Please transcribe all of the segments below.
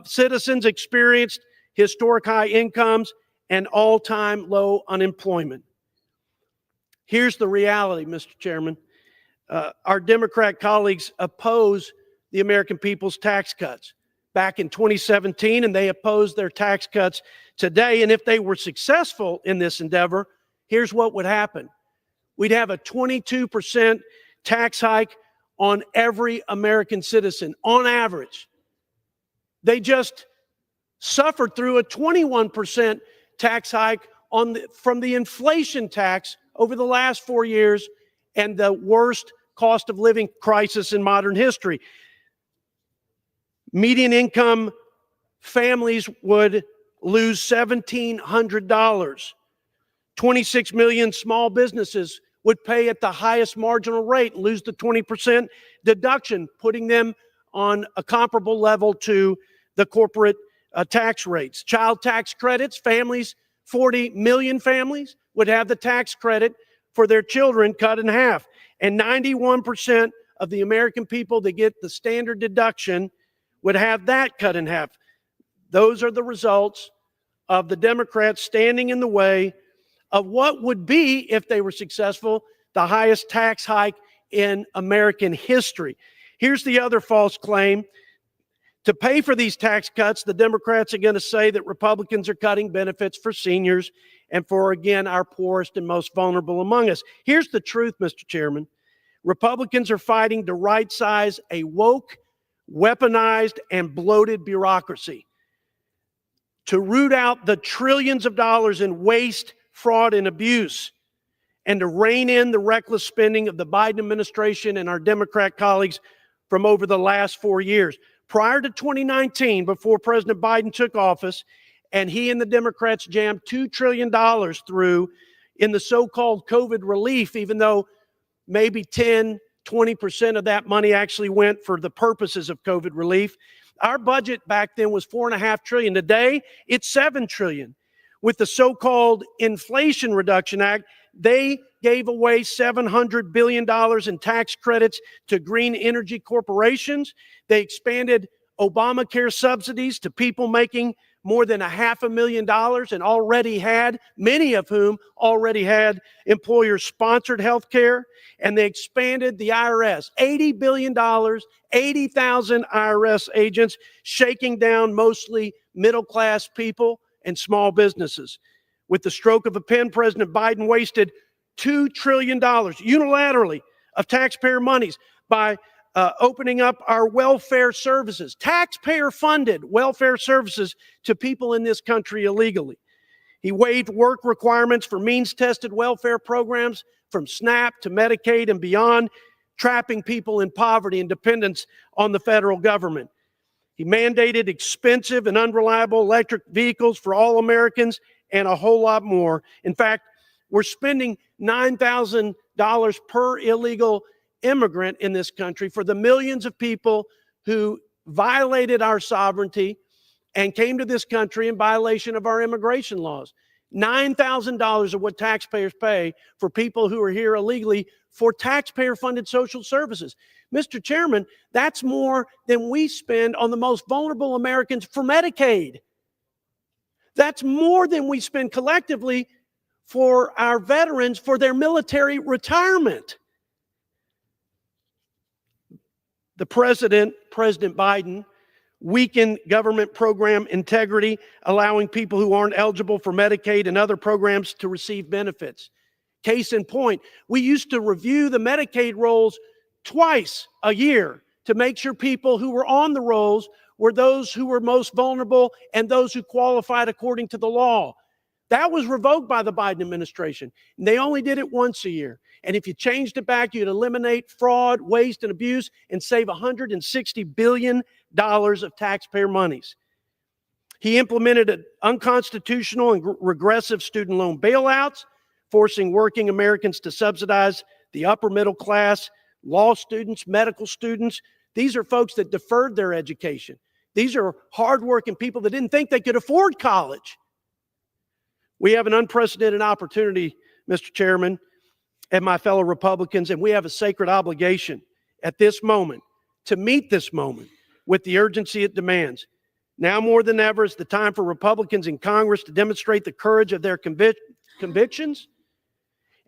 citizens experienced historic high incomes and all-time low unemployment. Here's the reality, Mr. Chairman. Our Democrat colleagues oppose the American people's tax cuts back in 2017, and they oppose their tax cuts today. And if they were successful in this endeavor, here's what would happen. We'd have a 22% tax hike on every American citizen, on average. They just suffered through a 21% tax hike from the inflation tax over the last 4 years and the worst cost of living crisis in modern history. Median income families would lose $1,700. 26 million small businesses would pay at the highest marginal rate and lose the 20% deduction, putting them on a comparable level to the corporate tax rates. Child tax credits, 40 million families would have the tax credit for their children cut in half. And 91% of the American people that get the standard deduction would have that cut in half. Those are the results of the Democrats standing in the way of what would be, if they were successful, the highest tax hike in American history. Here's the other false claim. To pay for these tax cuts, the Democrats are going to say that Republicans are cutting benefits for seniors and for, again, our poorest and most vulnerable among us. Here's the truth, Mr. Chairman. Republicans are fighting to right-size a woke, weaponized, and bloated bureaucracy, to root out the trillions of dollars in waste, fraud, and abuse, and to rein in the reckless spending of the Biden administration and our Democrat colleagues from over the last 4 years. Prior to 2019, before President Biden took office, and he and the Democrats jammed $2 trillion through in the so-called COVID relief, even though maybe 20% of that money actually went for the purposes of COVID relief. Our budget back then was $4.5 trillion. Today, it's $7 trillion. With the so-called Inflation Reduction Act, they gave away $700 billion in tax credits to green energy corporations. They expanded Obamacare subsidies to people making more than $500,000 and already had, many of whom already had employer-sponsored health care. And they expanded the IRS, $80 billion, 80,000 IRS agents, shaking down mostly middle-class people and small businesses. With the stroke of a pen, President Biden wasted $2 trillion unilaterally of taxpayer monies by opening up our welfare services, taxpayer-funded welfare services to people in this country illegally. He waived work requirements for means-tested welfare programs from SNAP to Medicaid and beyond, trapping people in poverty and dependence on the federal government. He mandated expensive and unreliable electric vehicles for all Americans and a whole lot more. In fact, we're spending $9,000 per illegal immigrant in this country for the millions of people who violated our sovereignty and came to this country in violation of our immigration laws. $9,000 of what taxpayers pay for people who are here illegally for taxpayer-funded social services. Mr. Chairman, that's more than we spend on the most vulnerable Americans for Medicaid. That's more than we spend collectively for our veterans for their military retirement. The President Biden, weakened government program integrity, allowing people who aren't eligible for Medicaid and other programs to receive benefits. Case in point, we used to review the Medicaid rolls twice a year to make sure people who were on the rolls were those who were most vulnerable and those who qualified according to the law. That was revoked by the Biden administration. And they only did it once a year. And if you changed it back, you'd eliminate fraud, waste, and abuse and save $160 billion of taxpayer monies. He implemented unconstitutional and regressive student loan bailouts, forcing working Americans to subsidize the upper middle class, law students, medical students. These are folks that deferred their education. These are hardworking people that didn't think they could afford college. We have an unprecedented opportunity, Mr. Chairman, and my fellow Republicans, and we have a sacred obligation at this moment to meet this moment, with the urgency it demands. Now more than ever is the time for Republicans in Congress to demonstrate the courage of their convictions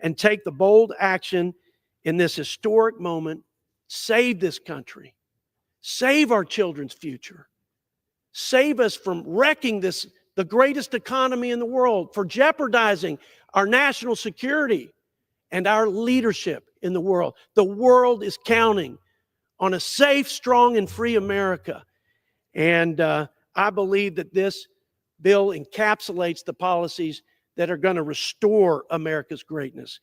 and take the bold action in this historic moment. Save this country. Save our children's future. Save us from wrecking the greatest economy in the world, for jeopardizing our national security and our leadership in the world. The world is counting on a safe, strong, and free America. And I believe that this bill encapsulates the policies that are going to restore America's greatness.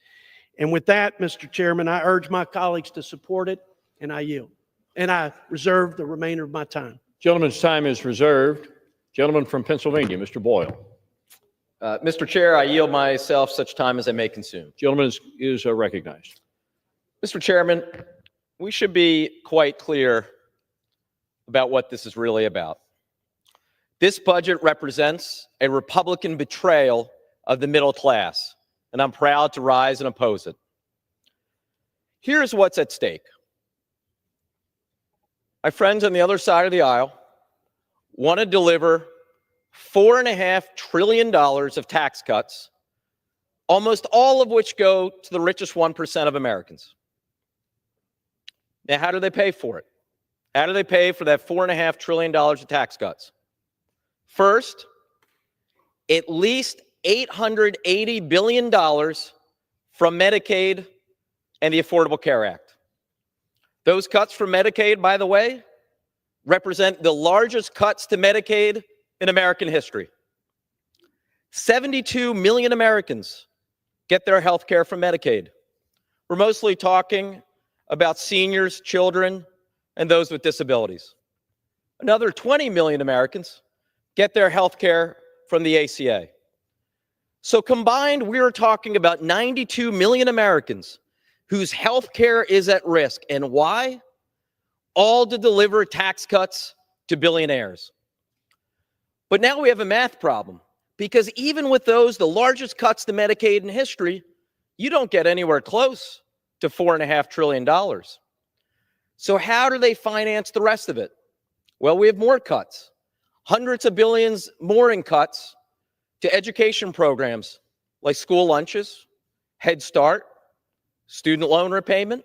And with that, Mr. Chairman, I urge my colleagues to support it, and I yield. And I reserve the remainder of my time. Gentleman's time is reserved. Gentleman from Pennsylvania, Mr. Boyle. Mr. Chair, I yield myself such time as I may consume. Gentleman is recognized. Mr. Chairman, we should be quite clear about what this is really about. This budget represents a Republican betrayal of the middle class, and I'm proud to rise and oppose it. Here's what's at stake. My friends on the other side of the aisle want to deliver $4.5 trillion of tax cuts, almost all of which go to the richest 1% of Americans. Now, how do they pay for it? How do they pay for that $4.5 trillion of tax cuts? First, at least $880 billion from Medicaid and the Affordable Care Act. Those cuts from Medicaid, by the way, represent the largest cuts to Medicaid in American history. 72 million Americans get their health care from Medicaid. We're mostly talking about seniors, children, and those with disabilities. Another 20 million Americans get their health care from the ACA. So combined, we are talking about 92 million Americans whose health care is at risk. And why? All to deliver tax cuts to billionaires. But now we have a math problem, because even with those, the largest cuts to Medicaid in history, you don't get anywhere close to $4.5 trillion. So how do they finance the rest of it? Well, we have more cuts, hundreds of billions more in cuts to education programs like school lunches, Head Start, student loan repayment.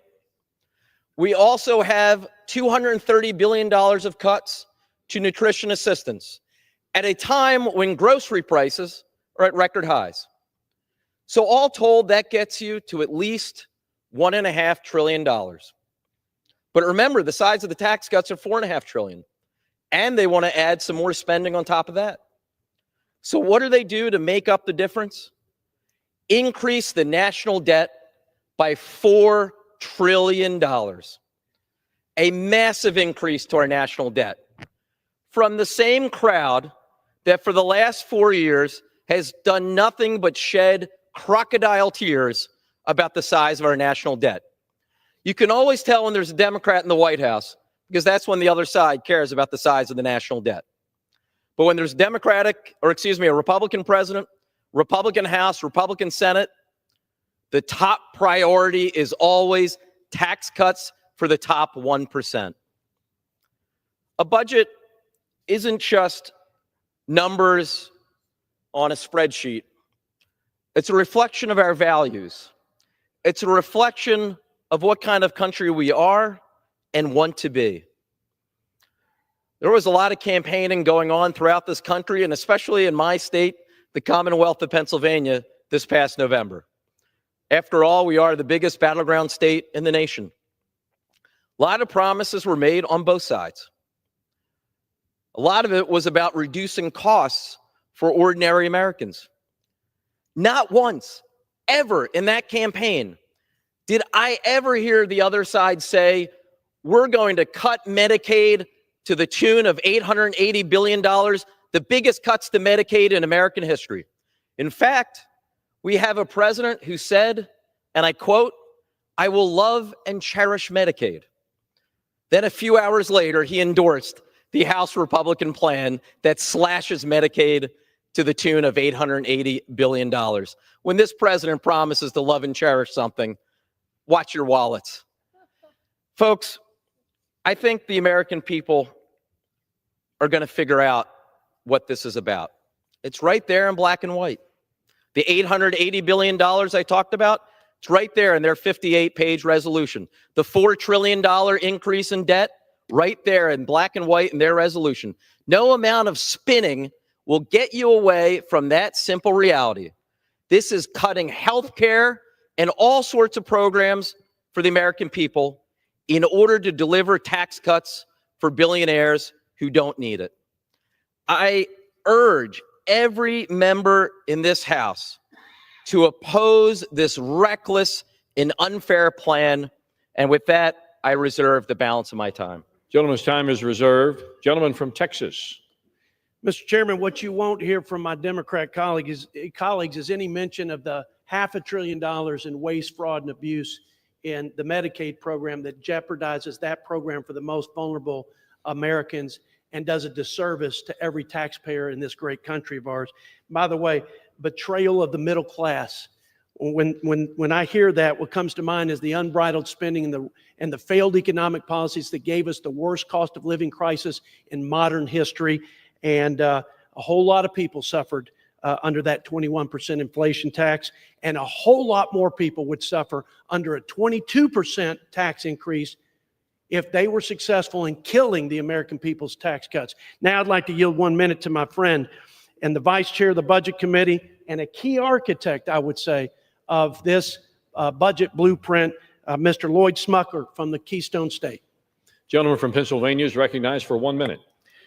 We also have $230 billion of cuts to nutrition assistance at a time when grocery prices are at record highs. So all told, that gets you to at least $1.5 trillion. But remember, the size of the tax cuts are $4.5 trillion, and they want to add some more spending on top of that. So what do they do to make up the difference? Increase the national debt by $4 trillion. A massive increase to our national debt from the same crowd that for the last 4 years has done nothing but shed crocodile tears about the size of our national debt. You can always tell when there's a Democrat in the White House, because that's when the other side cares about the size of the national debt. But when there's a Republican president, Republican House, Republican Senate, the top priority is always tax cuts for the top 1%. A budget isn't just numbers on a spreadsheet. It's a reflection of our values. It's a reflection of what kind of country we are and want to be. There was a lot of campaigning going on throughout this country, and especially in my state, the Commonwealth of Pennsylvania, this past November. After all, we are the biggest battleground state in the nation. A lot of promises were made on both sides. A lot of it was about reducing costs for ordinary Americans. Not once, ever in that campaign, did I ever hear the other side say, we're going to cut Medicaid to the tune of $880 billion, the biggest cuts to Medicaid in American history. In fact, we have a president who said, and I quote, "I will love and cherish Medicaid." Then a few hours later, he endorsed the House Republican plan that slashes Medicaid to the tune of $880 billion. When this president promises to love and cherish something, watch your wallets. Folks, I think the American people are going to figure out what this is about. It's right there in black and white. The $880 billion I talked about, it's right there in their 58-page resolution. The $4 trillion increase in debt, right there in black and white in their resolution. No amount of spinning will get you away from that simple reality. This is cutting health care and all sorts of programs for the American people in order to deliver tax cuts for billionaires who don't need it. I urge every member in this House to oppose this reckless and unfair plan. And with that, I reserve the balance of my time. Gentleman's time is reserved. Gentleman from Texas. Mr. Chairman, what you won't hear from my Democrat colleagues is any mention of the $500 billion in waste, fraud, and abuse in the Medicaid program that jeopardizes that program for the most vulnerable Americans and does a disservice to every taxpayer in this great country of ours. By the way, betrayal of the middle class. When I hear that, what comes to mind is the unbridled spending and the failed economic policies that gave us the worst cost of living crisis in modern history. And a whole lot of people suffered under that 21% inflation tax, and a whole lot more people would suffer under a 22% tax increase if they were successful in killing the American people's tax cuts. Now I'd like to yield 1 minute to my friend and the vice chair of the Budget Committee and a key architect, I would say, of this budget blueprint, Mr. Lloyd Smucker from the Keystone State. Gentleman from Pennsylvania is recognized for 1 minute.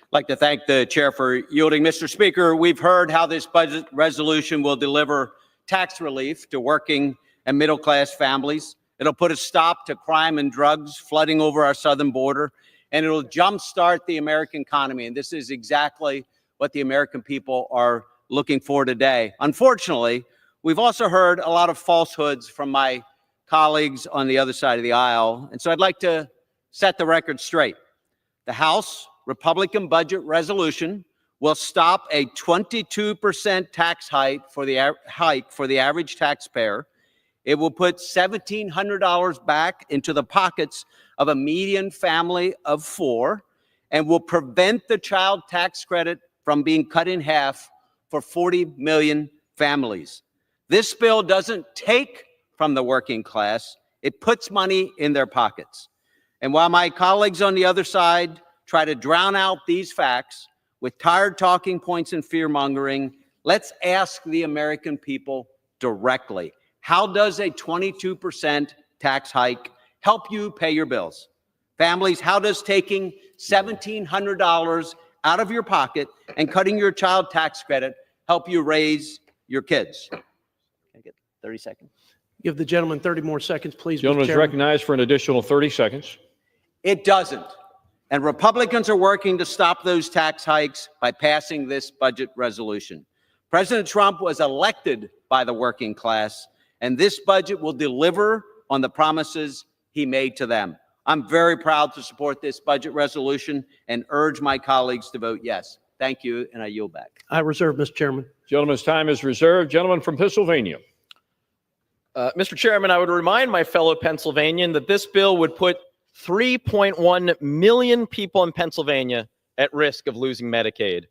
I'd like to thank the chair for yielding. Mr. Speaker, we've heard how this budget resolution will deliver tax relief to working and middle-class families. It'll put a stop to crime and drugs flooding over our southern border, and it'll jumpstart the American economy. And this is exactly what the American people are looking for today. Unfortunately, we've also heard a lot of falsehoods from my colleagues on the other side of the aisle. And so I'd like to set the record straight. The House Republican budget resolution will stop a 22% tax hike for the average taxpayer. It will put $1,700 back into the pockets of a median family of 4 and will prevent the child tax credit from being cut in half for 40 million families. This bill doesn't take from the working class, it puts money in their pockets. And while my colleagues on the other side try to drown out these facts with tired talking points and fear-mongering, let's ask the American people directly. How does a 22% tax hike help you pay your bills? Families, how does taking $1,700 out of your pocket and cutting your child tax credit help you raise your kids? Can I get 30 seconds? Give the gentleman 30 more seconds, please. Gentleman is recognized for an additional 30 seconds. It doesn't. And Republicans are working to stop those tax hikes by passing this budget resolution. President Trump was elected by the working class, and this budget will deliver on the promises he made to them. I'm very proud to support this budget resolution and urge my colleagues to vote yes. Thank you, and I yield back. I reserve, Mr. Chairman. Gentleman's time is reserved. Gentleman from Pennsylvania. Mr. Chairman, I would remind my fellow Pennsylvanian that this bill would put 3.1 million people in Pennsylvania at risk of losing Medicaid.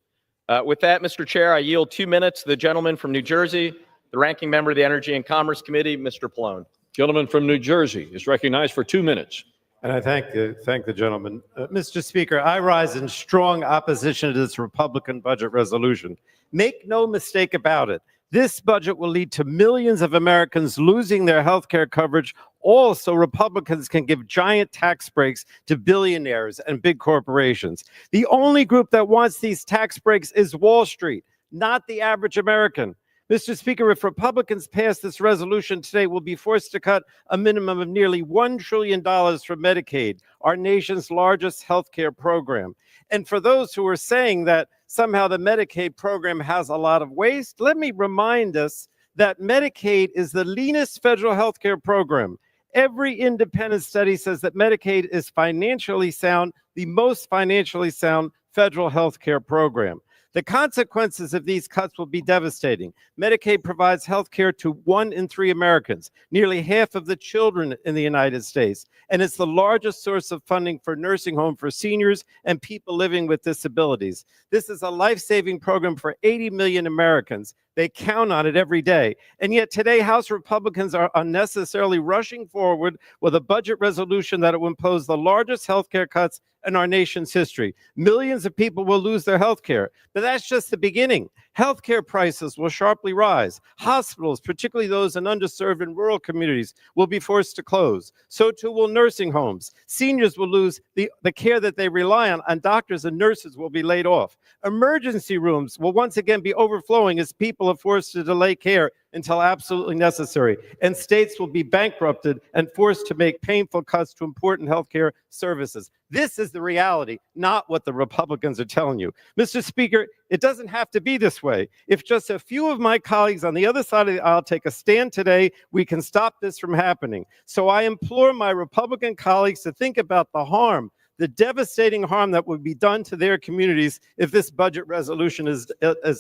With that, Mr. Chair, I yield 2 minutes to the gentleman from New Jersey, the ranking member of the Energy and Commerce Committee, Mr. Pallone. Gentleman from New Jersey is recognized for 2 minutes. And I thank the gentleman. Mr. Speaker, I rise in strong opposition to this Republican budget resolution. Make no mistake about it. This budget will lead to millions of Americans losing their health care coverage, all so Republicans can give giant tax breaks to billionaires and big corporations. The only group that wants these tax breaks is Wall Street, not the average American. Mr. Speaker, if Republicans pass this resolution today, we'll be forced to cut a minimum of nearly $1 trillion from Medicaid, our nation's largest health care program. And for those who are saying that somehow the Medicaid program has a lot of waste, let me remind us that Medicaid is the leanest federal health care program. Every independent study says that Medicaid is financially sound, the most financially sound federal health care program. The consequences of these cuts will be devastating. Medicaid provides health care to 1 in 3 Americans, nearly half of the children in the United States, and it's the largest source of funding for nursing home for seniors and people living with disabilities. This is a life-saving program for 80 million Americans. They count on it every day. And yet today, House Republicans are unnecessarily rushing forward with a budget resolution that will impose the largest health care cuts in our nation's history. Millions of people will lose their health care, but that's just the beginning. Health care prices will sharply rise. Hospitals, particularly those in underserved and rural communities, will be forced to close. So too will nursing homes. Seniors will lose the care that they rely on, and doctors and nurses will be laid off. Emergency rooms will once again be overflowing as people are forced to delay care until absolutely necessary. And states will be bankrupted and forced to make painful cuts to important healthcare services. This is the reality, not what the Republicans are telling you. Mr. Speaker, it doesn't have to be this way. If just a few of my colleagues on the other side of the aisle take a stand today, we can stop this from happening. So I implore my Republican colleagues to think about the harm, the devastating harm that would be done to their communities if this budget resolution is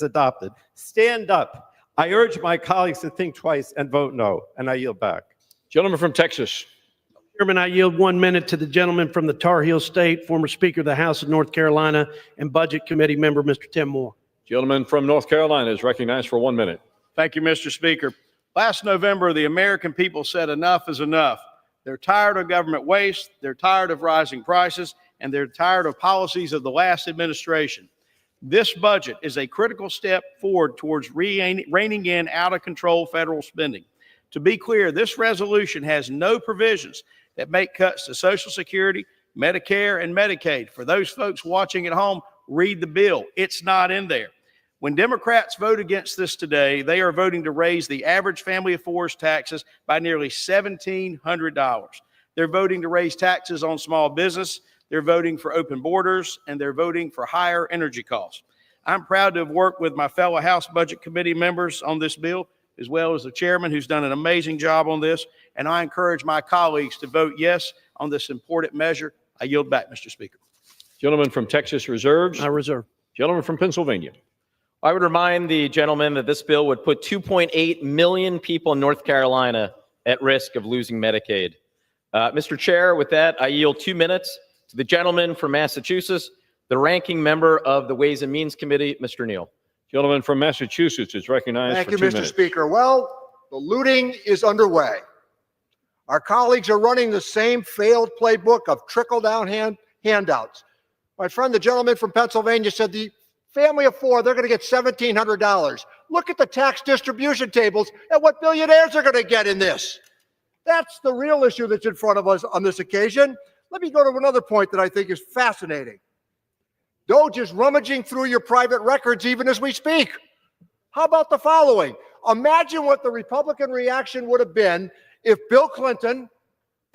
adopted. Stand up. I urge my colleagues to think twice and vote no, and I yield back. Gentleman from Texas. Chairman, I yield 1 minute to the gentleman from the Tar Heel State, former Speaker of the House of North Carolina and Budget Committee member, Mr. Tim Moore. Gentleman from North Carolina is recognized for 1 minute. Thank you, Mr. Speaker. Last November, the American people said enough is enough. They're tired of government waste, they're tired of rising prices, and they're tired of policies of the last administration. This budget is a critical step forward towards reining in out-of-control federal spending. To be clear, this resolution has no provisions that make cuts to Social Security, Medicare, and Medicaid. For those folks watching at home, read the bill. It's not in there. When Democrats vote against this today, they are voting to raise the average family of four's taxes by nearly $1,700. They're voting to raise taxes on small business. They're voting for open borders, and they're voting for higher energy costs. I'm proud to have worked with my fellow House Budget Committee members on this bill, as well as the chairman, who's done an amazing job on this. And I encourage my colleagues to vote yes on this important measure. I yield back, Mr. Speaker. Gentleman from Texas reserves. I reserve. Gentleman from Pennsylvania. I would remind the gentleman that this bill would put 2.8 million people in North Carolina at risk of losing Medicaid. Mr. Chair, with that, I yield 2 minutes to the gentleman from Massachusetts, the ranking member of the Ways and Means Committee, Mr. Neal. Gentleman from Massachusetts is recognized Thank for you, 2 Mr. minutes. Speaker. Well, the looting is underway. Our colleagues are running the same failed playbook of trickle-down handouts. My friend, the gentleman from Pennsylvania, said the family of four, they're going to get $1,700. Look at the tax distribution tables and what billionaires are going to get in this. That's the real issue that's in front of us on this occasion. Let me go to another point that I think is fascinating. DOGE is rummaging through your private records even as we speak. How about the following? Imagine what the Republican reaction would have been if Bill Clinton,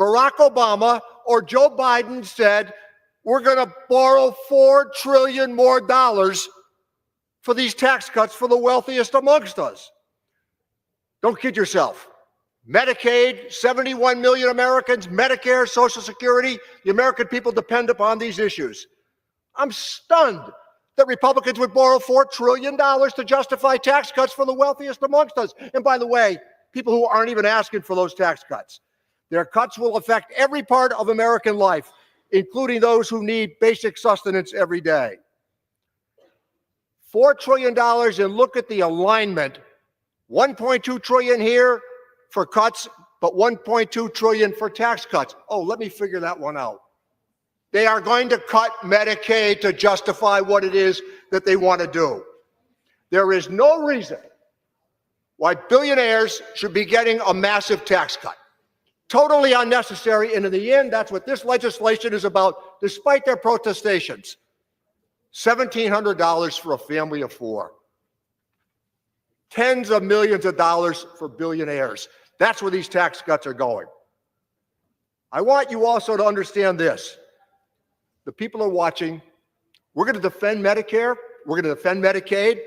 Barack Obama, or Joe Biden said, we're going to borrow $4 trillion more for these tax cuts for the wealthiest amongst us. Don't kid yourself. Medicaid, 71 million Americans, Medicare, Social Security, the American people depend upon these issues. I'm stunned that Republicans would borrow $4 trillion to justify tax cuts for the wealthiest amongst us. And by the way, people who aren't even asking for those tax cuts. Their cuts will affect every part of American life, including those who need basic sustenance every day. $4 trillion, and look at the alignment. 1.2 trillion here for cuts, but 1.2 trillion for tax cuts. Oh, let me figure that one out. They are going to cut Medicaid to justify what it is that they want to do. There is no reason why billionaires should be getting a massive tax cut. Totally unnecessary, and in the end, that's what this legislation is about, despite their protestations. $1,700 for a family of four. Tens of millions of dollars for billionaires. That's where these tax cuts are going. I want you also to understand this. The people are watching. We're going to defend Medicare. We're going to defend Medicaid.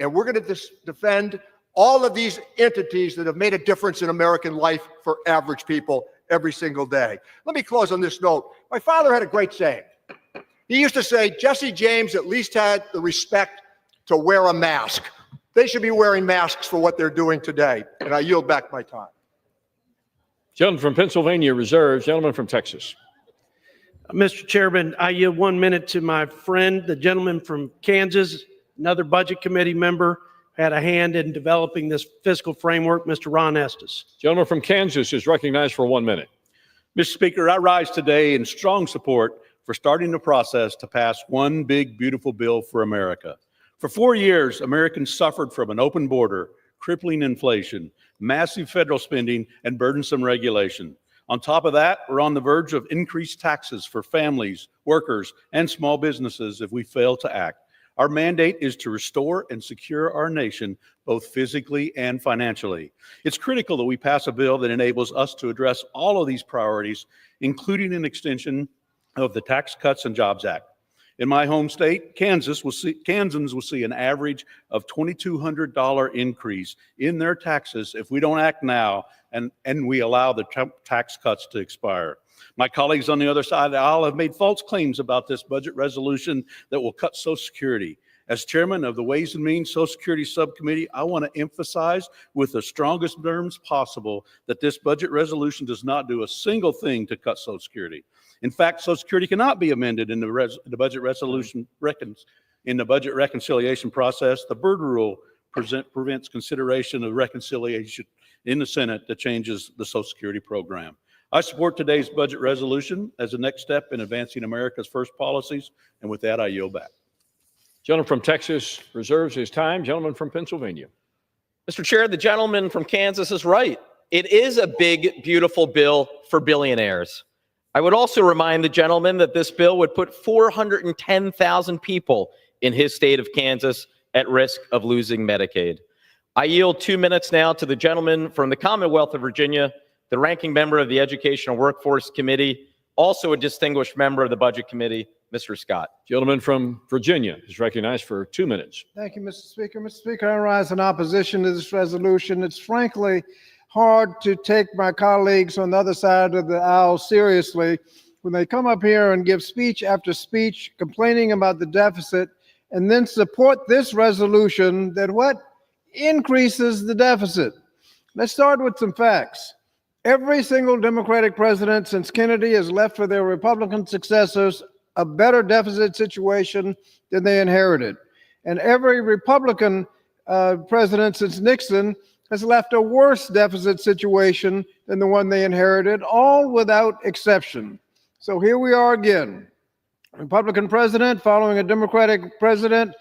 And we're going to defend all of these entities that have made a difference in American life for average people every single day. Let me close on this note. My father had a great saying. He used to say, Jesse James at least had the respect to wear a mask. They should be wearing masks for what they're doing today. And I yield back my time. Gentleman from Pennsylvania reserves. Gentleman from Texas. Mr. Chairman, I yield 1 minute to my friend, the gentleman from Kansas, another Budget Committee member, had a hand in developing this fiscal framework, Mr. Ron Estes. Gentleman from Kansas is recognized for 1 minute. Mr. Speaker, I rise today in strong support for starting the process to pass one big, beautiful bill for America. For 4 years, Americans suffered from an open border, crippling inflation, massive federal spending, and burdensome regulation. On top of that, we're on the verge of increased taxes for families, workers, and small businesses if we fail to act. Our mandate is to restore and secure our nation, both physically and financially. It's critical that we pass a bill that enables us to address all of these priorities, including an extension of the Tax Cuts and Jobs Act. In my home state, Kansans will see an average of $2,200 increase in their taxes if we don't act now and we allow the tax cuts to expire. My colleagues on the other side of the aisle have made false claims about this budget resolution that will cut Social Security. As chairman of the Ways and Means Social Security Subcommittee, I want to emphasize with the strongest terms possible that this budget resolution does not do a single thing to cut Social Security. In fact, Social Security cannot be amended in the budget resolution in the budget reconciliation process. The Byrd Rule prevents consideration of reconciliation in the Senate that changes the Social Security program. I support today's budget resolution as a next step in advancing America's first policies. And with that, I yield back. Gentleman from Texas reserves his time. Gentleman from Pennsylvania. Mr. Chair, the gentleman from Kansas is right. It is a big, beautiful bill for billionaires. I would also remind the gentleman that this bill would put 410,000 people in his state of Kansas at risk of losing Medicaid. I yield 2 minutes now to the gentleman from the Commonwealth of Virginia, the ranking member of the Educational Workforce Committee, also a distinguished member of the Budget Committee, Mr. Scott. Gentleman from Virginia is recognized for 2 minutes. Thank you, Mr. Speaker. Mr. Speaker, I rise in opposition to this resolution. It's frankly hard to take my colleagues on the other side of the aisle seriously when they come up here and give speech after speech complaining about the deficit and then support this resolution that what increases the deficit. Let's start with some facts. Every single Democratic president since Kennedy has left for their Republican successors a better deficit situation than they inherited. And every Republican president since Nixon has left a worse deficit situation than the one they inherited, all without exception. So here we are again. Republican president following a Democratic president,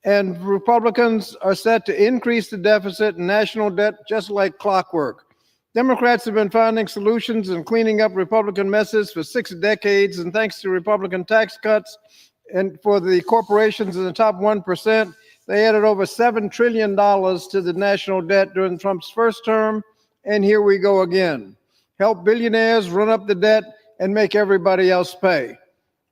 and Republicans are set to increase the deficit and national debt just like clockwork. Democrats have been finding solutions and cleaning up Republican messes for 6 decades, and thanks to Republican tax cuts and for the corporations in the top 1%, they added over $7 trillion to the national debt during Trump's first term, and here we go again. Help billionaires run up the debt and make everybody else pay.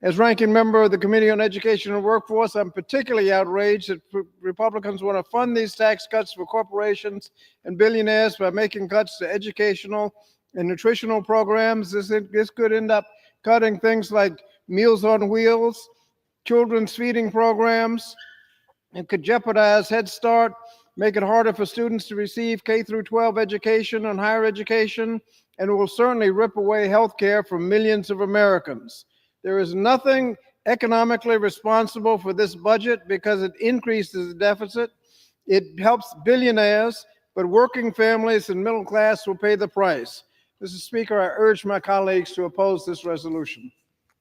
As ranking member of the Committee on Education and Workforce, I'm particularly outraged that Republicans want to fund these tax cuts for corporations and billionaires by making cuts to educational and nutritional programs. This could end up cutting things like Meals on Wheels, children's feeding programs. It could jeopardize Head Start, make it harder for students to receive K-12 education and higher education, and it will certainly rip away health care from millions of Americans. There is nothing economically responsible for this budget because it increases the deficit. It helps billionaires, but working families and middle class will pay the price. Mr. Speaker, I urge my colleagues to oppose this resolution.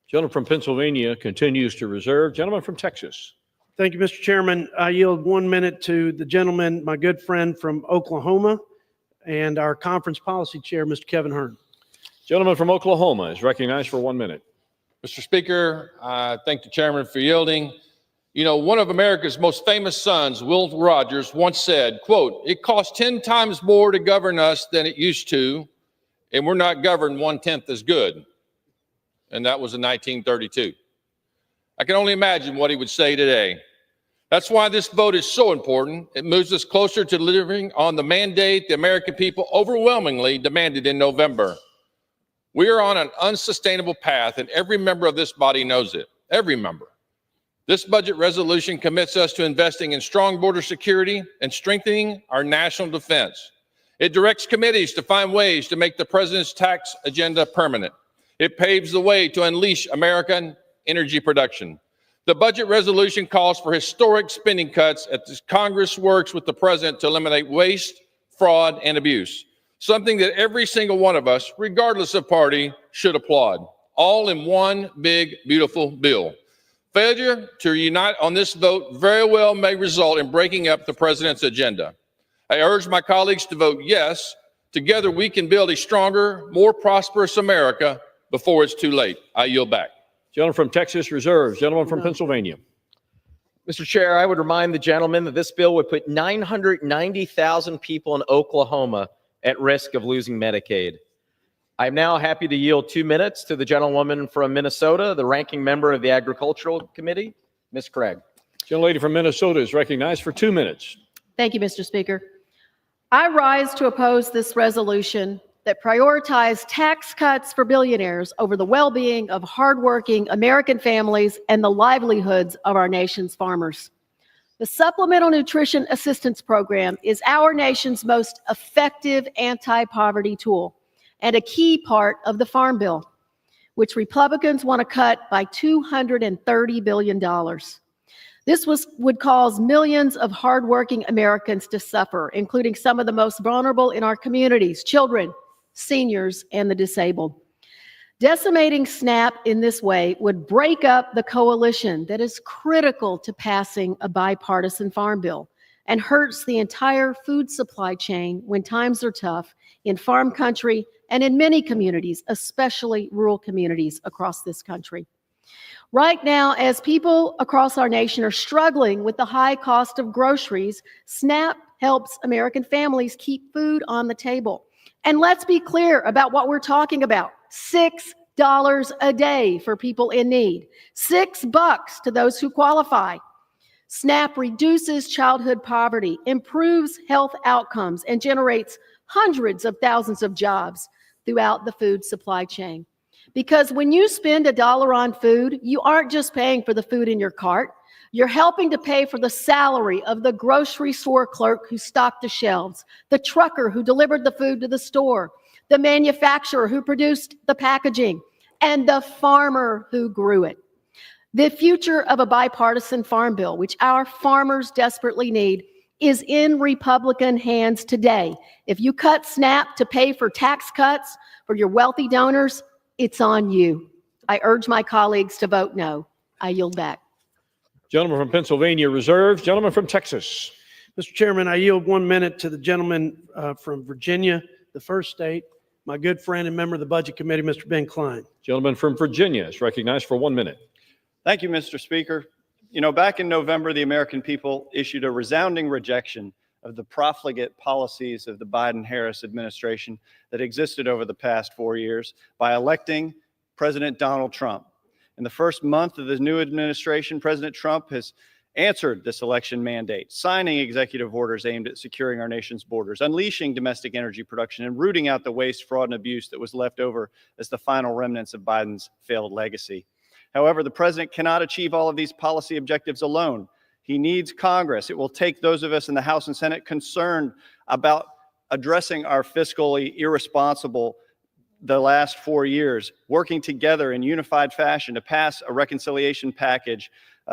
Gentleman from Pennsylvania continues to reserve. Gentleman from Texas. Thank you, Mr. Chairman. I yield 1 minute to the gentleman, my good friend from Oklahoma, and our conference policy chair, Mr. Kevin Hern. Gentleman from Oklahoma is recognized for 1 minute. Mr. Speaker, I thank the chairman for yielding. You know, one of America's most famous sons, Will Rogers, once said, quote, "It costs 10 times more to govern us than it used to, and we're not governed 1/10 as good." And that was in 1932. I can only imagine what he would say today. That's why this vote is so important. It moves us closer to delivering on the mandate the American people overwhelmingly demanded in November. We are on an unsustainable path, and every member of this body knows it. Every member. This budget resolution commits us to investing in strong border security and strengthening our national defense. It directs committees to find ways to make the president's tax agenda permanent. It paves the way to unleash American energy production. The budget resolution calls for historic spending cuts as Congress works with the president to eliminate waste, fraud, and abuse, something that every single one of us, regardless of party, should applaud, all in one big, beautiful bill. Failure to unite on this vote very well may result in breaking up the president's agenda. I urge my colleagues to vote yes. Together we can build a stronger, more prosperous America before it's too late. I yield back. Gentleman from Texas reserves. Gentleman from Pennsylvania. Mr. Chair, I would remind the gentleman that this bill would put 990,000 people in Oklahoma at risk of losing Medicaid. I'm now happy to yield 2 minutes to the gentlewoman from Minnesota, the ranking member of the Agricultural Committee, Ms. Craig. Gentlelady from Minnesota is recognized for 2 minutes. Thank you, Mr. Speaker. I rise to oppose this resolution that prioritizes tax cuts for billionaires over the well-being of hardworking American families and the livelihoods of our nation's farmers. The Supplemental Nutrition Assistance Program is our nation's most effective anti-poverty tool and a key part of the Farm Bill, which Republicans want to cut by $230 billion. This would cause millions of hardworking Americans to suffer, including some of the most vulnerable in our communities, children, seniors, and the disabled. Decimating SNAP in this way would break up the coalition that is critical to passing a bipartisan farm bill and hurts the entire food supply chain when times are tough in farm country and in many communities, especially rural communities across this country. Right now, as people across our nation are struggling with the high cost of groceries, SNAP helps American families keep food on the table. And let's be clear about what we're talking about. $6 a day for people in need. $6 to those who qualify. SNAP reduces childhood poverty, improves health outcomes, and generates hundreds of thousands of jobs throughout the food supply chain. Because when you spend $1 on food, you aren't just paying for the food in your cart. You're helping to pay for the salary of the grocery store clerk who stocked the shelves, the trucker who delivered the food to the store, the manufacturer who produced the packaging, and the farmer who grew it. The future of a bipartisan farm bill, which our farmers desperately need, is in Republican hands today. If you cut SNAP to pay for tax cuts for your wealthy donors, it's on you. I urge my colleagues to vote no. I yield back. Gentleman from Pennsylvania reserves. Gentleman from Texas. Mr. Chairman, I yield 1 minute to the gentleman from Virginia, the first state, my good friend and member of the Budget Committee, Mr. Ben Klein. Gentleman from Virginia is recognized for 1 minute. Thank you, Mr. Speaker. You know, back in November, the American people issued a resounding rejection of the profligate policies of the Biden-Harris administration that existed over the past 4 years by electing President Donald Trump. In the first month of the new administration, President Trump has answered this election mandate, signing executive orders aimed at securing our nation's borders, unleashing domestic energy production, and rooting out the waste, fraud, and abuse that was left over as the final remnants of Biden's failed legacy. However, the president cannot achieve all of these policy objectives alone. He needs Congress. It will take those of us in the House and Senate concerned about addressing our fiscally irresponsible the last 4 years, working together in unified fashion to pass a reconciliation package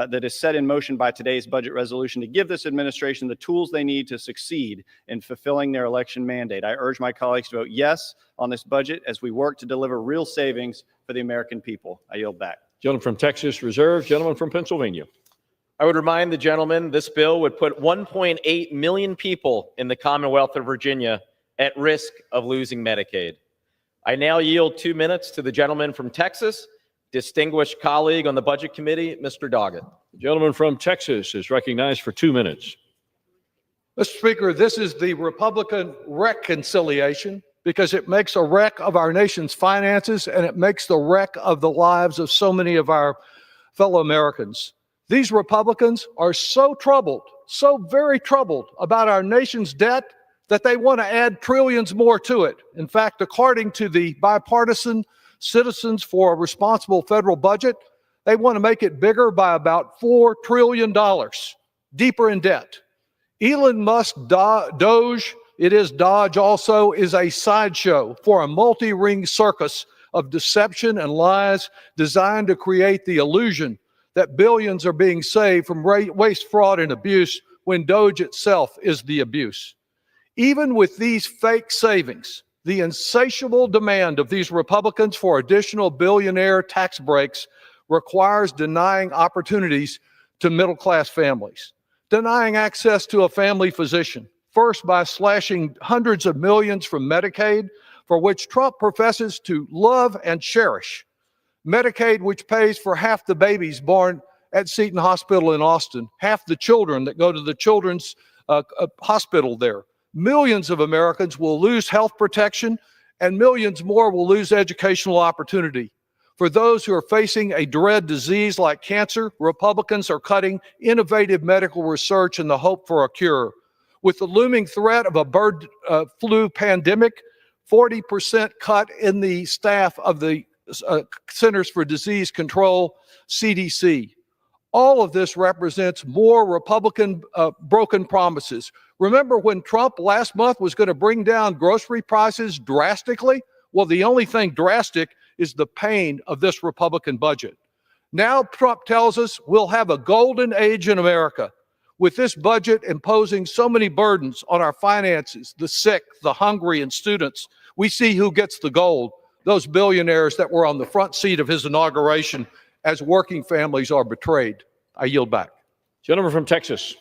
that is set in motion by today's budget resolution to give this administration the tools they need to succeed in fulfilling their election mandate. I urge my colleagues to vote yes on this budget as we work to deliver real savings for the American people. I yield back. Gentleman from Texas reserves. Gentleman from Pennsylvania. I would remind the gentleman this bill would put 1.8 million people in the Commonwealth of Virginia at risk of losing Medicaid. I now yield 2 minutes to the gentleman from Texas, distinguished colleague on the Budget Committee, Mr. Doggett. The gentleman from Texas is recognized for 2 minutes. Mr. Speaker, this is the Republican reconciliation because it makes a wreck of our nation's finances and it makes the wreck of the lives of so many of our fellow Americans. These Republicans are so troubled, so very troubled about our nation's debt that they want to add trillions more to it. In fact, according to the bipartisan Citizens for a Responsible Federal Budget, They want to make it bigger by about $4 trillion, deeper in debt. Elon Musk Doge, it is Dodge also, is a sideshow for a multi-ring circus of deception and lies designed to create the illusion that billions are being saved from waste, fraud, and abuse when Doge itself is the abuse. Even with these fake savings, the insatiable demand of these Republicans for additional billionaire tax breaks requires denying opportunities to middle-class families, denying access to a family physician, first by slashing hundreds of millions from Medicaid, for which Trump professes to love and cherish. Medicaid, which pays for half the babies born at Seton Hospital in Austin, half the children that go to the children's hospital there. Millions of Americans will lose health protection, and millions more will lose educational opportunity. For those who are facing a dread disease like cancer, Republicans are cutting innovative medical research in the hope for a cure. With the looming threat of a bird flu pandemic, 40% cut in the staff of the Centers for Disease Control, CDC. All of this represents more Republican broken promises. Remember when Trump last month was going to bring down grocery prices drastically? Well, the only thing drastic is the pain of this Republican budget. Now Trump tells us we'll have a golden age in America. With this budget imposing so many burdens on our finances, the sick, the hungry, and students, we see who gets the gold. Those billionaires that were on the front seat of his inauguration as working families are betrayed. I yield back. Gentleman from Texas.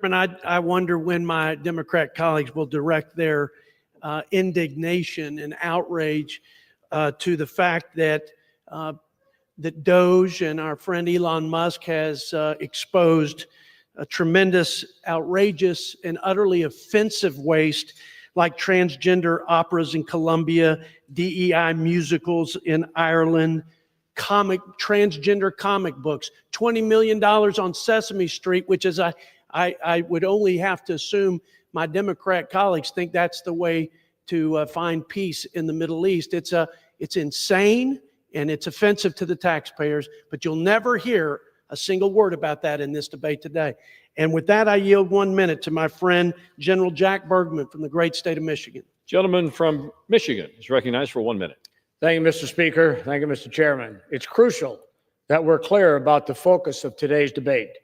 Chairman, I wonder when my Democrat colleagues will direct their indignation and outrage to the fact that that Doge and our friend Elon Musk has exposed a tremendous, outrageous, and utterly offensive waste like transgender operas in Colombia, DEI musicals in Ireland, transgender comic books, $20 million on Sesame Street, which is I would only have to assume my Democrat colleagues think that's the way to find peace in the Middle East. It's insane and it's offensive to the taxpayers, but you'll never hear a single word about that in this debate today. And with that, I yield 1 minute to my friend, General Jack Bergman from the great state of Michigan. Gentleman from Michigan is recognized for 1 minute. Thank you, Mr. Speaker. Thank you, Mr. Chairman. It's crucial that we're clear about the focus of today's debate.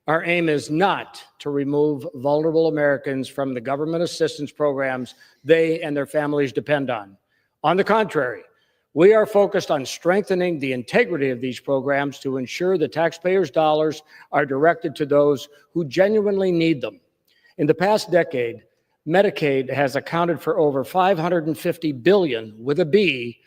Our aim is not to remove vulnerable Americans from the government assistance programs they and their families depend on. On the contrary, we are focused on strengthening the integrity of these programs to ensure the taxpayers' dollars are directed to those who genuinely need them. In the past decade, Medicaid has accounted for over $550 billion, with a B,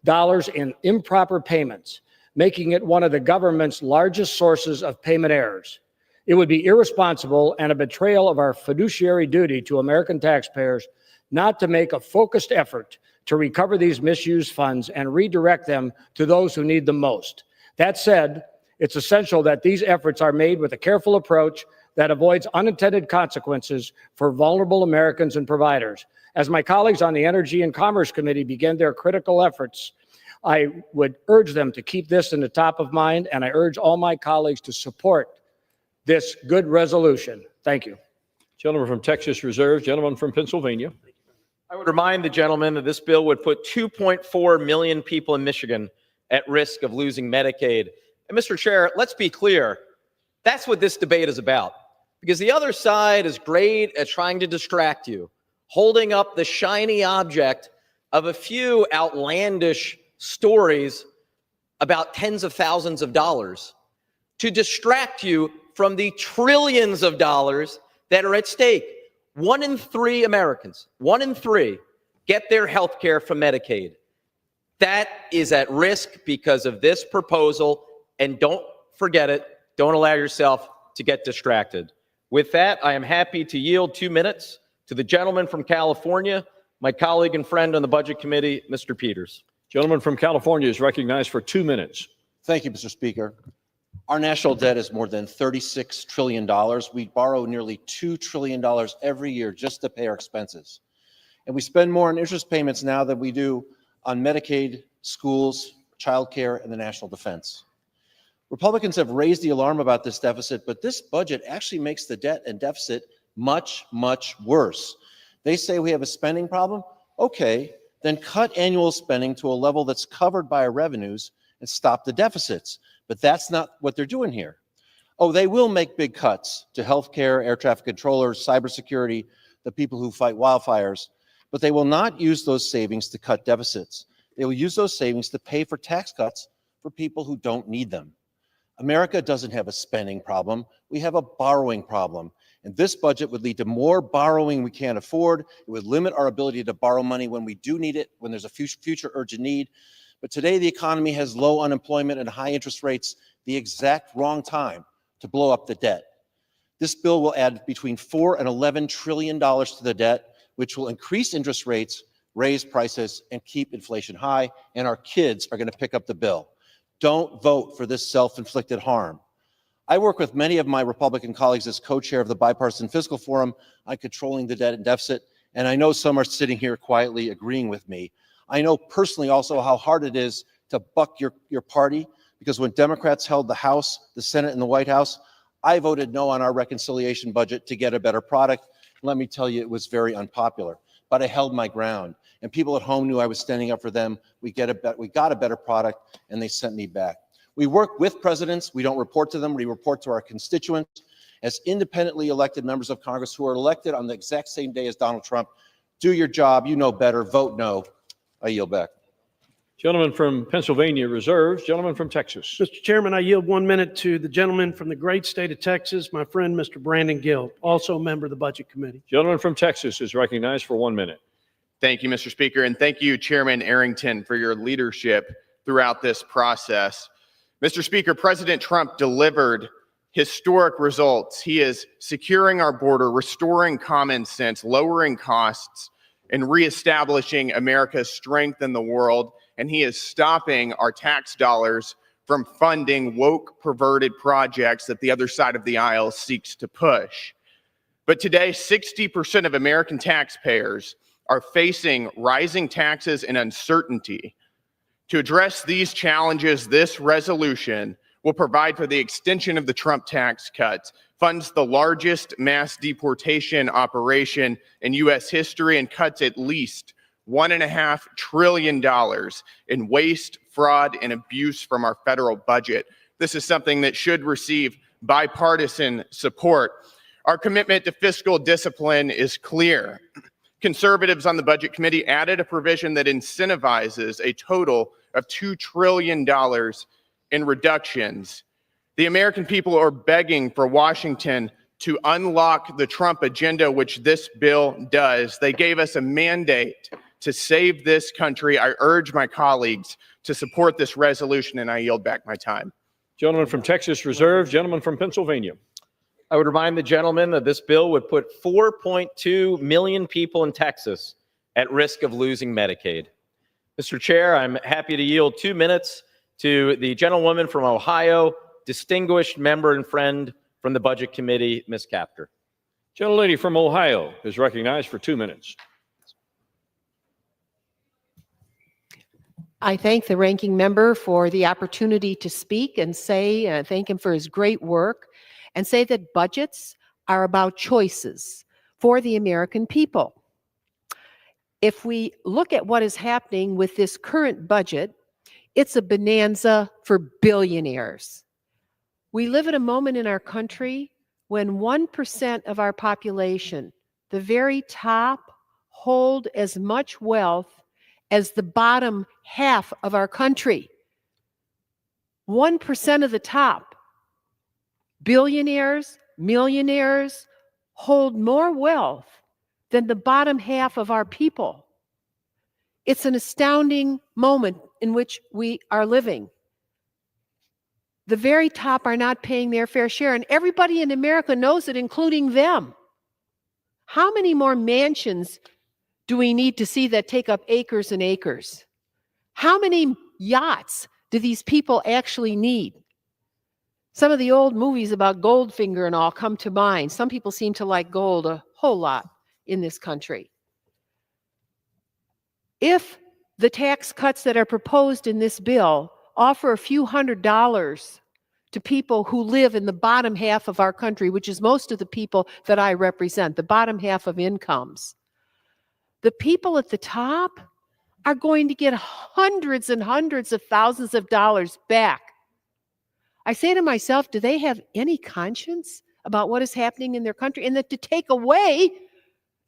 dollars in improper payments, making it one of the government's largest sources of payment errors. It would be irresponsible and a betrayal of our fiduciary duty to American taxpayers not to make a focused effort to recover these misused funds and redirect them to those who need them most. That said, it's essential that these efforts are made with a careful approach that avoids unintended consequences for vulnerable Americans and providers. As my colleagues on the Energy and Commerce Committee begin their critical efforts, I would urge them to keep this in the top of mind, and I urge all my colleagues to support this good resolution. Thank you. Gentleman from Texas reserves. Gentleman from Pennsylvania. I would remind the gentleman that this bill would put 2.4 million people in Michigan at risk of losing Medicaid. And Mr. Chair, let's be clear. That's what this debate is about. Because the other side is great at trying to distract you, holding up the shiny object of a few outlandish stories about tens of thousands of dollars to distract you from the trillions of dollars that are at stake. 1 in 3 Americans, 1 in 3, get their health care from Medicaid. That is at risk because of this proposal, and don't forget it. Don't allow yourself to get distracted. With that, I am happy to yield 2 minutes to the gentleman from California, my colleague and friend on the Budget Committee, Mr. Peters. Gentleman from California is recognized for 2 minutes. Thank you, Mr. Speaker. Our national debt is more than $36 trillion. We borrow nearly $2 trillion every year just to pay our expenses. And we spend more on interest payments now than we do on Medicaid, schools, childcare, and the national defense. Republicans have raised the alarm about this deficit, but this budget actually makes the debt and deficit much, much worse. They say we have a spending problem. Okay, then cut annual spending to a level that's covered by our revenues and stop the deficits. But that's not what they're doing here. Oh, they will make big cuts to healthcare, air traffic controllers, cybersecurity, the people who fight wildfires, but they will not use those savings to cut deficits. They will use those savings to pay for tax cuts for people who don't need them. America doesn't have a spending problem. We have a borrowing problem. And this budget would lead to more borrowing we can't afford. It would limit our ability to borrow money when we do need it, when there's a future urgent need. But today the economy has low unemployment and high interest rates, the exact wrong time to blow up the debt. This bill will add between $4 and $11 trillion to the debt, which will increase interest rates, raise prices, and keep inflation high, and our kids are going to pick up the bill. Don't vote for this self-inflicted harm. I work with many of my Republican colleagues as co-chair of the Bipartisan Fiscal Forum on controlling the debt and deficit, and I know some are sitting here quietly agreeing with me. I know personally also how hard it is to buck your party, because when Democrats held the House, the Senate, and the White House, I voted no on our reconciliation budget to get a better product. Let me tell you, it was very unpopular, but I held my ground. And people at home knew I was standing up for them. We got a better product, and they sent me back. We work with presidents. We don't report to them. We report to our constituents as independently elected members of Congress who are elected on the exact same day as Donald Trump. Do your job. You know better. Vote no. I yield back. Gentleman from Pennsylvania reserves. Gentleman from Texas. Mr. Chairman, I yield 1 minute to the gentleman from the great state of Texas, my friend, Mr. Brandon Gill, also a member of the Budget Committee. Gentleman from Texas is recognized for 1 minute. Thank you, Mr. Speaker, and thank you, Chairman Arrington, for your leadership throughout this process. Mr. Speaker, President Trump delivered historic results. He is securing our border, restoring common sense, lowering costs, and reestablishing America's strength in the world. And he is stopping our tax dollars from funding woke, perverted projects that the other side of the aisle seeks to push. But today, 60% of American taxpayers are facing rising taxes and uncertainty. To address these challenges, this resolution will provide for the extension of the Trump tax cuts, funds the largest mass deportation operation in U.S. history, and cuts at least $1.5 trillion in waste, fraud, and abuse from our federal budget. This is something that should receive bipartisan support. Our commitment to fiscal discipline is clear. Conservatives on the Budget Committee added a provision that incentivizes a total of $2 trillion in reductions. The American people are begging for Washington to unlock the Trump agenda, which this bill does. They gave us a mandate to save this country. I urge my colleagues to support this resolution, and I yield back my time. Gentleman from Texas reserves. Gentleman from Pennsylvania. I would remind the gentleman that this bill would put 4.2 million people in Texas at risk of losing Medicaid. Mr. Chair, I'm happy to yield 2 minutes to the gentlewoman from Ohio, distinguished member and friend from the Budget Committee, Ms. Capter. Gentlelady from Ohio is recognized for 2 minutes. I thank the ranking member for the opportunity to speak and say, thank him for his great work, and say that budgets are about choices for the American people. If we look at what is happening with this current budget, it's a bonanza for billionaires. We live at a moment in our country when 1% of our population, the very top, hold as much wealth as the bottom half of our country. 1% of the top. Billionaires, millionaires hold more wealth than the bottom half of our people. It's an astounding moment in which we are living. The very top are not paying their fair share, and everybody in America knows it, including them. How many more mansions do we need to see that take up acres and acres? How many yachts do these people actually need? Some of the old movies about Goldfinger and all come to mind. Some people seem to like gold a whole lot in this country. If the tax cuts that are proposed in this bill offer a few $100 to people who live in the bottom half of our country, which is most of the people that I represent, the bottom half of incomes. The people at the top are going to get hundreds and hundreds of thousands of dollars back. I say to myself, do they have any conscience about what is happening in their country? And that to take away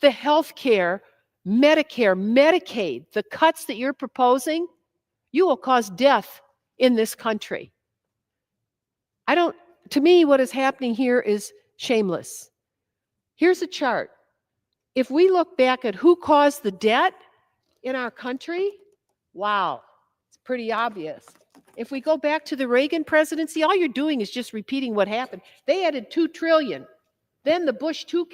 the health care, Medicare, Medicaid, the cuts that you're proposing, you will cause death in this country. To me, what is happening here is shameless. Here's a chart. If we look back at who caused the debt in our country, wow, it's pretty obvious. If we go back to the Reagan presidency, all you're doing is just repeating what happened. They added $2 trillion. Then the Bush 2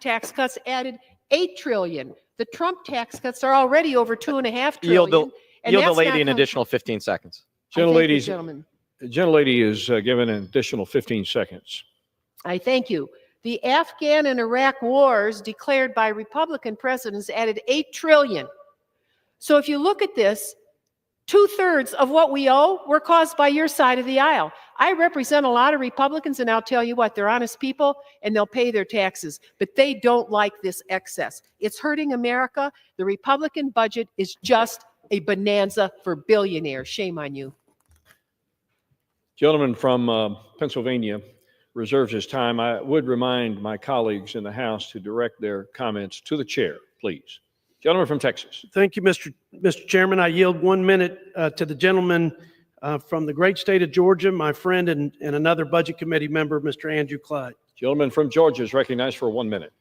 tax cuts added $8 trillion. The Trump tax cuts are already over $2.5 trillion. Yield the lady an additional 15 seconds. Gentlemen. The gentlelady is given an additional 15 seconds. I thank you. The Afghan and Iraq wars declared by Republican presidents added $8 trillion. So if you look at this, 2/3 of what we owe were caused by your side of the aisle. I represent a lot of Republicans, and I'll tell you what, they're honest people, and they'll pay their taxes, but they don't like this excess. It's hurting America. The Republican budget is just a bonanza for billionaires. Shame on you. Gentleman from Pennsylvania reserves his time. I would remind my colleagues in the House to direct their comments to the chair, please. Gentleman from Texas. Thank you, Mr. Chairman. I yield 1 minute to the gentleman from the great state of Georgia, my friend and another Budget Committee member, Mr. Andrew Clyde. Gentleman from Georgia is recognized for 1 minute.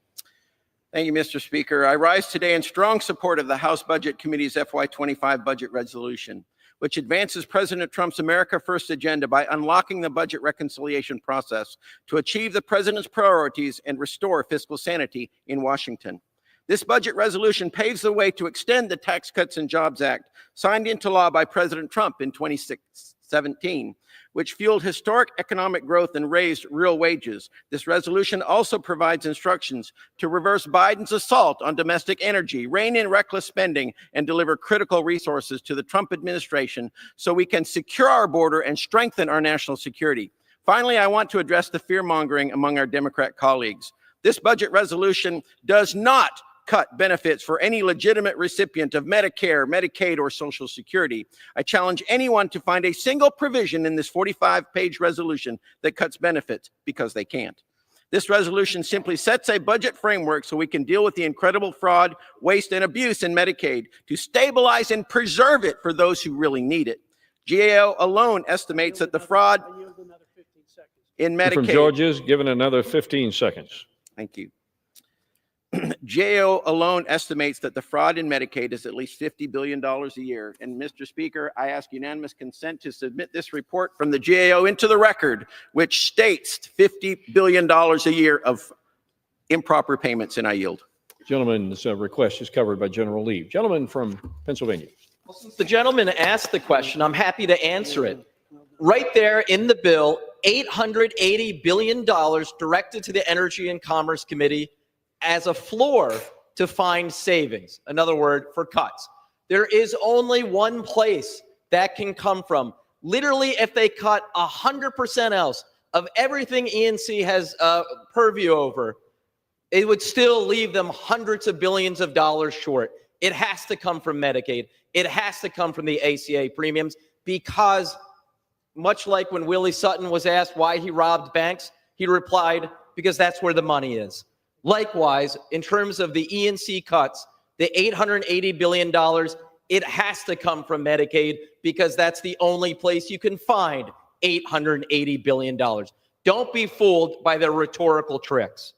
Thank you, Mr. Speaker. I rise today in strong support of the House Budget Committee's FY25 budget resolution, which advances President Trump's America First agenda by unlocking the budget reconciliation process to achieve the president's priorities and restore fiscal sanity in Washington. This budget resolution paves the way to extend the Tax Cuts and Jobs Act, signed into law by President Trump in 2017, which fueled historic economic growth and raised real wages. This resolution also provides instructions to reverse Biden's assault on domestic energy, rein in reckless spending, and deliver critical resources to the Trump administration so we can secure our border and strengthen our national security. Finally, I want to address the fear-mongering among our Democrat colleagues. This budget resolution does not cut benefits for any legitimate recipient of Medicare, Medicaid, or Social Security. I challenge anyone to find a single provision in this 45-page resolution that cuts benefits, because they can't. This resolution simply sets a budget framework so we can deal with the incredible fraud, waste, and abuse in Medicaid to stabilize and preserve it for those who really need it. GAO alone estimates that the fraud in Medicaid— From Georgia is given another 15 seconds. Thank you. GAO alone estimates that the fraud in Medicaid is at least $50 billion a year. And Mr. Speaker, I ask unanimous consent to submit this report from the GAO into the record, which states $50 billion a year of improper payments, and I yield. Gentleman's request is covered by general leave. Gentleman from Pennsylvania. Well, since the gentleman asked the question, I'm happy to answer it. Right there in the bill, $880 billion directed to the Energy and Commerce Committee as a floor to find savings. Another word for cuts. There is only one place that can come from. Literally, if they cut 100% else of everything ENC has purview over, it would still leave them hundreds of billions of dollars short. It has to come from Medicaid. It has to come from the ACA premiums, because much like when Willie Sutton was asked why he robbed banks, he replied, because that's where the money is. Likewise, in terms of the ENC cuts, the $880 billion, it has to come from Medicaid, because that's the only place you can find $880 billion. Don't be fooled by their rhetorical tricks.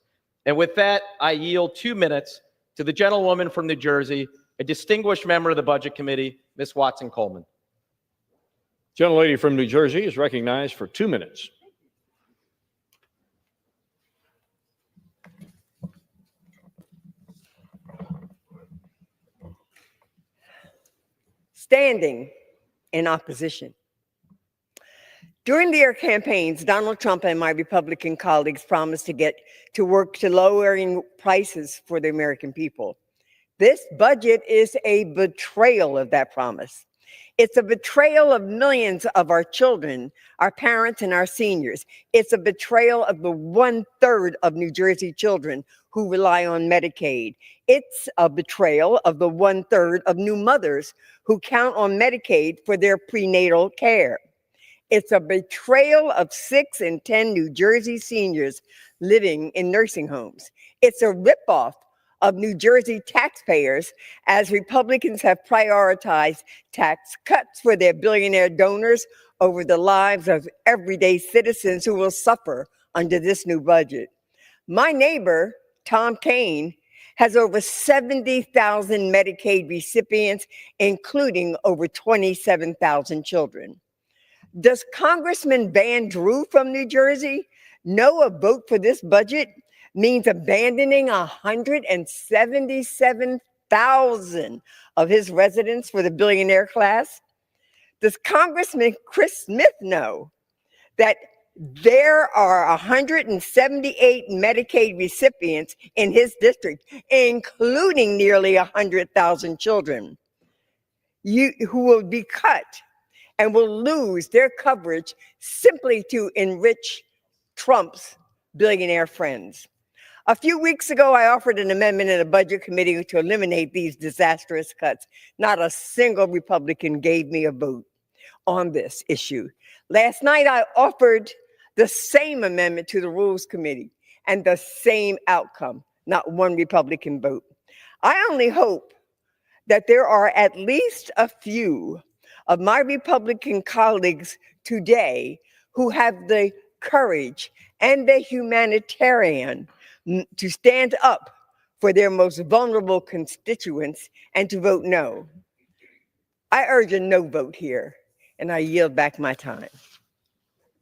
And with that, I yield 2 minutes to the gentlewoman from New Jersey, a distinguished member of the Budget Committee, Ms. Watson-Coleman. Gentlelady from New Jersey is recognized for 2 minutes. Standing in opposition. During their campaigns, Donald Trump and my Republican colleagues promised to get to work to lowering prices for the American people. This budget is a betrayal of that promise. It's a betrayal of millions of our children, our parents, and our seniors. It's a betrayal of the 1/3 of New Jersey children who rely on Medicaid. It's a betrayal of the 1/3 of new mothers who count on Medicaid for their prenatal care. It's a betrayal of 6 in 10 New Jersey seniors living in nursing homes. It's a ripoff of New Jersey taxpayers as Republicans have prioritized tax cuts for their billionaire donors over the lives of everyday citizens who will suffer under this new budget. My neighbor, Tom Kane, has over 70,000 Medicaid recipients, including over 27,000 children. Does Congressman Van Drew from New Jersey know a vote for this budget means abandoning 177,000 of his residents for the billionaire class? Does Congressman Chris Smith know that there are 178 Medicaid recipients in his district, including nearly 100,000 children, who will be cut and will lose their coverage simply to enrich Trump's billionaire friends? A few weeks ago, I offered an amendment in the Budget Committee to eliminate these disastrous cuts. Not a single Republican gave me a vote on this issue. Last night, I offered the same amendment to the Rules Committee and the same outcome, not one Republican vote. I only hope that there are at least a few of my Republican colleagues today who have the courage and the humanitarian to stand up for their most vulnerable constituents and to vote no. I urge a no vote here, and I yield back my time.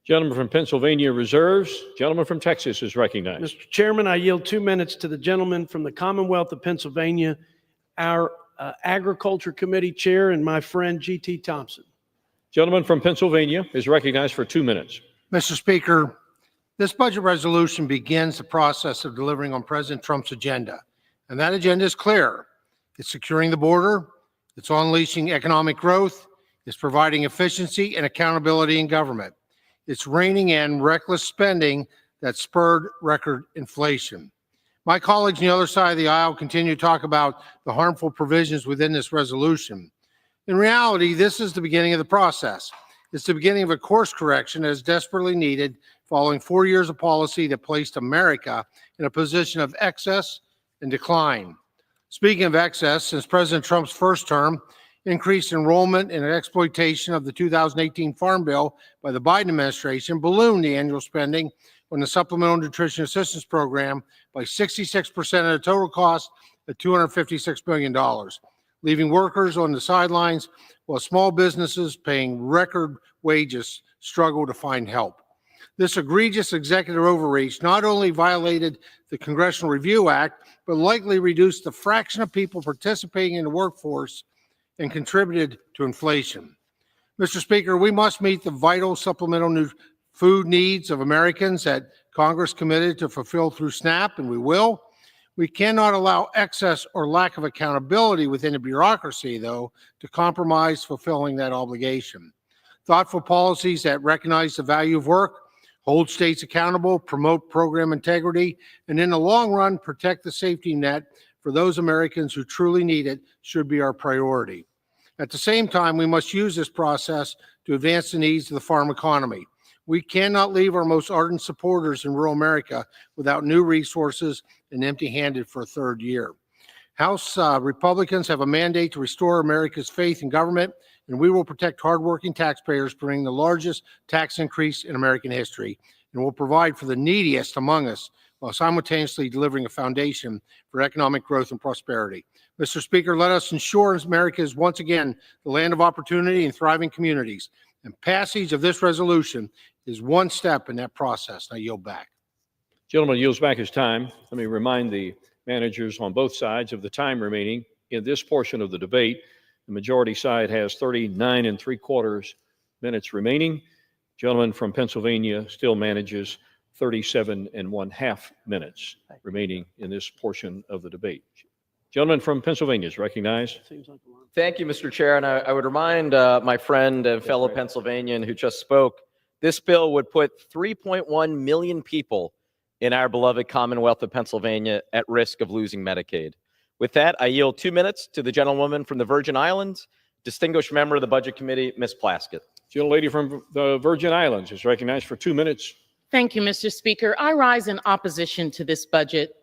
Gentleman from Pennsylvania reserves. Gentleman from Texas is recognized. Mr. Chairman, I yield 2 minutes to the gentleman from the Commonwealth of Pennsylvania, our Agriculture Committee Chair, and my friend G.T. Thompson. Gentleman from Pennsylvania is recognized for 2 minutes. Mr. Speaker, this budget resolution begins the process of delivering on President Trump's agenda. And that agenda is clear. It's securing the border, it's unleashing economic growth, it's providing efficiency and accountability in government. It's reining in reckless spending that spurred record inflation. My colleagues on the other side of the aisle continue to talk about the harmful provisions within this resolution. In reality, this is the beginning of the process. It's the beginning of a course correction that is desperately needed following 4 years of policy that placed America in a position of excess and decline. Speaking of excess, since President Trump's first term, increased enrollment and exploitation of the 2018 Farm Bill by the Biden administration ballooned the annual spending on the Supplemental Nutrition Assistance Program by 66% of the total cost at $256 billion, leaving workers on the sidelines while small businesses paying record wages struggle to find help. This egregious executive overreach not only violated the Congressional Review Act, but likely reduced the fraction of people participating in the workforce and contributed to inflation. Mr. Speaker, we must meet the vital supplemental food needs of Americans that Congress committed to fulfill through SNAP, and we will. We cannot allow excess or lack of accountability within the bureaucracy, though, to compromise fulfilling that obligation. Thoughtful policies that recognize the value of work, hold states accountable, promote program integrity, and in the long run, protect the safety net for those Americans who truly need it should be our priority. At the same time, we must use this process to advance the needs of the farm economy. We cannot leave our most ardent supporters in rural America without new resources and empty-handed for a third year. House Republicans have a mandate to restore America's faith in government, and we will protect hardworking taxpayers, bringing the largest tax increase in American history, and will provide for the neediest among us while simultaneously delivering a foundation for economic growth and prosperity. Mr. Speaker, let us ensure America is once again the land of opportunity and thriving communities. And passage of this resolution is one step in that process. I yield back. Gentleman yields back his time. Let me remind the managers on both sides of the time remaining in this portion of the debate. The majority side has 39 3/4 minutes remaining. Gentleman from Pennsylvania still manages 37 1/2 minutes remaining in this portion of the debate. Gentleman from Pennsylvania is recognized. Thank you, Mr. Chair. And I would remind my friend and fellow Pennsylvanian who just spoke, this bill would put 3.1 million people in our beloved Commonwealth of Pennsylvania at risk of losing Medicaid. With that, I yield 2 minutes to the gentlewoman from the Virgin Islands, distinguished member of the Budget Committee, Ms. Plaskett. Gentlelady from the Virgin Islands is recognized for 2 minutes. Thank you, Mr. Speaker. I rise in opposition to this budget.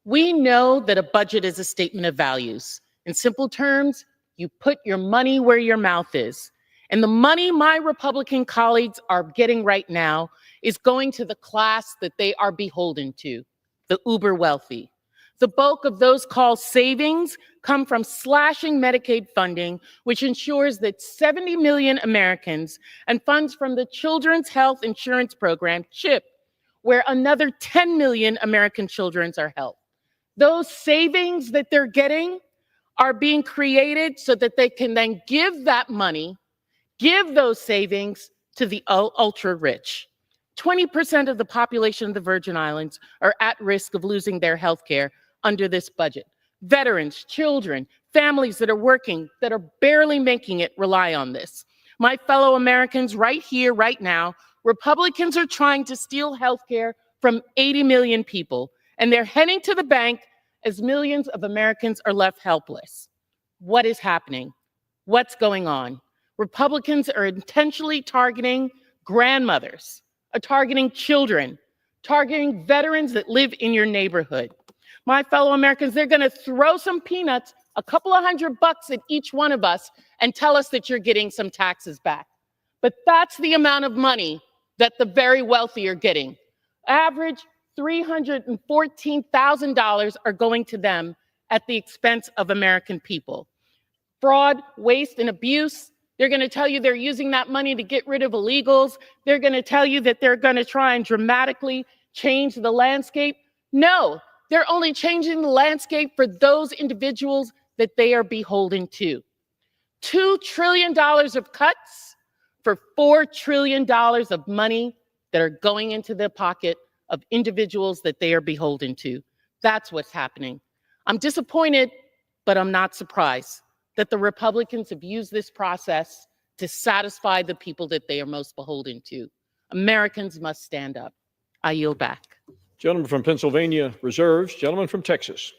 We know that a budget is a statement of values. In simple terms, you put your money where your mouth is. And the money my Republican colleagues are getting right now is going to the class that they are beholden to, the uber wealthy. The bulk of those called savings come from slashing Medicaid funding, which ensures that 70 million Americans, and funds from the Children's Health Insurance Program, CHIP, where another 10 million American children are helped. Those savings that they're getting are being created so that they can then give that money, give those savings to the ultra rich. 20% of the population of the Virgin Islands are at risk of losing their health care under this budget. Veterans, children, families that are working, that are barely making it rely on this. My fellow Americans, right here, right now, Republicans are trying to steal health care from 80 million people, and they're heading to the bank as millions of Americans are left helpless. What is happening? What's going on? Republicans are intentionally targeting grandmothers, targeting children, targeting veterans that live in your neighborhood. My fellow Americans, they're going to throw some peanuts, a couple of $100 at each one of us, and tell us that you're getting some taxes back. But that's the amount of money that the very wealthy are getting. Average $314,000 are going to them at the expense of American people. Fraud, waste, and abuse. They're going to tell you they're using that money to get rid of illegals. They're going to tell you that they're going to try and dramatically change the landscape. No, they're only changing the landscape for those individuals that they are beholden to. $2 trillion of cuts for $4 trillion of money that are going into the pocket of individuals that they are beholden to. That's what's happening. I'm disappointed, but I'm not surprised that the Republicans have used this process to satisfy the people that they are most beholden to. Americans must stand up. I yield back. Gentleman from Pennsylvania reserves. Gentleman from Texas.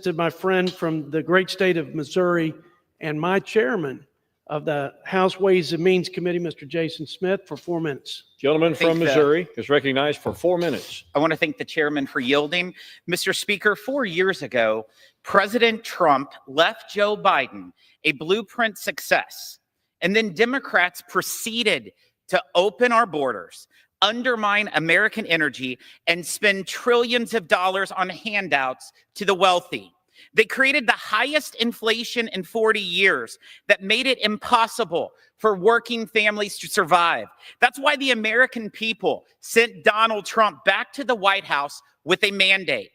To my friend from the great state of Missouri and my chairman of the House Ways and Means Committee, Mr. Jason Smith, for 4 minutes. Gentleman from Missouri is recognized for 4 minutes. I want to thank the chairman for yielding. Mr. Speaker, 4 years ago, President Trump left Joe Biden a blueprint success, and then Democrats proceeded to open our borders, undermine American energy, and spend trillions of dollars on handouts to the wealthy. They created the highest inflation in 40 years that made it impossible for working families to survive. That's why the American people sent Donald Trump back to the White House with a mandate.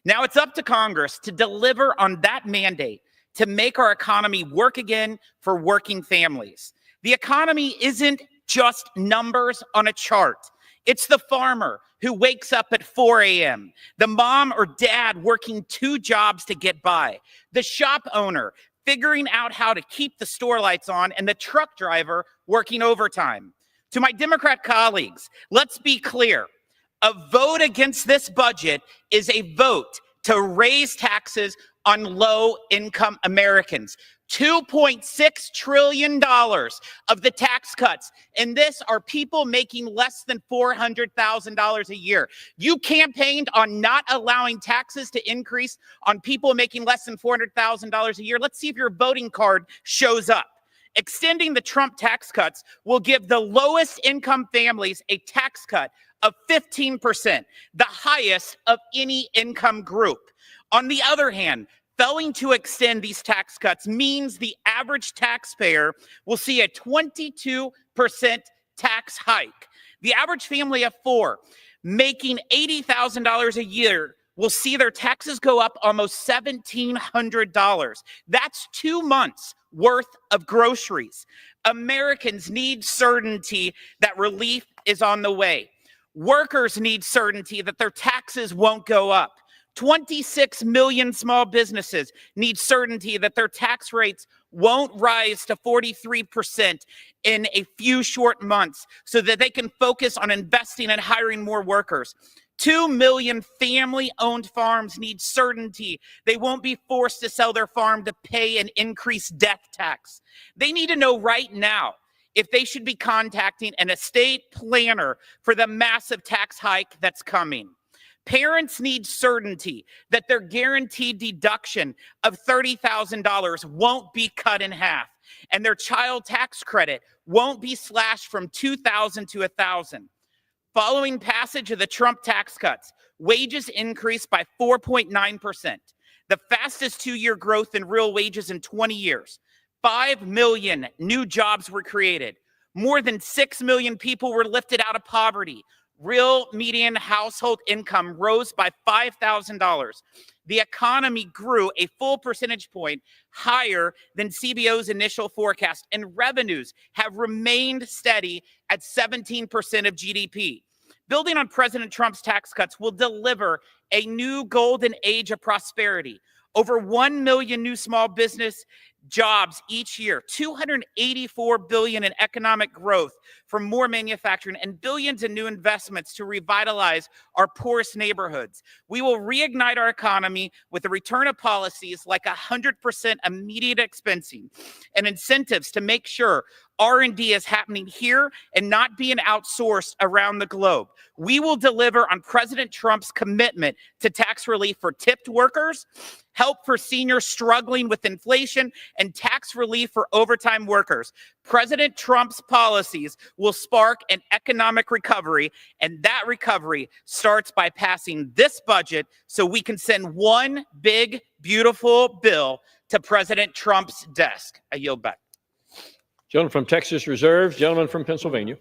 Now it's up to Congress to deliver on that mandate to make our economy work again for working families. The economy isn't just numbers on a chart. It's the farmer who wakes up at 4 a.m., the mom or dad working 2 jobs to get by, the shop owner figuring out how to keep the store lights on, and the truck driver working overtime. To my Democrat colleagues, let's be clear. A vote against this budget is a vote to raise taxes on low-income Americans. $2.6 trillion of the tax cuts, and this are people making less than $400,000 a year. You campaigned on not allowing taxes to increase on people making less than $400,000 a year. Let's see if your voting card shows up. Extending the Trump tax cuts will give the lowest income families a tax cut of 15%, the highest of any income group. On the other hand, failing to extend these tax cuts means the average taxpayer will see a 22% tax hike. The average family of 4 making $80,000 a year will see their taxes go up almost $1,700. That's 2 months worth of groceries. Americans need certainty that relief is on the way. Workers need certainty that their taxes won't go up. 26 million small businesses need certainty that their tax rates won't rise to 43% in a few short months so that they can focus on investing and hiring more workers. 2 million family-owned farms need certainty they won't be forced to sell their farm to pay an increased death tax. They need to know right now if they should be contacting an estate planner for the massive tax hike that's coming. Parents need certainty that their guaranteed deduction of $30,000 won't be cut in half, and their child tax credit won't be slashed from $2,000 to $1,000. Following passage of the Trump tax cuts, wages increased by 4.9%, the fastest two-year growth in real wages in 20 years. 5 million new jobs were created. More than 6 million people were lifted out of poverty. Real median household income rose by $5,000. The economy grew a full percentage point higher than CBO's initial forecast, and revenues have remained steady at 17% of GDP. Building on President Trump's tax cuts will deliver a new golden age of prosperity. Over 1 million new small business jobs each year, $284 billion in economic growth from more manufacturing, and billions in new investments to revitalize our poorest neighborhoods. We will reignite our economy with the return of policies like 100% immediate expensing and incentives to make sure R&D is happening here and not being outsourced around the globe. We will deliver on President Trump's commitment to tax relief for tipped workers, help for seniors struggling with inflation, and tax relief for overtime workers. President Trump's policies will spark an economic recovery, and that recovery starts by passing this budget so we can send one big, beautiful bill to President Trump's desk. I yield back. Gentleman from Texas reserves. Gentleman from Pennsylvania.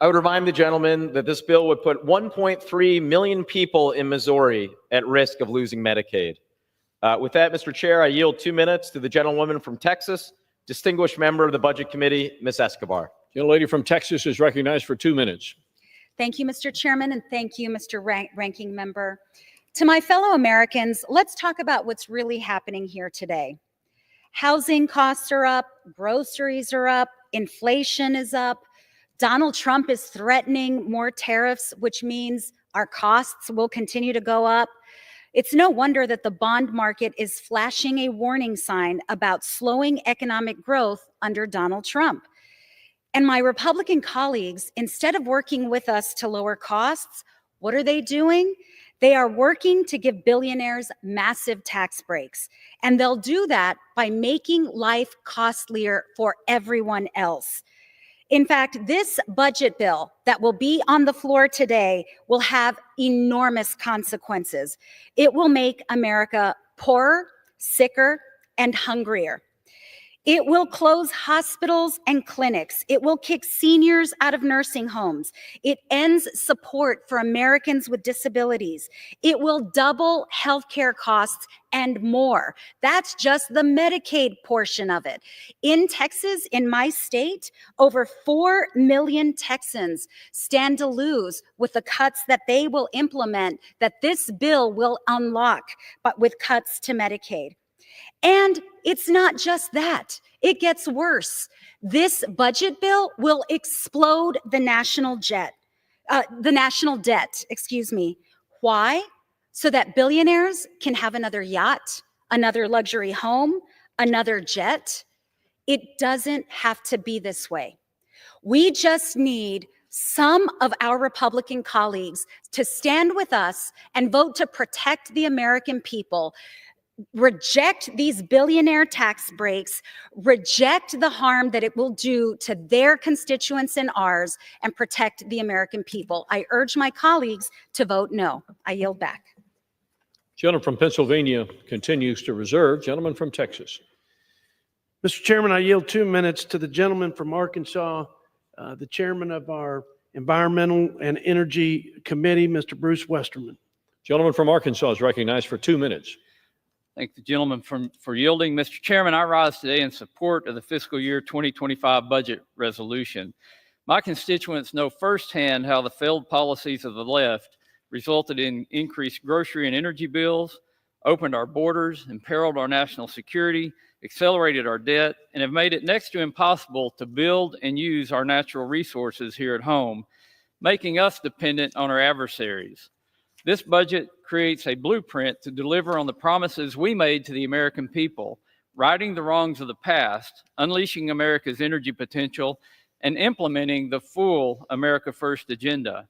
I would remind the gentleman that this bill would put 1.3 million people in Missouri at risk of losing Medicaid. With that, Mr. Chair, I yield 2 minutes to the gentlewoman from Texas, distinguished member of the Budget Committee, Ms. Escobar. Gentlelady from Texas is recognized for 2 minutes. Thank you, Mr. Chairman, and thank you, Mr. Ranking Member. To my fellow Americans, let's talk about what's really happening here today. Housing costs are up, groceries are up, inflation is up. Donald Trump is threatening more tariffs, which means our costs will continue to go up. It's no wonder that the bond market is flashing a warning sign about slowing economic growth under Donald Trump. And my Republican colleagues, instead of working with us to lower costs, what are they doing? They are working to give billionaires massive tax breaks. And they'll do that by making life costlier for everyone else. In fact, this budget bill that will be on the floor today will have enormous consequences. It will make America poorer, sicker, and hungrier. It will close hospitals and clinics. It will kick seniors out of nursing homes. It ends support for Americans with disabilities. It will double healthcare costs and more. That's just the Medicaid portion of it. In Texas, in my state, over 4 million Texans stand to lose with the cuts that they will implement, that this bill will unlock, but with cuts to Medicaid. And it's not just that. It gets worse. This budget bill will explode the national debt. Why? So that billionaires can have another yacht, another luxury home, another jet. It doesn't have to be this way. We just need some of our Republican colleagues to stand with us and vote to protect the American people. Reject these billionaire tax breaks, reject the harm that it will do to their constituents and ours, and protect the American people. I urge my colleagues to vote no. I yield back. Gentleman from Pennsylvania continues to reserve. Gentleman from Texas. Mr. Chairman, I yield 2 minutes to the gentleman from Arkansas, the chairman of our Environmental and Energy Committee, Mr. Bruce Westerman. Gentleman from Arkansas is recognized for 2 minutes. Thank the gentleman for yielding. Mr. Chairman, I rise today in support of the fiscal year 2025 budget resolution. My constituents know firsthand how the failed policies of the left resulted in increased grocery and energy bills, opened our borders, imperiled our national security, accelerated our debt, and have made it next to impossible to build and use our natural resources here at home, making us dependent on our adversaries. This budget creates a blueprint to deliver on the promises we made to the American people, righting the wrongs of the past, unleashing America's energy potential, and implementing the full America First agenda.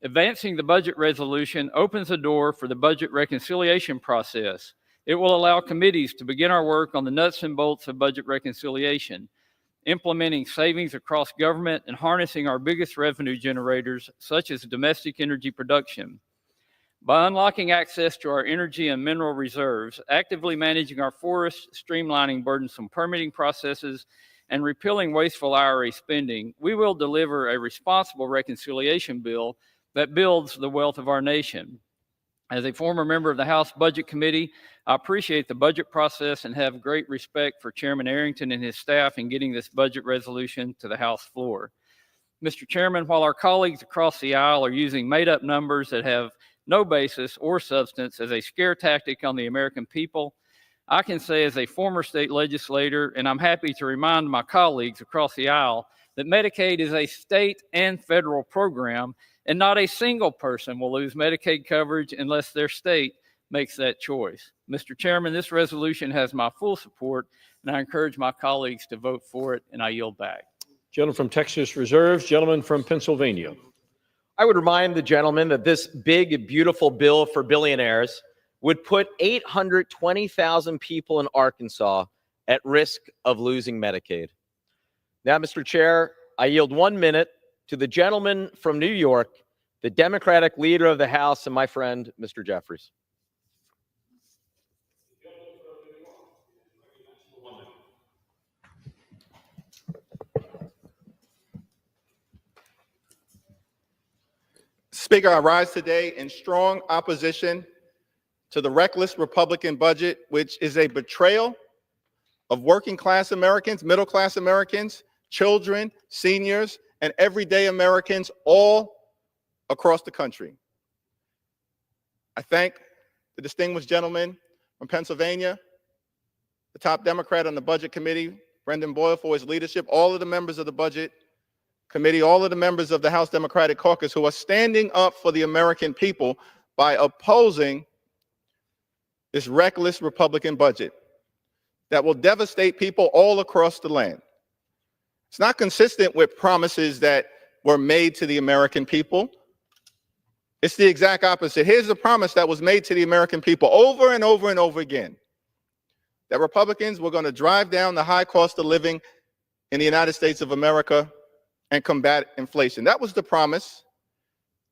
Advancing the budget resolution opens the door for the budget reconciliation process. It will allow committees to begin our work on the nuts and bolts of budget reconciliation, implementing savings across government and harnessing our biggest revenue generators, such as domestic energy production. By unlocking access to our energy and mineral reserves, actively managing our forests, streamlining burdensome permitting processes, and repealing wasteful IRA spending, we will deliver a responsible reconciliation bill that builds the wealth of our nation. As a former member of the House Budget Committee, I appreciate the budget process and have great respect for Chairman Arrington and his staff in getting this budget resolution to the House floor. Mr. Chairman, while our colleagues across the aisle are using made-up numbers that have no basis or substance as a scare tactic on the American people, I can say as a former state legislator, and I'm happy to remind my colleagues across the aisle, that Medicaid is a state and federal program, and not a single person will lose Medicaid coverage unless their state makes that choice. Mr. Chairman, this resolution has my full support, and I encourage my colleagues to vote for it, and I yield back. Gentleman from Texas reserves, gentleman from Pennsylvania. I would remind the gentleman that this big, beautiful bill for billionaires would put 820,000 people in Arkansas at risk of losing Medicaid. Now, Mr. Chair, I yield 1 minute to the gentleman from New York, the Democratic leader of the House, and my friend, Mr. Jeffries. Speaker, I rise today in strong opposition to the reckless Republican budget, which is a betrayal of working class Americans, middle class Americans, children, seniors, and everyday Americans all across the country. I thank the distinguished gentleman from Pennsylvania, the top Democrat on the Budget Committee, Brendan Boyle, for his leadership, all of the members of the Budget Committee, all of the members of the House Democratic Caucus who are standing up for the American people by opposing this reckless Republican budget that will devastate people all across the land. It's not consistent with promises that were made to the American people. It's the exact opposite. Here's the promise that was made to the American people over and over and over again, that Republicans were going to drive down the high cost of living in the United States of America and combat inflation. That was the promise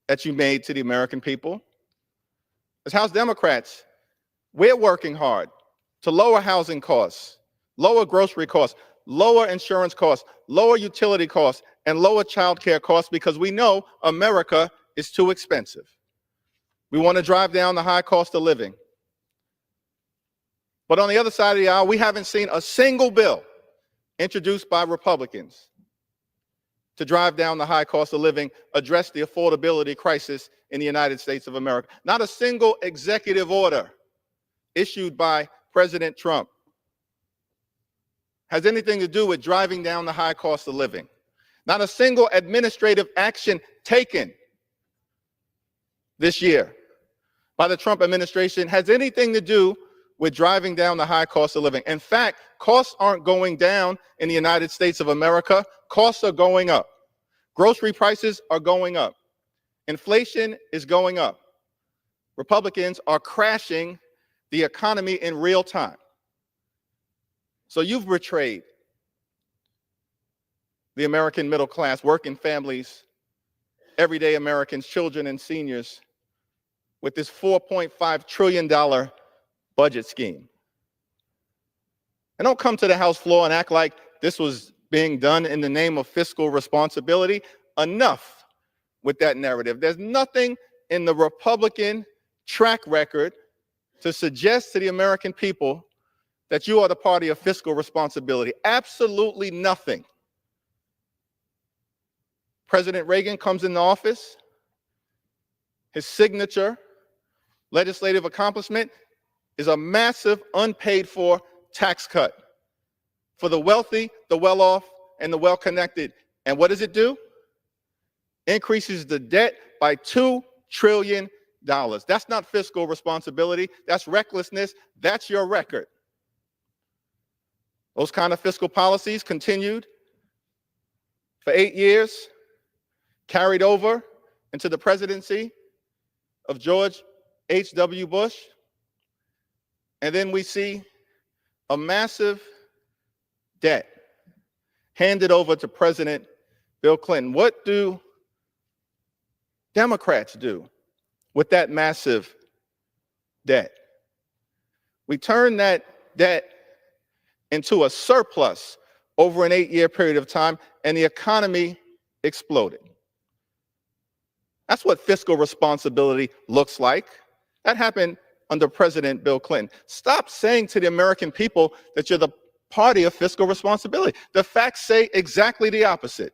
that you made to the American people. As House Democrats, we're working hard to lower housing costs, lower grocery costs, lower insurance costs, lower utility costs, and lower child care costs because we know America is too expensive. We want to drive down the high cost of living. But on the other side of the aisle, we haven't seen a single bill introduced by Republicans to drive down the high cost of living, address the affordability crisis in the United States of America. Not a single executive order issued by President Trump has anything to do with driving down the high cost of living. Not a single administrative action taken this year by the Trump administration has anything to do with driving down the high cost of living. In fact, costs aren't going down in the United States of America. Costs are going up. Grocery prices are going up. Inflation is going up. Republicans are crashing the economy in real time. So you've betrayed the American middle class, working families, everyday Americans, children, and seniors with this $4.5 trillion budget scheme. And don't come to the House floor and act like this was being done in the name of fiscal responsibility. Enough with that narrative. There's nothing in the Republican track record to suggest to the American people that you are the party of fiscal responsibility. Absolutely nothing. President Reagan comes into office. his signature legislative accomplishment is a massive unpaid for tax cut for the wealthy, the well-off, and the well-connected. And what does it do? Increases the debt by $2 trillion. That's not fiscal responsibility. That's recklessness. That's your record. Those kind of fiscal policies continued for 8 years, carried over into the presidency of George H.W. Bush. And then we see a massive debt handed over to President Bill Clinton. What do Democrats do with that massive debt? We turn that debt into a surplus over an 8-year period of time, and the economy exploded. That's what fiscal responsibility looks like. That happened under President Bill Clinton. Stop saying to the American people that you're the party of fiscal responsibility. The facts say exactly the opposite.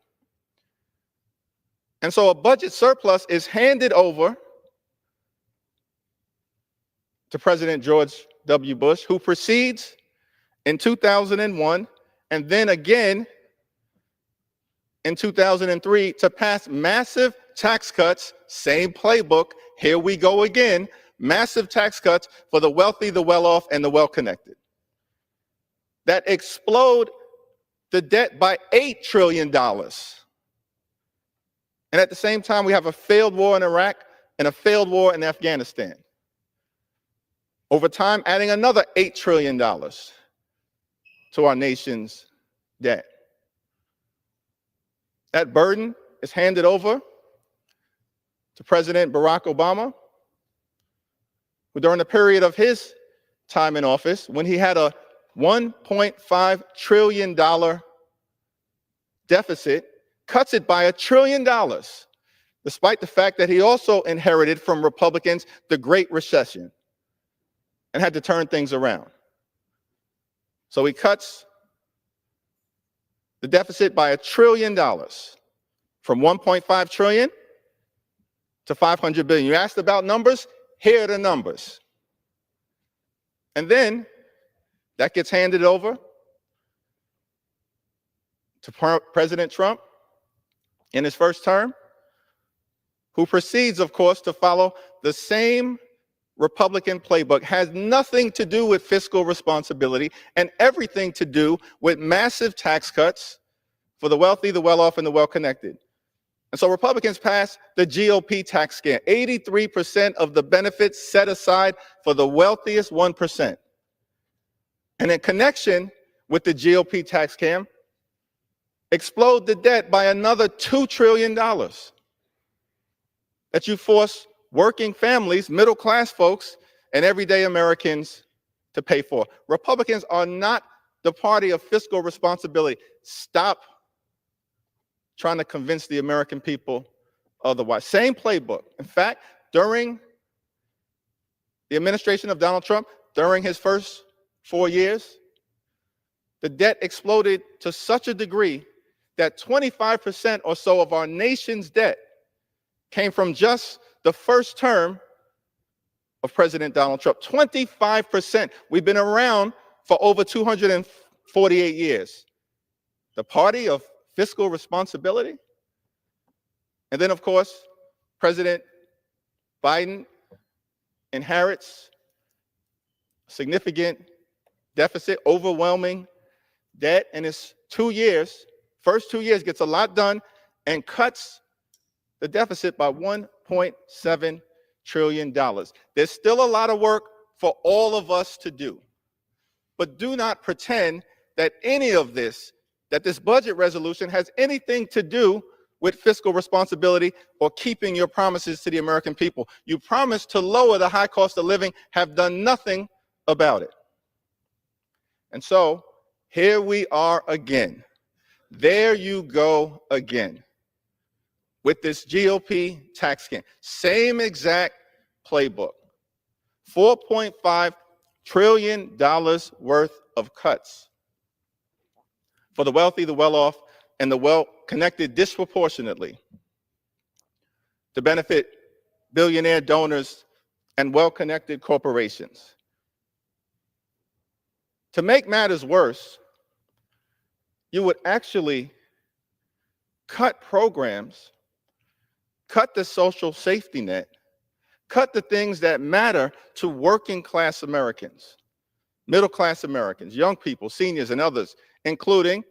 And so a budget surplus is handed over to President George W. Bush, who proceeds in 2001 and then again in 2003 to pass massive tax cuts, same playbook, here we go again, massive tax cuts for the wealthy, the well-off, and the well-connected that explode the debt by $8 trillion. And at the same time, we have a failed war in Iraq and a failed war in Afghanistan. Over time, adding another $8 trillion to our nation's debt. That burden is handed over to President Barack Obama, who during the period of his time in office, when he had a $1.5 trillion deficit, cuts it by $1 trillion, despite the fact that he also inherited from Republicans the Great Recession and had to turn things around. So he cuts the deficit by $1 trillion from 1.5 trillion to 500 billion. You asked about numbers? Here are the numbers. And then that gets handed over to President Trump in his first term, who proceeds, of course, to follow the same Republican playbook. Has nothing to do with fiscal responsibility and everything to do with massive tax cuts for the wealthy, the well-off, and the well-connected. And so Republicans passed the GOP tax scam. 83% of the benefits set aside for the wealthiest 1%. And in connection with the GOP tax scam, explode the debt by another $2 trillion that you force working families, middle-class folks, and everyday Americans to pay for. Republicans are not the party of fiscal responsibility. Stop trying to convince the American people otherwise. Same playbook. In fact, during the administration of Donald Trump, during his first 4 years, the debt exploded to such a degree that 25% or so of our nation's debt came from just the first term of President Donald Trump. 25%. We've been around for over 248 years. The party of fiscal responsibility. And then, of course, President Biden inherits significant deficit, overwhelming debt in his 2 years. First 2 years gets a lot done and cuts the deficit by $1.7 trillion. There's still a lot of work for all of us to do. But do not pretend that any of this, that this budget resolution has anything to do with fiscal responsibility or keeping your promises to the American people. You promised to lower the high cost of living, have done nothing about it. And so here we are again. There you go again with this GOP tax scam. Same exact playbook. $4.5 trillion worth of cuts for the wealthy, the well-off, and the well-connected disproportionately to benefit billionaire donors, and well-connected corporations. To make matters worse, you would actually cut programs, cut the social safety net, cut the things that matter to working class Americans, middle class Americans, young people, seniors, and others, including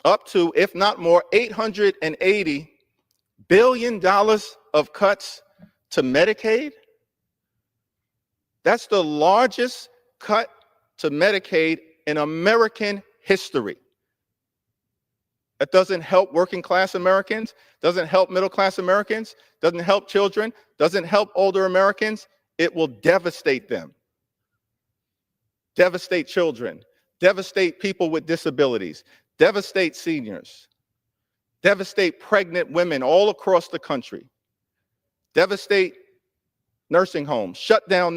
up to, if not more, $880 billion of cuts to Medicaid. That's the largest cut to Medicaid in American history. That doesn't help working class Americans, doesn't help middle class Americans, doesn't help children, doesn't help older Americans. It will devastate them. Devastate children, devastate people with disabilities, devastate seniors, devastate pregnant women all across the country, devastate nursing homes, shut down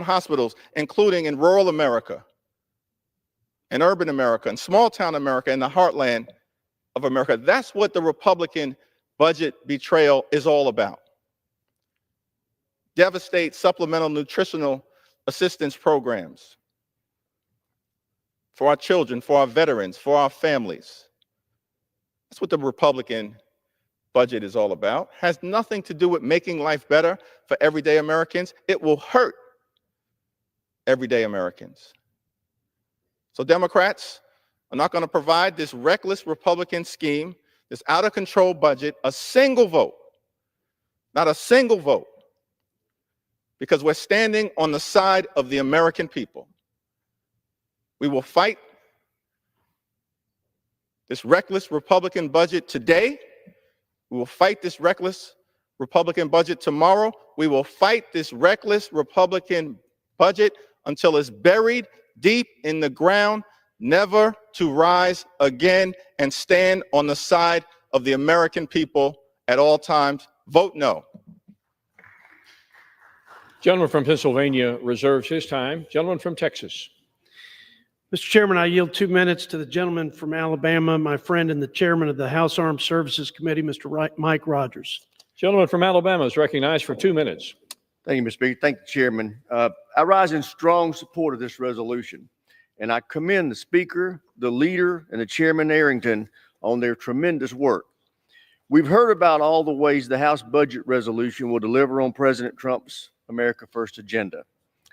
hospitals, including in rural America, in urban America, in small town America, in the heartland of America. That's what the Republican budget betrayal is all about. Devastate supplemental nutritional assistance programs for our children, for our veterans, for our families. That's what the Republican budget is all about. Has nothing to do with making life better for everyday Americans. It will hurt everyday Americans. So Democrats are not going to provide this reckless Republican scheme, this out of control budget, a single vote, not a single vote, because we're standing on the side of the American people. We will fight this reckless Republican budget today. We will fight this reckless Republican budget tomorrow. We will fight this reckless Republican budget until it's buried deep in the ground, never to rise again, and stand on the side of the American people at all times. Vote no. Gentleman from Pennsylvania reserves his time. Gentleman from Texas. Mr. Chairman, I yield 2 minutes to the gentleman from Alabama, my friend and the chairman of the House Armed Services Committee, Mr. Mike Rogers. Gentleman from Alabama is recognized for 2 minutes. Thank you, Mr. Speaker. Thank you, Chairman. I rise in strong support of this resolution, and I commend the Speaker, the leader, and the Chairman Arrington on their tremendous work. We've heard about all the ways the House budget resolution will deliver on President Trump's America First agenda.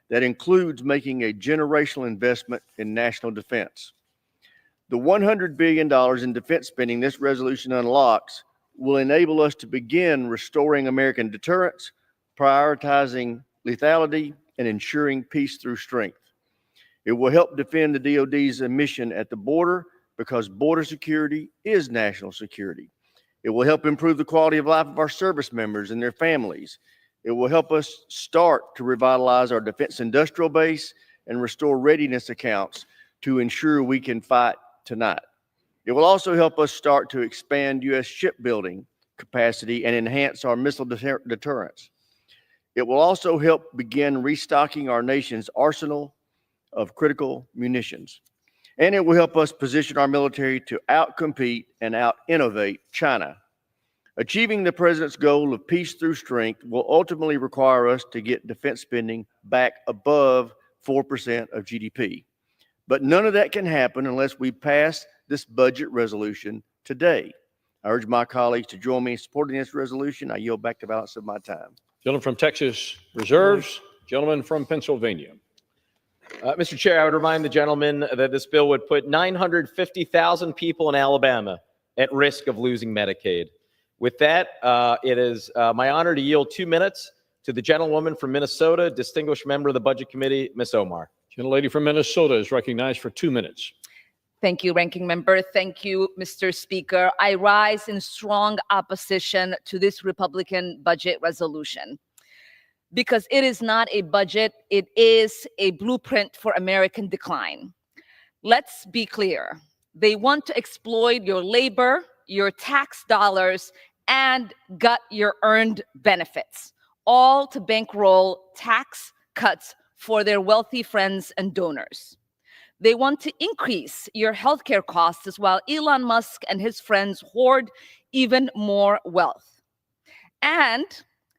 That includes making a generational investment in national defense. The $100 billion in defense spending this resolution unlocks will enable us to begin restoring American deterrence, prioritizing lethality, and ensuring peace through strength. It will help defend the DoD's mission at the border because border security is national security. It will help improve the quality of life of our service members and their families. It will help us start to revitalize our defense industrial base and restore readiness accounts to ensure we can fight tonight. It will also help us start to expand U.S. shipbuilding capacity and enhance our missile deterrence. It will also help begin restocking our nation's arsenal of critical munitions. And it will help us position our military to outcompete and out-innovate China. Achieving the president's goal of peace through strength will ultimately require us to get defense spending back above 4% of GDP. But none of that can happen unless we pass this budget resolution today. I urge my colleagues to join me in supporting this resolution. I yield back the balance of my time. Gentleman from Texas reserves. Gentleman from Pennsylvania. Mr. Chair, I would remind the gentleman that this bill would put 950,000 people in Alabama at risk of losing Medicaid. With that, it is my honor to yield 2 minutes to the gentlewoman from Minnesota, distinguished member of the Budget Committee, Ms. Omar. Gentlelady from Minnesota is recognized for 2 minutes. Thank you, Ranking Member. Thank you, Mr. Speaker. I rise in strong opposition to this Republican budget resolution because it is not a budget, it is a blueprint for American decline. Let's be clear. They want to exploit your labor, your tax dollars, and gut your earned benefits, all to bankroll tax cuts for their wealthy friends and donors. They want to increase your healthcare costs while Elon Musk and his friends hoard even more wealth. And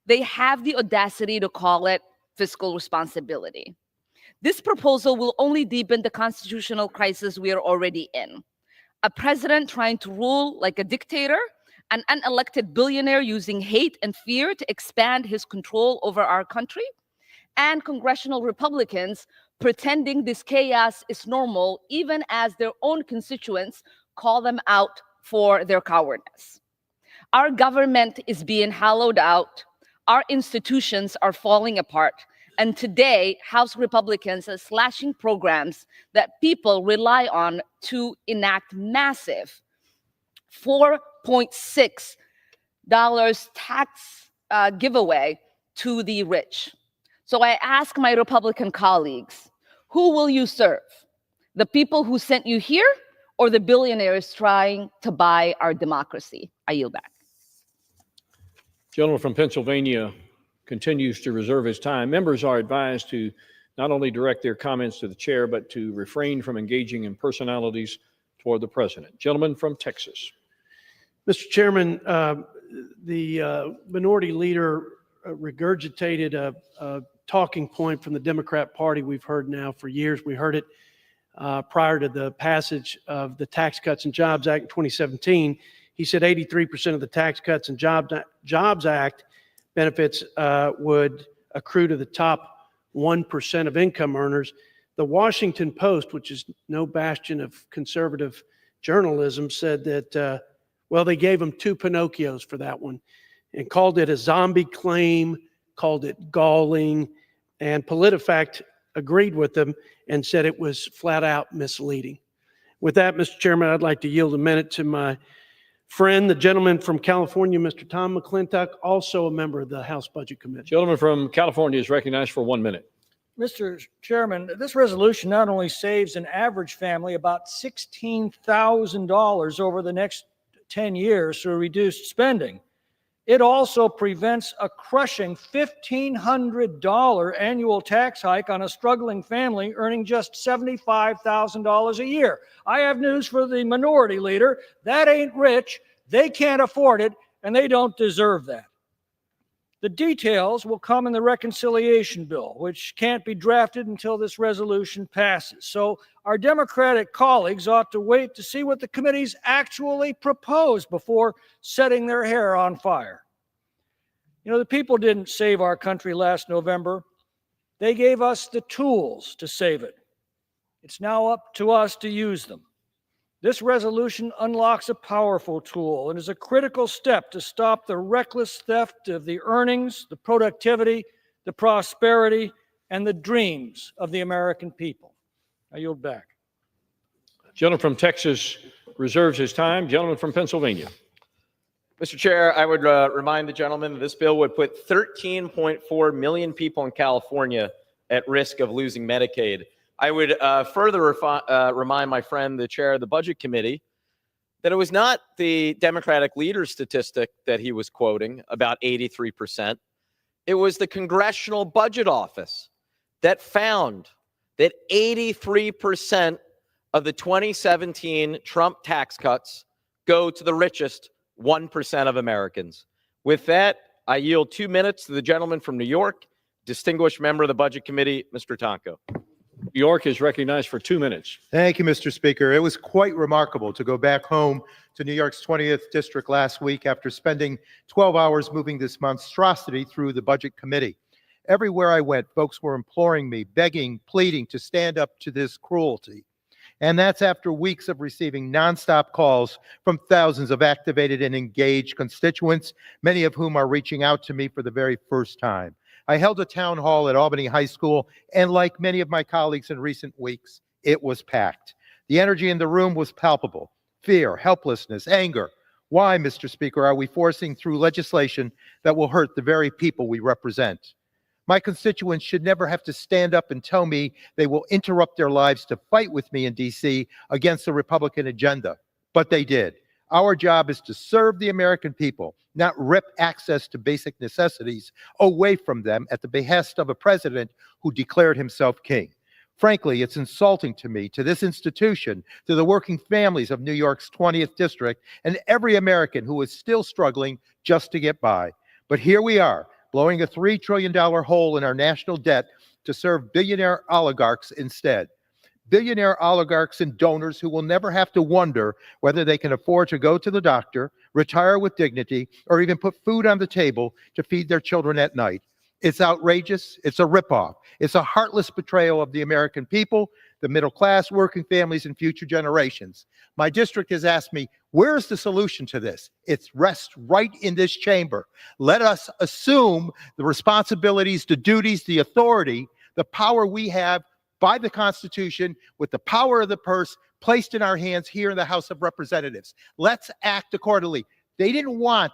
they have the audacity to call it fiscal responsibility. This proposal will only deepen the constitutional crisis we are already in. A president trying to rule like a dictator, an unelected billionaire using hate and fear to expand his control over our country, and congressional Republicans pretending this chaos is normal, even as their own constituents call them out for their cowardice. Our government is being hollowed out, our institutions are falling apart, and today, House Republicans are slashing programs that people rely on to enact massive $4.6 tax giveaway to the rich. So I ask my Republican colleagues, who will you serve? The people who sent you here or the billionaires trying to buy our democracy? I yield back. Gentleman from Pennsylvania continues to reserve his time. Members are advised to not only direct their comments to the chair, but to refrain from engaging in personalities toward the president. Gentleman from Texas. Mr. Chairman, the minority leader regurgitated a talking point from the Democrat Party we've heard now for years. We heard it prior to the passage of the Tax Cuts and Jobs Act in 2017. He said 83% of the Tax Cuts and Jobs Act benefits would accrue to the top 1% of income earners. The Washington Post, which is no bastion of conservative journalism, said that, well, they gave him 2 Pinocchios for that one and called it a zombie claim, called it galling, and PolitiFact agreed with them and said it was flat out misleading. With that, Mr. Chairman, I'd like to yield a minute to my friend, the gentleman from California, Mr. Tom McClintock, also a member of the House Budget Committee. Gentleman from California is recognized for 1 minute. Mr. Chairman, this resolution not only saves an average family about $16,000 over the next 10 years through reduced spending, it also prevents a crushing $1,500 annual tax hike on a struggling family earning just $75,000 a year. I have news for the minority leader. That ain't rich. They can't afford it, and they don't deserve that. The details will come in the reconciliation bill, which can't be drafted until this resolution passes. So our Democratic colleagues ought to wait to see what the committees actually propose before setting their hair on fire. You know, the people didn't save our country last November. They gave us the tools to save it. It's now up to us to use them. This resolution unlocks a powerful tool and is a critical step to stop the reckless theft of the earnings, the productivity, the prosperity, and the dreams of the American people. I yield back. Gentleman from Texas reserves his time. Gentleman from Pennsylvania. Mr. Chair, I would remind the gentleman that this bill would put 13.4 million people in California at risk of losing Medicaid. I would further remind my friend, the chair of the Budget Committee, that it was not the Democratic leader's statistic that he was quoting, about 83%. It was the Congressional Budget Office that found that 83% of the 2017 Trump tax cuts go to the richest 1% of Americans. With that, I yield 2 minutes to the gentleman from New York, distinguished member of the Budget Committee, Mr. Tonko. New York is recognized for 2 minutes. Thank you, Mr. Speaker. It was quite remarkable to go back home to New York's 20th District last week after spending 12 hours moving this monstrosity through the Budget Committee. Everywhere I went, folks were imploring me, begging, pleading to stand up to this cruelty. And that's after weeks of receiving nonstop calls from thousands of activated and engaged constituents, many of whom are reaching out to me for the very first time. I held a town hall at Albany High School, and like many of my colleagues in recent weeks, it was packed. The energy in the room was palpable. Fear, helplessness, anger. Why, Mr. Speaker, are we forcing through legislation that will hurt the very people we represent? My constituents should never have to stand up and tell me they will interrupt their lives to fight with me in D.C. against the Republican agenda, but they did. Our job is to serve the American people, not rip access to basic necessities away from them at the behest of a president who declared himself king. Frankly, it's insulting to me, to this institution, to the working families of New York's 20th District, and every American who is still struggling just to get by. But here we are, blowing a $3 trillion hole in our national debt to serve billionaire oligarchs instead. Billionaire oligarchs and donors who will never have to wonder whether they can afford to go to the doctor, retire with dignity, or even put food on the table to feed their children at night. It's outrageous. It's a ripoff. It's a heartless betrayal of the American people, the middle class, working families, and future generations. My district has asked me, where's the solution to this? It rests right in this chamber. Let us assume the responsibilities, the duties, the authority, the power we have by the Constitution, with the power of the purse placed in our hands here in the House of Representatives. Let's act accordingly. They didn't want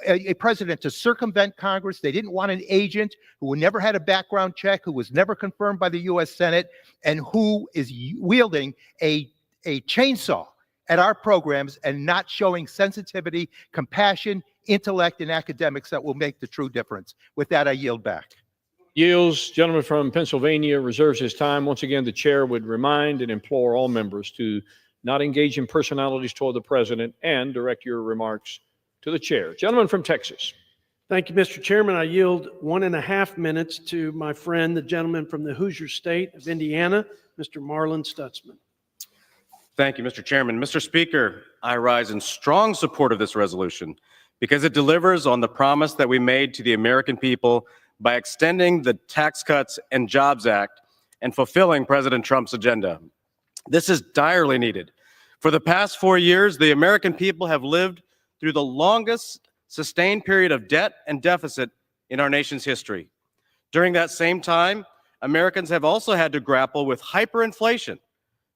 a president to circumvent Congress. They didn't want an agent who never had a background check, who was never confirmed by the U.S. Senate, and who is wielding a chainsaw at our programs and not showing sensitivity, compassion, intellect, and academics that will make the true difference. With that, I yield back. Yields. Gentleman from Pennsylvania reserves his time. Once again, the chair would remind and implore all members to not engage in personalities toward the president and direct your remarks to the chair. Gentleman from Texas. Thank you, Mr. Chairman. I yield 1.5 minutes to my friend, the gentleman from the Hoosier State of Indiana, Mr. Marlon Stutzman. Thank you, Mr. Chairman. Mr. Speaker, I rise in strong support of this resolution because it delivers on the promise that we made to the American people by extending the Tax Cuts and Jobs Act and fulfilling President Trump's agenda. This is direly needed. For the past 4 years, the American people have lived through the longest sustained period of debt and deficit in our nation's history. During that same time, Americans have also had to grapple with hyperinflation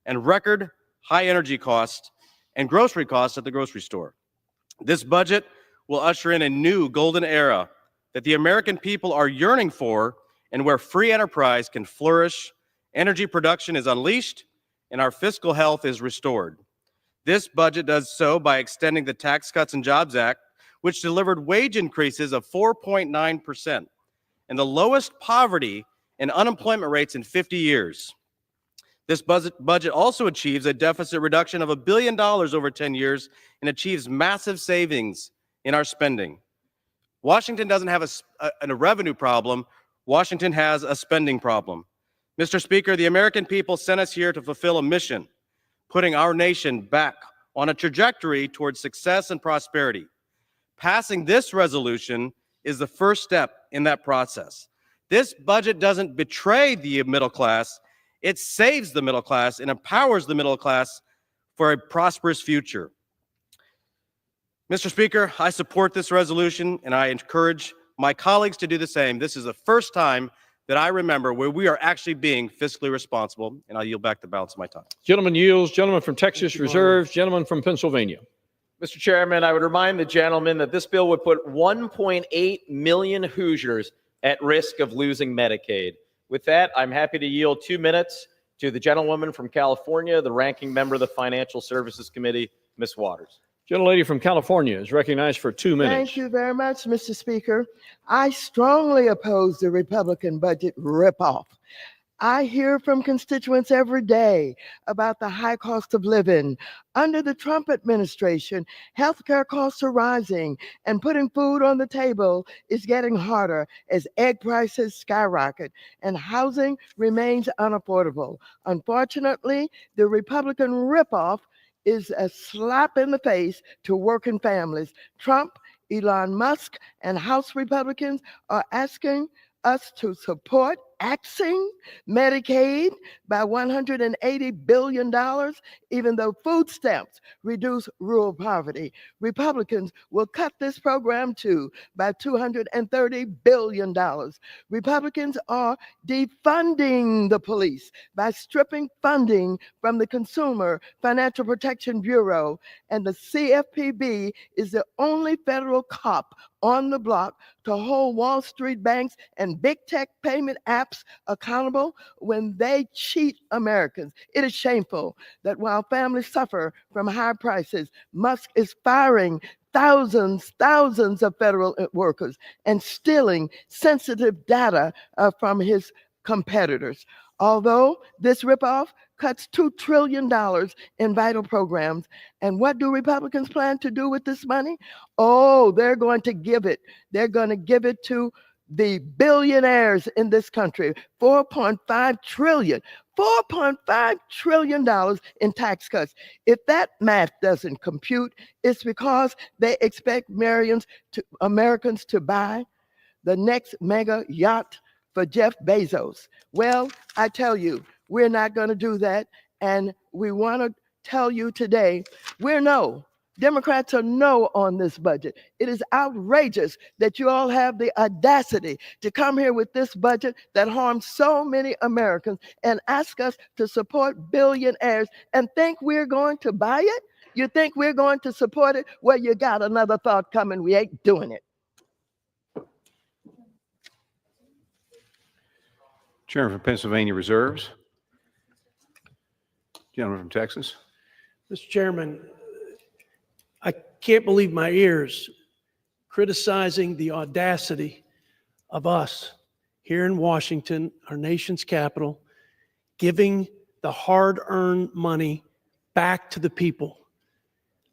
and record high energy costs and grocery costs at the grocery store. This budget will usher in a new golden era that the American people are yearning for, and where free enterprise can flourish, energy production is unleashed, and our fiscal health is restored. This budget does so by extending the Tax Cuts and Jobs Act, which delivered wage increases of 4.9% and the lowest poverty and unemployment rates in 50 years. This budget also achieves a deficit reduction of $1 billion over 10 years and achieves massive savings in our spending. Washington doesn't have a revenue problem. Washington has a spending problem. Mr. Speaker, the American people sent us here to fulfill a mission, putting our nation back on a trajectory towards success and prosperity. Passing this resolution is the first step in that process. This budget doesn't betray the middle class. It saves the middle class and empowers the middle class for a prosperous future. Mr. Speaker, I support this resolution, and I encourage my colleagues to do the same. This is the first time that I remember where we are actually being fiscally responsible, and I'll yield back the balance of my time. Gentleman yields. Gentleman from Texas reserves. Gentleman from Pennsylvania. Mr. Chairman, I would remind the gentleman that this bill would put 1.8 million Hoosiers at risk of losing Medicaid. With that, I'm happy to yield 2 minutes to the gentlewoman from California, the ranking member of the Financial Services Committee, Ms. Waters. Gentlelady from California is recognized for 2 minutes. Thank you very much, Mr. Speaker. I strongly oppose the Republican budget ripoff. I hear from constituents every day about the high cost of living. Under the Trump administration, healthcare costs are rising, and putting food on the table is getting harder as egg prices skyrocket and housing remains unaffordable. Unfortunately, the Republican ripoff is a slap in the face to working families. Trump, Elon Musk, and House Republicans are asking us to support axing Medicaid by $180 billion, even though food stamps reduce rural poverty. Republicans will cut this program too by $230 billion. Republicans are defunding the police by stripping funding from the Consumer Financial Protection Bureau, and the CFPB is the only federal cop on the block to hold Wall Street banks and big tech payment apps accountable when they cheat Americans. It is shameful that while families suffer from high prices, Musk is firing thousands of federal workers and stealing sensitive data from his competitors. Although this ripoff cuts $2 trillion in vital programs. And what do Republicans plan to do with this money? Oh, they're going to give it. They're going to give it to the billionaires in this country. $4.5 trillion in tax cuts. If that math doesn't compute, it's because they expect Americans to buy the next mega yacht for Jeff Bezos. Well, I tell you, we're not going to do that. And we want to tell you today, we're no. Democrats are no on this budget. It is outrageous that you all have the audacity to come here with this budget that harms so many Americans and ask us to support billionaires and think we're going to buy it? You think we're going to support it? Well, you got another thought coming. We ain't doing it. Chairman from Pennsylvania reserves. Gentleman from Texas. Mr. Chairman, I can't believe my ears criticizing the audacity of us here in Washington, our nation's capital, giving the hard-earned money back to the people,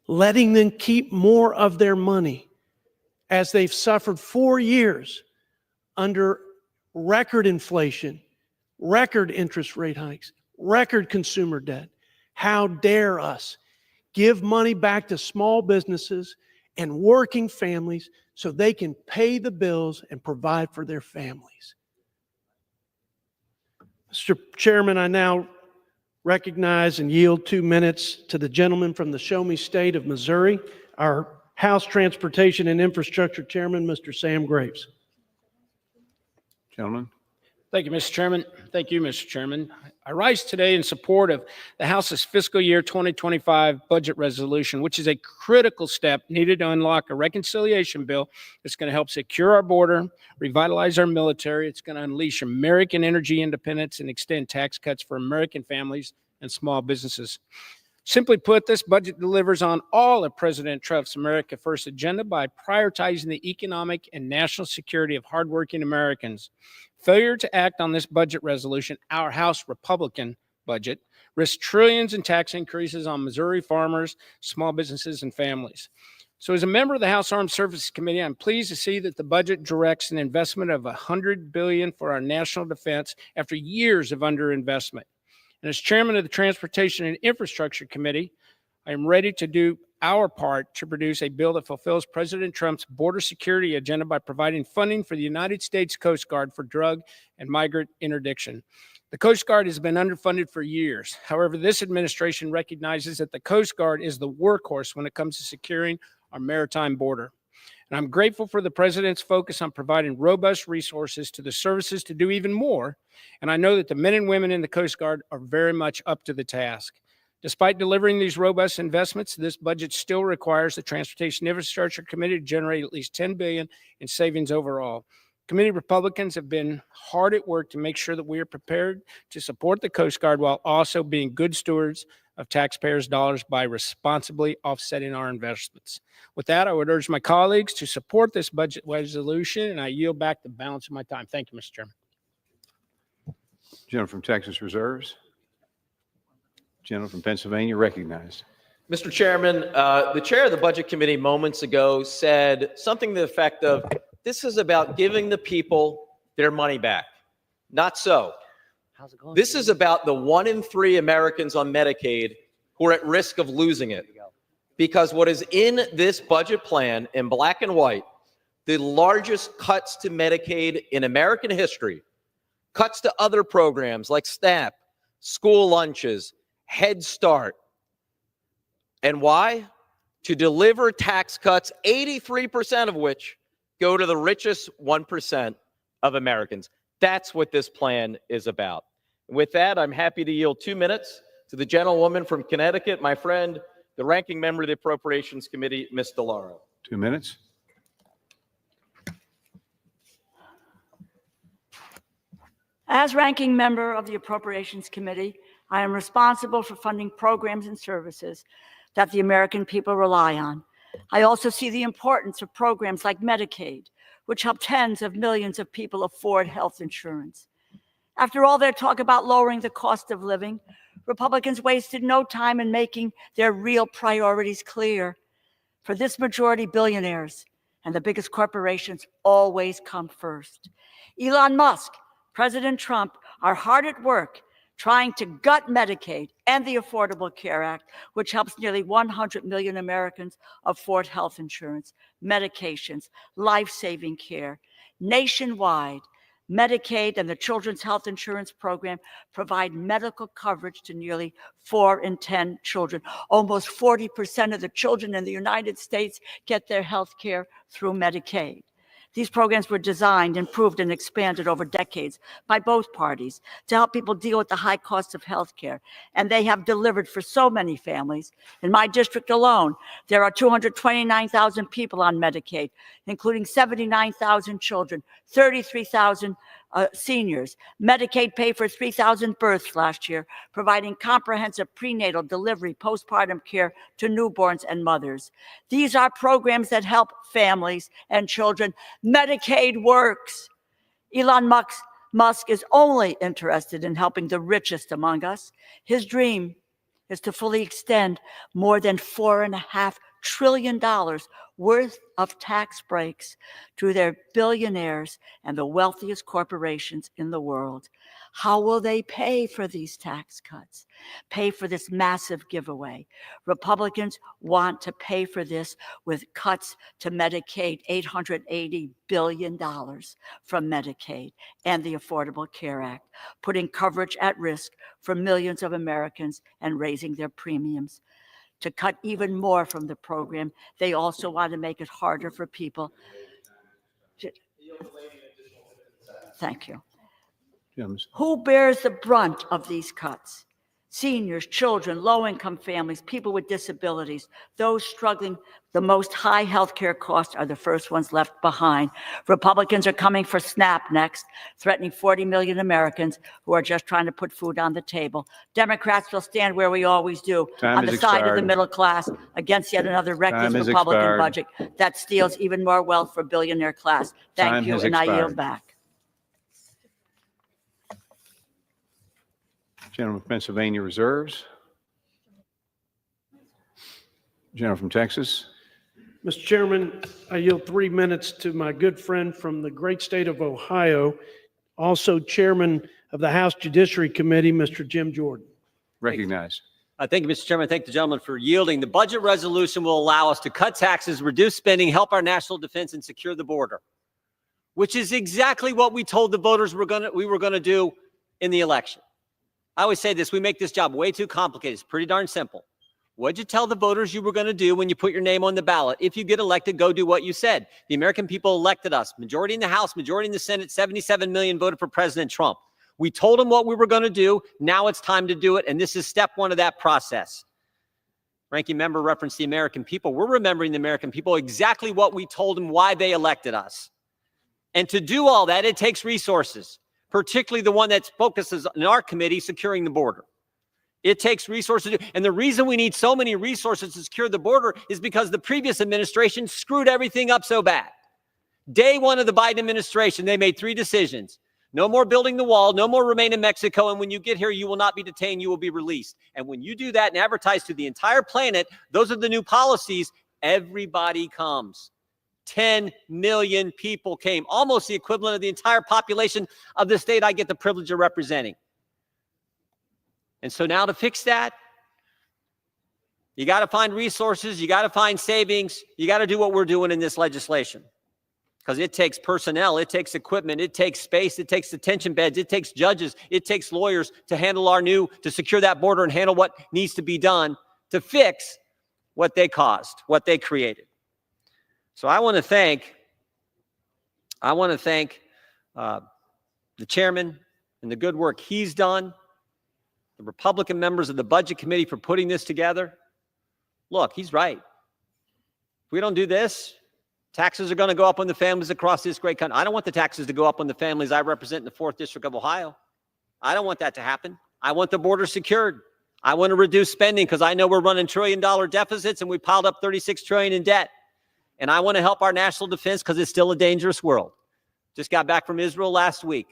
letting them keep more of their money as they've suffered 4 years under record inflation, record interest rate hikes, record consumer debt. How dare us give money back to small businesses and working families so they can pay the bills and provide for their families. Mr. Chairman, I now recognize and yield 2 minutes to the gentleman from the Show Me State of Missouri, our House Transportation and Infrastructure Chairman, Mr. Sam Graves. Gentleman. Thank you, Mr. Chairman. Thank you, Mr. Chairman. I rise today in support of the House's fiscal year 2025 budget resolution, which is a critical step needed to unlock a reconciliation bill that's going to help secure our border, revitalize our military. It's going to unleash American energy independence and extend tax cuts for American families and small businesses. Simply put, this budget delivers on all of President Trump's America First agenda by prioritizing the economic and national security of hardworking Americans. Failure to act on this budget resolution, our House Republican budget, risks trillions in tax increases on Missouri farmers, small businesses, and families. So as a member of the House Armed Services Committee, I'm pleased to see that the budget directs an investment of $100 billion for our national defense after years of underinvestment. And as chairman of the Transportation and Infrastructure Committee, I am ready to do our part to produce a bill that fulfills President Trump's border security agenda by providing funding for the United States Coast Guard for drug and migrant interdiction. The Coast Guard has been underfunded for years. However, this administration recognizes that the Coast Guard is the workhorse when it comes to securing our maritime border. And I'm grateful for the president's focus on providing robust resources to the services to do even more. And I know that the men and women in the Coast Guard are very much up to the task. Despite delivering these robust investments, this budget still requires the Transportation Infrastructure Committee to generate at least $10 billion in savings overall. Committee Republicans have been hard at work to make sure that we are prepared to support the Coast Guard while also being good stewards of taxpayers' dollars by responsibly offsetting our investments. With that, I would urge my colleagues to support this budget resolution, and I yield back the balance of my time. Thank you, Mr. Chairman. Gentleman from Texas reserves. Gentleman from Pennsylvania recognized. Mr. Chairman, the chair of the Budget Committee moments ago said something to the effect of, this is about giving the people their money back. Not so. How's it going? This is about the 1 in 3 Americans on Medicaid who are at risk of losing it. Because what is in this budget plan in black and white, the largest cuts to Medicaid in American history, cuts to other programs like SNAP, school lunches, Head Start. And why? To deliver tax cuts, 83% of which go to the richest 1% of Americans. That's what this plan is about. With that, I'm happy to yield 2 minutes to the gentlewoman from Connecticut, my friend, the ranking member of the Appropriations Committee, Ms. DeLauro. 2 minutes. As ranking member of the Appropriations Committee, I am responsible for funding programs and services that the American people rely on. I also see the importance of programs like Medicaid, which help tens of millions of people afford health insurance. After all their talk about lowering the cost of living, Republicans wasted no time in making their real priorities clear. For this majority, billionaires and the biggest corporations always come first. Elon Musk, President Trump are hard at work trying to gut Medicaid and the Affordable Care Act, which helps nearly 100 million Americans afford health insurance, medications, life-saving care. Nationwide, Medicaid and the Children's Health Insurance Program provide medical coverage to nearly 4 in 10 children. Almost 40% of the children in the United States get their health care through Medicaid. These programs were designed, improved, and expanded over decades by both parties to help people deal with the high cost of health care. And they have delivered for so many families. In my district alone, there are 229,000 people on Medicaid, including 79,000 children, 33,000 seniors. Medicaid paid for 3,000 births last year, providing comprehensive prenatal, delivery, postpartum care to newborns and mothers. These are programs that help families and children. Medicaid works. Elon Musk is only interested in helping the richest among us. His dream is to fully extend more than $4.5 trillion worth of tax breaks to their billionaires and the wealthiest corporations in the world. How will they pay for these tax cuts? Pay for this massive giveaway? Republicans want to pay for this with cuts to Medicaid, $880 billion from Medicaid and the Affordable Care Act, putting coverage at risk for millions of Americans and raising their premiums. To cut even more from the program, they also want to make it harder for people. Thank you. Who bears the brunt of these cuts? Seniors, children, low-income families, people with disabilities, those struggling the most high health care costs are the first ones left behind. Republicans are coming for SNAP next, threatening 40 million Americans who are just trying to put food on the table. Democrats will stand where we always do, on the side of the middle class, against yet another reckless Republican budget that steals even more wealth for billionaire class. Thank you, and I yield back. Gentleman from Pennsylvania reserves. Gentleman from Texas. Mr. Chairman, I yield 3 minutes to my good friend from the great state of Ohio, also chairman of the House Judiciary Committee, Mr. Jim Jordan. Recognized. Thank you, Mr. Chairman. Thank the gentleman for yielding. The budget resolution will allow us to cut taxes, reduce spending, help our national defense, and secure the border, which is exactly what we told the voters we were going to do in the election. I always say this, we make this job way too complicated. It's pretty darn simple. What'd you tell the voters you were going to do when you put your name on the ballot? If you get elected, go do what you said. The American people elected us. Majority in the House, majority in the Senate, 77 million voted for President Trump. We told them what we were going to do. Now it's time to do it, and this is step one of that process. Ranking member referenced the American people. We're remembering the American people exactly what we told them, why they elected us. And to do all that, it takes resources, particularly the one that focuses in our committee, securing the border. It takes resources. And the reason we need so many resources to secure the border is because the previous administration screwed everything up so bad. Day one of the Biden administration, they made 3 decisions. No more building the wall, no more remain in Mexico, and when you get here, you will not be detained, you will be released. And when you do that and advertise to the entire planet, those are the new policies, everybody comes. 10 million people came, almost the equivalent of the entire population of the state I get the privilege of representing. And so now to fix that, you got to find resources, you got to find savings, you got to do what we're doing in this legislation. Because it takes personnel, it takes equipment, it takes space, it takes detention beds, it takes judges, it takes lawyers to handle to secure that border and handle what needs to be done to fix what they caused, what they created. So I want to thank the chairman and the good work he's done, the Republican members of the Budget Committee for putting this together. Look, he's right. If we don't do this, taxes are going to go up on the families across this great country. I don't want the taxes to go up on the families I represent in the 4th District of Ohio. I don't want that to happen. I want the border secured. I want to reduce spending because I know we're running $1 trillion deficits and we piled up $36 trillion in debt. And I want to help our national defense because it's still a dangerous world. Just got back from Israel last week.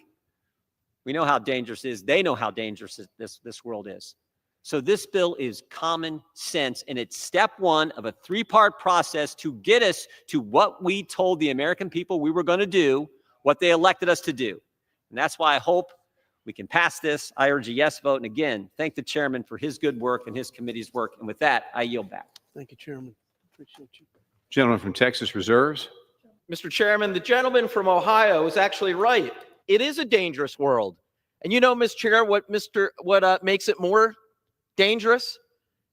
We know how dangerous it is. They know how dangerous this world is. So this bill is common sense, and it's step one of a three-part process to get us to what we told the American people we were going to do, what they elected us to do. And that's why I hope we can pass this. I urge a yes vote. And again, thank the chairman for his good work and his committee's work. And with that, I yield back. Thank you, Chairman. Appreciate you. Gentleman from Texas reserves. Mr. Chairman, the gentleman from Ohio is actually right. It is a dangerous world. And you know, Ms. Chair, what makes it more dangerous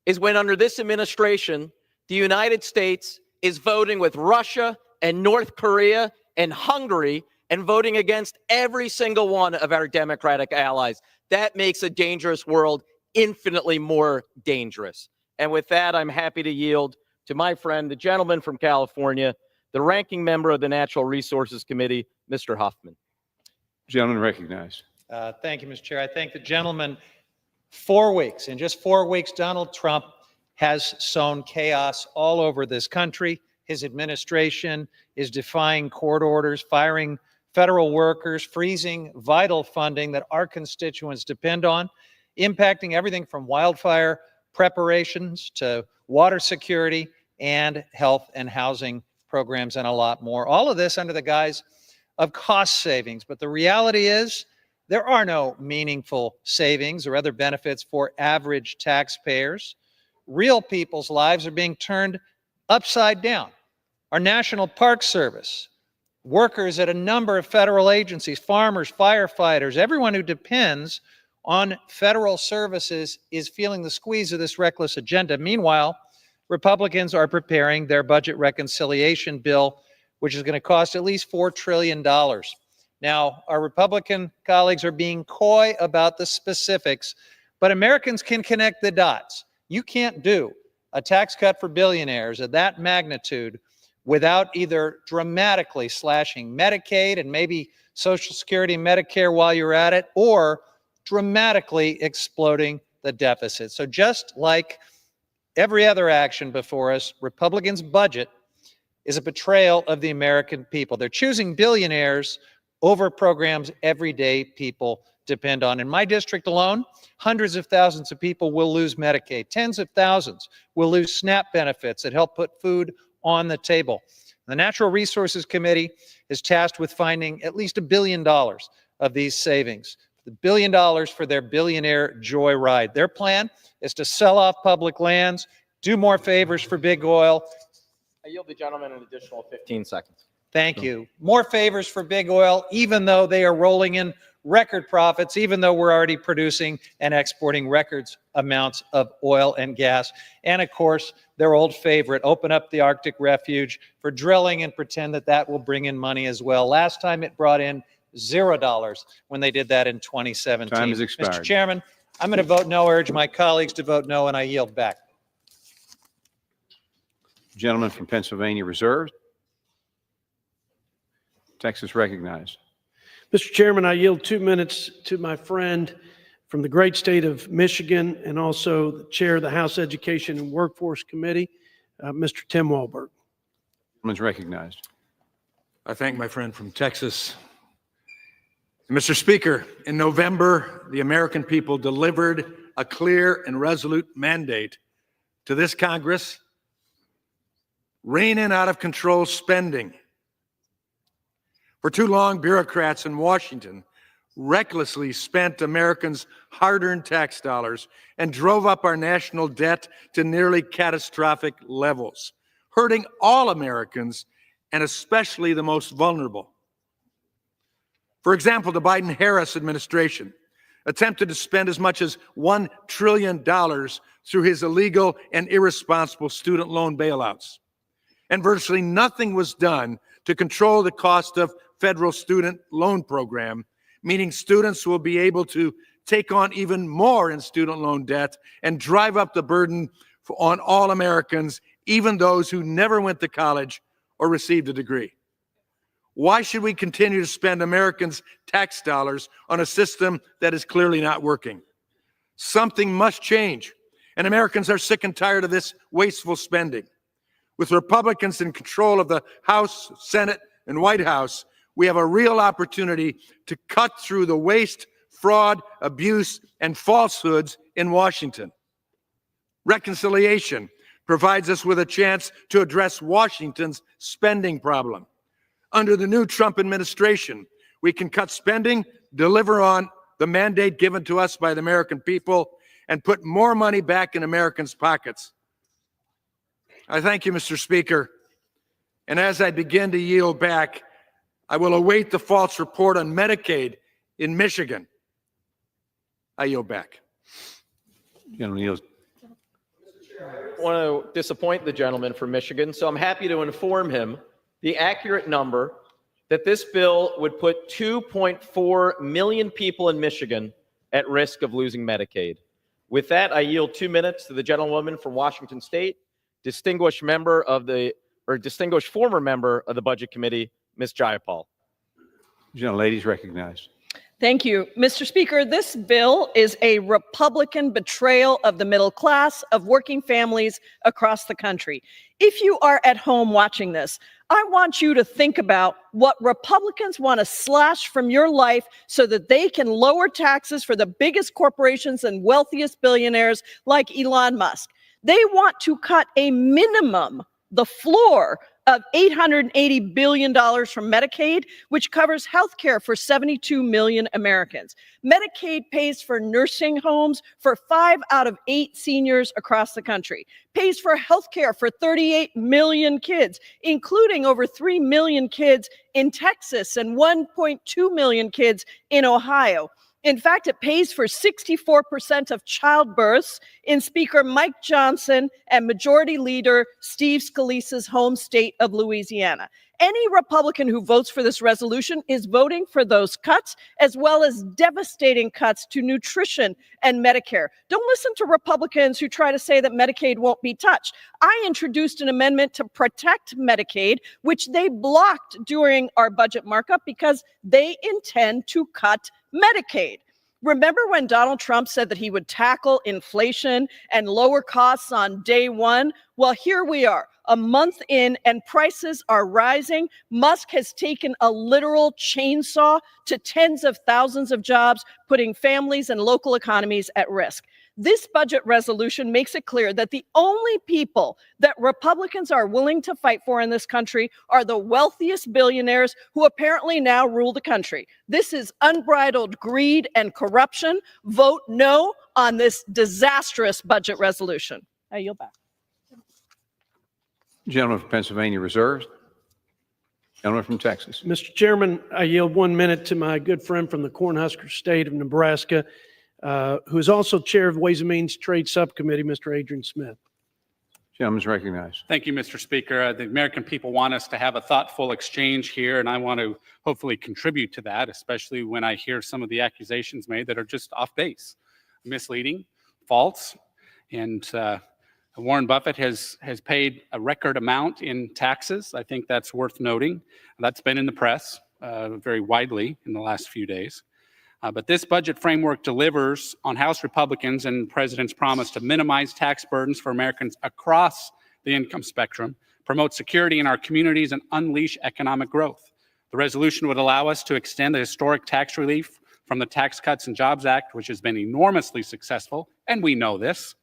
is when under this administration, the United States is voting with Russia and North Korea and Hungary and voting against every single one of our Democratic allies. That makes a dangerous world infinitely more dangerous. And with that, I'm happy to yield to my friend, the gentleman from California, the ranking member of the Natural Resources Committee, Mr. Huffman. Gentleman recognized. Thank you, Mr. Chair. I thank the gentleman. 4 weeks, in just 4 weeks, Donald Trump has sown chaos all over this country. His administration is defying court orders, firing federal workers, freezing vital funding that our constituents depend on, impacting everything from wildfire preparations to water security and health and housing programs and a lot more. All of this under the guise of cost savings. But the reality is there are no meaningful savings or other benefits for average taxpayers. Real people's lives are being turned upside down. Our National Park Service, workers at a number of federal agencies, farmers, firefighters, everyone who depends on federal services is feeling the squeeze of this reckless agenda. Meanwhile, Republicans are preparing their budget reconciliation bill, which is going to cost at least $4 trillion. Now, our Republican colleagues are being coy about the specifics, but Americans can connect the dots. You can't do a tax cut for billionaires of that magnitude without either dramatically slashing Medicaid and maybe Social Security and Medicare while you're at it, or dramatically exploding the deficit. So just like every other action before us, Republicans' budget is a betrayal of the American people. They're choosing billionaires over programs everyday people depend on. In my district alone, hundreds of thousands of people will lose Medicaid. Tens of thousands will lose SNAP benefits that help put food on the table. The Natural Resources Committee is tasked with finding at least $1 billion of these savings. The $1 billion for their billionaire joyride. Their plan is to sell off public lands, do more favors for big oil. I yield the gentleman an additional 15 seconds. Thank you. More favors for big oil, even though they are rolling in record profits, even though we're already producing and exporting records amounts of oil and gas. And of course, their old favorite, open up the Arctic refuge for drilling and pretend that that will bring in money as well. Last time it brought in $0 when they did that in 2017. Time has expired. Mr. Chairman, I'm going to vote no, urge my colleagues to vote no, and I yield back. Gentleman from Pennsylvania reserved. Texas recognized. Mr. Chairman, I yield 2 minutes to my friend from the great state of Michigan and also the chair of the House Education and Workforce Committee, Mr. Tim Walberg. Gentleman's recognized. I thank my friend from Texas. Mr. Speaker, in November, the American people delivered a clear and resolute mandate to this Congress: rein in out of control spending. For too long, bureaucrats in Washington recklessly spent Americans' hard-earned tax dollars and drove up our national debt to nearly catastrophic levels, hurting all Americans and especially the most vulnerable. For example, the Biden-Harris administration attempted to spend as much as $1 trillion through his illegal and irresponsible student loan bailouts. And virtually nothing was done to control the cost of federal student loan program, meaning students will be able to take on even more in student loan debt and drive up the burden on all Americans, even those who never went to college or received a degree. Why should we continue to spend Americans' tax dollars on a system that is clearly not working? Something must change, and Americans are sick and tired of this wasteful spending. With Republicans in control of the House, Senate, and White House, we have a real opportunity to cut through the waste, fraud, abuse, and falsehoods in Washington. Reconciliation provides us with a chance to address Washington's spending problem. Under the new Trump administration, we can cut spending, deliver on the mandate given to us by the American people, and put more money back in Americans' pockets. I thank you, Mr. Speaker. And as I begin to yield back, I will await the false report on Medicaid in Michigan. I yield back. Gentleman yields. I want to disappoint the gentleman from Michigan, so I'm happy to inform him the accurate number that this bill would put 2.4 million people in Michigan at risk of losing Medicaid. With that, I yield 2 minutes to the gentlewoman from Washington State, distinguished former member of the Budget Committee, Ms. Jayapal. Gentlelady's recognized. Thank you. Mr. Speaker, this bill is a Republican betrayal of the middle class, of working families across the country. If you are at home watching this, I want you to think about what Republicans want to slash from your life so that they can lower taxes for the biggest corporations and wealthiest billionaires like Elon Musk. They want to cut a minimum, the floor of $880 billion from Medicaid, which covers health care for 72 million Americans. Medicaid pays for nursing homes for 5 out of 8 seniors across the country, pays for health care for 38 million kids, including over 3 million kids in Texas and 1.2 million kids in Ohio. In fact, it pays for 64% of childbirths in Speaker Mike Johnson and Majority Leader Steve Scalise's home state of Louisiana. Any Republican who votes for this resolution is voting for those cuts, as well as devastating cuts to nutrition and Medicare. Don't listen to Republicans who try to say that Medicaid won't be touched. I introduced an amendment to protect Medicaid, which they blocked during our budget markup because they intend to cut Medicaid. Remember when Donald Trump said that he would tackle inflation and lower costs on day one? Well, here we are, a month in, and prices are rising. Musk has taken a literal chainsaw to tens of thousands of jobs, putting families and local economies at risk. This budget resolution makes it clear that the only people that Republicans are willing to fight for in this country are the wealthiest billionaires who apparently now rule the country. This is unbridled greed and corruption. Vote no on this disastrous budget resolution. I yield back. Gentleman from Pennsylvania reserves. Gentleman from Texas. Mr. Chairman, I yield 1 minute to my good friend from the Cornhusker State of Nebraska, who is also chair of the Ways and Means Trade Subcommittee, Mr. Adrian Smith. Gentleman's recognized. Thank you, Mr. Speaker. The American people want us to have a thoughtful exchange here, and I want to hopefully contribute to that, especially when I hear some of the accusations made that are just off base, misleading, false. And Warren Buffett has paid a record amount in taxes. I think that's worth noting. That's been in the press very widely in the last few days. But this budget framework delivers on House Republicans and the president's promise to minimize tax burdens for Americans across the income spectrum, promote security in our communities, and unleash economic growth. The resolution would allow us to extend the historic tax relief from the Tax Cuts and Jobs Act, which has been enormously successful, and we know this,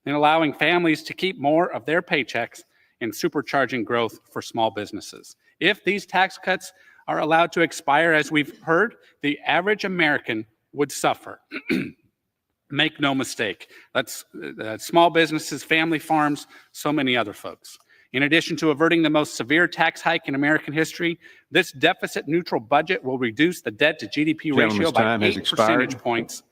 in allowing families to keep more of their paychecks and supercharging growth for small businesses. If these tax cuts are allowed to expire, as we've heard, the average American would suffer. Make no mistake. That's small businesses, family farms, so many other folks. In addition to averting the most severe tax hike in American history, this deficit-neutral budget will reduce the debt-to-GDP ratio by 8 percentage points.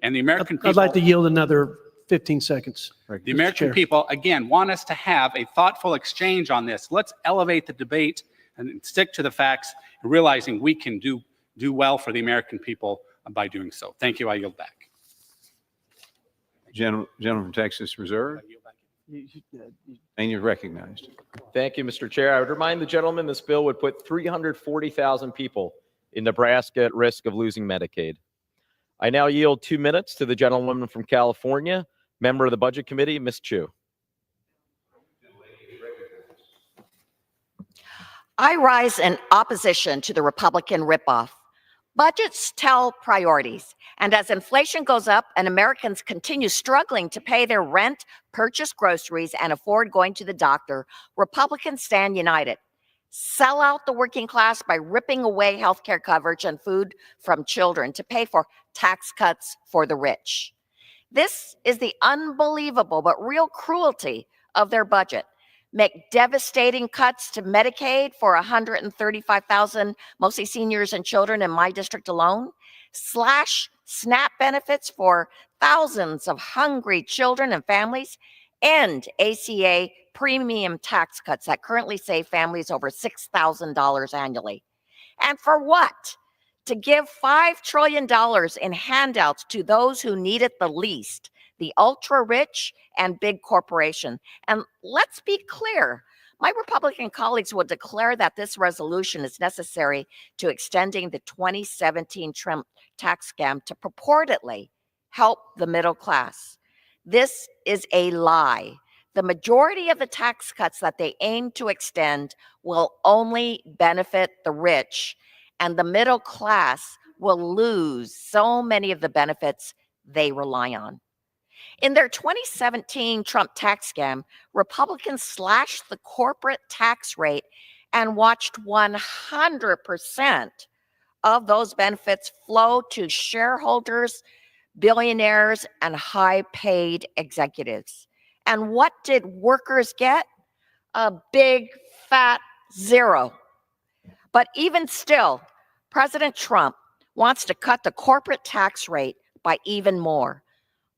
And the American people— I'd like to yield another 15 seconds. The American people, again, want us to have a thoughtful exchange on this. Let's elevate the debate and stick to the facts, realizing we can do well for the American people by doing so. Thank you. I yield back. Gentleman from Texas reserve. And you're recognized. Thank you, Mr. Chair. I would remind the gentleman this bill would put 340,000 people in Nebraska at risk of losing Medicaid. I now yield 2 minutes to the gentlewoman from California, member of the Budget Committee, Ms. Chu. I rise in opposition to the Republican ripoff. Budgets tell priorities, and as inflation goes up and Americans continue struggling to pay their rent, purchase groceries, and afford going to the doctor, Republicans stand united. Sell out the working class by ripping away health care coverage and food from children to pay for tax cuts for the rich. This is the unbelievable but real cruelty of their budget. Make devastating cuts to Medicaid for 135,000, mostly seniors and children in my district alone. Slash SNAP benefits for thousands of hungry children and families. End ACA premium tax cuts that currently save families over $6,000 annually. And for what? To give $5 trillion in handouts to those who need it the least, the ultra rich and big corporation. And let's be clear, my Republican colleagues will declare that this resolution is necessary to extending the 2017 Trump tax scam to purportedly help the middle class. This is a lie. The majority of the tax cuts that they aim to extend will only benefit the rich, and the middle class will lose so many of the benefits they rely on. In their 2017 Trump tax scam, Republicans slashed the corporate tax rate and watched 100% of those benefits flow to shareholders, billionaires, and high-paid executives. And what did workers get? A big, fat zero. But even still, President Trump wants to cut the corporate tax rate by even more.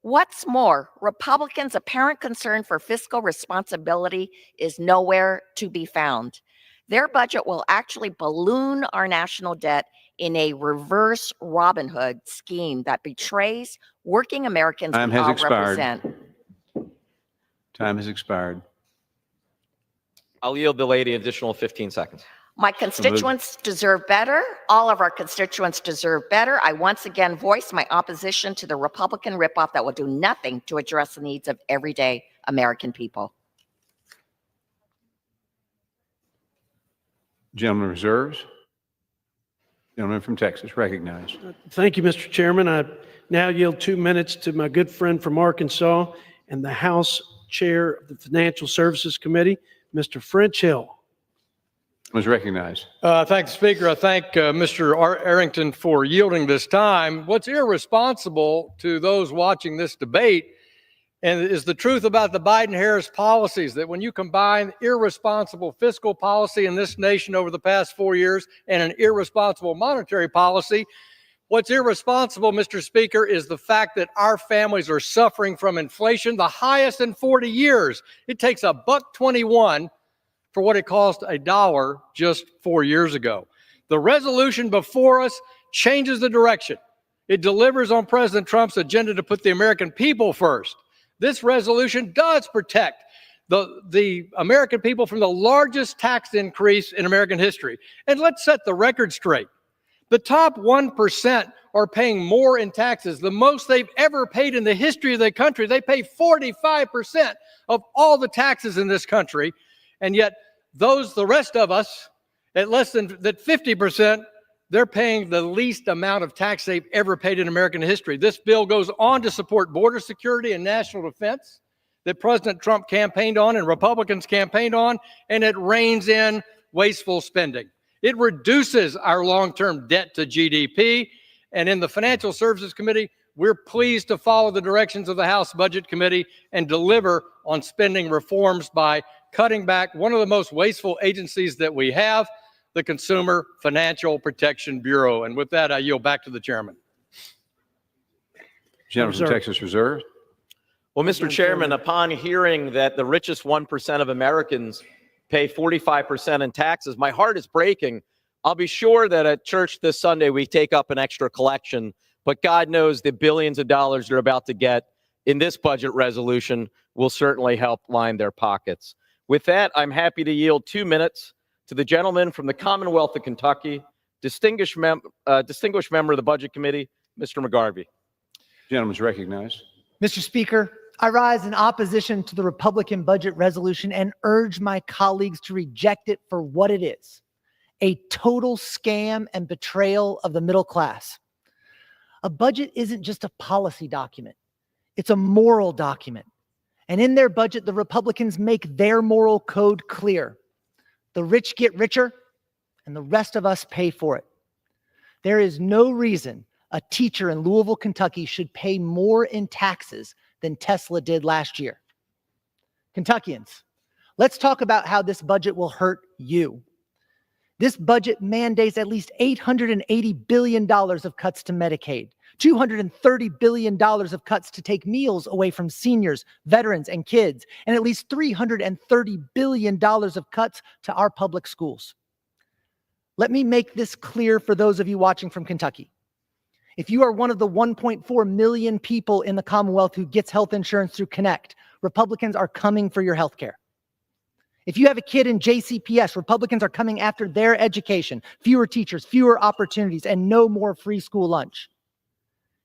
What's more, Republicans' apparent concern for fiscal responsibility is nowhere to be found. Their budget will actually balloon our national debt in a reverse Robin Hood scheme that betrays working Americans Time we has all expired. represent. Time has expired. I'll yield the lady an additional 15 seconds. My constituents deserve better. All of our constituents deserve better. I once again voice my opposition to the Republican ripoff that will do nothing to address the needs of everyday American people. Gentleman reserves. Gentleman from Texas, recognized. Thank you, Mr. Chairman. I now yield 2 minutes to my good friend from Arkansas and the House Chair of the Financial Services Committee, Mr. French Hill. Was recognized. Thank the Speaker. I thank Mr. Arrington for yielding this time. What's irresponsible to those watching this debate and is the truth about the Biden-Harris policies, that when you combine irresponsible fiscal policy in this nation over the past 4 years and an irresponsible monetary policy, what's irresponsible, Mr. Speaker, is the fact that our families are suffering from inflation, the highest in 40 years. It takes $1.21 for what it cost $1 just 4 years ago. The resolution before us changes the direction. It delivers on President Trump's agenda to put the American people first. This resolution does protect the American people from the largest tax increase in American history. And let's set the record straight. The top 1% are paying more in taxes, the most they've ever paid in the history of the country. They pay 45% of all the taxes in this country. And yet the rest of us, at less than that 50%, they're paying the least amount of tax they've ever paid in American history. This bill goes on to support border security and national defense that President Trump campaigned on and Republicans campaigned on, and it reins in wasteful spending. It reduces our long-term debt to GDP, and in the Financial Services Committee, we're pleased to follow the directions of the House Budget Committee and deliver on spending reforms by cutting back one of the most wasteful agencies that we have, the Consumer Financial Protection Bureau. And with that, I yield back to the chairman. Gentleman from Texas Reserve. Well, Mr. Chairman, upon hearing that the richest 1% of Americans pay 45% in taxes, my heart is breaking. I'll be sure that at church this Sunday we take up an extra collection, but God knows the billions of dollars they're about to get in this budget resolution will certainly help line their pockets. With that, I'm happy to yield 2 minutes to the gentleman from the Commonwealth of Kentucky, distinguished member of the Budget Committee, Mr. McGarvey. Gentleman's recognized. Mr. Speaker, I rise in opposition to the Republican budget resolution and urge my colleagues to reject it for what it is, a total scam and betrayal of the middle class. A budget isn't just a policy document. It's a moral document. And in their budget, the Republicans make their moral code clear. The rich get richer, and the rest of us pay for it. There is no reason a teacher in Louisville, Kentucky should pay more in taxes than Tesla did last year. Kentuckians, let's talk about how this budget will hurt you. This budget mandates at least $880 billion of cuts to Medicaid, $230 billion of cuts to take meals away from seniors, veterans, and kids, and at least $330 billion of cuts to our public schools. Let me make this clear for those of you watching from Kentucky. If you are one of the 1.4 million people in the Commonwealth who gets health insurance through Connect, Republicans are coming for your health care. If you have a kid in JCPS, Republicans are coming after their education, fewer teachers, fewer opportunities, and no more free school lunch.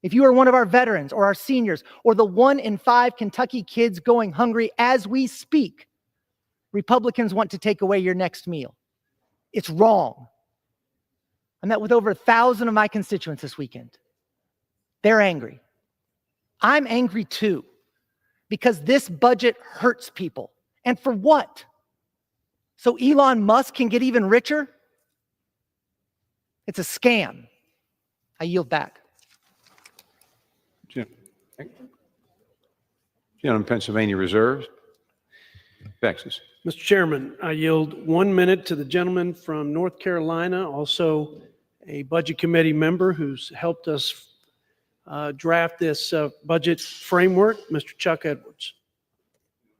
If you are one of our veterans or our seniors or the 1 in 5 Kentucky kids going hungry as we speak, Republicans want to take away your next meal. It's wrong. I met with over 1,000 of my constituents this weekend. They're angry. I'm angry too, because this budget hurts people. And for what? So Elon Musk can get even richer? It's a scam. I yield back. Gentleman, Pennsylvania reserves. Texas. Mr. Chairman, I yield 1 minute to the gentleman from North Carolina, also a Budget Committee member who's helped us draft this budget framework, Mr. Chuck Edwards.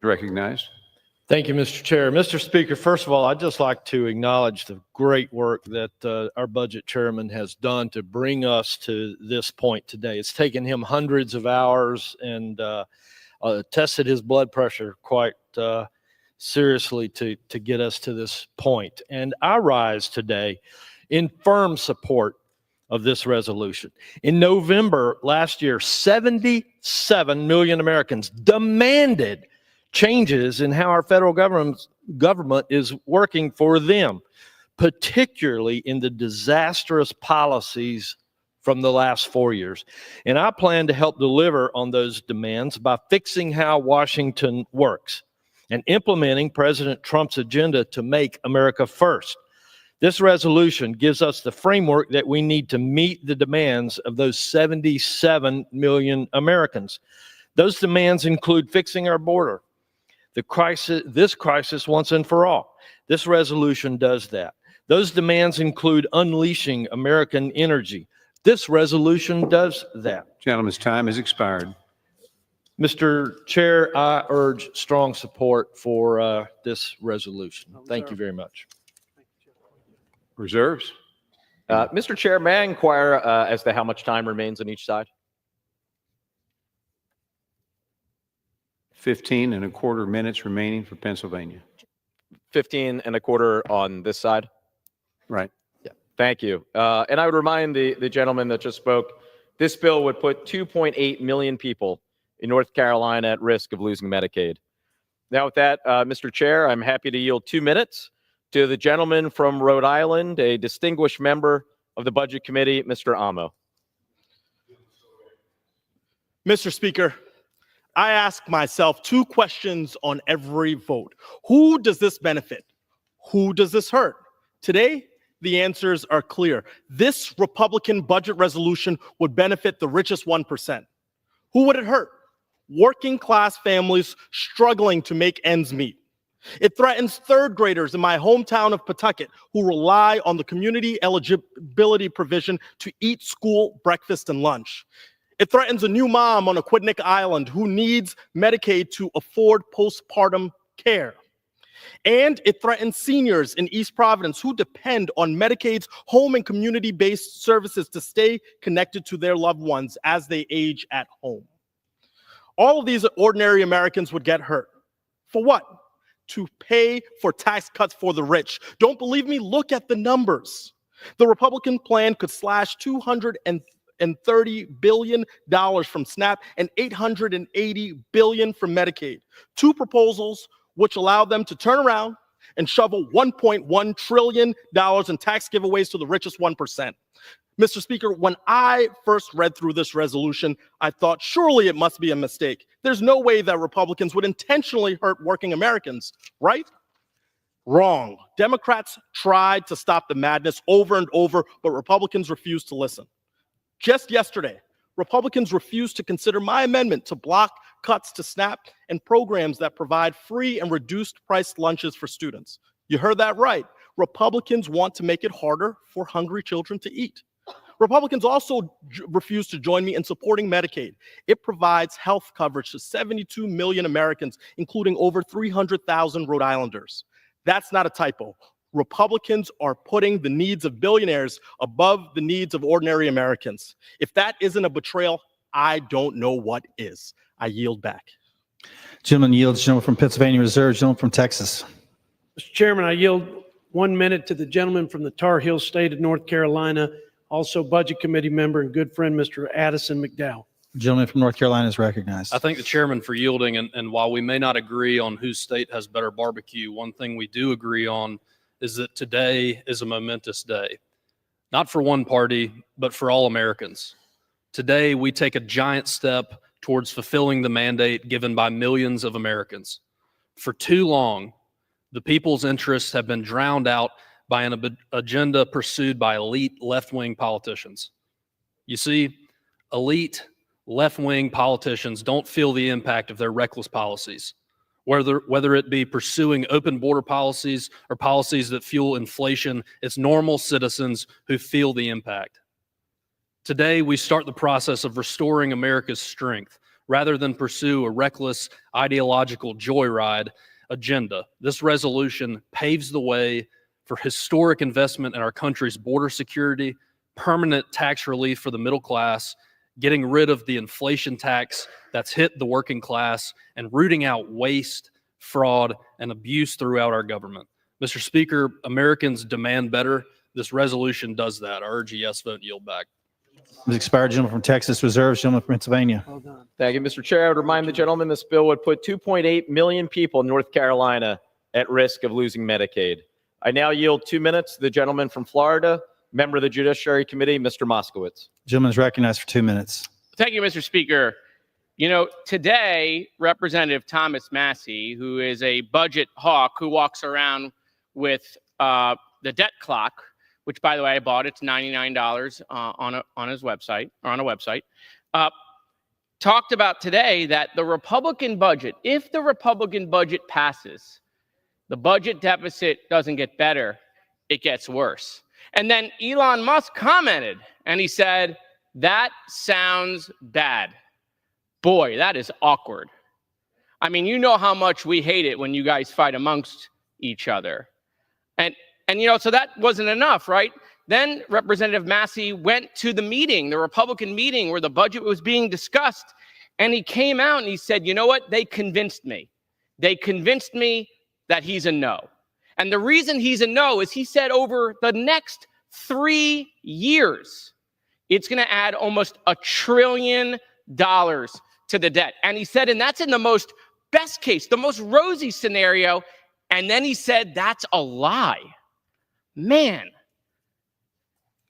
Recognized. Thank you, Mr. Chair. Mr. Speaker, first of all, I'd just like to acknowledge the great work that our budget chairman has done to bring us to this point today. It's taken him hundreds of hours and tested his blood pressure quite seriously to get us to this point. And I rise today in firm support of this resolution. In November last year, 77 million Americans demanded changes in how our federal government is working for them, particularly in the disastrous policies from the last 4 years. And I plan to help deliver on those demands by fixing how Washington works and implementing President Trump's agenda to make America first. This resolution gives us the framework that we need to meet the demands of those 77 million Americans. Those demands include fixing our border, this crisis once and for all. This resolution does that. Those demands include unleashing American energy. This resolution does that. Gentleman's time has expired. Mr. Chair, I urge strong support for this resolution. Thank you very much. Reserves. Mr. Chair, may I inquire as to how much time remains on each side? 15 and a quarter minutes remaining for Pennsylvania. 15 and a quarter on this side? Right. Yeah. Thank you. And I would remind the gentleman that just spoke, this bill would put 2.8 million people in North Carolina at risk of losing Medicaid. Now with that, Mr. Chair, I'm happy to yield 2 minutes to the gentleman from Rhode Island, a distinguished member of the Budget Committee, Mr. Amo. Mr. Speaker, I ask myself 2 questions on every vote. Who does this benefit? Who does this hurt? Today, the answers are clear. This Republican budget resolution would benefit the richest 1%. Who would it hurt? Working class families struggling to make ends meet. It threatens third graders in my hometown of Pawtucket who rely on the community eligibility provision to eat school breakfast and lunch. It threatens a new mom on Aquidneck Island who needs Medicaid to afford postpartum care. And it threatens seniors in East Providence who depend on Medicaid's home and community-based services to stay connected to their loved ones as they age at home. All of these ordinary Americans would get hurt. For what? To pay for tax cuts for the rich. Don't believe me? Look at the numbers. The Republican plan could slash $230 billion from SNAP and $880 billion from Medicaid. 2 proposals which allow them to turn around, and shovel $1.1 trillion in tax giveaways to the richest 1%. Mr. Speaker, when I first read through this resolution, I thought surely it must be a mistake. There's no way that Republicans would intentionally hurt working Americans, right? Wrong. Democrats tried to stop the madness over and over, but Republicans refused to listen. Just yesterday, Republicans refused to consider my amendment to block cuts to SNAP and programs that provide free and reduced price lunches for students. You heard that right. Republicans want to make it harder for hungry children to eat. Republicans also refuse to join me in supporting Medicaid. It provides health coverage to 72 million Americans, including over 300,000 Rhode Islanders. That's not a typo. Republicans are putting the needs of billionaires above the needs of ordinary Americans. If that isn't a betrayal, I don't know what is. I yield back. Gentleman yields. Gentleman from Pennsylvania reserves. Gentleman from Texas. Mr. Chairman, I yield 1 minute to the gentleman from the Tar Heel State of North Carolina, also Budget Committee member and good friend, Mr. Addison McDowell. Gentleman from North Carolina is recognized. I thank the chairman for yielding. And while we may not agree on whose state has better barbecue, one thing we do agree on is that today is a momentous day, not for one party, but for all Americans. Today, we take a giant step towards fulfilling the mandate given by millions of Americans. For too long, the people's interests have been drowned out by an agenda pursued by elite left-wing politicians. You see, elite left-wing politicians don't feel the impact of their reckless policies, whether it be pursuing open border policies or policies that fuel inflation. It's normal citizens who feel the impact. Today, we start the process of restoring America's strength rather than pursue a reckless ideological joyride agenda. This resolution paves the way for historic investment in our country's border security, permanent tax relief for the middle class, getting rid of the inflation tax that's hit the working class, and rooting out waste, fraud, and abuse throughout our government. Mr. Speaker, Americans demand better. This resolution does that. I urge a yes vote and yield back. Expired. Gentleman from Texas reserves. Gentleman from Pennsylvania. Thank you, Mr. Chair. I would remind the gentleman this bill would put 2.8 million people in North Carolina at risk of losing Medicaid. I now yield 2 minutes to the gentleman from Florida, member of the Judiciary Committee, Mr. Moskowitz. Gentleman is recognized for 2 minutes. Thank you, Mr. Speaker. You know, today, Representative Thomas Massey, who is a budget hawk who walks around with the debt clock, which, by the way, I bought, it's $99 on his website, or on a website, talked about today that the Republican budget, if the Republican budget passes, the budget deficit doesn't get better, it gets worse. And then Elon Musk commented, and he said, that sounds bad. Boy, that is awkward. I mean, you know how much we hate it when you guys fight amongst each other. And you know, so that wasn't enough, right? Then Representative Massey went to the meeting, the Republican meeting where the budget was being discussed, and he came out and he said, you know what? They convinced me. They convinced me that he's a no. And the reason he's a no is he said over the next 3 years, it's going to add almost $1 trillion to the debt. And he said, and that's in the most best case, the most rosy scenario. And then he said, that's a lie. Man.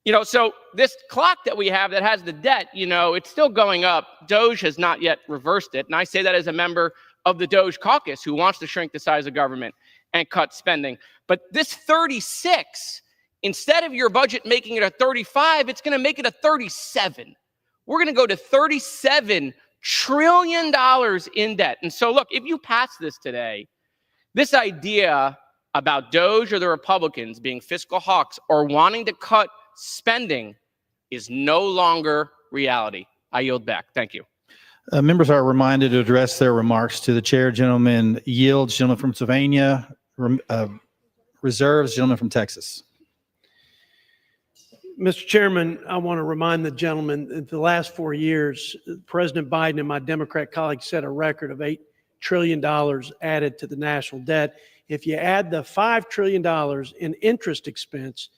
You know, so this clock that we have that has the debt, you know, it's still going up. DOGE has not yet reversed it. And I say that as a member of the DOGE caucus who wants to shrink the size of government and cut spending. But this 36, instead of your budget making it a 35, it's going to make it a 37. We're going to go to $37 trillion in debt. And so, look, if you pass this today, this idea about DOGE or the Republicans being fiscal hawks or wanting to cut spending is no longer reality. I yield back. Thank you. Members are reminded to address their remarks to the chair. Gentleman yields. Gentleman from Pennsylvania reserves. Gentleman from Texas. Mr. Chairman, I want to remind the gentleman that the last 4 years, President Biden and my Democrat colleagues set a record of $8 trillion added to the national debt. If you add the $5 trillion in interest expense,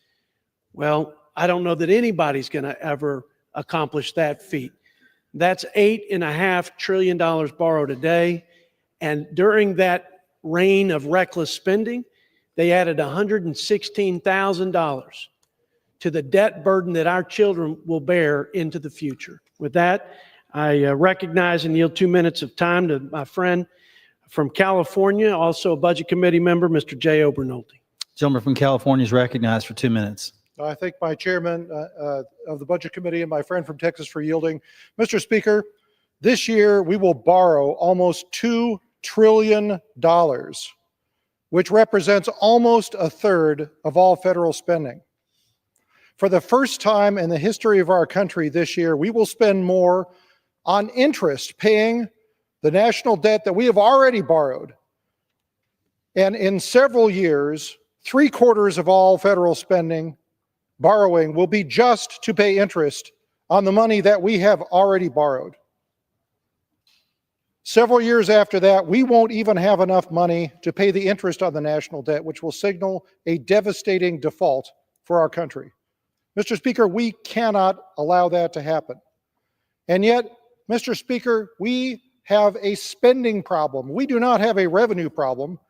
well, I don't know that anybody's going to ever accomplish that feat. That's $8.5 trillion borrowed a day. And during that reign of reckless spending, they added $116,000 to the debt burden that our children will bear into the future. With that, I recognize and yield 2 minutes of time to my friend from California, also a Budget Committee member, Mr. Jay Obernolte. Gentleman from California is recognized for 2 minutes. I thank my chairman of the Budget Committee and my friend from Texas for yielding. Mr. Speaker, this year we will borrow almost $2 trillion, which represents almost a third of all federal spending. For the first time in the history of our country this year, we will spend more on interest paying the national debt that we have already borrowed. And in several years, 3/4 of all federal borrowing will be just to pay interest on the money that we have already borrowed. Several years after that, we won't even have enough money to pay the interest on the national debt, which will signal a devastating default for our country. Mr. Speaker, we cannot allow that to happen. And yet, Mr. Speaker, we have a spending problem. We do not have a revenue problem.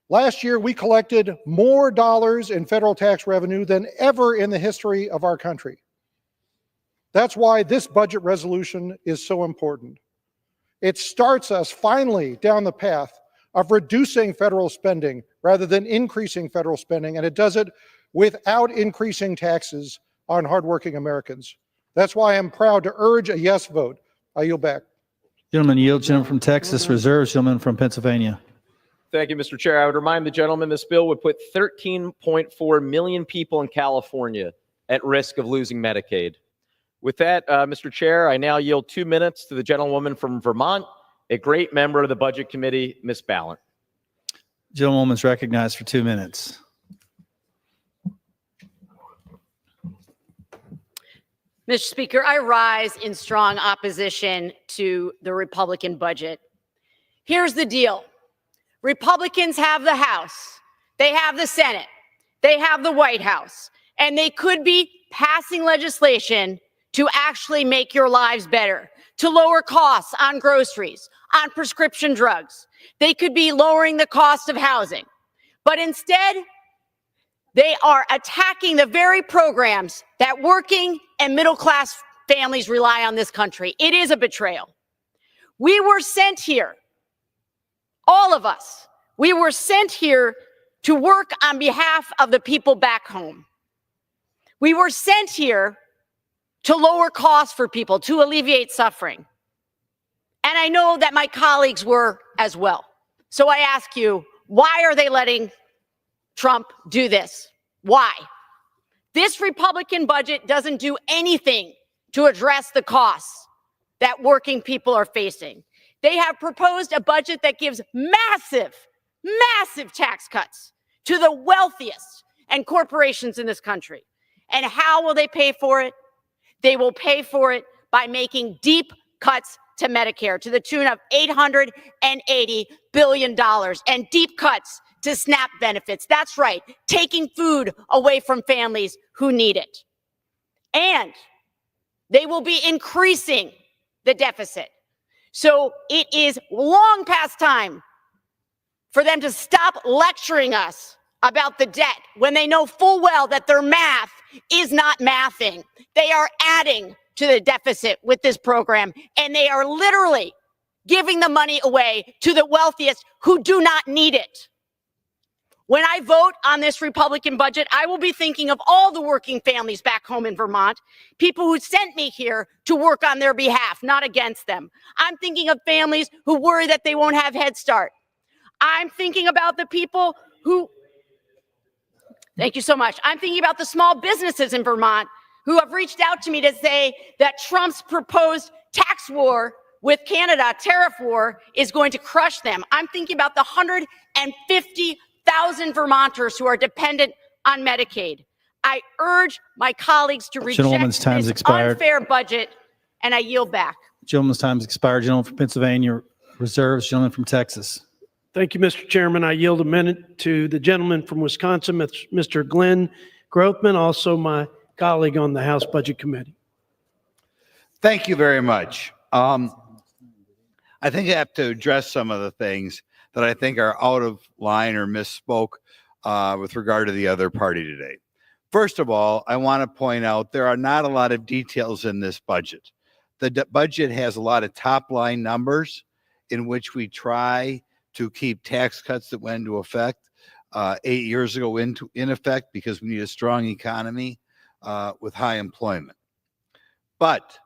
Last year, we collected more dollars in federal tax revenue than ever in the history of our country. That's why this budget resolution is so important. It starts us finally down the path of reducing federal spending rather than increasing federal spending, and it does it without increasing taxes on hardworking Americans. That's why I'm proud to urge a yes vote. I yield back. Gentleman yields. Gentleman from Texas reserves. Gentleman from Pennsylvania. Thank you, Mr. Chair. I would remind the gentleman this bill would put 13.4 million people in California at risk of losing Medicaid. With that, Mr. Chair, I now yield 2 minutes to the gentlewoman from Vermont, a great member of the Budget Committee, Ms. Ballant. Gentlewoman is recognized for 2 minutes. Mr. Speaker, I rise in strong opposition to the Republican budget. Here's the deal. Republicans have the House, they have the Senate, they have the White House, and they could be passing legislation to actually make your lives better, to lower costs on groceries, on prescription drugs. They could be lowering the cost of housing. But instead, they are attacking the very programs that working and middle-class families rely on this country. It is a betrayal. We were sent here, all of us, we were sent here to work on behalf of the people back home. We were sent here to lower costs for people, to alleviate suffering. And I know that my colleagues were as well. So I ask you, why are they letting Trump do this? Why? This Republican budget doesn't do anything to address the costs that working people are facing. They have proposed a budget that gives massive tax cuts to the wealthiest and corporations in this country. And how will they pay for it? They will pay for it by making deep cuts to Medicare to the tune of $880 billion and deep cuts to SNAP benefits. That's right, taking food away from families who need it. And they will be increasing the deficit. So it is long past time for them to stop lecturing us about the debt when they know full well that their math is not mathing. They are adding to the deficit with this program, and they are literally giving the money away to the wealthiest who do not need it. When I vote on this Republican budget, I will be thinking of all the working families back home in Vermont, people who sent me here to work on their behalf, not against them. I'm thinking of families who worry that they won't have Head Start. I'm thinking about the people who, thank you so much. I'm thinking about the small businesses in Vermont who have reached out to me to say that Trump's proposed tax war with Canada, tariff war, is going to crush them. I'm thinking about the 150,000 Vermonters who are dependent on Medicaid. I urge my colleagues to reject this unfair budget, and I yield back. Gentleman's time has expired. Gentleman from Pennsylvania reserves. Gentleman from Texas. Thank you, Mr. Chairman. I yield a minute to the gentleman from Wisconsin, Mr. Glenn Grothman, also my colleague on the House Budget Committee. Thank you very much. I think I have to address some of the things that I think are out of line or misspoke. with regard to the other party today. First of all, I want to point out there are not a lot of details in this budget. The budget has a lot of top line numbers in which we try to keep tax cuts that went into effect 8 years ago in effect, because we need a strong economy with high employment. But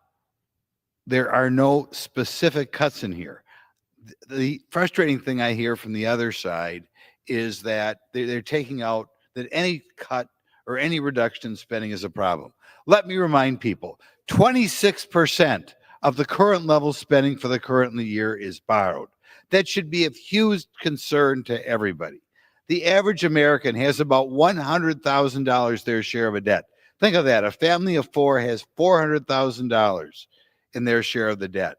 there are no specific cuts in here. The frustrating thing I hear from the other side is that they're taking out that any cut or any reduction in spending is a problem. Let me remind people, 26% of the current level spending for the current year is borrowed. That should be of huge concern to everybody. The average American has about $100,000 their share of a debt. Think of that. A family of four has $400,000 in their share of the debt.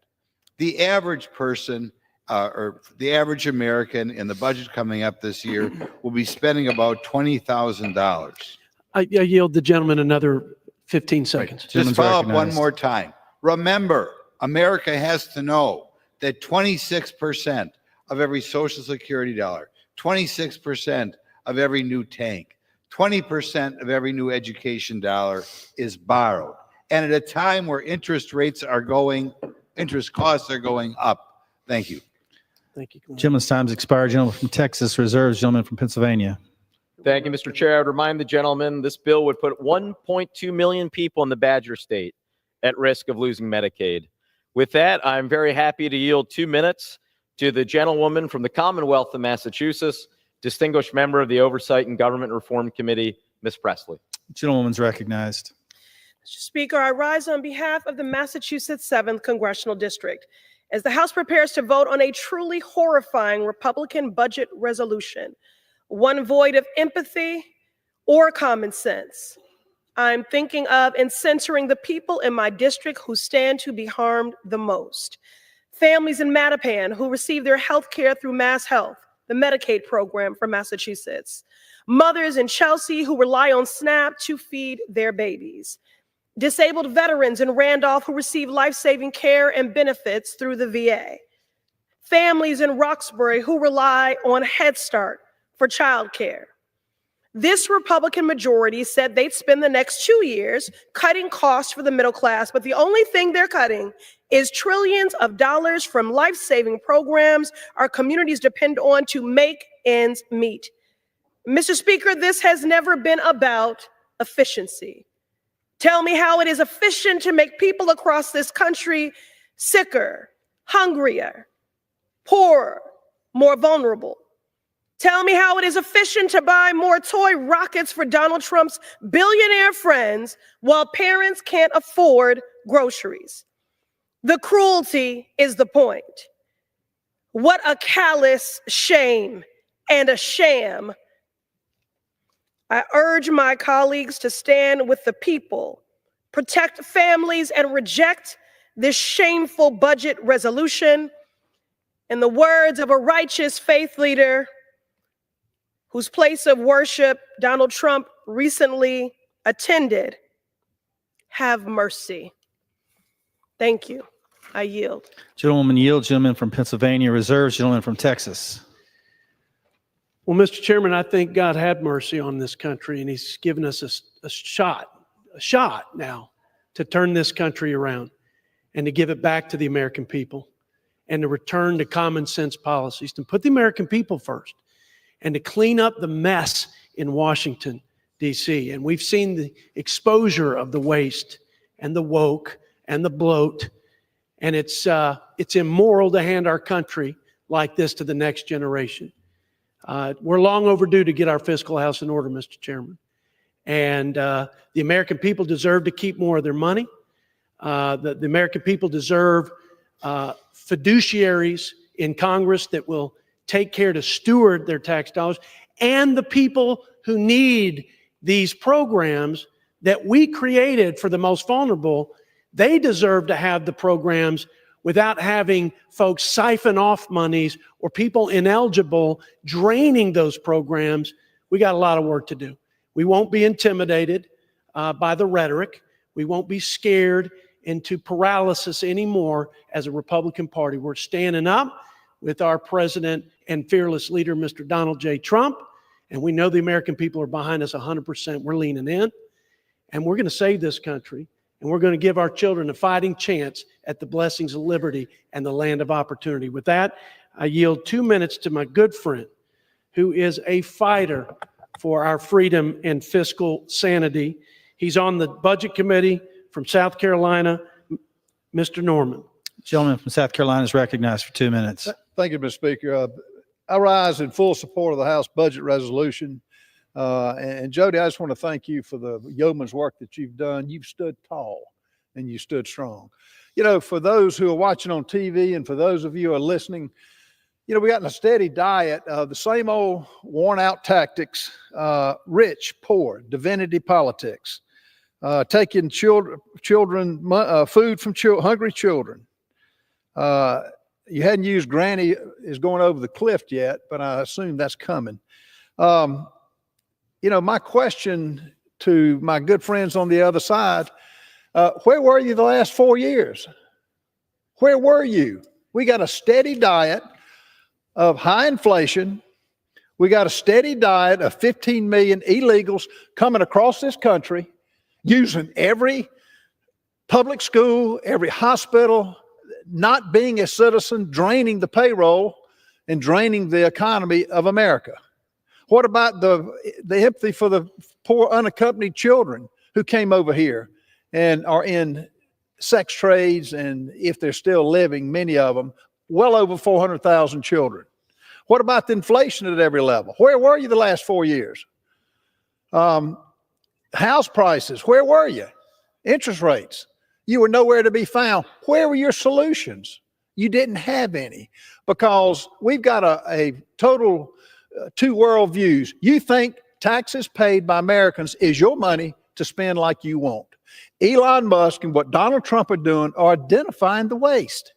The average person or the average American in the budget coming up this year will be spending about $20,000. I yield the gentleman another 15 seconds. Just follow up one more time. Remember, America has to know that 26% of every Social Security dollar, 26% of every new tank, 20% of every new education dollar is borrowed. And at a time where interest costs are going up. Thank you. Thank you. Gentleman's time's expired. Gentleman from Texas reserves. Gentleman from Pennsylvania. Thank you, Mr. Chair. I would remind the gentleman this bill would put 1.2 million people in the Badger State at risk of losing Medicaid. With that, I'm very happy to yield 2 minutes to the gentlewoman from the Commonwealth of Massachusetts, distinguished member of the Oversight and Government Reform Committee, Ms. Presley. Gentlewoman's recognized. Mr. Speaker, I rise on behalf of the Massachusetts 7th Congressional District as the House prepares to vote on a truly horrifying Republican budget resolution, one void of empathy or common sense. I'm thinking of and censoring the people in my district who stand to be harmed the most. Families in Mattapan who receive their health care through Mass Health, the Medicaid program for Massachusetts. Mothers in Chelsea who rely on SNAP to feed their babies. Disabled veterans in Randolph who receive life-saving care and benefits through the VA. Families in Roxbury who rely on Head Start for childcare. This Republican majority said they'd spend the next 2 years cutting costs for the middle class, but the only thing they're cutting is trillions of dollars from life-saving programs our communities depend on to make ends meet. Mr. Speaker, this has never been about efficiency. Tell me how it is efficient to make people across this country sicker, hungrier, poorer, more vulnerable. Tell me how it is efficient to buy more toy rockets for Donald Trump's billionaire friends while parents can't afford groceries. The cruelty is the point. What a callous shame and a sham. I urge my colleagues to stand with the people, protect families, and reject this shameful budget resolution. In the words of a righteous faith leader, whose place of worship Donald Trump recently attended, have mercy. Thank you. I yield. Gentlewoman yields. Gentleman from Pennsylvania reserves. Gentleman from Texas. Well, Mr. Chairman, I think God had mercy on this country, and he's given us a shot now to turn this country around and to give it back to the American people and to return to common sense policies, to put the American people first, and to clean up the mess in Washington, D.C. And we've seen the exposure of the waste and the woke and the bloat. And it's immoral to hand our country like this to the next generation. We're long overdue to get our fiscal house in order, Mr. Chairman. And the American people deserve to keep more of their money. The American people deserve fiduciaries in Congress that will take care to steward their tax dollars, and the people who need these programs that we created for the most vulnerable, they deserve to have the programs without having folks siphon off monies or people ineligible draining those programs. We got a lot of work to do. We won't be intimidated by the rhetoric. We won't be scared into paralysis anymore as a Republican Party. We're standing up with our president and fearless leader, Mr. Donald J. Trump, And we know the American people are behind us 100%. We're leaning in, and we're going to save this country, and we're going to give our children a fighting chance at the blessings of liberty and the land of opportunity. With that, I yield 2 minutes to my good friend, who is a fighter for our freedom and fiscal sanity. He's on the Budget Committee from South Carolina, Mr. Norman. Gentleman from South Carolina is recognized for 2 minutes. Thank you, Mr. Speaker. I rise in full support of the House budget resolution. And Jody, I just want to thank you for the yeoman's work that you've done. You've stood tall and you stood strong. You know, for those who are watching on TV and for those of you who are listening, you know, we got in a steady diet of the same old worn out tactics, rich, poor, divinity politics, taking children, food from hungry children. You hadn't used Granny is going over the cliff yet, but I assume that's coming. You know, my question to my good friends on the other side, where were you the last 4 years? Where were you? We got a steady diet of high inflation. We got a steady diet of 15 million illegals coming across this country, using every public school, every hospital, not being a citizen, draining the payroll and draining the economy of America. What about the empathy for the poor unaccompanied children who came over here and are in sex trades, and if they're still living, many of them, well over 400,000 children? What about the inflation at every level? Where were you the last 4 years? House prices, where were you? Interest rates, you were nowhere to be found. Where were your solutions? You didn't have any, because we've got a total two world views. You think taxes paid by Americans is your money to spend like you want. Elon Musk and what Donald Trump are doing are identifying the waste.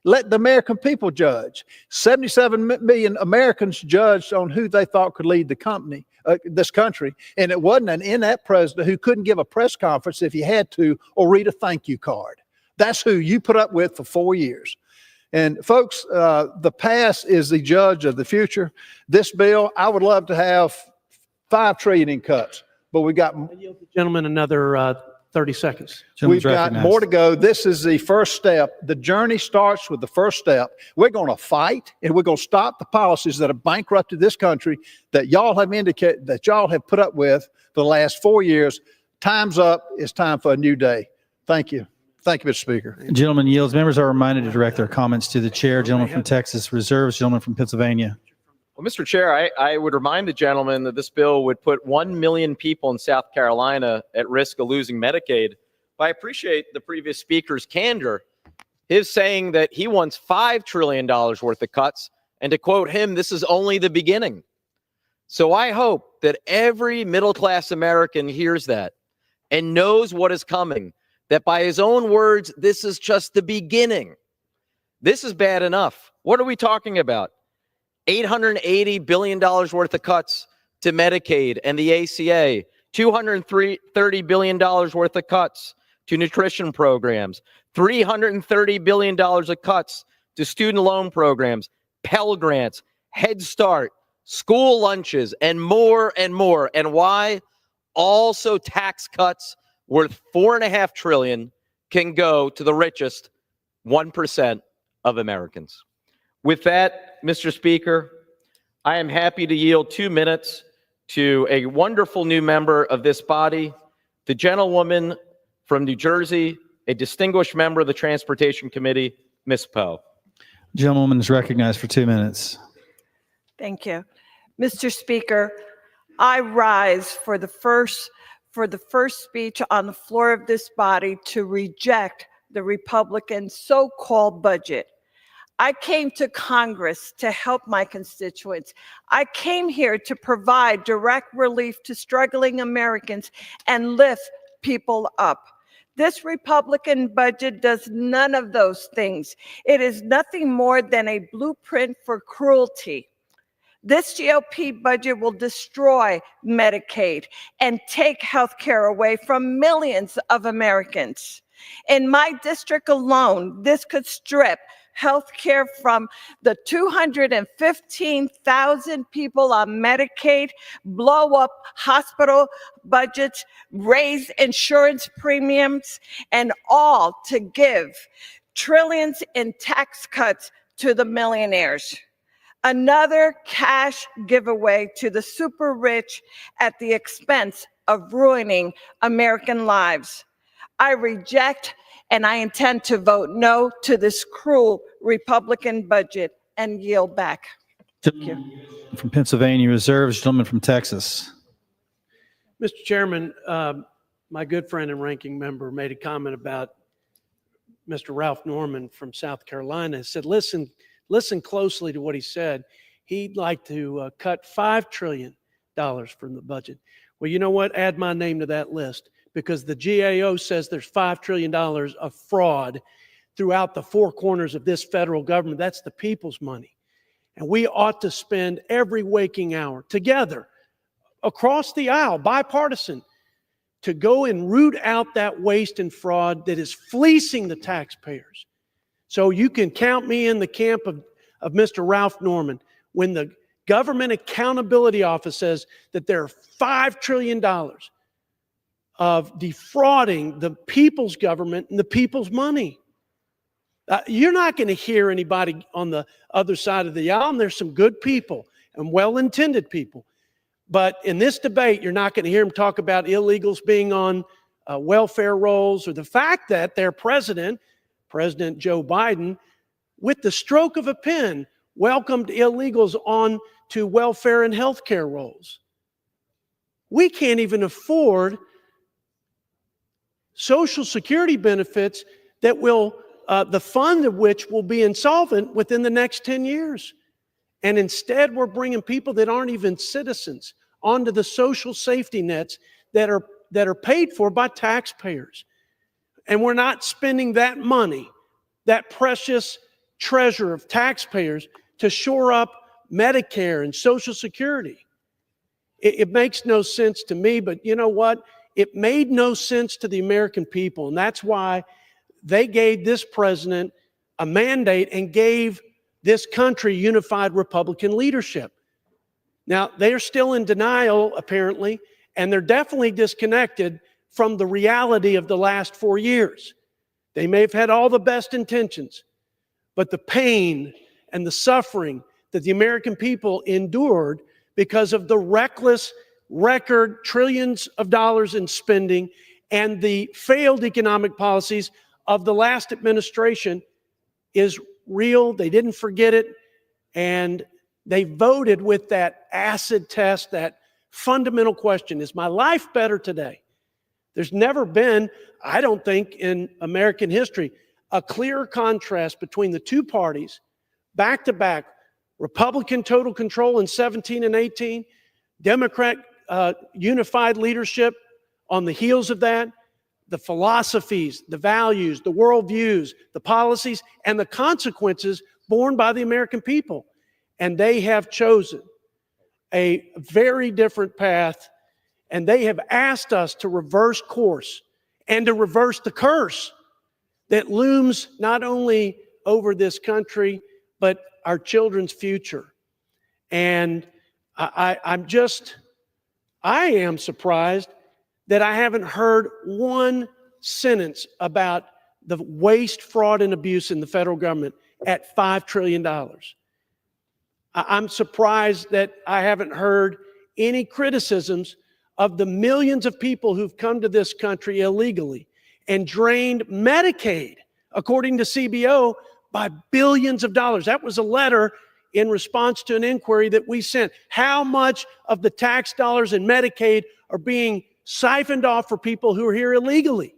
Let the American people judge. 77 million Americans judged on who they thought could lead this country. And it wasn't an inept president who couldn't give a press conference if he had to or read a thank you card. That's who you put up with for 4 years. And folks, the past is the judge of the future. This bill, I would love to have $5 trillion in cuts, but we got. Gentlemen, another 30 seconds. We've got more to go. This is the first step. The journey starts with the first step. We're going to fight, and we're going to stop the policies that have bankrupted this country that y'all have indicated, that y'all have put up with for the last 4 years. Time's up. It's time for a new day. Thank you. Thank you, Mr. Speaker. Gentleman yields. Members are reminded to direct their comments to the chair. Gentleman from Texas reserves. Gentleman from Pennsylvania. Well, Mr. Chair, I would remind the gentleman that this bill would put 1 million people in South Carolina at risk of losing Medicaid. But I appreciate the previous speaker's candor, his saying that he wants $5 trillion worth of cuts. And to quote him, this is only the beginning. So I hope that every middle-class American hears that and knows what is coming, that by his own words, this is just the beginning. This is bad enough. What are we talking about? $880 billion worth of cuts to Medicaid and the ACA, $230 billion worth of cuts to nutrition programs, $330 billion of cuts to student loan programs, Pell Grants, Head Start, school lunches, and more and more. And why? Also tax cuts worth $4.5 trillion can go to the richest 1% of Americans. With that, Mr. Speaker, I am happy to yield 2 minutes to a wonderful new member of this body, the gentlewoman from New Jersey, a distinguished member of the Transportation Committee, Ms. Poe. Gentlewoman is recognized for 2 minutes. Thank you. Mr. Speaker, I rise for the first speech on the floor of this body to reject the Republican so-called budget. I came to Congress to help my constituents. I came here to provide direct relief to struggling Americans and lift people up. This Republican budget does none of those things. It is nothing more than a blueprint for cruelty. This GOP budget will destroy Medicaid and take health care away from millions of Americans. In my district alone, this could strip health care from the 215,000 people on Medicaid, blow up hospital budgets, raise insurance premiums, and all to give trillions in tax cuts to the millionaires. Another cash giveaway to the super rich at the expense of ruining American lives. I reject and I intend to vote no to this cruel Republican budget and yield back. Thank you. From Pennsylvania reserves, gentleman from Texas. Mr. Chairman, my good friend and ranking member made a comment about Mr. Ralph Norman from South Carolina. He said, listen closely to what he said. He'd like to cut $5 trillion from the budget. Well, you know what? Add my name to that list, because the GAO says there's $5 trillion of fraud throughout the four corners of this federal government. That's the people's money. And we ought to spend every waking hour together across the aisle, bipartisan, to go and root out that waste and fraud that is fleecing the taxpayers. So you can count me in the camp of Mr. Ralph Norman. When the Government Accountability Office says that there are $5 trillion of defrauding the people's government and the people's money. You're not going to hear anybody on the other side of the aisle, and there's some good people and well-intended people. But in this debate, you're not going to hear them talk about illegals being on welfare rolls, or the fact that their President Joe Biden, with the stroke of a pen, welcomed illegals on to welfare and health care rolls. We can't even afford Social Security benefits that will, the fund of which will be insolvent within the next 10 years. And instead, we're bringing people that aren't even citizens onto the social safety nets that are paid for by taxpayers. And we're not spending that money, that precious treasure of taxpayers, to shore up Medicare and Social Security. It makes no sense to me, but you know what? It made no sense to the American people, and that's why they gave this president a mandate and gave this country unified Republican leadership. Now, they're still in denial, apparently, and they're definitely disconnected from the reality of the last 4 years. They may have had all the best intentions, but the pain and the suffering that the American people endured because of the reckless record trillions of dollars in spending and the failed economic policies of the last administration is real. They didn't forget it, and they voted with that acid test, that fundamental question: is my life better today? There's never been, I don't think, in American history, a clearer contrast between the two parties, back to back. Republican total control in 17 and 18, Democrat unified leadership on the heels of that, the philosophies, the values, the worldviews, the policies, and the consequences borne by the American people. And they have chosen a very different path, and they have asked us to reverse course and to reverse the curse that looms not only over this country, but our children's future. And I am surprised that I haven't heard one sentence about the waste, fraud, and abuse in the federal government at $5 trillion. I'm surprised that I haven't heard any criticisms of the millions of people who've come to this country illegally and drained Medicaid, according to CBO, by billions of dollars. That was a letter in response to an inquiry that we sent. How much of the tax dollars in Medicaid are being siphoned off for people who are here illegally?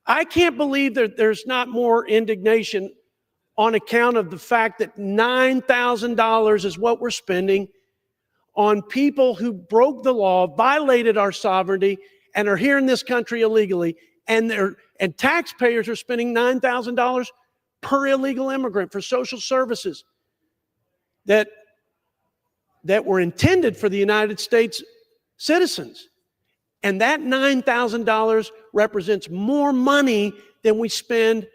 I can't believe that there's not more indignation on account of the fact that $9,000 is what we're spending on people who broke the law, violated our sovereignty, and are here in this country illegally, and taxpayers are spending $9,000 per illegal immigrant for social services that were intended for the United States citizens. And that $9,000 represents more money than we spend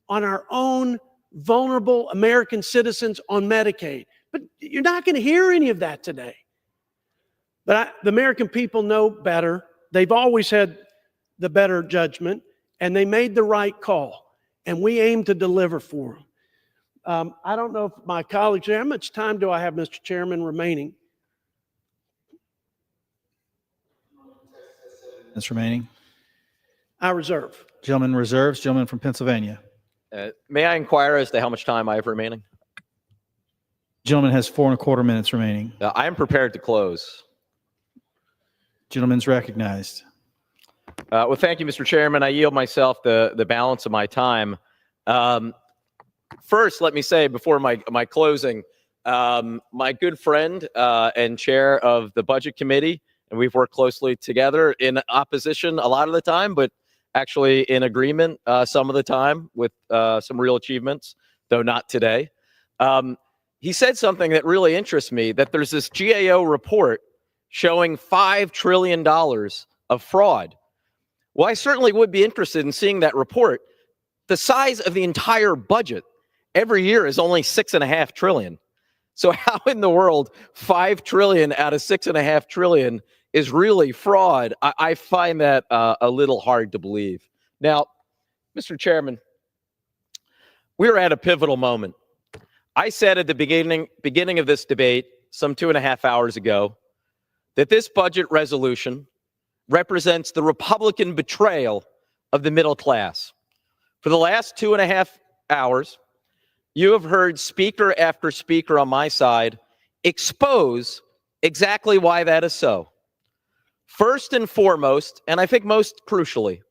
on our own vulnerable American citizens on Medicaid. But you're not going to hear any of that today. But the American people know better. They've always had the better judgment, and they made the right call, and we aim to deliver for them. I don't know if my colleagues, how much time do I have, Mr. Chairman, remaining? Minutes remaining. I reserve. Gentleman reserves. Gentleman from Pennsylvania. May I inquire as to how much time I have remaining? Gentleman has 4¼ minutes remaining. I am prepared to close. Gentleman's recognized. Well, thank you, Mr. Chairman. I yield myself the balance of my time. First, let me say before my closing, my good friend and chair of the Budget Committee, and we've worked closely together in opposition a lot of the time, but actually in agreement some of the time with some real achievements, though not today. He said something that really interests me, that there's this GAO report showing $5 trillion of fraud. Well, I certainly would be interested in seeing that report. The size of the entire budget every year is only $6.5 trillion. So how in the world $5 trillion out of $6.5 trillion is really fraud? I find that a little hard to believe. Now, Mr. Chairman, we're at a pivotal moment. I said at the beginning of this debate some 2.5 hours ago that this budget resolution represents the Republican betrayal of the middle class. For the last 2.5 hours, you have heard speaker after speaker on my side expose exactly why that is so. First and foremost, and I think most crucially,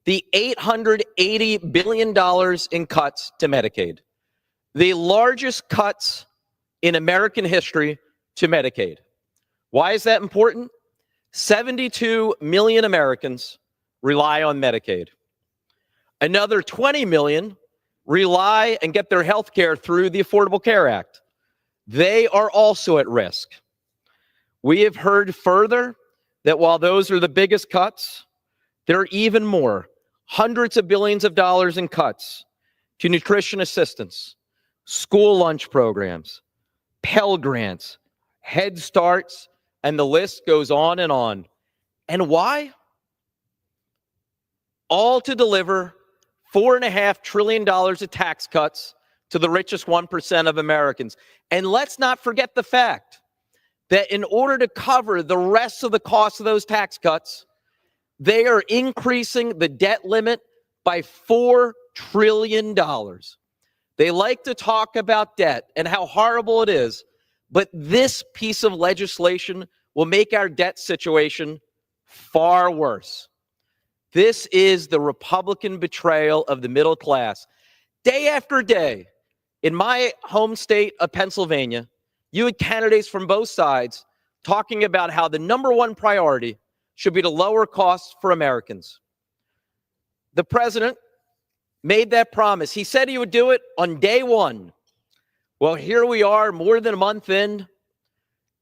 the $880 billion in cuts to Medicaid, the largest cuts in American history to Medicaid. Why is that important? 72 million Americans rely on Medicaid. Another 20 million rely and get their health care through the Affordable Care Act. They are also at risk. We have heard further that while those are the biggest cuts, there are even more, hundreds of billions of dollars in cuts to nutrition assistance, school lunch programs, Pell Grants, Head Starts, and the list goes on and on. And why? All to deliver $4.5 trillion of tax cuts to the richest 1% of Americans. And let's not forget the fact that in order to cover the rest of the cost of those tax cuts, they are increasing the debt limit by $4 trillion. They like to talk about debt and how horrible it is, but this piece of legislation will make our debt situation far worse. This is the Republican betrayal of the middle class. Day after day, in my home state of Pennsylvania, you had candidates from both sides talking about how the #1 priority should be to lower costs for Americans. The president made that promise. He said he would do it on day one. Well, here we are more than a month in,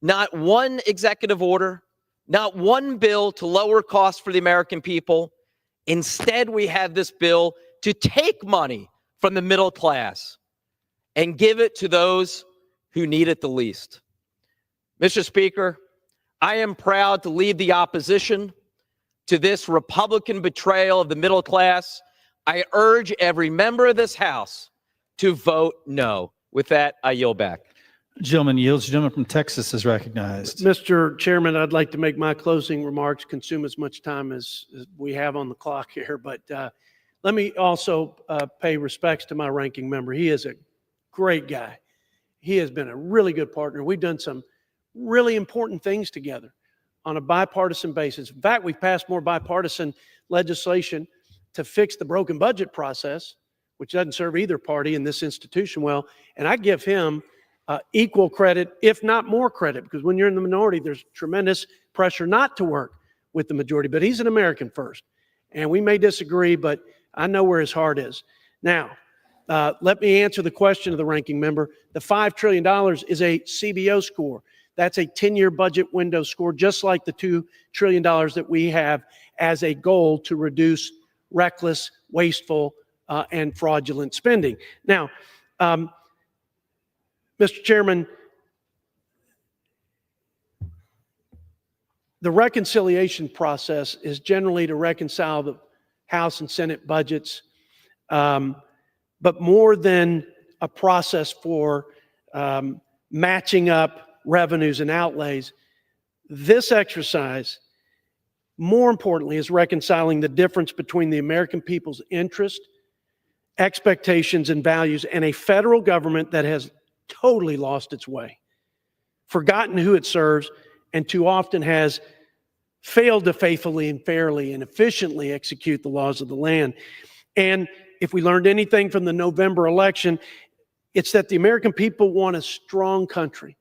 not one executive order, not one bill to lower costs for the American people. Instead, we have this bill to take money from the middle class and give it to those who need it the least. Mr. Speaker, I am proud to lead the opposition to this Republican betrayal of the middle class. I urge every member of this House to vote no. With that, I yield back. Gentleman yields. Gentleman from Texas is recognized. Mr. Chairman, I'd like to make my closing remarks consume as much time as we have on the clock here, but let me also pay respects to my ranking member. He is a great guy. He has been a really good partner. We've done some really important things together on a bipartisan basis. In fact, we've passed more bipartisan legislation to fix the broken budget process, which doesn't serve either party in this institution well. And I give him equal credit, if not more credit, because when you're in the minority, there's tremendous pressure not to work with the majority. But he's an American first. And we may disagree, but I know where his heart is. Now, let me answer the question of the ranking member. The $5 trillion is a CBO score. That's a 10-year budget window score, just like the $2 trillion that we have as a goal to reduce reckless, wasteful and fraudulent spending. Now, Mr. Chairman, the reconciliation process is generally to reconcile the House and Senate budgets, but more than a process for matching up revenues and outlays, this exercise, more importantly, is reconciling the difference between the American people's interest, expectations, and values, and a federal government that has totally lost its way, forgotten who it serves, and too often has failed to faithfully and fairly and efficiently execute the laws of the land. And if we learned anything from the November election, it's that the American people want a strong country.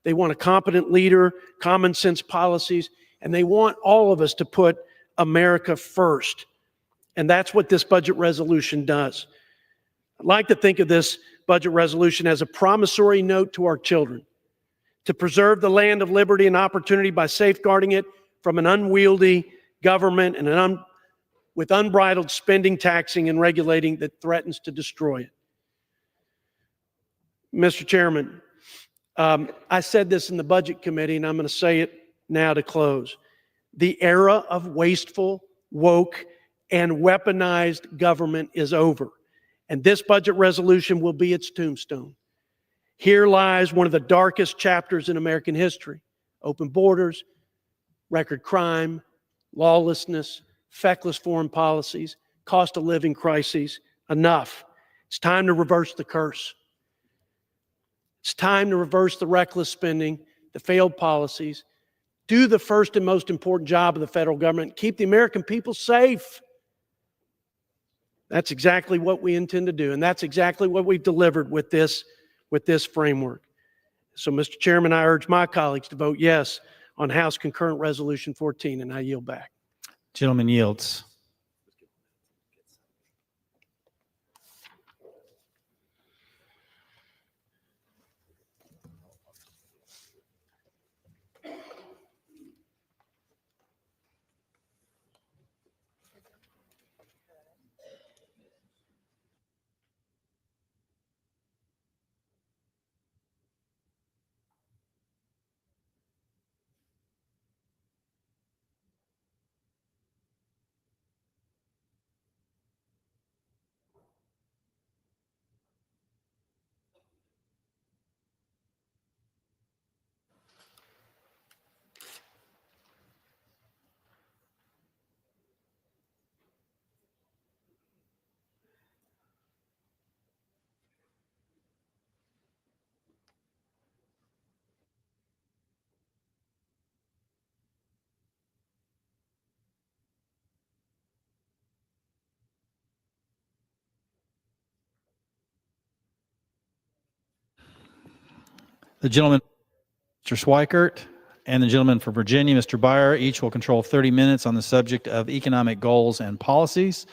They want a competent leader, common sense policies, and they want all of us to put America first. And that's what this budget resolution does. I'd like to think of this budget resolution as a promissory note to our children to preserve the land of liberty and opportunity by safeguarding it from an unwieldy government and with unbridled spending, taxing, and regulating that threatens to destroy it. Mr. Chairman, I said this in the Budget Committee, and I'm going to say it now to close. The era of wasteful, woke, and weaponized government is over, and this budget resolution will be its tombstone. Here lies one of the darkest chapters in American history: open borders, record crime, lawlessness, feckless foreign policies, cost of living crises. Enough. It's time to reverse the curse. It's time to reverse the reckless spending, the failed policies, do the first and most important job of the federal government, keep the American people safe. That's exactly what we intend to do, and that's exactly what we've delivered with this framework. So, Mr. Chairman, I urge my colleagues to vote yes on House Concurrent Resolution 14, and I yield back. Gentleman yields. The gentleman, Mr. Schweikert, and the gentleman from Virginia, Mr. Byer, each will control 30 minutes on the subject of economic goals and policies.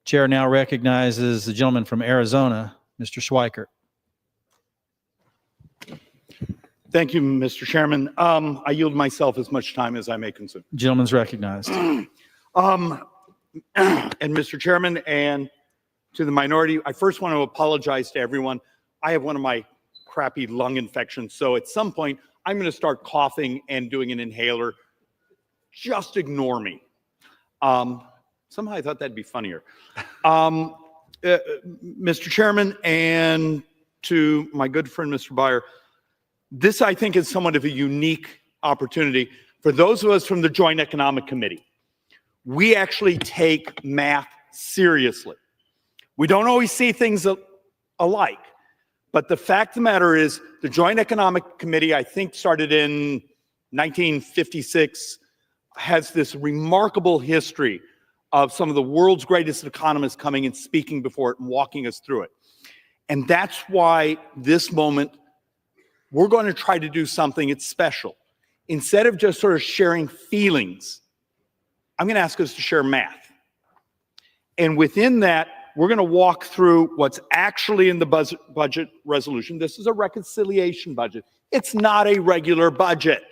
Chair now recognizes the gentleman from Arizona, Mr. Schweikert. Thank you, Mr. Chairman. I yield myself as much time as I may consume. Gentleman's recognized. And Mr. Chairman, and to the minority, I first want to apologize to everyone. I have one of my crappy lung infections, so at some point I'm going to start coughing and doing an inhaler. Just ignore me. Somehow I thought that'd be funnier. Mr. Chairman, and to my good friend, Mr. Byer, this, I think, is somewhat of a unique opportunity for those of us from the Joint Economic Committee. We actually take math seriously. We don't always see things alike, but the fact of the matter is the Joint Economic Committee, I think, started in 1956, has this remarkable history of some of the world's greatest economists coming and speaking before it and walking us through it. And that's why this moment, we're going to try to do something that's special. Instead of just sort of sharing feelings, I'm going to ask us to share math. And within that, we're going to walk through what's actually in the budget resolution. This is a reconciliation budget. It's not a regular budget.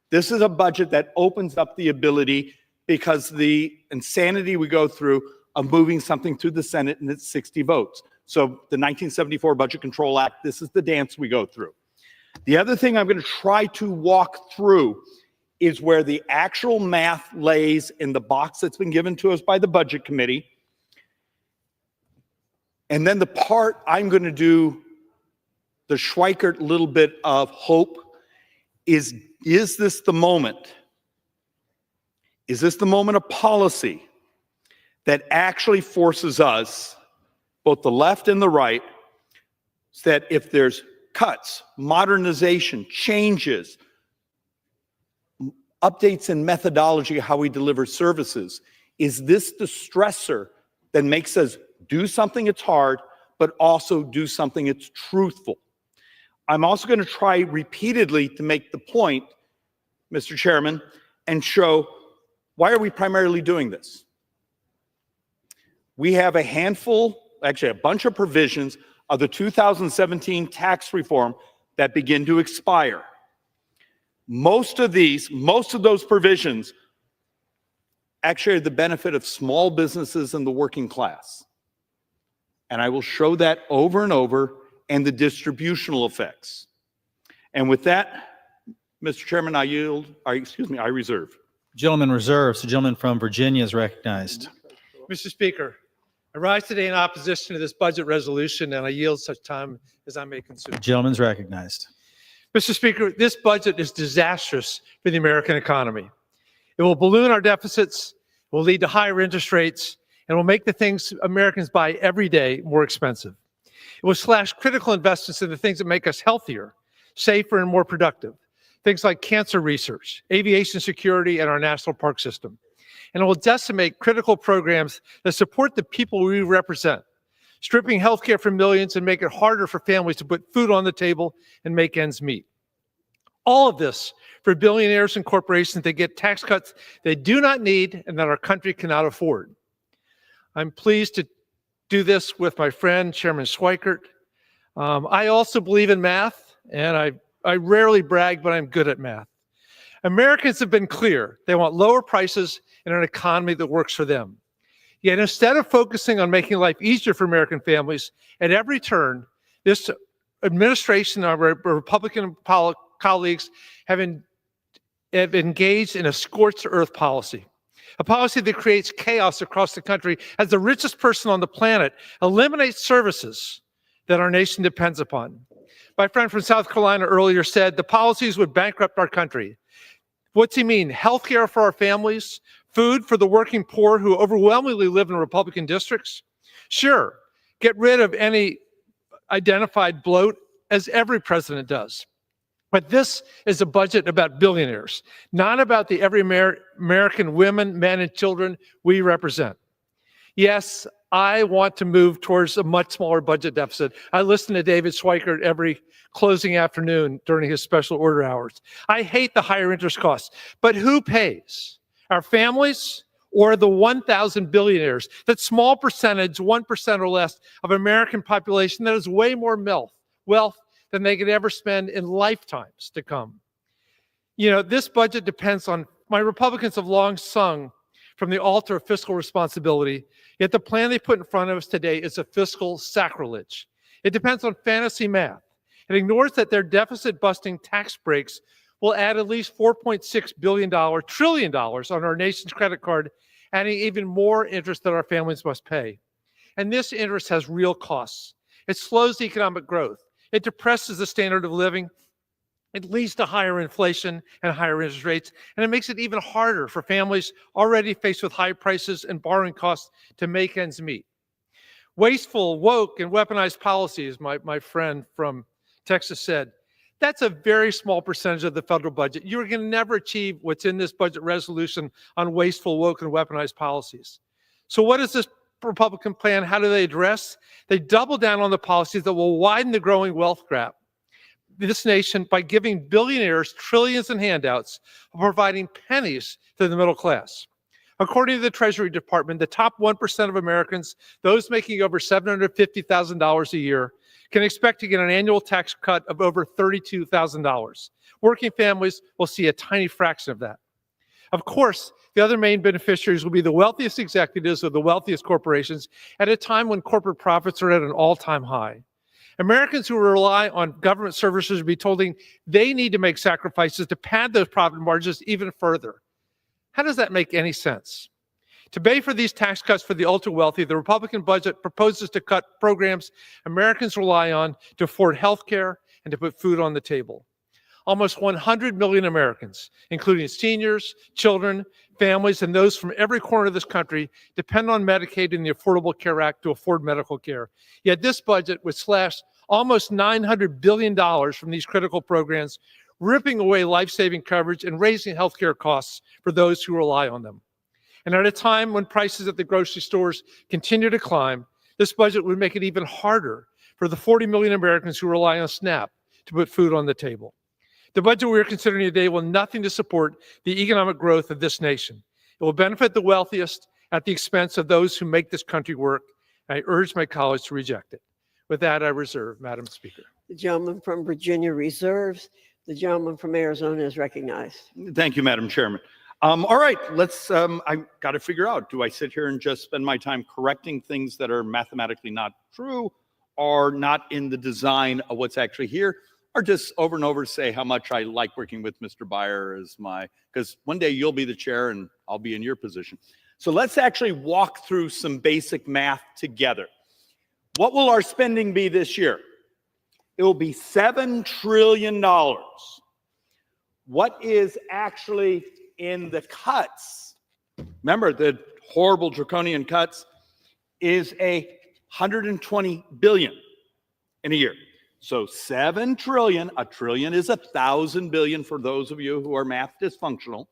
This is a budget that opens up the ability, because the insanity we go through, of moving something to the Senate and it's 60 votes. So the 1974 Budget Control Act, this is the dance we go through. The other thing I'm going to try to walk through is where the actual math lays in the box that's been given to us by the Budget Committee. And then the part I'm going to do, the Schweikert little bit of hope, is this the moment? Is this the moment of policy that actually forces us, both the left and the right, that if there's cuts, modernization, changes, updates in methodology, how we deliver services, is this the stressor that makes us do something that's hard, but also do something that's truthful? I'm also going to try repeatedly to make the point, Mr. Chairman, and show why are we primarily doing this? We have a handful, actually a bunch of provisions of the 2017 tax reform that begin to expire. Most of those provisions actually are the benefit of small businesses and the working class. And I will show that over and over, and the distributional effects. And with that, Mr. Chairman, I reserve. Gentleman reserves. The gentleman from Virginia is recognized. Mr. Speaker, I rise today in opposition to this budget resolution, and I yield such time as I may consume. The gentleman's recognized. Mr. Speaker, this budget is disastrous for the American economy. It will balloon our deficits, will lead to higher interest rates, and will make the things Americans buy every day more expensive. It will slash critical investments in the things that make us healthier, safer, and more productive. Things like cancer research, aviation security, and our national park system. And it will decimate critical programs that support the people we represent, stripping healthcare from millions and make it harder for families to put food on the table and make ends meet. All of this for billionaires and corporations that get tax cuts they do not need and that our country cannot afford. I'm pleased to do this with my friend, Chairman Schweikert. I also believe in math, and I rarely brag, but I'm good at math. Americans have been clear. They want lower prices and an economy that works for them. Yet instead of focusing on making life easier for American families, at every turn, this administration, our Republican colleagues have engaged in a scorched earth policy. A policy that creates chaos across the country as the richest person on the planet eliminates services that our nation depends upon. My friend from South Carolina earlier said the policies would bankrupt our country. What's he mean? Health care for our families? Food for the working poor who overwhelmingly live in Republican districts? Sure, get rid of any identified bloat, as every president does. But this is a budget about billionaires, not about the every American women, men, and children we represent. Yes, I want to move towards a much smaller budget deficit. I listen to David Schweikert every closing afternoon during his special order hours. I hate the higher interest costs, but who pays? Our families or the 1,000 billionaires? That small percentage, 1% or less, of American population that has way more wealth than they could ever spend in lifetimes to come. You know, this budget depends on, my Republicans have long sung from the altar of fiscal responsibility, yet the plan they put in front of us today is a fiscal sacrilege. It depends on fantasy math. It ignores that their deficit-busting tax breaks will add at least $4.6 trillion on our nation's credit card, adding even more interest that our families must pay. And this interest has real costs. It slows economic growth. It depresses the standard of living. It leads to higher inflation and higher interest rates, and it makes it even harder for families already faced with high prices and borrowing costs to make ends meet. Wasteful, woke, and weaponized policies, my friend from Texas said, that's a very small percentage of the federal budget. You're going to never achieve what's in this budget resolution on wasteful, woke, and weaponized policies. So what is this Republican plan? How do they address? They double down on the policies that will widen the growing wealth gap this nation by giving billionaires trillions in handouts, providing pennies to the middle class. According to the Treasury Department, the top 1% of Americans, those making over $750,000 a year, can expect to get an annual tax cut of over $32,000. Working families will see a tiny fraction of that. Of course, the other main beneficiaries will be the wealthiest executives of the wealthiest corporations at a time when corporate profits are at an all-time high. Americans who rely on government services will be told they need to make sacrifices to pad those profit margins even further. How does that make any sense? To pay for these tax cuts for the ultra-wealthy, the Republican budget proposes to cut programs Americans rely on to afford health care and to put food on the table. Almost 100 million Americans, including seniors, children, families, and those from every corner of this country, depend on Medicaid and the Affordable Care Act to afford medical care. Yet this budget would slash almost $900 billion from these critical programs, ripping away life-saving coverage and raising health care costs for those who rely on them. And at a time when prices at the grocery stores continue to climb, this budget would make it even harder for the 40 million Americans who rely on SNAP to put food on the table. The budget we are considering today will nothing to support the economic growth of this nation. It will benefit the wealthiest at the expense of those who make this country work. I urge my colleagues to reject it. With that, I reserve, Madam Speaker. The gentleman from Virginia reserves. The gentleman from Arizona is recognized. Thank you, Madam Chairman. All right, let's, I've got to figure out, do I sit here and just spend my time correcting things that are mathematically not true or not in the design of what's actually here, or just over and over say how much I like working with Mr. Byer as because one day you'll be the chair and I'll be in your position. So let's actually walk through some basic math together. What will our spending be this year? It will be $7 trillion. What is actually in the cuts, remember the horrible draconian cuts, is $120 billion in a year. So 7 trillion, a trillion is 1,000 billion for those of you who are math dysfunctional.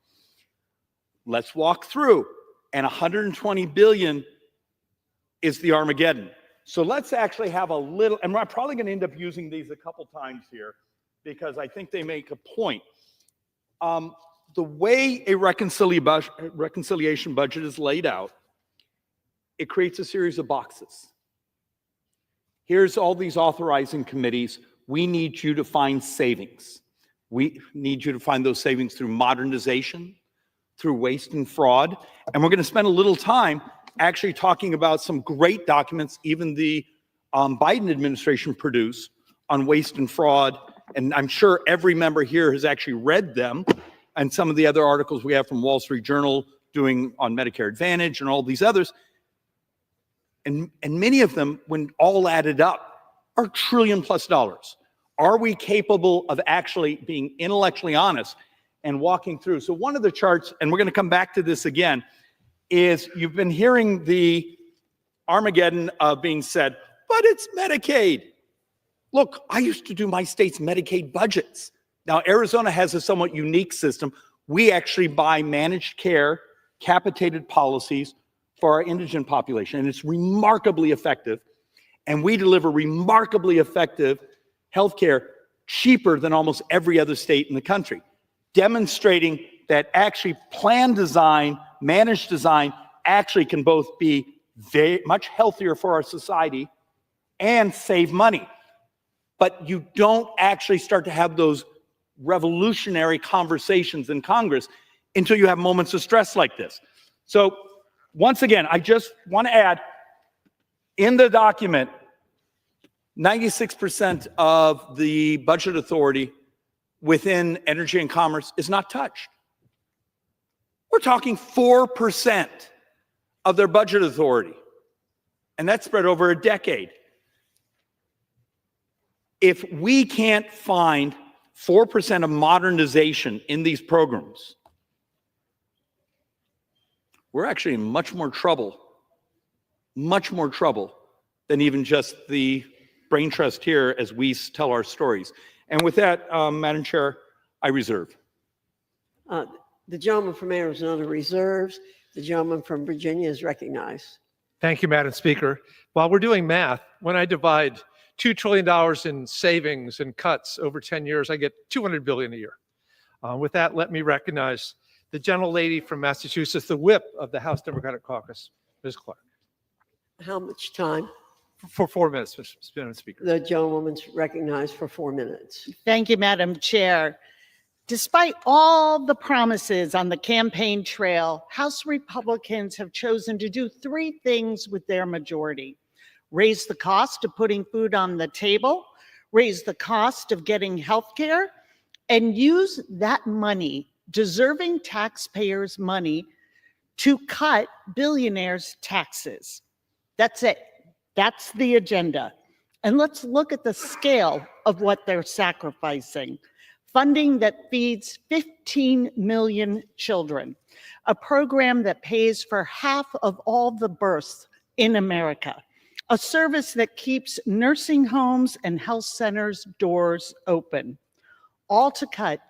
Let's walk through. And 120 billion is the Armageddon. So let's actually have a little, and we're probably going to end up using these a couple times here because I think they make a point. The way a reconciliation budget is laid out, it creates a series of boxes. Here's all these authorizing committees. We need you to find savings. We need you to find those savings through modernization, through waste and fraud. And we're going to spend a little time actually talking about some great documents even the Biden administration produced on waste and fraud. And I'm sure every member here has actually read them and some of the other articles we have from Wall Street Journal doing on Medicare Advantage and all these others. And many of them, when all added up, are $1 trillion+ dollars. Are we capable of actually being intellectually honest and walking through? So one of the charts, and we're going to come back to this again, is you've been hearing the Armageddon being said, but it's Medicaid. Look, I used to do my state's Medicaid budgets. Now, Arizona has a somewhat unique system. We actually buy managed care, capitated policies for our indigent population, and it's remarkably effective. And we deliver remarkably effective healthcare cheaper than almost every other state in the country, demonstrating that actually plan design, managed design actually can both be very much healthier for our society and save money. But you don't actually start to have those revolutionary conversations in Congress until you have moments of stress like this. So once again, I just want to add, in the document, 96% of the budget authority within energy and commerce is not touched. We're talking 4% of their budget authority, and that's spread over a decade. If we can't find 4% of modernization in these programs, we're actually in much more trouble than even just the brain trust here as we tell our stories. And with that, Madam Chair, I reserve. The gentleman from Arizona reserves. The gentleman from Virginia is recognized. Thank you, Madam Speaker. While we're doing math, when I divide $2 trillion in savings and cuts over 10 years, I get $200 billion a year. With that, let me recognize the gentlelady from Massachusetts, the whip of the House Democratic Caucus, Ms. Clark. How much time? For 4 minutes, Madam Speaker. The gentlewoman's recognized for 4 minutes. Thank you, Madam Chair. Despite all the promises on the campaign trail, House Republicans have chosen to do three things with their majority: raise the cost of putting food on the table, raise the cost of getting health care, and use that money, deserving taxpayers' money, to cut billionaires' taxes. That's it. That's the agenda. And let's look at the scale of what they're sacrificing. Funding that feeds 15 million children, a program that pays for half of all the births in America, a service that keeps nursing homes and health centers' doors open, all to cut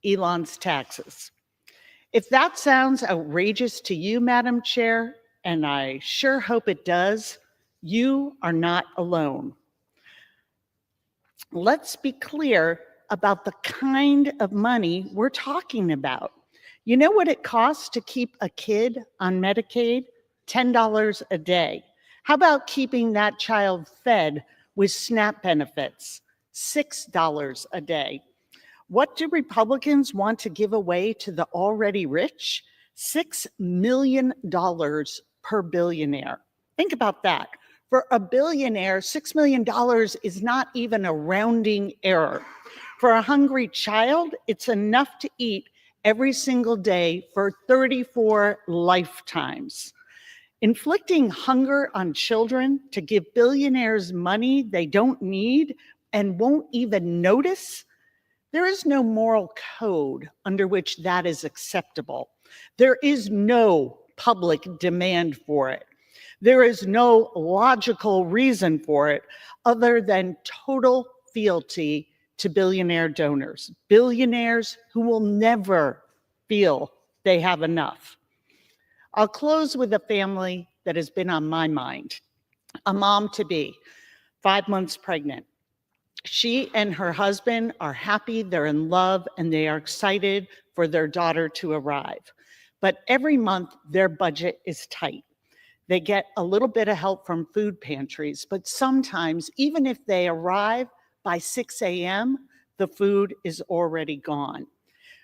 Elon's taxes. If that sounds outrageous to you, Madam Chair, and I sure hope it does, you are not alone. Let's be clear about the kind of money we're talking about. You know what it costs to keep a kid on Medicaid? $10 a day. How about keeping that child fed with SNAP benefits? $6 a day. What do Republicans want to give away to the already rich? $6 million per billionaire. Think about that. For a billionaire, $6 million is not even a rounding error. For a hungry child, it's enough to eat every single day for 34 lifetimes. Inflicting hunger on children to give billionaires money they don't need and won't even notice, there is no moral code under which that is acceptable. There is no public demand for it. There is no logical reason for it other than total fealty to billionaire donors, billionaires who will never feel they have enough. I'll close with a family that has been on my mind. A mom-to-be, 5 months pregnant. She and her husband are happy, they're in love, and they are excited for their daughter to arrive. But every month, their budget is tight. They get a little bit of help from food pantries, but sometimes, even if they arrive by 6 a.m., the food is already gone.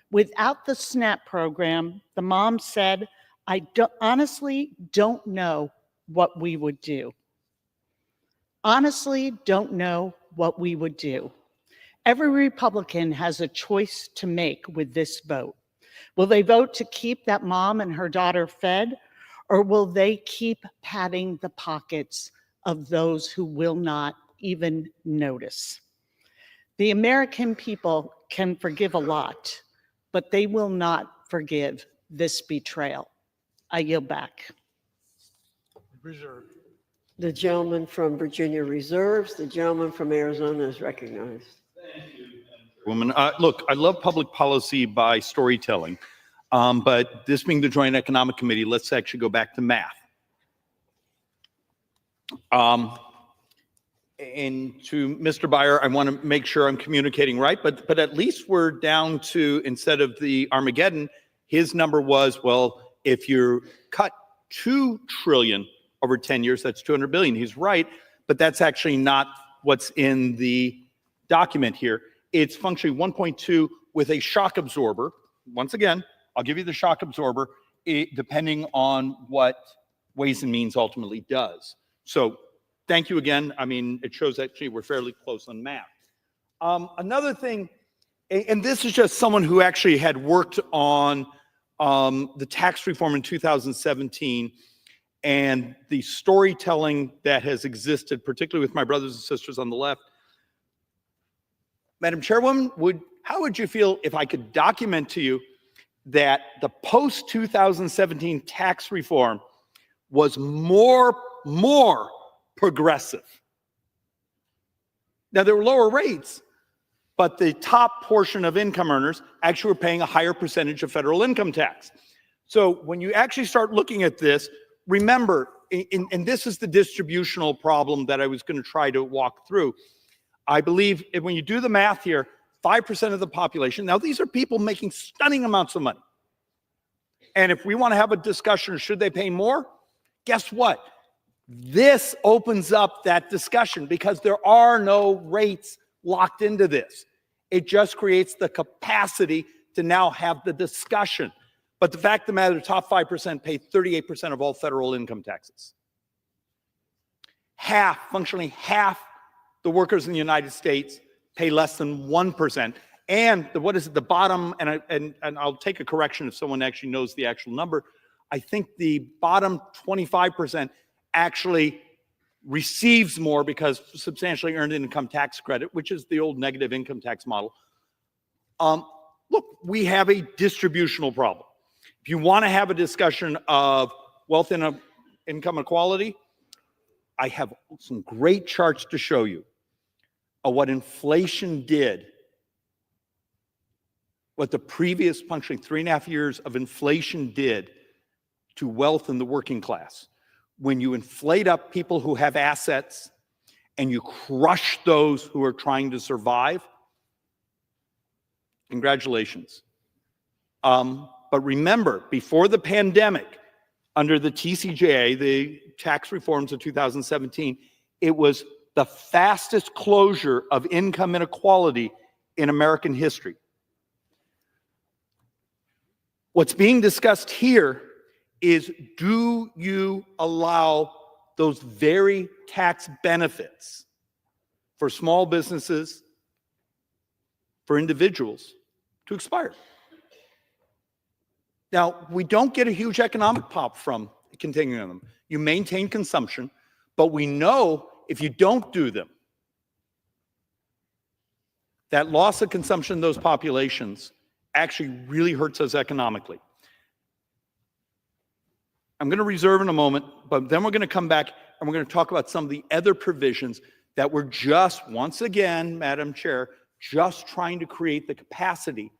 Without the SNAP program, the mom said, I honestly don't know what we would do. Honestly, don't know what we would do. Every Republican has a choice to make with this vote. Will they vote to keep that mom and her daughter fed, or will they keep padding the pockets of those who will not even notice? The American people can forgive a lot, but they will not forgive this betrayal. I yield back. Reserve. The gentleman from Virginia reserves. The gentleman from Arizona is recognized. Woman, look, I love public policy by storytelling, but this being the Joint Economic Committee, let's actually go back to math. And to Mr. Byer, I want to make sure I'm communicating right, but at least we're down to, instead of the Armageddon, his number was, well, if you cut 2 trillion over 10 years, that's 200 billion. He's right, but that's actually not what's in the document here. It's functionally 1.2 with a shock absorber. Once again, I'll give you the shock absorber, depending on what Ways and Means ultimately does. So thank you again. I mean, it shows actually we're fairly close on math. Another thing, and this is just someone who actually had worked on the tax reform in 2017 and the storytelling that has existed, particularly with my brothers and sisters on the left. Madam Chairwoman, how would you feel if I could document to you that the post-2017 tax reform was more progressive? Now, there were lower rates, but the top portion of income earners actually were paying a higher percentage of federal income tax. So when you actually start looking at this, remember, and this is the distributional problem that I was going to try to walk through. I believe when you do the math here, 5% of the population, now these are people making stunning amounts of money. And if we want to have a discussion, should they pay more? Guess what? This opens up that discussion because there are no rates locked into this. It just creates the capacity to now have the discussion. But the fact of the matter, the top 5% pay 38% of all federal income taxes. Functionally half the workers in the United States pay less than 1%. And the bottom, and I'll take a correction if someone actually knows the actual number. I think the bottom 25% actually receives more because substantially earned income tax credit, which is the old negative income tax model. Look, we have a distributional problem. If you want to have a discussion of wealth and income equality, I have some great charts to show you of what inflation did, what the previous punctually 3.5 years of inflation did to wealth in the working class. When you inflate up people who have assets and you crush those who are trying to survive, congratulations. But remember, before the pandemic, under the TCJA, the tax reforms of 2017, it was the fastest closure of income inequality in American history. What's being discussed here is, do you allow those very tax benefits for small businesses, for individuals, to expire? Now, we don't get a huge economic pop from continuing them. You maintain consumption, but we know if you don't do them, that loss of consumption in those populations actually really hurts us economically. I'm going to reserve in a moment, but then we're going to come back and we're going to talk about some of the other provisions that we're just, once again, Madam Chair, just trying to create the capacity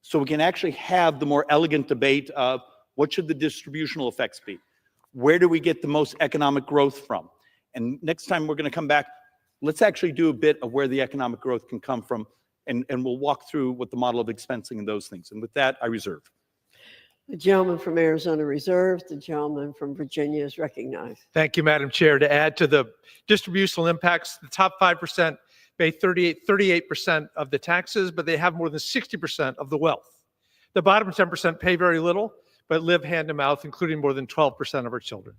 so we can actually have the more elegant debate of what should the distributional effects be? Where do we get the most economic growth from? And next time we're going to come back, let's actually do a bit of where the economic growth can come from, and we'll walk through what the model of expensing and those things. And with that, I reserve. The gentleman from Arizona reserves. The gentleman from Virginia is recognized. Thank you, Madam Chair. To add to the distributional impacts, the top 5% pay 38% of the taxes, but they have more than 60% of the wealth. The bottom 10% pay very little, but live hand to mouth, including more than 12% of our children.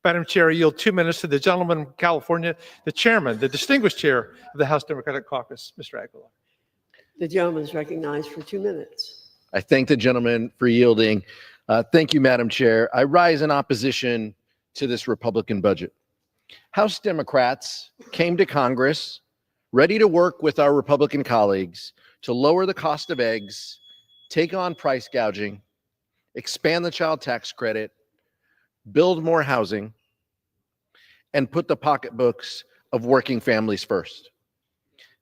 Madam Chair, I yield 2 minutes to the gentleman from California, the chairman, the distinguished chair of the House Democratic Caucus, Mr. Aguilar. The gentleman is recognized for 2 minutes. I thank the gentleman for yielding. Thank you, Madam Chair. I rise in opposition to this Republican budget. House Democrats came to Congress ready to work with our Republican colleagues to lower the cost of eggs, take on price gouging, expand the child tax credit, build more housing, and put the pocketbooks of working families first.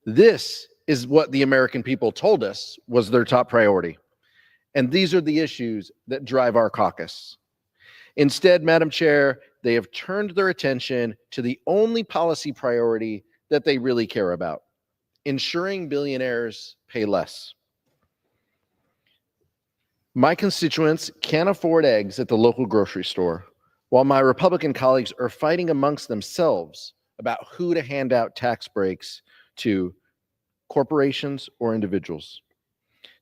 This is what the American people told us was their top priority. And these are the issues that drive our caucus. Instead, Madam Chair, they have turned their attention to the only policy priority that they really care about: ensuring billionaires pay less. My constituents can't afford eggs at the local grocery store, while my Republican colleagues are fighting amongst themselves about who to hand out tax breaks to, corporations or individuals.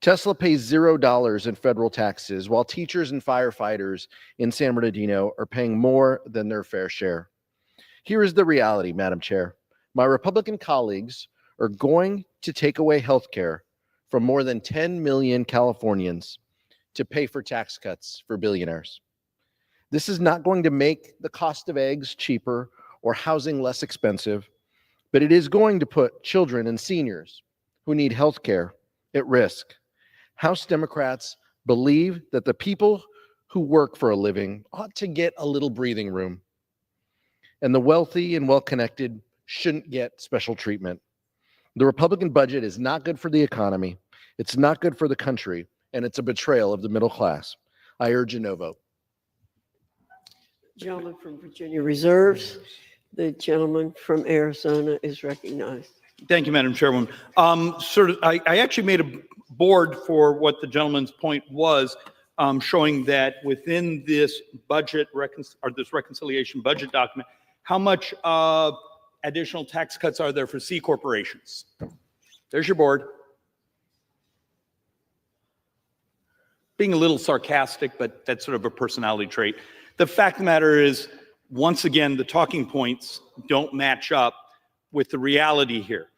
Tesla pays $0 in federal taxes, while teachers and firefighters in San Bernardino are paying more than their fair share. Here is the reality, Madam Chair. My Republican colleagues are going to take away health care from more than 10 million Californians to pay for tax cuts for billionaires. This is not going to make the cost of eggs cheaper or housing less expensive, but it is going to put children and seniors who need health care at risk. House Democrats believe that the people who work for a living ought to get a little breathing room, and the wealthy and well-connected shouldn't get special treatment. The Republican budget is not good for the economy, it's not good for the country, and it's a betrayal of the middle class. I urge a no vote. Gentleman from Virginia reserves. The gentleman from Arizona is recognized. Thank you, Madam Chairwoman. I actually made a board for what the gentleman's point was, showing that within this budget this reconciliation budget document, how much additional tax cuts are there for C corporations? There's your board. being a little sarcastic, but that's sort of a personality trait. The fact of the matter is, once again, the talking points don't match up with the reality here.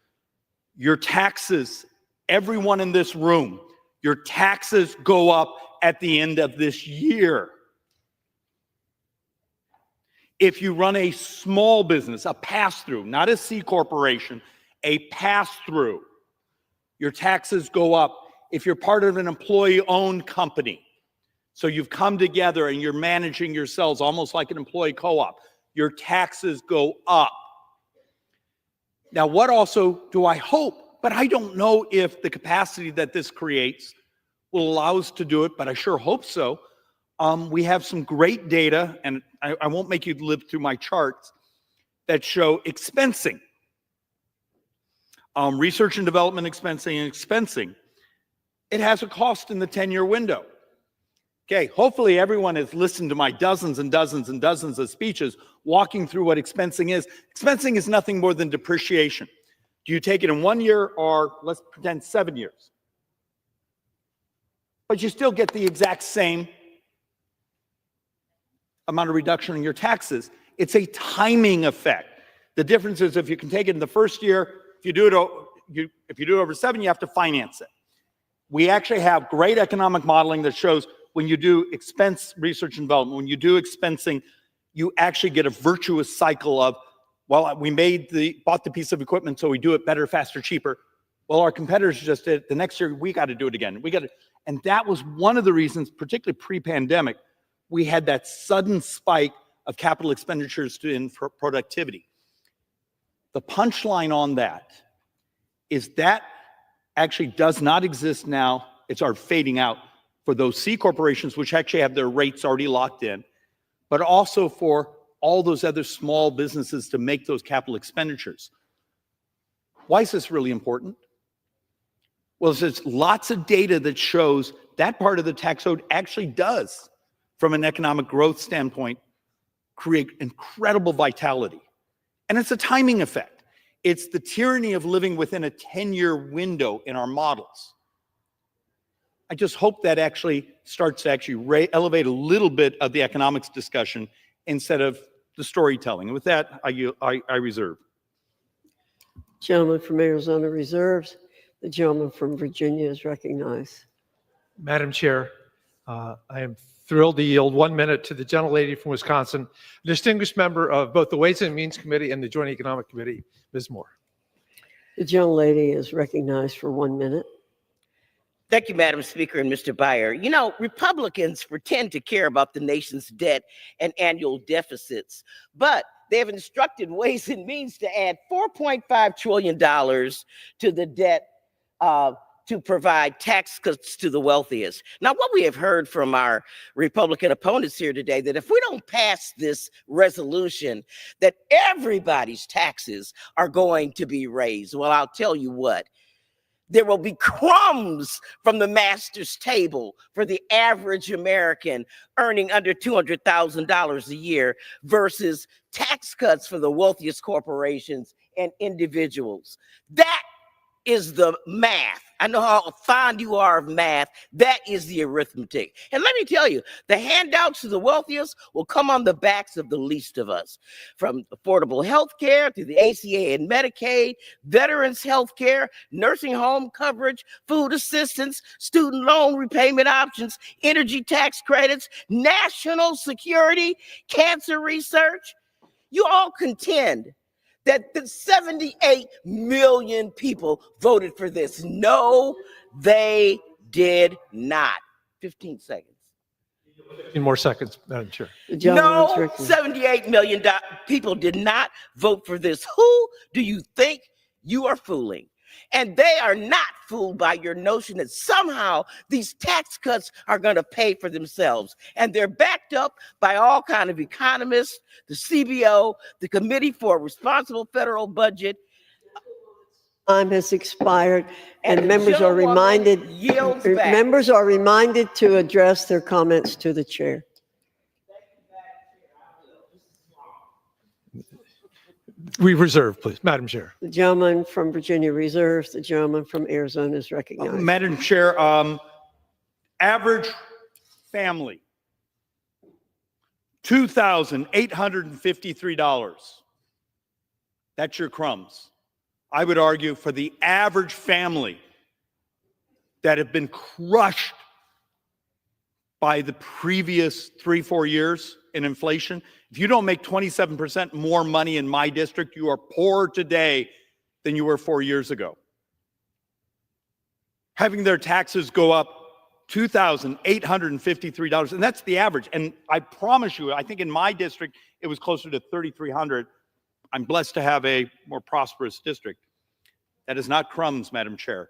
Your taxes, everyone in this room, your taxes go up at the end of this year. If you run a small business, a pass-through, not a C corporation, a pass-through, your taxes go up. If you're part of an employee-owned company, so you've come together and you're managing yourselves almost like an employee co-op, your taxes go up. Now, what also do I hope, but I don't know if the capacity that this creates will allow us to do it, but I sure hope so. We have some great data, and I won't make you live through my charts, that show expensing. Research and development expensing and expensing. It has a cost in the 10-year window. Okay, hopefully everyone has listened to my dozens and dozens and dozens of speeches walking through what expensing is. Expensing is nothing more than depreciation. Do you take it in 1 year or let's pretend 7 years? But you still get the exact same amount of reduction in your taxes. It's a timing effect. The difference is if you can take it in the first year, if you do it over 7, you have to finance it. We actually have great economic modeling that shows when you do expense research and development, when you do expensing, you actually get a virtuous cycle of, well, we bought the piece of equipment, so we do it better, faster, cheaper. Well, our competitors just did it. The next year, we got to do it again. And that was one of the reasons, particularly pre-pandemic, we had that sudden spike of capital expenditures in productivity. The punchline on that is that actually does not exist now. It's our fading out for those C corporations, which actually have their rates already locked in, but also for all those other small businesses to make those capital expenditures. Why is this really important? Well, there's lots of data that shows that part of the tax code actually does, from an economic growth standpoint, create incredible vitality. And it's a timing effect. It's the tyranny of living within a 10-year window in our models. I just hope that actually starts to actually elevate a little bit of the economics discussion instead of the storytelling. And with that, I reserve. Gentleman from Arizona reserves. The gentleman from Virginia is recognized. Madam Chair, I am thrilled to yield 1 minute to the gentlelady from Wisconsin, a distinguished member of both the Ways and Means Committee and the Joint Economic Committee, Ms. Moore. The gentlelady is recognized for 1 minute. Thank you, Madam Speaker and Mr. Byer. You know, Republicans pretend to care about the nation's debt and annual deficits, but they have instructed Ways and Means to add $4.5 trillion to the debt to provide tax cuts to the wealthiest. Now, what we have heard from our Republican opponents here today, that if we don't pass this resolution, that everybody's taxes are going to be raised. Well, I'll tell you what. There will be crumbs from the master's table for the average American earning under $200,000 a year versus tax cuts for the wealthiest corporations and individuals. That is the math. I know how fond you are of math. That is the arithmetic. And let me tell you, the handouts to the wealthiest will come on the backs of the least of us. From affordable health care to the ACA and Medicaid, veterans health care, nursing home coverage, food assistance, student loan repayment options, energy tax credits, national security, cancer research. You all contend that the 78 million people voted for this. No, they did not. 15 seconds. 15 more seconds, Madam Chair. No, 78 million people did not vote for this. Who do you think you are fooling? And they are not fooled by your notion that somehow these tax cuts are going to pay for themselves. And they're backed up by all kinds of economists, the CBO, the Committee for a Responsible Federal Budget. Time has expired, and members are reminded to address their comments to the chair. We reserve, please, Madam Chair. The gentleman from Virginia reserves. The gentleman from Arizona is recognized. Madam Chair, average family, $2,853. That's your crumbs. I would argue for the average family that have been crushed by the previous 3-4 years in inflation. If you don't make 27% more money in my district, you are poorer today than you were 4 years ago. Having their taxes go up $2,853, and that's the average. And I promise you, I think in my district, it was closer to $3,300. I'm blessed to have a more prosperous district. That is not crumbs, Madam Chair.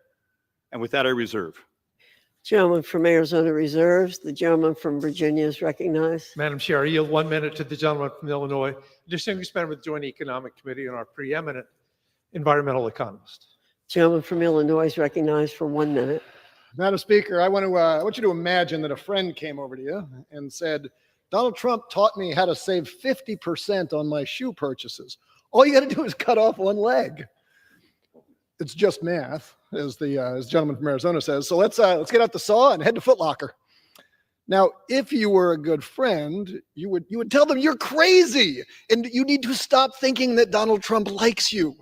And with that, I reserve. Gentleman from Arizona reserves. The gentleman from Virginia is recognized. Madam Chair, I yield 1 minute to the gentleman from Illinois, distinguished member of the Joint Economic Committee and our preeminent environmental economist. Gentleman from Illinois is recognized for 1 minute. Madam Speaker, I want you to imagine that a friend came over to you and said, Donald Trump taught me how to save 50% on my shoe purchases. All you got to do is cut off one leg. It's just math, as the gentleman from Arizona says. So let's get out the saw and head to Foot Locker. Now, if you were a good friend, you would tell them you're crazy and you need to stop thinking that Donald Trump likes you.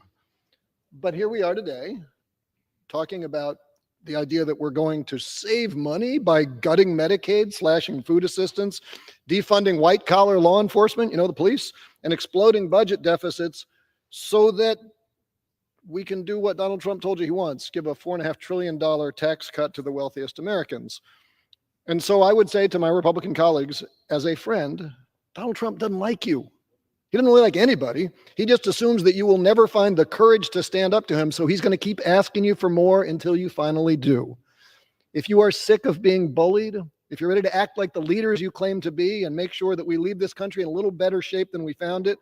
But here we are today, talking about the idea that we're going to save money by gutting Medicaid, slashing food assistance, defunding white-collar law enforcement, the police, and exploding budget deficits so that we can do what Donald Trump told you he wants, give a $4.5 trillion tax cut to the wealthiest Americans. And so I would say to my Republican colleagues, as a friend, Donald Trump doesn't like you. He doesn't really like anybody. He just assumes that you will never find the courage to stand up to him, so he's going to keep asking you for more until you finally do. If you are sick of being bullied, if you're ready to act like the leaders you claim to be and make sure that we leave this country in a little better shape than we found it,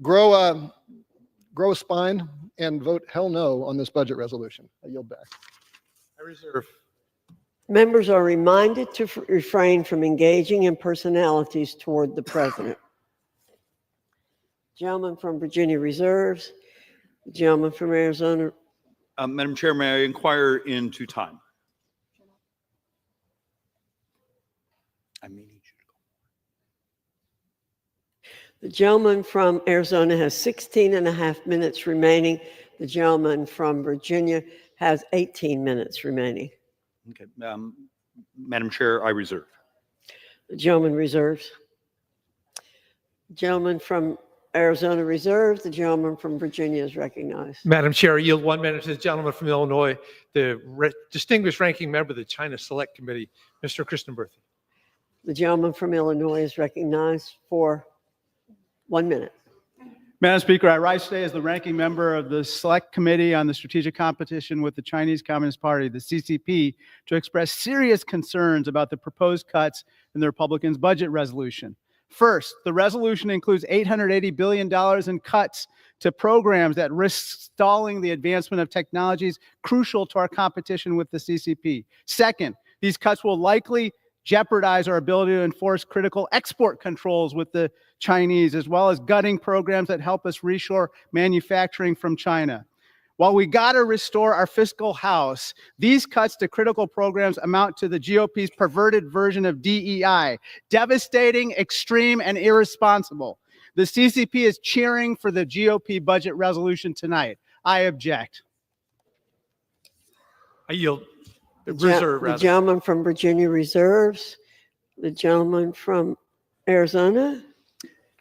grow a spine and vote hell no on this budget resolution. I yield back. I reserve. Members are reminded to refrain from engaging in personalities toward the president. Gentleman from Virginia reserves. The gentleman from Arizona. Madam Chair, may I inquire into time? I may need you to go. The gentleman from Arizona has 16 and a half minutes remaining. The gentleman from Virginia has 18 minutes remaining. Okay. Madam Chair, I reserve. The gentleman reserves. Gentleman from Arizona reserves. The gentleman from Virginia is recognized. Madam Chair, I yield 1 minute to the gentleman from Illinois, the distinguished ranking member of the China Select Committee, Mr. Christenberthy. The gentleman from Illinois is recognized for 1 minute. Madam Speaker, I rise today as the ranking member of the Select Committee on the Strategic Competition with the Chinese Communist Party, the CCP, to express serious concerns about the proposed cuts in the Republicans' budget resolution. First, the resolution includes $880 billion in cuts to programs that risk stalling the advancement of technologies crucial to our competition with the CCP. Second, these cuts will likely jeopardize our ability to enforce critical export controls with the Chinese, as well as gutting programs that help us reshore manufacturing from China. While we got to restore our fiscal house, these cuts to critical programs amount to the GOP's perverted version of DEI, devastating, extreme, and irresponsible. The CCP is cheering for the GOP budget resolution tonight. I object. I yield. Reserve, the gentleman from Virginia reserves. The gentleman from Arizona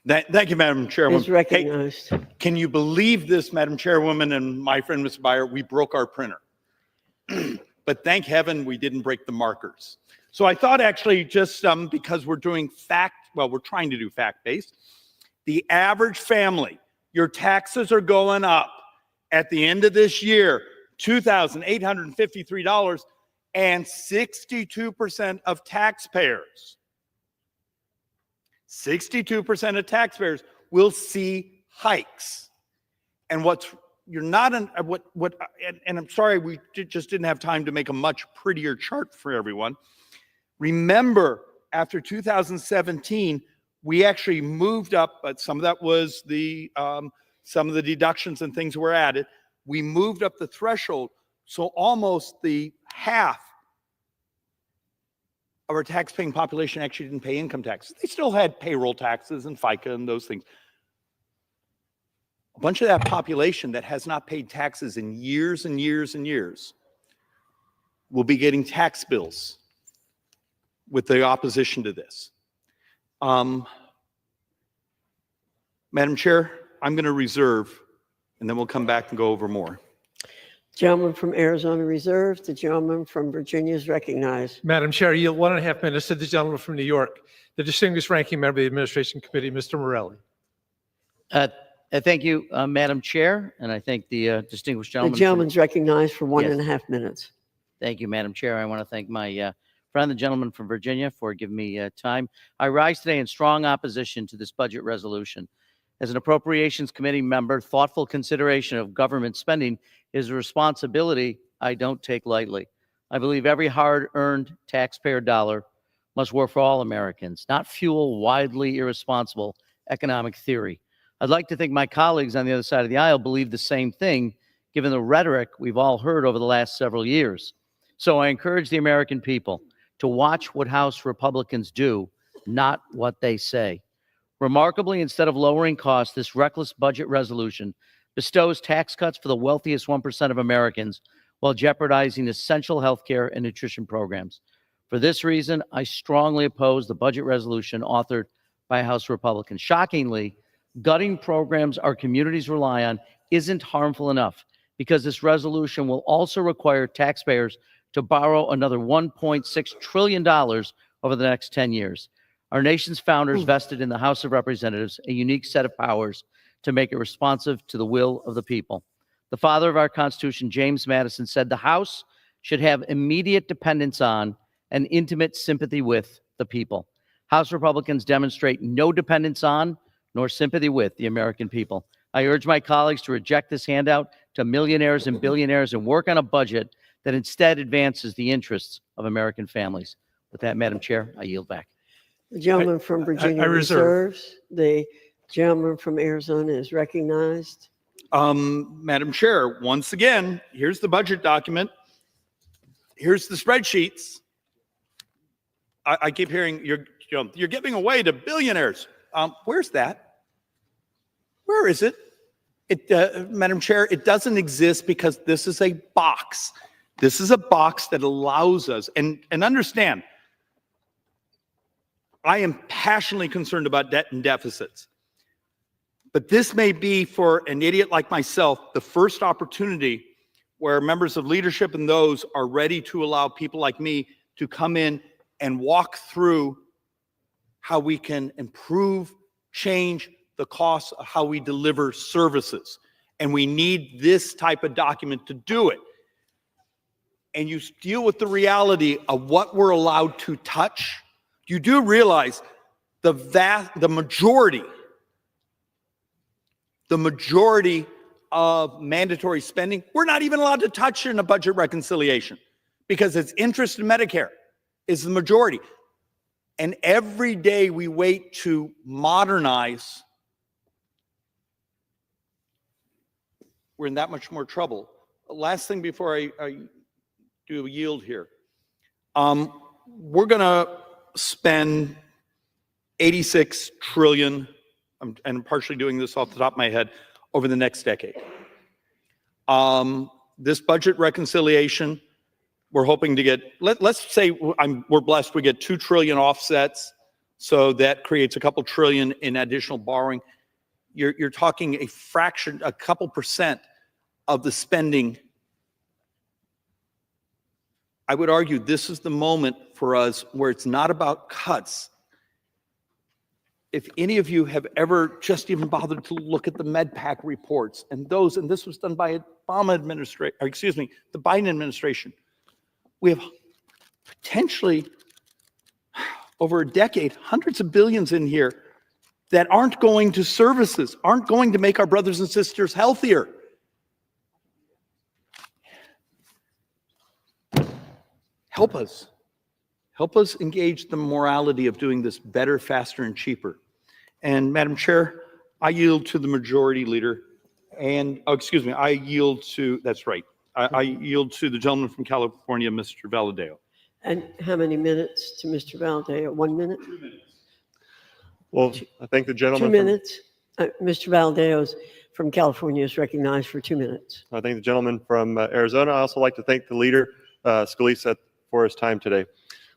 Thank you, Madam Chairwoman. is recognized. Hey, can you believe this, Madam Chairwoman and my friend, Mr. Byer? We broke our printer. But thank heaven we didn't break the markers. So I thought actually just because we're doing we're trying to do fact-based, the average family, your taxes are going up at the end of this year, $2,853, and 62% of taxpayers 62% of taxpayers will see hikes. And and I'm sorry, we just didn't have time to make a much prettier chart for everyone. Remember, after 2017, we actually moved up, but some of that was some of the deductions and things were added. We moved up the threshold, so almost the half of our tax-paying population actually didn't pay income taxes. They still had payroll taxes and FICA and those things. A bunch of that population that has not paid taxes in years and years and years will be getting tax bills with the opposition to this. Madam Chair, I'm going to reserve, and then we'll come back and go over more. Gentleman from Arizona reserves. The gentleman from Virginia is recognized. Madam Chair, I yield 1.5 minutes to the gentleman from New York, the distinguished ranking member of the Administration Committee, Mr. Morelli. Thank you, Madam Chair, and I thank the distinguished The gentleman. gentleman's recognized for one Yes. and a half minutes. Thank you, Madam Chair. I want to thank my friend, the gentleman from Virginia, for giving me time. I rise today in strong opposition to this budget resolution. As an Appropriations Committee member, thoughtful consideration of government spending is a responsibility I don't take lightly. I believe every hard-earned taxpayer dollar must work for all Americans, not fuel widely irresponsible economic theory. I'd like to think my colleagues on the other side of the aisle believe the same thing, given the rhetoric we've all heard over the last several years. So I encourage the American people to watch what House Republicans do, not what they say. Remarkably, instead of lowering costs, this reckless budget resolution bestows tax cuts for the wealthiest 1% of Americans while jeopardizing essential health care and nutrition programs. For this reason, I strongly oppose the budget resolution authored by House Republicans. Shockingly, gutting programs our communities rely on isn't harmful enough, because this resolution will also require taxpayers to borrow another $1.6 trillion over the next 10 years. Our nation's founders vested in the House of Representatives a unique set of powers to make it responsive to the will of the people. The father of our Constitution, James Madison, said the House should have immediate dependence on and intimate sympathy with the people. House Republicans demonstrate no dependence on nor sympathy with the American people. I urge my colleagues to reject this handout to millionaires and billionaires and work on a budget that instead advances the interests of American families. With that, Madam Chair, I yield back. The gentleman from Virginia reserves. The gentleman from Arizona is recognized. Madam Chair, once again, here's the budget document. Here's the spreadsheets. I keep hearing you're giving away to billionaires. Where's that? Where is it? Madam Chair, it doesn't exist because this is a box. This is a box that allows us, and understand, I am passionately concerned about debt and deficits. But this may be, for an idiot like myself, the first opportunity where members of leadership and those are ready to allow people like me to come in and walk through how we can improve, change the costs of how we deliver services. And we need this type of document to do it. And you deal with the reality of what we're allowed to touch. You do realize the majority of mandatory spending, we're not even allowed to touch in a budget reconciliation because it's interest in Medicare is the majority. And every day we wait to modernize, we're in that much more trouble. Last thing before I do a yield here. We're going to spend 86 trillion, and I'm partially doing this off the top of my head, over the next decade. This budget reconciliation, we're hoping to get, let's say we're blessed, we get 2 trillion offsets, so that creates a couple trillion in additional borrowing. You're talking a fraction, a couple percent of the spending. I would argue this is the moment for us where it's not about cuts. If any of you have ever just even bothered to look at the MedPAC reports and this was done by Obama administration, or excuse me, the Biden administration, we have potentially over a decade, hundreds of billions in here that aren't going to services, aren't going to make our brothers and sisters healthier. Help us. Help us engage the morality of doing this better, faster, and cheaper. And Madam Chair, I yield to the majority leader. And, I yield to, that's right. I yield to the gentleman from California, Mr. Valadeo. And how many minutes to Mr. Valadao? 1 minute? Well, I thank the 2 gentleman. minutes. Mr. Valadao from California is recognized for 2 minutes. I thank the gentleman from Arizona. I also like to thank the leader, Scalise, for his time today.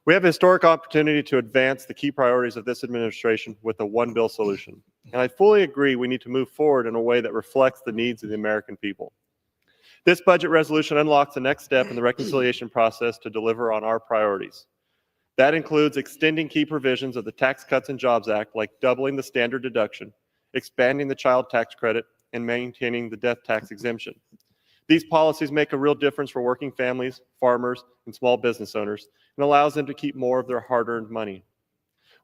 We have a historic opportunity to advance the key priorities of this administration with a one bill solution. And I fully agree we need to move forward in a way that reflects the needs of the American people. This budget resolution unlocks the next step in the reconciliation process to deliver on our priorities. That includes extending key provisions of the Tax Cuts and Jobs Act, like doubling the standard deduction, expanding the child tax credit, and maintaining the death tax exemption. These policies make a real difference for working families, farmers, and small business owners, and allows them to keep more of their hard-earned money.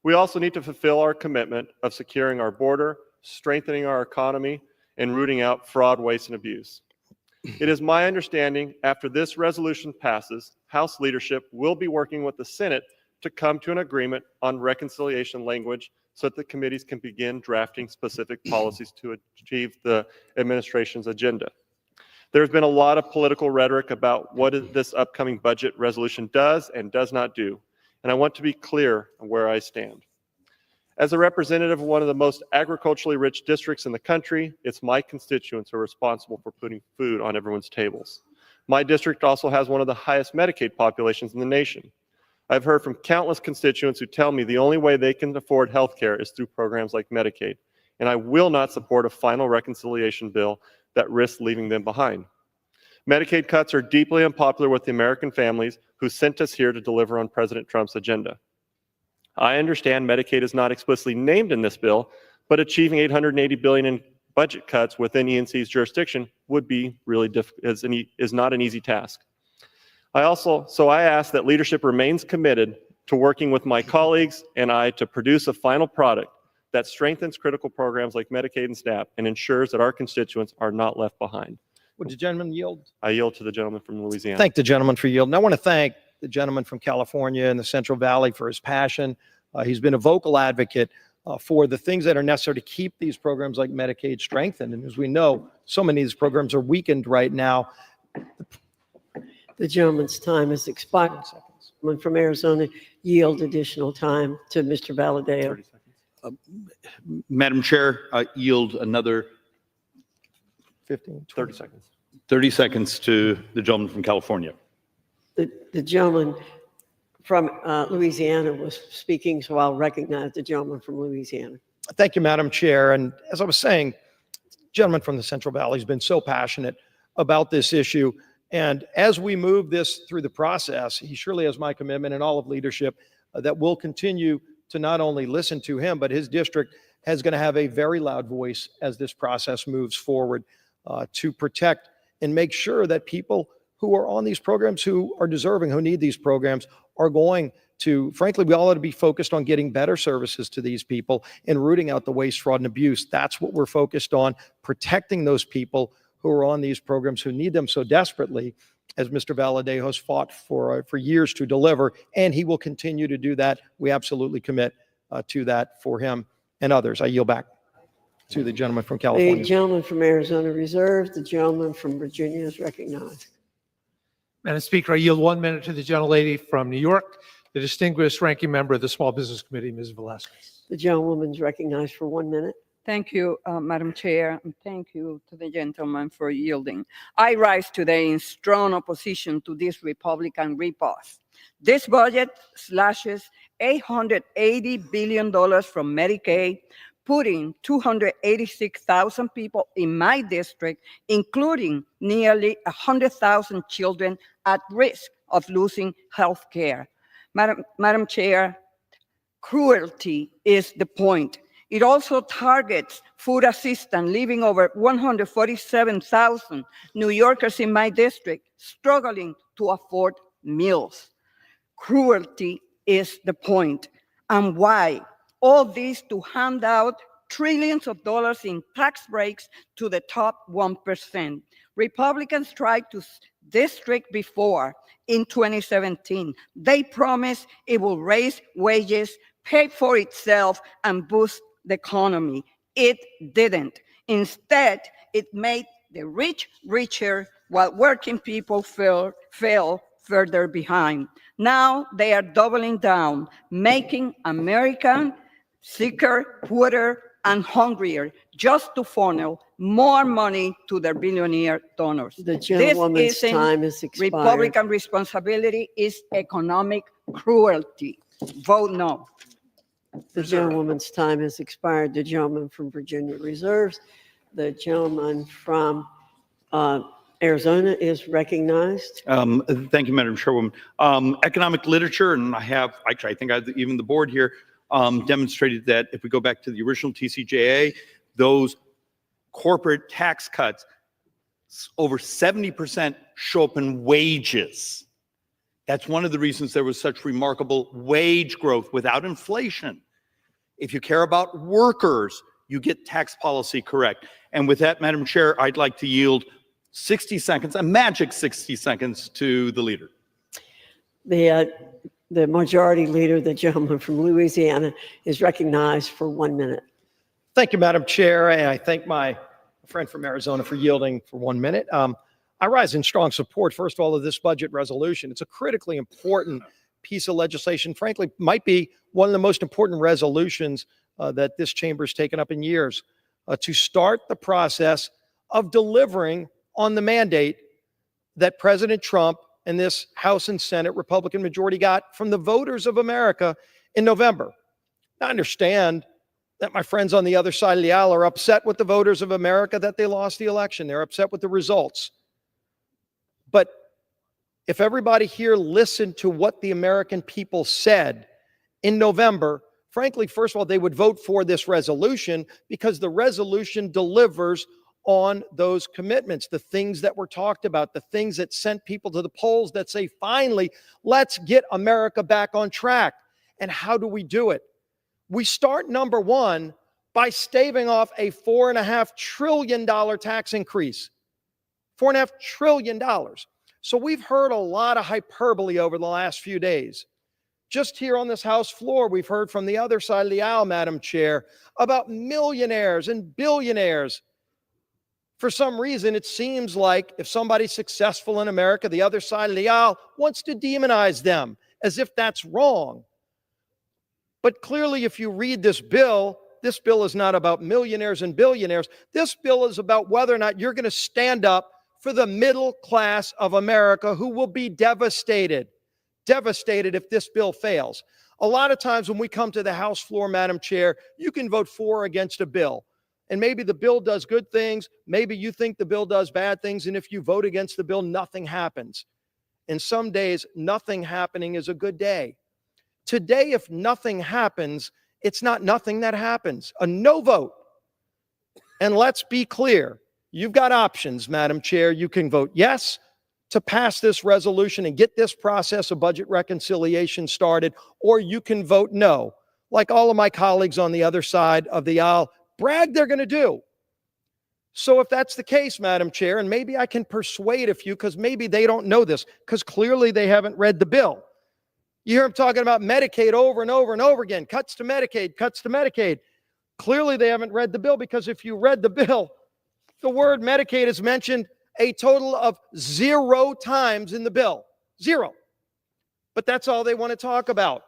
We also need to fulfill our commitment of securing our border, strengthening our economy, and rooting out fraud, waste, and abuse. It is my understanding after this resolution passes, House leadership will be working with the Senate to come to an agreement on reconciliation language so that the committees can begin drafting specific policies to achieve the administration's agenda. There's been a lot of political rhetoric about what this upcoming budget resolution does and does not do, and I want to be clear on where I stand. As a representative of one of the most agriculturally rich districts in the country, it's my constituents who are responsible for putting food on everyone's tables. My district also has one of the highest Medicaid populations in the nation. I've heard from countless constituents who tell me the only way they can afford health care is through programs like Medicaid, and I will not support a final reconciliation bill that risks leaving them behind. Medicaid cuts are deeply unpopular with the American families who sent us here to deliver on President Trump's agenda. I understand Medicaid is not explicitly named in this bill, but achieving $880 billion in budget cuts within ENC's jurisdiction would be really is not an easy task. So I ask that leadership remains committed to working with my colleagues and I to produce a final product that strengthens critical programs like Medicaid and SNAP and ensures that our constituents are not left behind. Would the gentleman yield? I yield to the gentleman from Louisiana. Thank the gentleman for yielding. I want to thank the gentleman from California and the Central Valley for his passion. He's been a vocal advocate for the things that are necessary to keep these programs like Medicaid strengthened. And as we know, so many of these programs are weakened right now. The gentleman's time has expired. Someone from Arizona yield additional time to Mr. Valadao. Madam Chair, I yield another 30 seconds. 30 seconds to the gentleman from California. The gentleman from Louisiana was speaking, so I'll recognize the gentleman from Louisiana. Thank you, Madam Chair. And as I was saying, the gentleman from the Central Valley has been so passionate about this issue. And as we move this through the process, he surely has my commitment and all of leadership that we'll continue to not only listen to him, but his district is going to have a very loud voice as this process moves forward to protect and make sure that people who are on these programs, who are deserving, who need these programs, are going to, frankly, we all ought to be focused on getting better services to these people and rooting out the waste, fraud, and abuse. That's what we're focused on, protecting those people who are on these programs, who need them so desperately, as Mr. Valadao has fought for years to deliver, and he will continue to do that. We absolutely commit to that for him and others. I yield back to the gentleman from California. The gentleman from Arizona reserved. The gentleman from Virginia is recognized. Madam Speaker, I yield 1 minute to the gentlelady from New York, the distinguished ranking member of the Small Business Committee, Ms. Velasquez. The gentlewoman is recognized for 1 minute. Thank you, Madam Chair, and thank you to the gentleman for yielding. I rise today in strong opposition to this Republican riposte. This budget slashes $880 billion from Medicaid, putting 286,000 people in my district, including nearly 100,000 children at risk of losing health care. Madam Chair, cruelty is the point. It also targets food assistance, leaving over 147,000 New Yorkers in my district struggling to afford meals. Cruelty is the point. And why? All this to hand out trillions of dollars in tax breaks to the top 1%. Republicans tried to district before in 2017. They promised it will raise wages, pay for itself, and boost the economy. It didn't. Instead, it made the rich richer while working people fell further behind. Now they are doubling down, making America sicker, poorer, and hungrier just to funnel more money to their billionaire donors. The gentlewoman's isn't time has expired. Republican responsibility, is economic cruelty. Vote no. The gentlewoman's time has expired. The gentleman from Virginia reserves. The gentleman from Arizona is recognized. Thank you, Madam Chairwoman. Economic literature, and I think even the board here demonstrated that if we go back to the original TCJA, those corporate tax cuts, over 70% show up in wages. That's one of the reasons there was such remarkable wage growth without inflation. If you care about workers, you get tax policy correct. And with that, Madam Chair, I'd like to yield 60 seconds, a magic 60 seconds to the leader. The majority leader, the gentleman from Louisiana, is recognized for 1 minute. Thank you, Madam Chair, and I thank my friend from Arizona for yielding for 1 minute. I rise in strong support, first of all, of this budget resolution. It's a critically important piece of legislation, frankly, might be one of the most important resolutions that this chamber has taken up in years to start the process of delivering on the mandate that President Trump and this House and Senate Republican majority got from the voters of America in November. I understand that my friends on the other side of the aisle are upset with the voters of America that they lost the election. They're upset with the results. But if everybody here listened to what the American people said in November, frankly, first of all, they would vote for this resolution because the resolution delivers on those commitments, the things that were talked about, the things that sent people to the polls that say, finally, let's get America back on track. And how do we do it? We start, number one, by staving off a $4.5 trillion tax increase. $4.5 trillion. So we've heard a lot of hyperbole over the last few days. Just here on this House floor, we've heard from the other side of the aisle, Madam Chair, about millionaires and billionaires. For some reason, it seems like if somebody's successful in America, the other side of the aisle wants to demonize them as if that's wrong. But clearly, if you read this bill is not about millionaires and billionaires. This bill is about whether or not you're going to stand up for the middle class of America who will be devastated if this bill fails. A lot of times when we come to the House floor, Madam Chair, you can vote for or against a bill. And maybe the bill does good things. Maybe you think the bill does bad things. And if you vote against the bill, nothing happens. And some days, nothing happening is a good day. Today, if nothing happens, it's not nothing that happens. A no vote. And let's be clear. You've got options, Madam Chair. You can vote yes to pass this resolution and get this process of budget reconciliation started, or you can vote no, like all of my colleagues on the other side of the aisle brag they're going to do. So if that's the case, Madam Chair, and maybe I can persuade a few because maybe they don't know this, because clearly they haven't read the bill. You hear them talking about Medicaid over and over and over again, cuts to Medicaid, cuts to Medicaid. Clearly they haven't read the bill, because if you read the bill, the word Medicaid is mentioned a total of 0 times in the bill. 0. But that's all they want to talk about.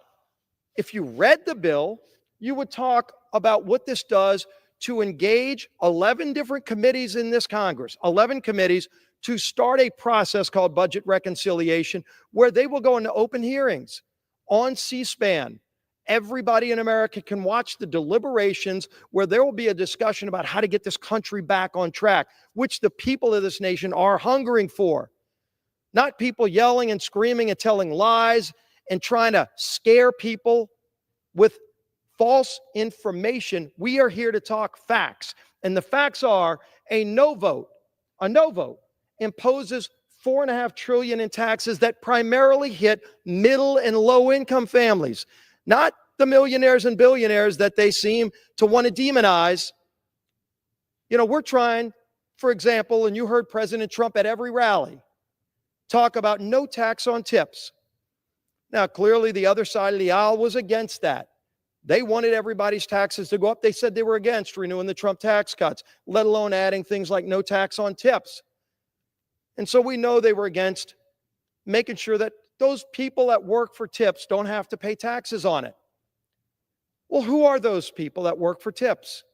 If you read the bill, you would talk about what this does to engage 11 different committees in this Congress, 11 committees, to start a process called budget reconciliation, where they will go into open hearings on C-SPAN. Everybody in America can watch the deliberations, where there will be a discussion about how to get this country back on track, which the people of this nation are hungering for. Not people yelling and screaming and telling lies and trying to scare people with false information. We are here to talk facts. And the facts are a no vote imposes $4.5 trillion in taxes that primarily hit middle and low income families, not the millionaires and billionaires that they seem to want to demonize. You know, we're trying, for example, and you heard President Trump at every rally talk about no tax on tips. Now, clearly the other side of the aisle was against that. They wanted everybody's taxes to go up. They said they were against renewing the Trump tax cuts, let alone adding things like no tax on tips. And so we know they were against making sure that those people that work for tips don't have to pay taxes on it. Well, who are those people that work for tips?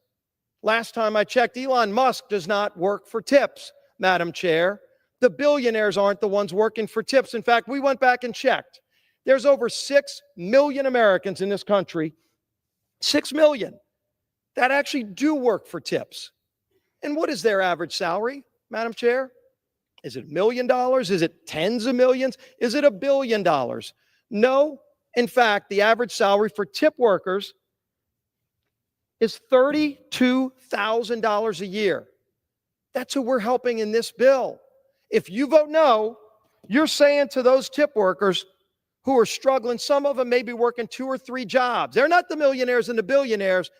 Last time I checked, Elon Musk does not work for tips, Madam Chair. The billionaires aren't the ones working for tips. In fact, we went back and checked. There's over 6 million Americans in this country, 6 million, that actually do work for tips. And what is their average salary, Madam Chair? Is it $1 million? Is it tens of millions? Is it $1 billion? No. In fact, the average salary for tip workers is $32,000 a year. That's who we're helping in this bill. If you vote no, you're saying to those tip workers who are struggling, some of them may be working 2 or 3 jobs. They're not the millionaires and the billionaires.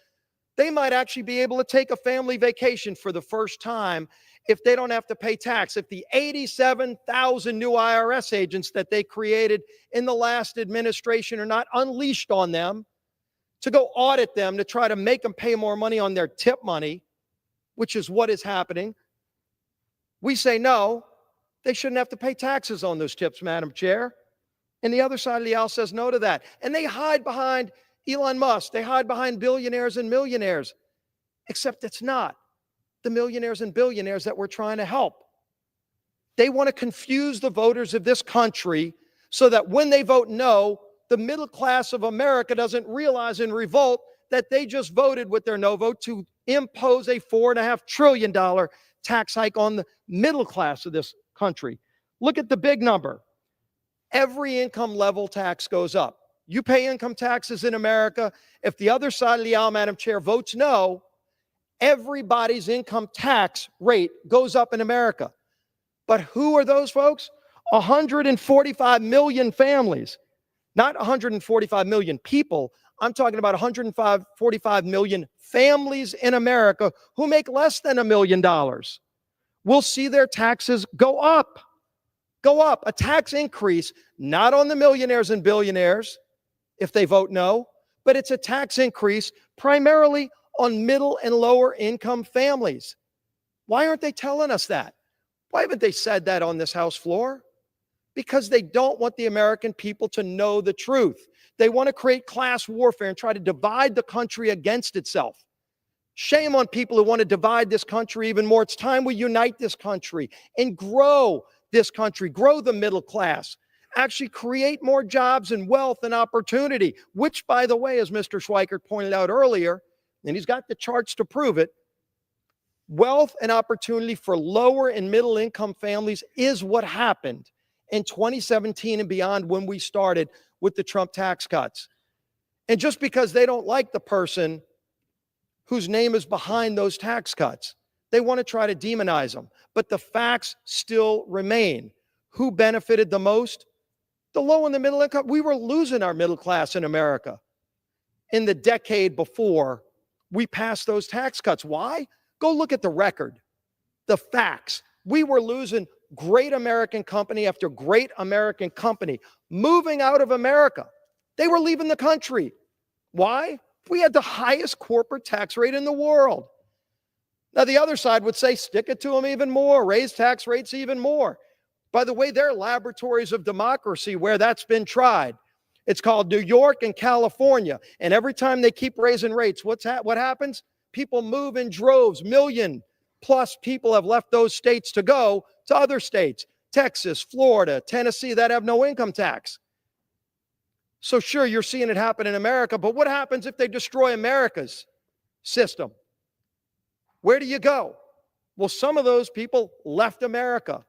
They might actually be able to take a family vacation for the first time if they don't have to pay tax. If the 87,000 new IRS agents that they created in the last administration are not unleashed on them to go audit them to try to make them pay more money on their tip money, which is what is happening, we say no, they shouldn't have to pay taxes on those tips, Madam Chair. And the other side of the aisle says no to that. And they hide behind Elon Musk. They hide behind billionaires and millionaires, except it's not the millionaires and billionaires that we're trying to help. They want to confuse the voters of this country so that when they vote no, the middle class of America doesn't realize in revolt that they just voted with their no vote to impose a $4.5 trillion tax hike on the middle class of this country. Look at the big number. Every income level tax goes up. You pay income taxes in America. If the other side of the aisle, Madam Chair, votes no, everybody's income tax rate goes up in America. But who are those folks? 145 million families, not 145 million people. I'm talking about 145 million families in America who make less than $1 million. Will see their taxes go up. Go up. A tax increase, not on the millionaires and billionaires, if they vote no, but it's a tax increase primarily on middle and lower income families. Why aren't they telling us that? Why haven't they said that on this House floor? Because they don't want the American people to know the truth. They want to create class warfare and try to divide the country against itself. Shame on people who want to divide this country even more. It's time we unite this country and grow this country, grow the middle class, actually create more jobs and wealth and opportunity, which, by the way, as Mr. Schweikert pointed out earlier, and he's got the charts to prove it, wealth and opportunity for lower and middle income families is what happened in 2017 and beyond when we started with the Trump tax cuts. And just because they don't like the person whose name is behind those tax cuts, they want to try to demonize them. But the facts still remain. Who benefited the most? The low and the middle income. We were losing our middle class in America in the decade before we passed those tax cuts. Why? Go look at the record, the facts. We were losing great American company after great American company moving out of America. They were leaving the country. Why? We had the highest corporate tax rate in the world. Now, the other side would say, stick it to them even more, raise tax rates even more. By the way, there are laboratories of democracy where that's been tried. It's called New York and California. And every time they keep raising rates, what happens? People move in droves. Million plus people have left those states to go to other states, Texas, Florida, Tennessee, that have no income tax. So sure, you're seeing it happen in America, but what happens if they destroy America's system? Where do you go? Well, some of those people left America.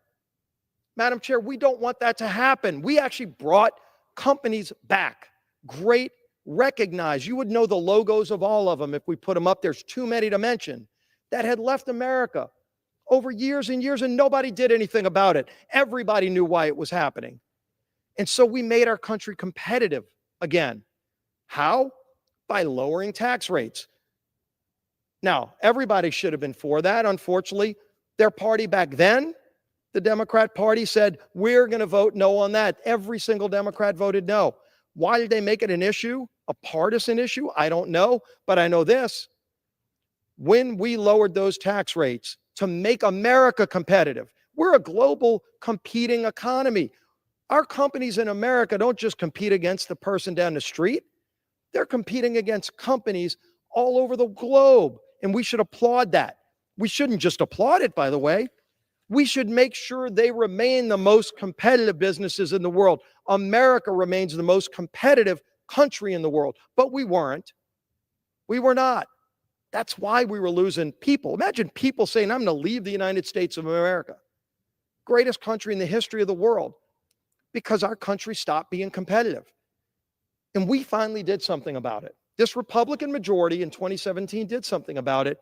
Madam Chair, we don't want that to happen. We actually brought companies back. Great, recognized. You would know the logos of all of them if we put them up. There's too many to mention that had left America over years and years, and nobody did anything about it. Everybody knew why it was happening. And so we made our country competitive again. How? By lowering tax rates. Now, everybody should have been for that. Unfortunately, their party back then, the Democrat Party, said, we're going to vote no on that. Every single Democrat voted no. Why did they make it an issue, a partisan issue? I don't know, but I know this. When we lowered those tax rates to make America competitive, we're a global competing economy. Our companies in America don't just compete against the person down the street. They're competing against companies all over the globe, and we should applaud that. We shouldn't just applaud it, by the way. We should make sure they remain the most competitive businesses in the world. America remains the most competitive country in the world, but we weren't. We were not. That's why we were losing people. Imagine people saying, I'm going to leave the United States of America, greatest country in the history of the world, because our country stopped being competitive. And we finally did something about it. This Republican majority in 2017 did something about it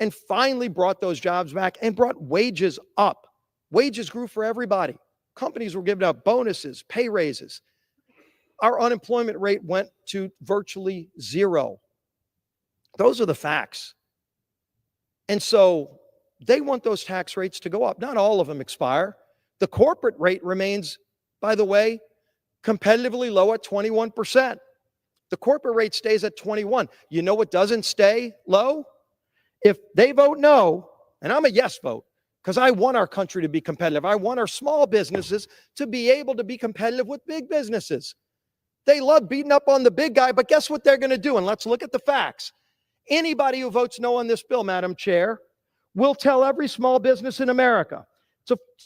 and finally brought those jobs back and brought wages up. Wages grew for everybody. Companies were giving out bonuses, pay raises. Our unemployment rate went to virtually zero. Those are the facts. And so they want those tax rates to go up. Not all of them expire. The corporate rate remains, by the way, competitively low at 21%. The corporate rate stays at 21. You know what doesn't stay low? If they vote no, and I'm a yes vote, because I want our country to be competitive. I want our small businesses to be able to be competitive with big businesses. They love beating up on the big guy, but guess what they're going to do? And let's look at the facts. Anybody who votes no on this bill, Madam Chair, will tell every small business in America.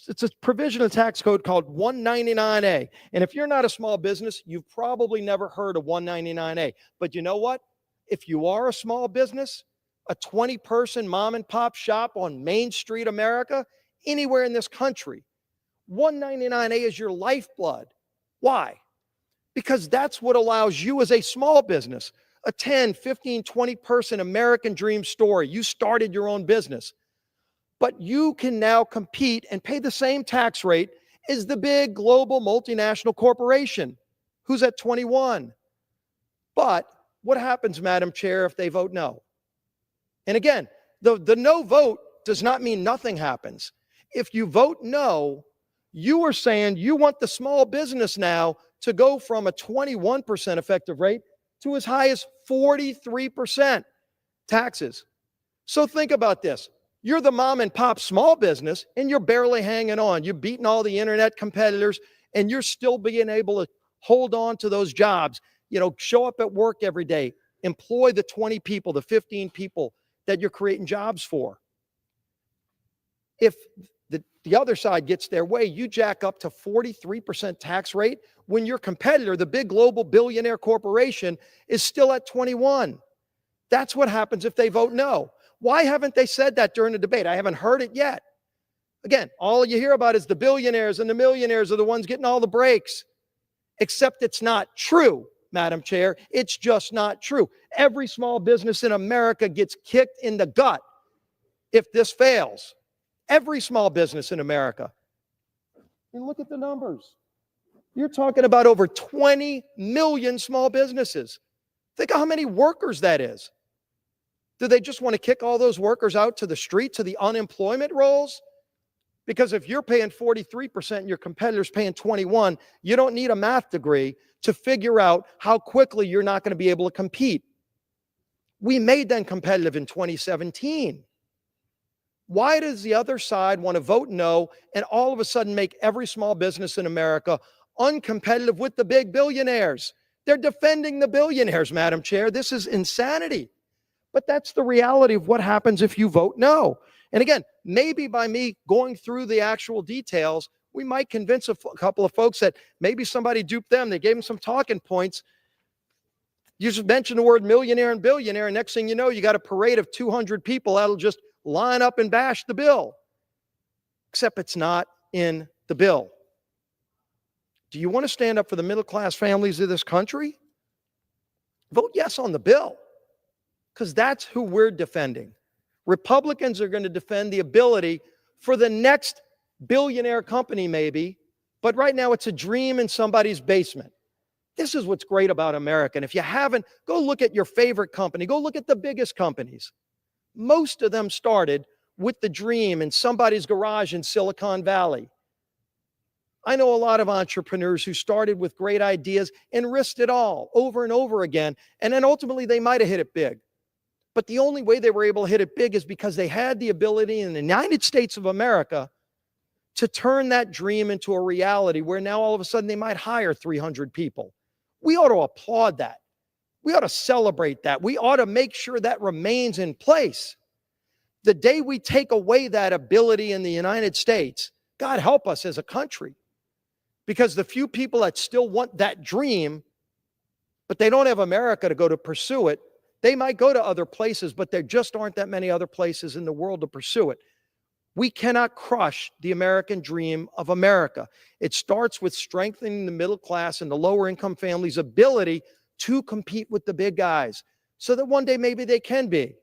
It's a provision of the tax code called 199A. And if you're not a small business, you've probably never heard of 199A. But you know what? If you are a small business, a 20-person mom and pop shop on Main Street, America, anywhere in this country, 199A is your lifeblood. Why? Because that's what allows you as a small business, a 10, 15, 20-person American dream story. You started your own business. But you can now compete and pay the same tax rate as the big global multinational corporation who's at 21. But what happens, Madam Chair, if they vote no? And again, the no vote does not mean nothing happens. If you vote no, you are saying you want the small business now to go from a 21% effective rate to as high as 43% taxes. So think about this. You're the mom and pop small business and you're barely hanging on. You're beating all the internet competitors and you're still being able to hold on to those jobs. You know, show up at work every day, employ the 20 people, the 15 people that you're creating jobs for. If the other side gets their way, you jack up to 43% tax rate when your competitor, the big global billionaire corporation, is still at 21. That's what happens if they vote no. Why haven't they said that during the debate? I haven't heard it yet. Again, all you hear about is the billionaires and the millionaires are the ones getting all the breaks. Except it's not true, Madam Chair. It's just not true. Every small business in America gets kicked in the gut if this fails. Every small business in America. And look at the numbers. You're talking about over 20 million small businesses. Think of how many workers that is. Do they just want to kick all those workers out to the street, to the unemployment rolls? Because if you're paying 43% and your competitor's paying 21, you don't need a math degree to figure out how quickly you're not going to be able to compete. We made them competitive in 2017. Why does the other side want to vote no and all of a sudden make every small business in America uncompetitive with the big billionaires? They're defending the billionaires, Madam Chair. This is insanity. But that's the reality of what happens if you vote no. And again, maybe by me going through the actual details, we might convince a couple of folks that maybe somebody duped them. They gave them some talking points. You just mention the word millionaire and billionaire, and next thing you know, you got a parade of 200 people that'll just line up and bash the bill. Except it's not in the bill. Do you want to stand up for the middle-class families of this country? Vote yes on the bill. Because that's who we're defending. Republicans are going to defend the ability for the next billionaire company maybe, but right now it's a dream in somebody's basement. This is what's great about America. And if you haven't, go look at your favorite company. Go look at the biggest companies. Most of them started with the dream in somebody's garage in Silicon Valley. I know a lot of entrepreneurs who started with great ideas and risked it all over and over again. And then ultimately they might have hit it big. But the only way they were able to hit it big is because they had the ability in the United States of America to turn that dream into a reality where now all of a sudden they might hire 300 people. We ought to applaud that. We ought to celebrate that. We ought to make sure that remains in place. The day we take away that ability in the United States, God help us as a country, because the few people that still want that dream, but they don't have America to go to pursue it, they might go to other places, but there just aren't that many other places in the world to pursue it. We cannot crush the American dream of America. It starts with strengthening the middle class and the lower income families' ability to compete with the big guys so that one day maybe they can be.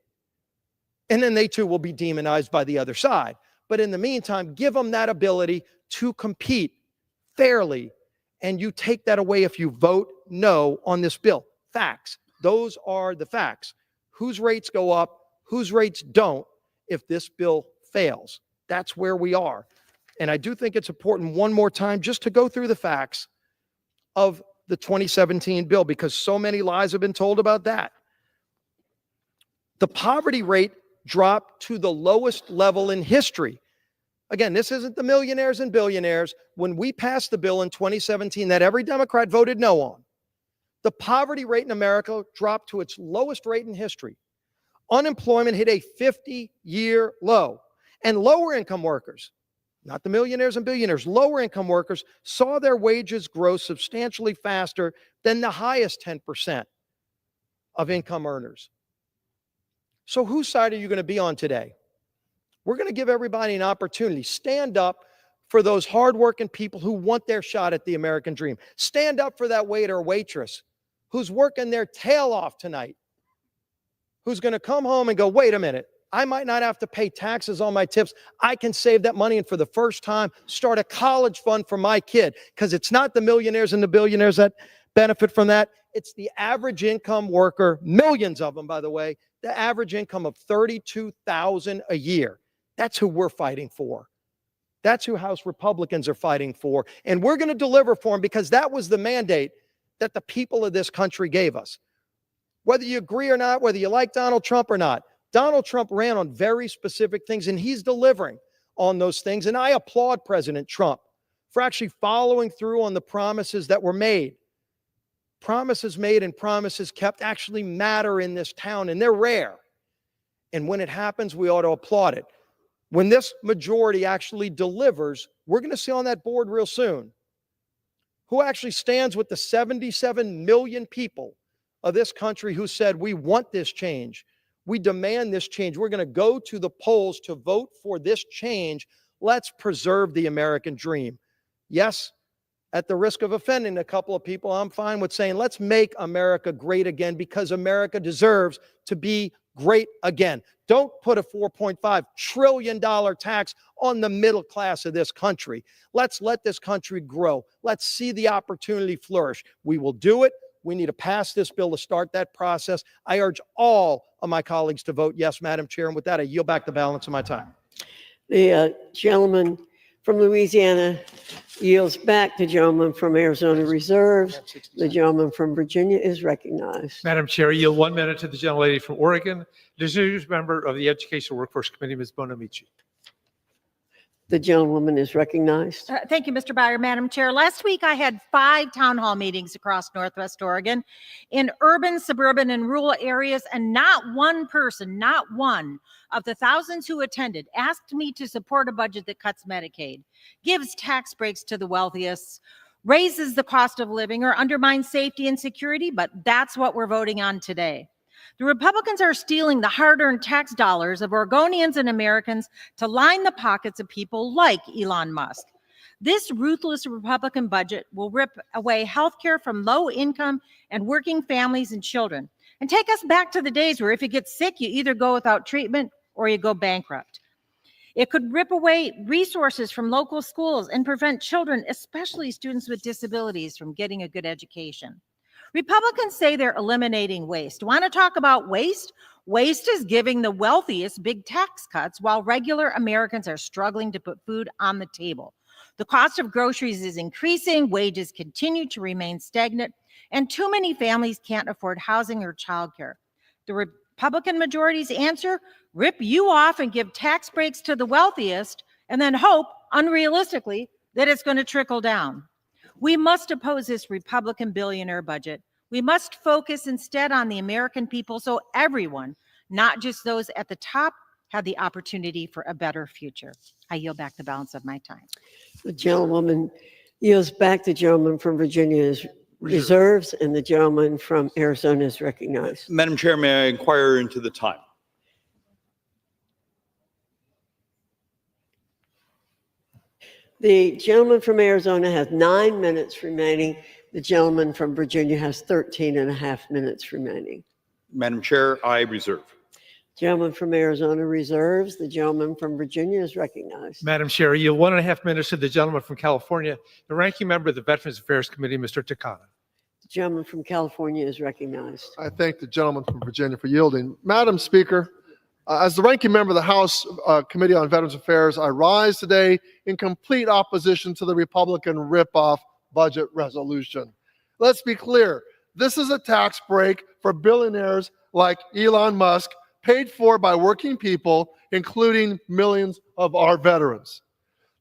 And then they too will be demonized by the other side. But in the meantime, give them that ability to compete fairly. And you take that away if you vote no on this bill. Facts. Those are the facts. Whose rates go up, whose rates don't if this bill fails. That's where we are. And I do think it's important one more time just to go through the facts of the 2017 bill, because so many lies have been told about that. The poverty rate dropped to the lowest level in history. Again, this isn't the millionaires and billionaires. When we passed the bill in 2017 that every Democrat voted no on, the poverty rate in America dropped to its lowest rate in history. Unemployment hit a 50-year low. And lower income workers, not the millionaires and billionaires, lower income workers saw their wages grow substantially faster than the highest 10% of income earners. So whose side are you going to be on today? We're going to give everybody an opportunity. Stand up for those hardworking people who want their shot at the American dream. Stand up for that waiter or waitress who's working their tail off tonight, who's going to come home and go, wait a minute, I might not have to pay taxes on my tips. I can save that money and for the first time start a college fund for my kid, because it's not the millionaires and the billionaires that benefit from that. It's the average income worker, millions of them, by the way, the average income of $32,000 a year. That's who we're fighting for. That's who House Republicans are fighting for. And we're going to deliver for them, because that was the mandate that the people of this country gave us. Whether you agree or not, whether you like Donald Trump or not, Donald Trump ran on very specific things, and he's delivering on those things. And I applaud President Trump for actually following through on the promises that were made. Promises made and promises kept actually matter in this town, and they're rare. And when it happens, we ought to applaud it. When this majority actually delivers, we're going to see on that board real soon who actually stands with the 77 million people of this country who said, we want this change. We demand this change. We're going to go to the polls to vote for this change. Let's preserve the American dream. Yes, at the risk of offending a couple of people, I'm fine with saying, let's make America great again, because America deserves to be great again. Don't put a $4.5 trillion tax on the middle class of this country. Let's let this country grow. Let's see the opportunity flourish. We will do it. We need to pass this bill to start that process. I urge all of my colleagues to vote yes, Madam Chair. And with that, I yield back the balance of my time. The gentleman from Louisiana yields back. The gentleman from Arizona reserves. The gentleman from Virginia is recognized. Madam Chair, I yield 1 minute to the gentlelady from Oregon, distinguished member of the Education Workforce Committee, Ms. Bonamici. The gentlewoman is recognized. Thank you, Mr. Byer. Madam Chair, last week I had 5 town hall meetings across Northwest Oregon in urban, suburban, and rural areas, and not one person, not one of the thousands who attended asked me to support a budget that cuts Medicaid, gives tax breaks to the wealthiest, raises the cost of living, or undermines safety and security, but that's what we're voting on today. The Republicans are stealing the hard-earned tax dollars of Oregonians and Americans to line the pockets of people like Elon Musk. This ruthless Republican budget will rip away health care from low-income and working families and children, and take us back to the days where if you get sick, you either go without treatment or you go bankrupt. It could rip away resources from local schools and prevent children, especially students with disabilities, from getting a good education. Republicans say they're eliminating waste. Want to talk about waste? Waste is giving the wealthiest big tax cuts while regular Americans are struggling to put food on the table. The cost of groceries is increasing, wages continue to remain stagnant, and too many families can't afford housing or childcare. The Republican majority's answer: rip you off and give tax breaks to the wealthiest, and then hope unrealistically, that it's going to trickle down. We must oppose this Republican billionaire budget. We must focus instead on the American people so everyone, not just those at the top, have the opportunity for a better future. I yield back the balance of my time. The gentlewoman yields back. The gentleman from Virginia is reserves, and the gentleman from Arizona is recognized. Madam Chair, may I inquire into the time? The gentleman from Arizona has 9 minutes remaining. The gentleman from Virginia has 13 and a half minutes remaining. Madam Chair, I reserve. Gentleman from Arizona reserves. The gentleman from Virginia is recognized. Madam Chair, I yield 1.5 minutes to the gentleman from California, the ranking member of the Veterans Affairs Committee, Mr. Takana. The gentleman from California is recognized. I thank the gentleman from Virginia for yielding. Madam Speaker, as the ranking member of the House Committee on Veterans Affairs, I rise today in complete opposition to the Republican ripoff budget resolution. Let's be clear. This is a tax break for billionaires like Elon Musk, paid for by working people, including millions of our veterans.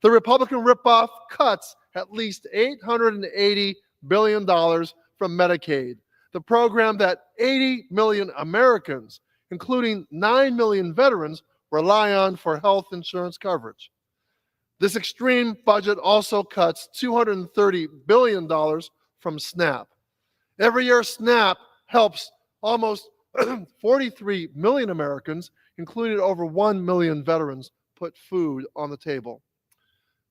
The Republican ripoff cuts at least $880 billion from Medicaid, the program that 80 million Americans, including 9 million veterans, rely on for health insurance coverage. This extreme budget also cuts $230 billion from SNAP. Every year, SNAP helps almost 43 million Americans, including over 1 million veterans, put food on the table.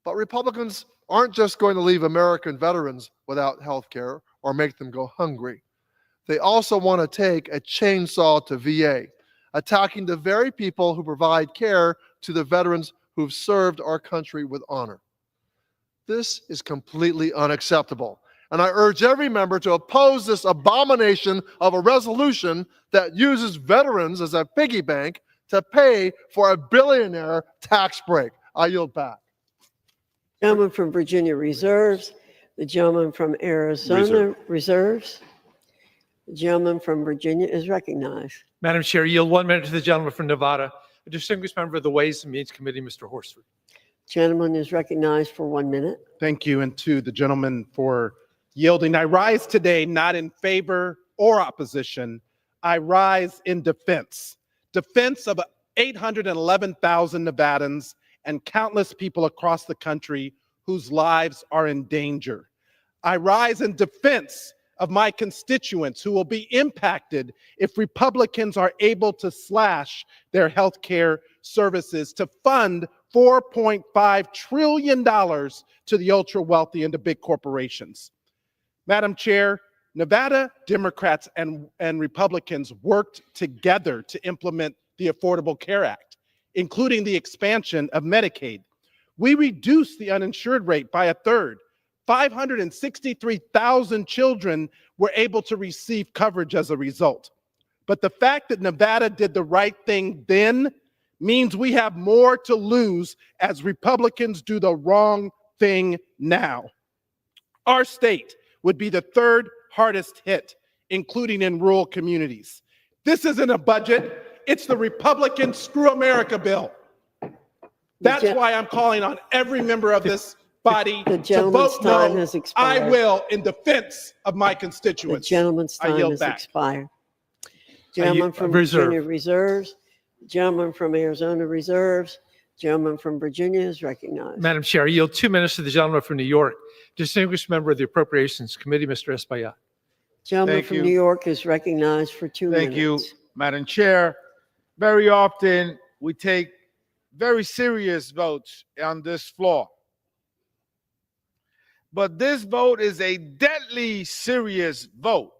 But Republicans aren't just going to leave American veterans without health care or make them go hungry. They also want to take a chainsaw to VA, attacking the very people who provide care to the veterans who've served our country with honor. This is completely unacceptable. And I urge every member to oppose this abomination of a resolution that uses veterans as a piggy bank to pay for a billionaire tax break. I yield back. Gentleman from Virginia reserves. The gentleman from Arizona reserves. The gentleman from Virginia is recognized. Madam Chair, yield 1 minute to the gentleman from Nevada, a distinguished member of the Ways and Means Committee, Mr. Horsford. Gentleman is recognized for 1 minute. Thank you, and to the gentleman for yielding. I rise today not in favor or opposition. I rise in defense of 811,000 Nevadans and countless people across the country whose lives are in danger. I rise in defense of my constituents who will be impacted if Republicans are able to slash their health care services to fund $4.5 trillion to the ultra wealthy and to big corporations. Madam Chair, Nevada Democrats and Republicans worked together to implement the Affordable Care Act, including the expansion of Medicaid. We reduced the uninsured rate by a third. 563,000 children were able to receive coverage as a result. But the fact that Nevada did the right thing then means we have more to lose as Republicans do the wrong thing now. Our state would be the third hardest hit, including in rural communities. This isn't a budget, it's the Republican Screw America bill. That's why I'm calling on every member of this body to vote no. I will in defense of my constituents. The gentleman's time has expired. Gentleman from Virginia reserves. Gentleman from Arizona reserves. Gentleman from Virginia is recognized. Madam Chair, I yield 2 minutes to the gentleman from New York, distinguished member of the Appropriations Committee, Mr. Espaillat. Gentleman from New York is recognized for 2 minutes. Thank you, Madam Chair. Very often we take very serious votes on this floor. But this vote is a deadly serious vote.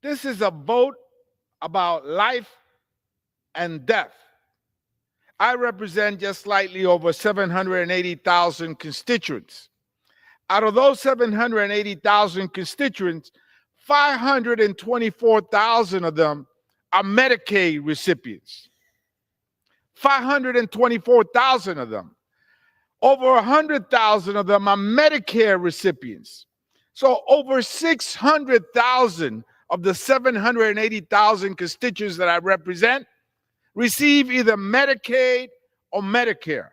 This is a vote about life and death. I represent just slightly over 780,000 constituents. Out of those 780,000 constituents, 524,000 of them are Medicaid recipients. 524,000 of them. Over 100,000 of them are Medicare recipients. So over 600,000 of the 780,000 constituents that I represent receive either Medicaid or Medicare.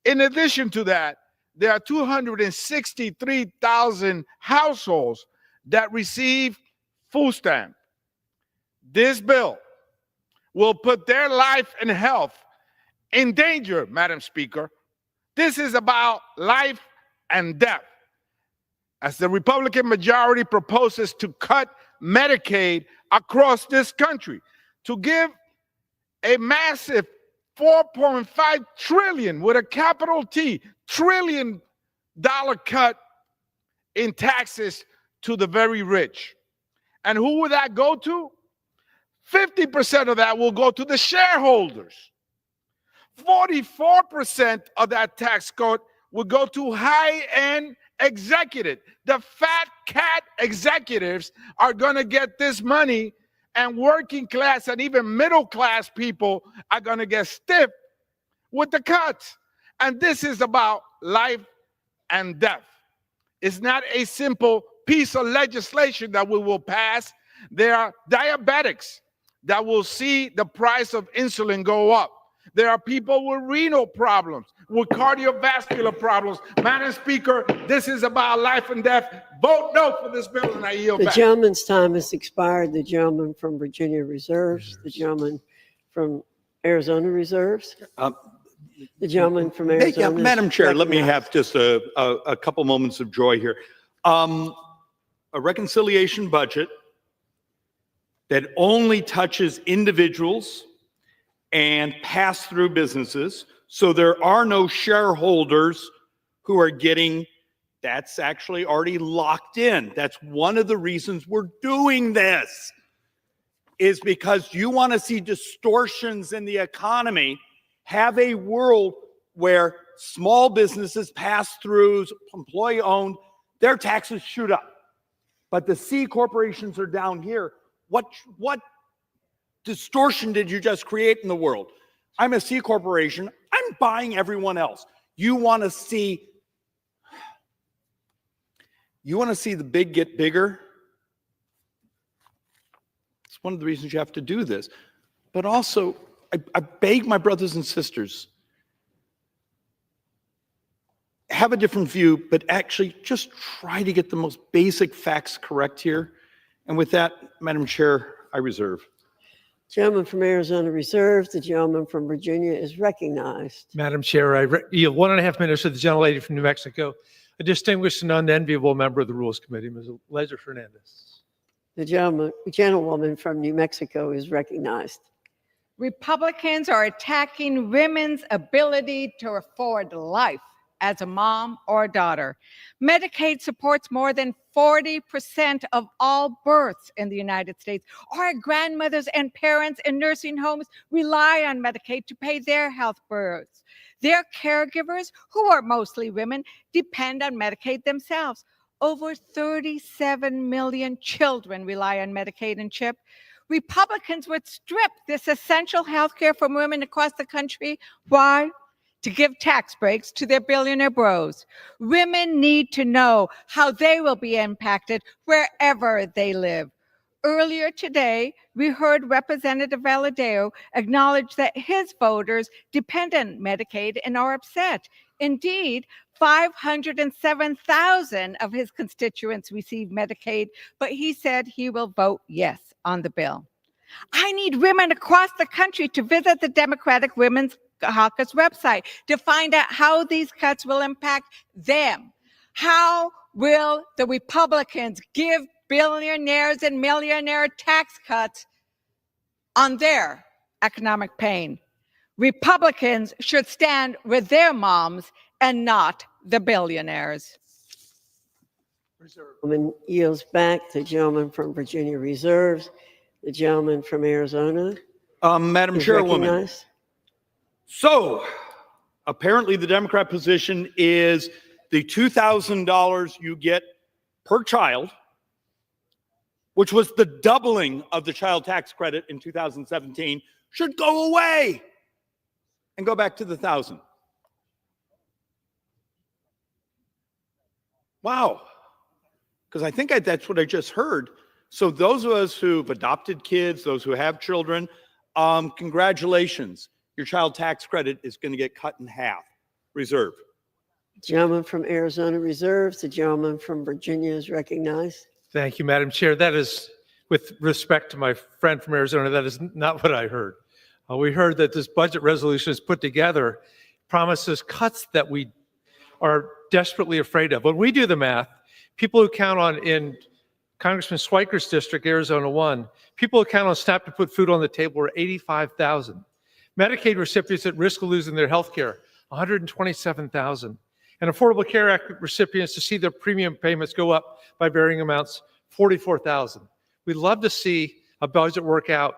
In addition to that, there are 263,000 households that receive food stamp. This bill will put their life and health in danger, Madam Speaker. This is about life and death. As the Republican majority proposes to cut Medicaid across this country, to give a massive 4.5 trillion with a capital T, trillion dollar cut in taxes to the very rich. And who will that go to? 50% of that will go to the shareholders. 44% of that tax cut will go to high-end executive. The fat cat executives are going to get this money, and working class and even middle class people are going to get stiff with the cuts. And this is about life and death. It's not a simple piece of legislation that we will pass. There are diabetics that will see the price of insulin go up. There are people with renal problems, with cardiovascular problems. Madam Speaker, this is about life and death. Vote no for this bill, and I yield The back. gentleman's time has expired. The gentleman from Virginia reserves. The gentleman from Arizona reserves. The gentleman from Arizona. Madam Chair, let me recognized. have just a couple moments of joy here. A reconciliation budget that only touches individuals and pass-through businesses, so there are no shareholders who are getting, that's actually already locked in. That's one of the reasons we're doing this, is because you want to see distortions in the economy, have a world where small businesses, pass-throughs, employee-owned, their taxes shoot up. But the C corporations are down here. What distortion did you just create in the world? I'm a C corporation. I'm buying everyone else. You want to see the big get bigger? It's one of the reasons you have to do this. But also, I beg my brothers and sisters, have a different view, but actually just try to get the most basic facts correct here. And with that, Madam Chair, I reserve. Gentleman from Arizona reserves. The gentleman from Virginia is recognized. Madam Chair, I yield 1.5 minutes to the gentlelady from New Mexico, a distinguished and unenviable member of the Rules Committee, Ms. Lezer Fernandez. The gentlewoman from New Mexico is recognized. Republicans are attacking women's ability to afford life as a mom or a daughter. Medicaid supports more than 40% of all births in the United States. Our grandmothers and parents in nursing homes rely on Medicaid to pay their health bills. Their caregivers, who are mostly women, depend on Medicaid themselves. Over 37 million children rely on Medicaid and CHIP. Republicans would strip this essential health care from women across the country. Why? To give tax breaks to their billionaire bros. Women need to know how they will be impacted wherever they live. Earlier today, we heard Representative Valadao acknowledge that his voters depend on Medicaid and are upset. Indeed, 507,000 of his constituents receive Medicaid, but he said he will vote yes on the bill. I need women across the country to visit the Democratic Women's Caucus website to find out how these cuts will impact them. How will the Republicans give billionaires and millionaire tax cuts on their economic pain? Republicans should stand with their moms and not the billionaires. Gentleman yields back. The gentleman from Virginia reserves. The gentleman from Arizona. Madam is Chairwoman. recognized. So apparently the Democrat position is the $2,000 you get per child, which was the doubling of the child tax credit in 2017, should go away and go back to the 1,000. Wow. Because I think that's what I just heard. So those of us who've adopted kids, those who have children, congratulations. Your child tax credit is going to get cut in half. Reserve. Gentleman from Arizona reserves. The gentleman from Virginia is recognized. Thank you, Madam Chair. That is, with respect to my friend from Arizona, that is not what I heard. We heard that this budget resolution is put together, promises cuts that we are desperately afraid of. When we do the math, people who count on, in Congressman Schweikert's district, Arizona 1, people who count on SNAP to put food on the table are 85,000. Medicaid recipients at risk of losing their health care, 127,000. And Affordable Care Act recipients to see their premium payments go up by varying amounts, 44,000. We'd love to see a budget work out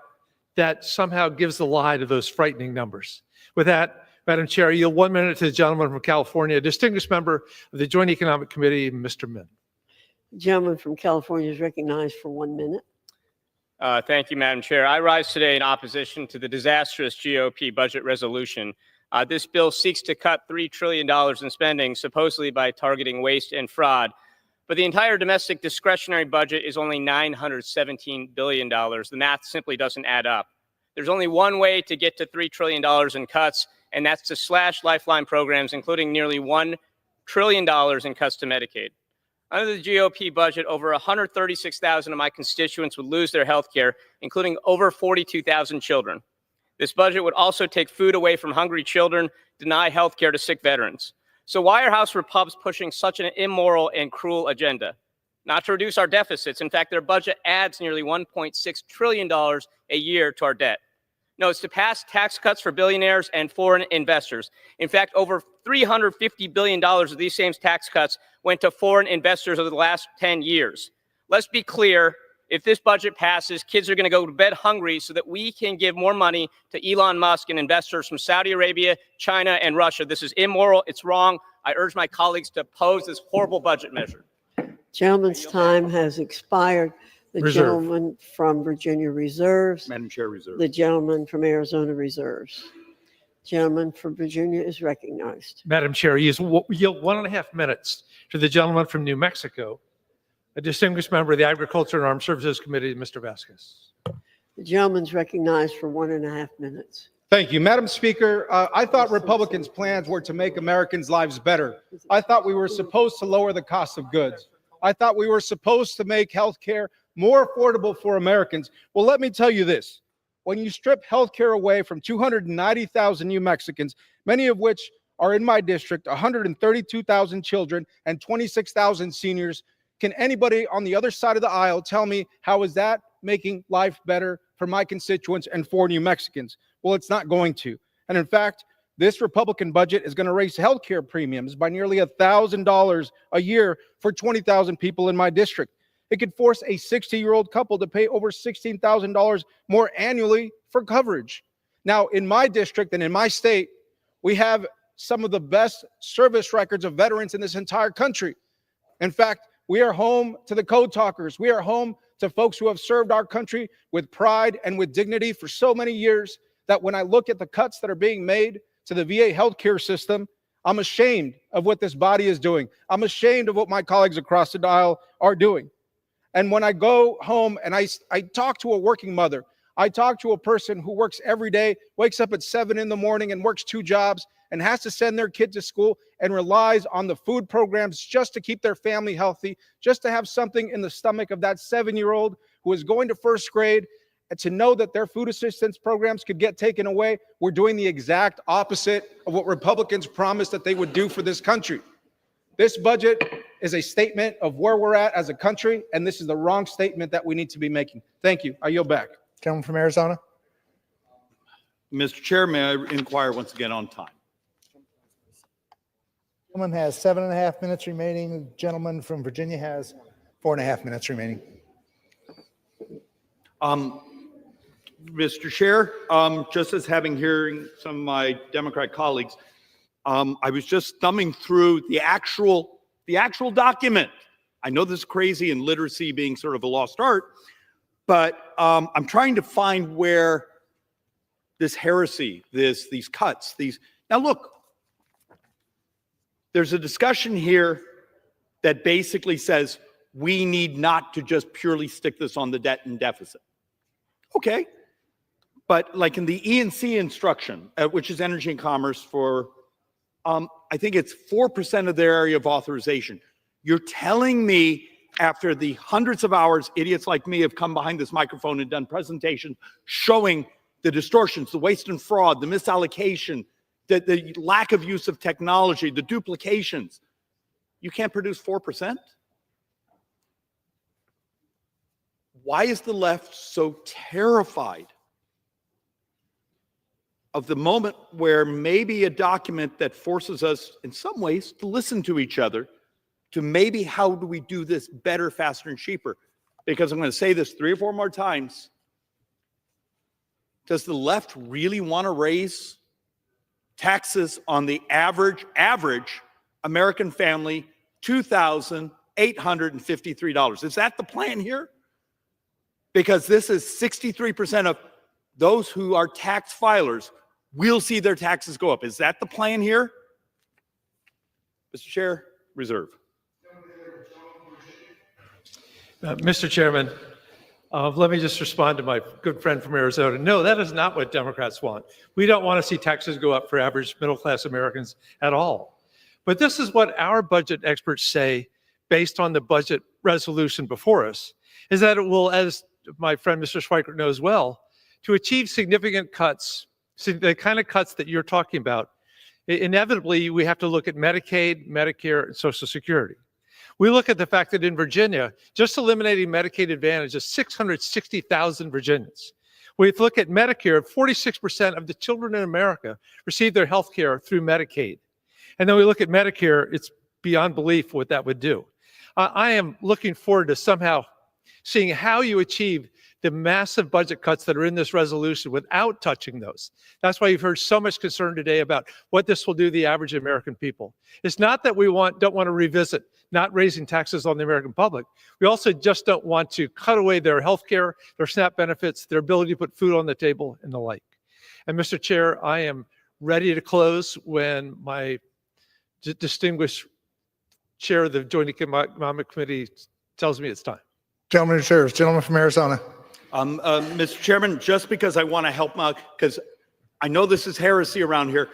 that somehow gives the lie to those frightening numbers. With that, Madam Chair, I yield 1 minute to the gentleman from California, a distinguished member of the Joint Economic Committee, Mr. Min. The gentleman from California is recognized for 1 minute. Thank you, Madam Chair. I rise today in opposition to the disastrous GOP budget resolution. This bill seeks to cut $3 trillion in spending, supposedly by targeting waste and fraud. But the entire domestic discretionary budget is only $917 billion. The math simply doesn't add up. There's only one way to get to $3 trillion in cuts, and that's to slash lifeline programs, including nearly $1 trillion in cuts to Medicaid. Under the GOP budget, over 136,000 of my constituents would lose their health care, including over 42,000 children. This budget would also take food away from hungry children, deny health care to sick veterans. So why are House Repubs pushing such an immoral and cruel agenda? Not to reduce our deficits. In fact, their budget adds nearly $1.6 trillion a year to our debt. No, it's to pass tax cuts for billionaires and foreign investors. In fact, over $350 billion of these same tax cuts went to foreign investors over the last 10 years. Let's be clear. If this budget passes, kids are going to go to bed hungry so that we can give more money to Elon Musk and investors from Saudi Arabia, China, and Russia. This is immoral. It's wrong. I urge my colleagues to oppose this horrible budget measure. Gentleman's time has expired. The Reserve. gentleman from Virginia reserves. Madam Chair, reserve. The gentleman from Arizona reserves. Gentleman from Virginia is recognized. Madam Chair, I yield 1.5 minutes to the gentleman from New Mexico, a distinguished member of the Agriculture and Armed Services Committee, Mr. Vasquez. The gentleman's recognized for 1.5 minutes. Thank you, Madam Speaker. I thought Republicans' plans were to make Americans' lives better. I thought we were supposed to lower the cost of goods. I thought we were supposed to make health care more affordable for Americans. Well, let me tell you this. When you strip health care away from 290,000 New Mexicans, many of which are in my district, 132,000 children and 26,000 seniors, can anybody on the other side of the aisle tell me how is that making life better for my constituents and for New Mexicans? Well, it's not going to. And in fact, this Republican budget is going to raise healthcare premiums by nearly $1,000 a year for 20,000 people in my district. It could force a 60-year-old couple to pay over $16,000 more annually for coverage. Now, in my district and in my state, we have some of the best service records of veterans in this entire country. In fact, we are home to the code talkers. We are home to folks who have served our country with pride and with dignity for so many years that when I look at the cuts that are being made to the VA healthcare system, I'm ashamed of what this body is doing. I'm ashamed of what my colleagues across the aisle are doing. And when I go home and I talk to a working mother, I talk to a person who works every day, wakes up at 7 in the morning and works 2 jobs and has to send their kid to school and relies on the food programs just to keep their family healthy, just to have something in the stomach of that 7-year-old who is going to first grade, and to know that their food assistance programs could get taken away. We're doing the exact opposite of what Republicans promised that they would do for this country. This budget is a statement of where we're at as a country, and this is the wrong statement that we need to be making. Thank you. I yield back. Gentleman from Arizona. Mr. Chair, may I inquire once again on time? Gentleman has 7.5 minutes remaining. The gentleman from Virginia has 4.5 minutes remaining. Mr. Chair, just as having hearing some of my Democrat colleagues, I was just thumbing through the actual document. I know this is crazy and literacy being sort of a lost art, but I'm trying to find where this heresy, these cuts, now look, there's a discussion here that basically says we need not to just purely stick this on the debt and deficit. Okay, but like in the E&C instruction, which is energy and commerce for I think it's 4% of their area of authorization. You're telling me after the hundreds of hours idiots like me have come behind this microphone and done presentations showing the distortions, the waste and fraud, the misallocation, the lack of use of technology, the duplications, you can't produce 4%? Why is the left so terrified of the moment where maybe a document that forces us in some ways to listen to each other, to maybe how do we do this better, faster, and cheaper? Because I'm going to say this 3 or 4 more times. Does the left really want to raise taxes on the average American family $2,853? Is that the plan here? Because this is 63% of those who are tax filers will see their taxes go up. Is that the plan here? Mr. Chair, reserve. Mr. Chairman, let me just respond to my good friend from Arizona. No, that is not what Democrats want. We don't want to see taxes go up for average middle-class Americans at all. But this is what our budget experts say, based on the budget resolution before us, is that it will, as my friend Mr. Schweikert knows well, to achieve significant cuts, the kind of cuts that you're talking about, inevitably we have to look at Medicaid, Medicare, and Social Security. We look at the fact that in Virginia, just eliminating Medicaid Advantage is 660,000 Virginians. We look at Medicare, 46% of the children in America receive their health care through Medicaid. And then we look at Medicare, it's beyond belief what that would do. I am looking forward to somehow seeing how you achieve the massive budget cuts that are in this resolution without touching those. That's why you've heard so much concern today about what this will do to the average American people. It's not that we don't want to revisit not raising taxes on the American public. We also just don't want to cut away their health care, their SNAP benefits, their ability to put food on the table, and the like. And Mr. Chair, I am ready to close when my distinguished chair of the Joint Economic Committee tells me it's time. Gentleman reserves. Gentleman from Arizona. Mr. Chairman, just because I want to help out, because I know this is heresy around here,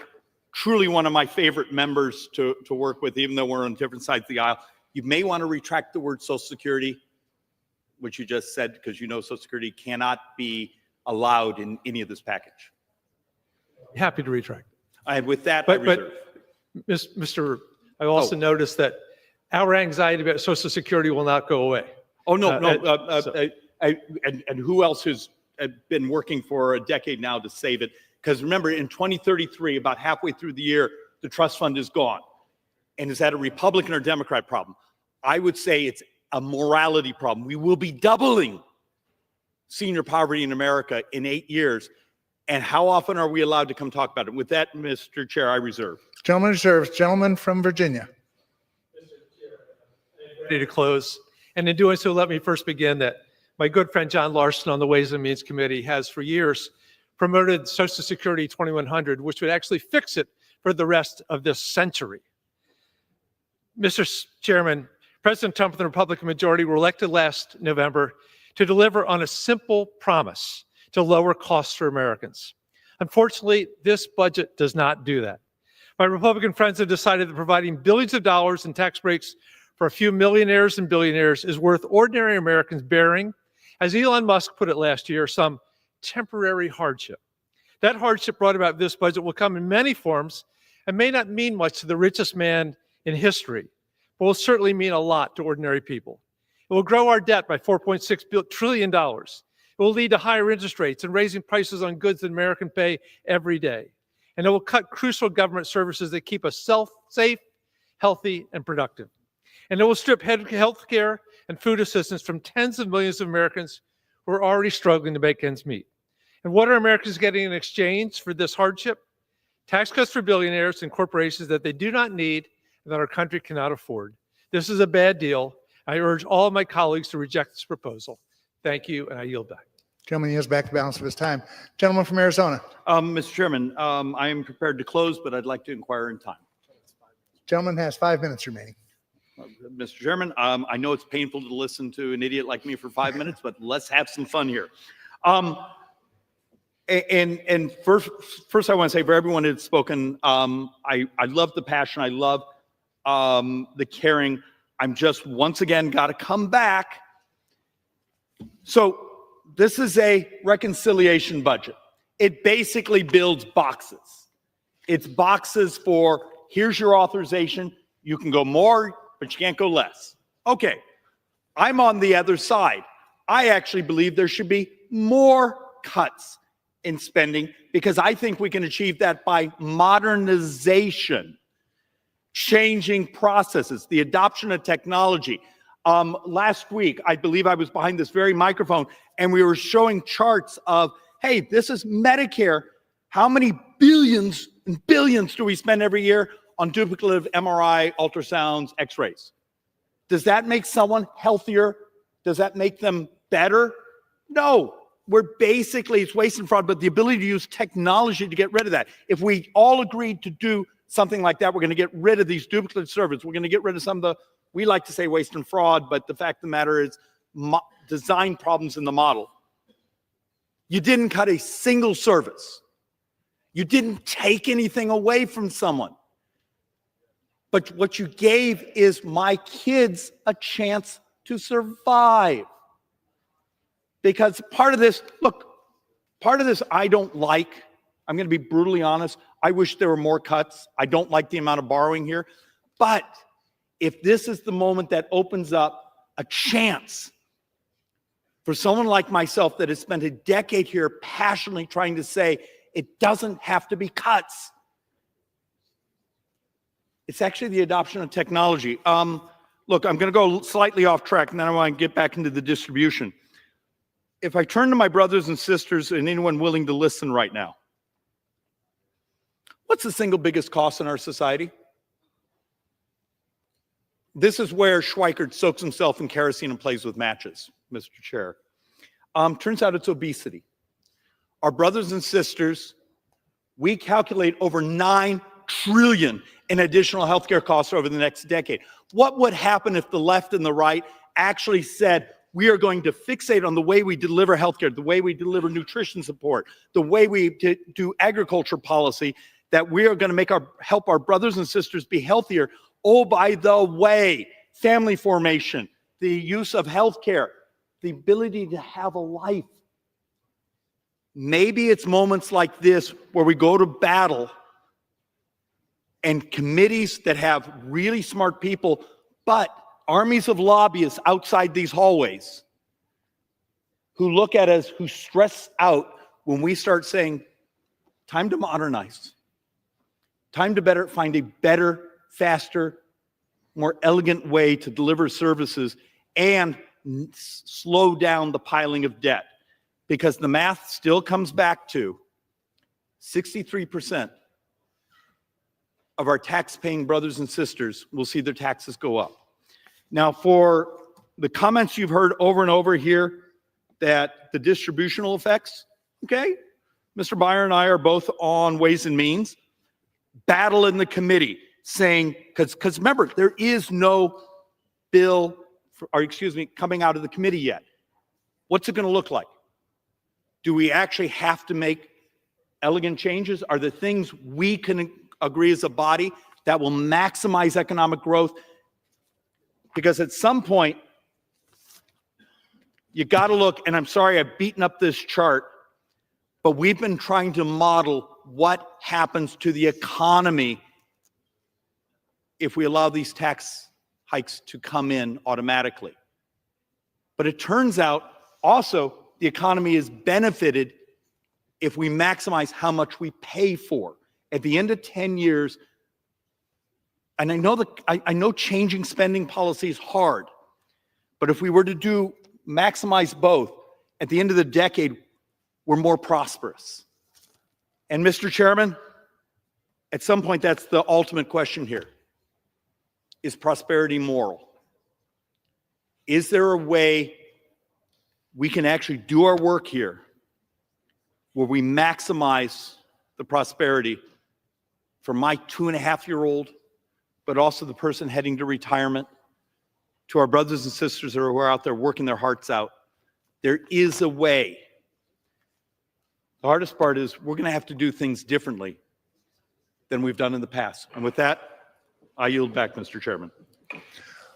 truly one of my favorite members to work with, even though we're on different sides of the aisle. You may want to retract the word Social Security, which you just said, because you know Social Security cannot be allowed in any of this package. Happy to retract. And with that, I reserve. Mr. I also noticed that our anxiety about Social Security will not go away. Oh, no. And who else has been working for a decade now to save it? Because remember, in 2033, about halfway through the year, the trust fund is gone. And is that a Republican or Democrat problem? I would say it's a morality problem. We will be doubling senior poverty in America in 8 years. And how often are we allowed to come talk about it? With that, Mr. Chair, I reserve. Gentleman reserves. Gentleman from Virginia. Ready to close. And in doing so, let me first begin that my good friend John Larson on the Ways and Means Committee has for years promoted Social Security 2100, which would actually fix it for the rest of this century. Mr. Chairman, President Trump and the Republican majority were elected last November to deliver on a simple promise to lower costs for Americans. Unfortunately, this budget does not do that. My Republican friends have decided that providing billions of dollars in tax breaks for a few millionaires and billionaires is worth ordinary Americans bearing, as Elon Musk put it last year, some temporary hardship. That hardship brought about this budget will come in many forms and may not mean much to the richest man in history, but will certainly mean a lot to ordinary people. It will grow our debt by $4.6 trillion. It will lead to higher interest rates and raising prices on goods that Americans pay every day. And it will cut crucial government services that keep us safe, healthy, and productive. And it will strip health care and food assistance from tens of millions of Americans who are already struggling to make ends meet. And what are Americans getting in exchange for this hardship? Tax cuts for billionaires and corporations that they do not need and that our country cannot afford. This is a bad deal. I urge all of my colleagues to reject this proposal. Thank you, and I yield back. Gentleman yields back the balance of his time. Gentleman from Arizona. Mr. Chairman, I am prepared to close, but I'd like to inquire in time. Gentleman has 5 minutes remaining. Mr. Chairman, I know it's painful to listen to an idiot like me for 5 minutes, but let's have some fun here. And first I want to say for everyone that's spoken, I love the passion. I love the caring. I'm just once again got to come back. So this is a reconciliation budget. It basically builds boxes. It's boxes for here's your authorization. You can go more, but you can't go less. Okay, I'm on the other side. I actually believe there should be more cuts in spending because I think we can achieve that by modernization, changing processes, the adoption of technology. Last week, I believe I was behind this very microphone and we were showing charts of, hey, this is Medicare. How many billions and billions do we spend every year on duplicative MRI, ultrasounds, x-rays? Does that make someone healthier? Does that make them better? No. We're basically, it's waste and fraud, but the ability to use technology to get rid of that. If we all agreed to do something like that, we're going to get rid of these duplicate servers. We're going to get rid of some of the, we like to say waste and fraud, but the fact of the matter is design problems in the model. You didn't cut a single service. You didn't take anything away from someone. But what you gave is my kids a chance to survive. Because part of this, look, part of this I don't like. I'm going to be brutally honest. I wish there were more cuts. I don't like the amount of borrowing here. But if this is the moment that opens up a chance for someone like myself that has spent a decade here passionately trying to say it doesn't have to be cuts. It's actually the adoption of technology. Look, I'm going to go slightly off track and then I want to get back into the distribution. If I turn to my brothers and sisters and anyone willing to listen right now, what's the single biggest cost in our society? This is where Schweikert soaks himself in kerosene and plays with matches, Mr. Chair. Turns out it's obesity. Our brothers and sisters, we calculate over $9 trillion in additional healthcare costs over the next decade. What would happen if the left and the right actually said, we are going to fixate on the way we deliver healthcare, the way we deliver nutrition support, the way we do agriculture policy, that we are going to help our brothers and sisters be healthier. Oh, by the way, family formation, the use of healthcare, the ability to have a life. Maybe it's moments like this where we go to battle and committees that have really smart people, but armies of lobbyists outside these hallways who look at us, who stress out when we start saying, time to modernize, time to find a better, faster, more elegant way to deliver services and slow down the piling of debt. Because the math still comes back to 63% of our tax-paying brothers and sisters will see their taxes go up. Now, for the comments you've heard over and over here that the distributional effects, okay, Mr. Byer and I are both on Ways and Means, battle in the committee saying, because remember, there is no bill, coming out of the committee yet. What's it going to look like? Do we actually have to make elegant changes? Are there things we can agree as a body that will maximize economic growth? Because at some point, you got to look, and I'm sorry I've beaten up this chart, but we've been trying to model what happens to the economy if we allow these tax hikes to come in automatically. But it turns out also the economy is benefited if we maximize how much we pay for. At the end of 10 years, and I know changing spending policy is hard, but if we were to maximize both, at the end of the decade, we're more prosperous. And Mr. Chairman, at some point, that's the ultimate question here. Is prosperity moral? Is there a way we can actually do our work here where we maximize the prosperity for my 2.5-year-old, but also the person heading to retirement, to our brothers and sisters who are out there working their hearts out? There is a way. The hardest part is we're going to have to do things differently than we've done in the past. And with that, I yield back, Mr. Chairman.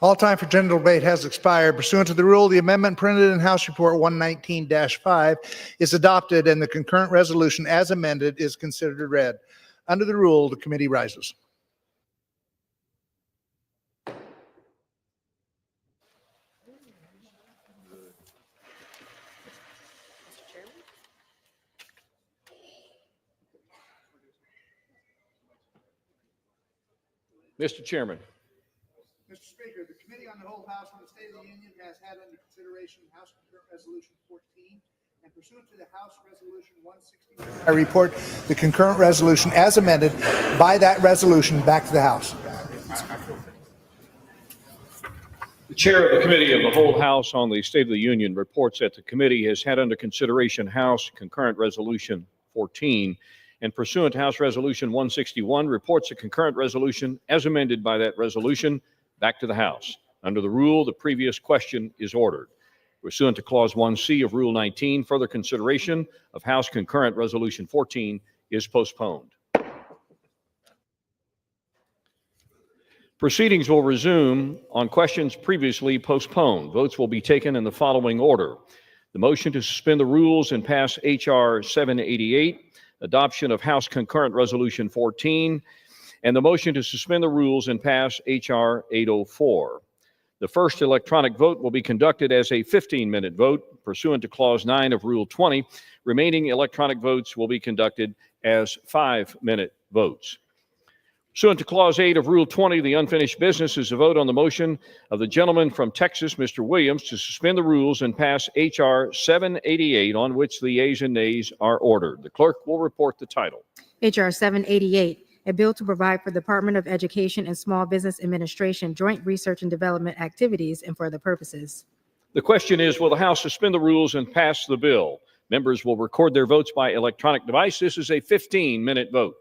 All time for general debate has expired. Pursuant to the rule, the amendment printed in House Report 119-5 is adopted and the concurrent resolution as amended is considered read. Under the rule, the committee rises. Mr. Chairman. Mr. Speaker, the Committee on the Whole House on the State of the Union has had under consideration House Concurrent Resolution 14, and pursuant to the House Resolution 161, I report the concurrent resolution as amended by that resolution back to the House. The Chair of the Committee of the Whole House on the State of the Union reports that the committee has had under consideration House Concurrent Resolution 14, and pursuant to House Resolution 161, reports the concurrent resolution as amended by that resolution back to the House. Under the rule, the previous question is ordered. Pursuant to Clause 1C of Rule 19, further consideration of House Concurrent Resolution 14 is postponed. Proceedings will resume on questions previously postponed. Votes will be taken in the following order: the motion to suspend the rules and pass H.R. 788, adoption of House Concurrent Resolution 14, and the motion to suspend the rules and pass H.R. 804. The first electronic vote will be conducted as a 15-minute vote pursuant to Clause 9 of Rule 20. Remaining electronic votes will be conducted as 5-minute votes. Pursuant to Clause 8 of Rule 20, the unfinished business is a vote on the motion of the gentleman from Texas, Mr. Williams, to suspend the rules and pass H.R. 788, on which the yeas and nays are ordered. The clerk will report the title. H.R. 788, a bill to provide for the Department of Education and Small Business Administration joint research and development activities and for other purposes. The question is, will the House suspend the rules and pass the bill? Members will record their votes by electronic device. This is a 15-minute vote.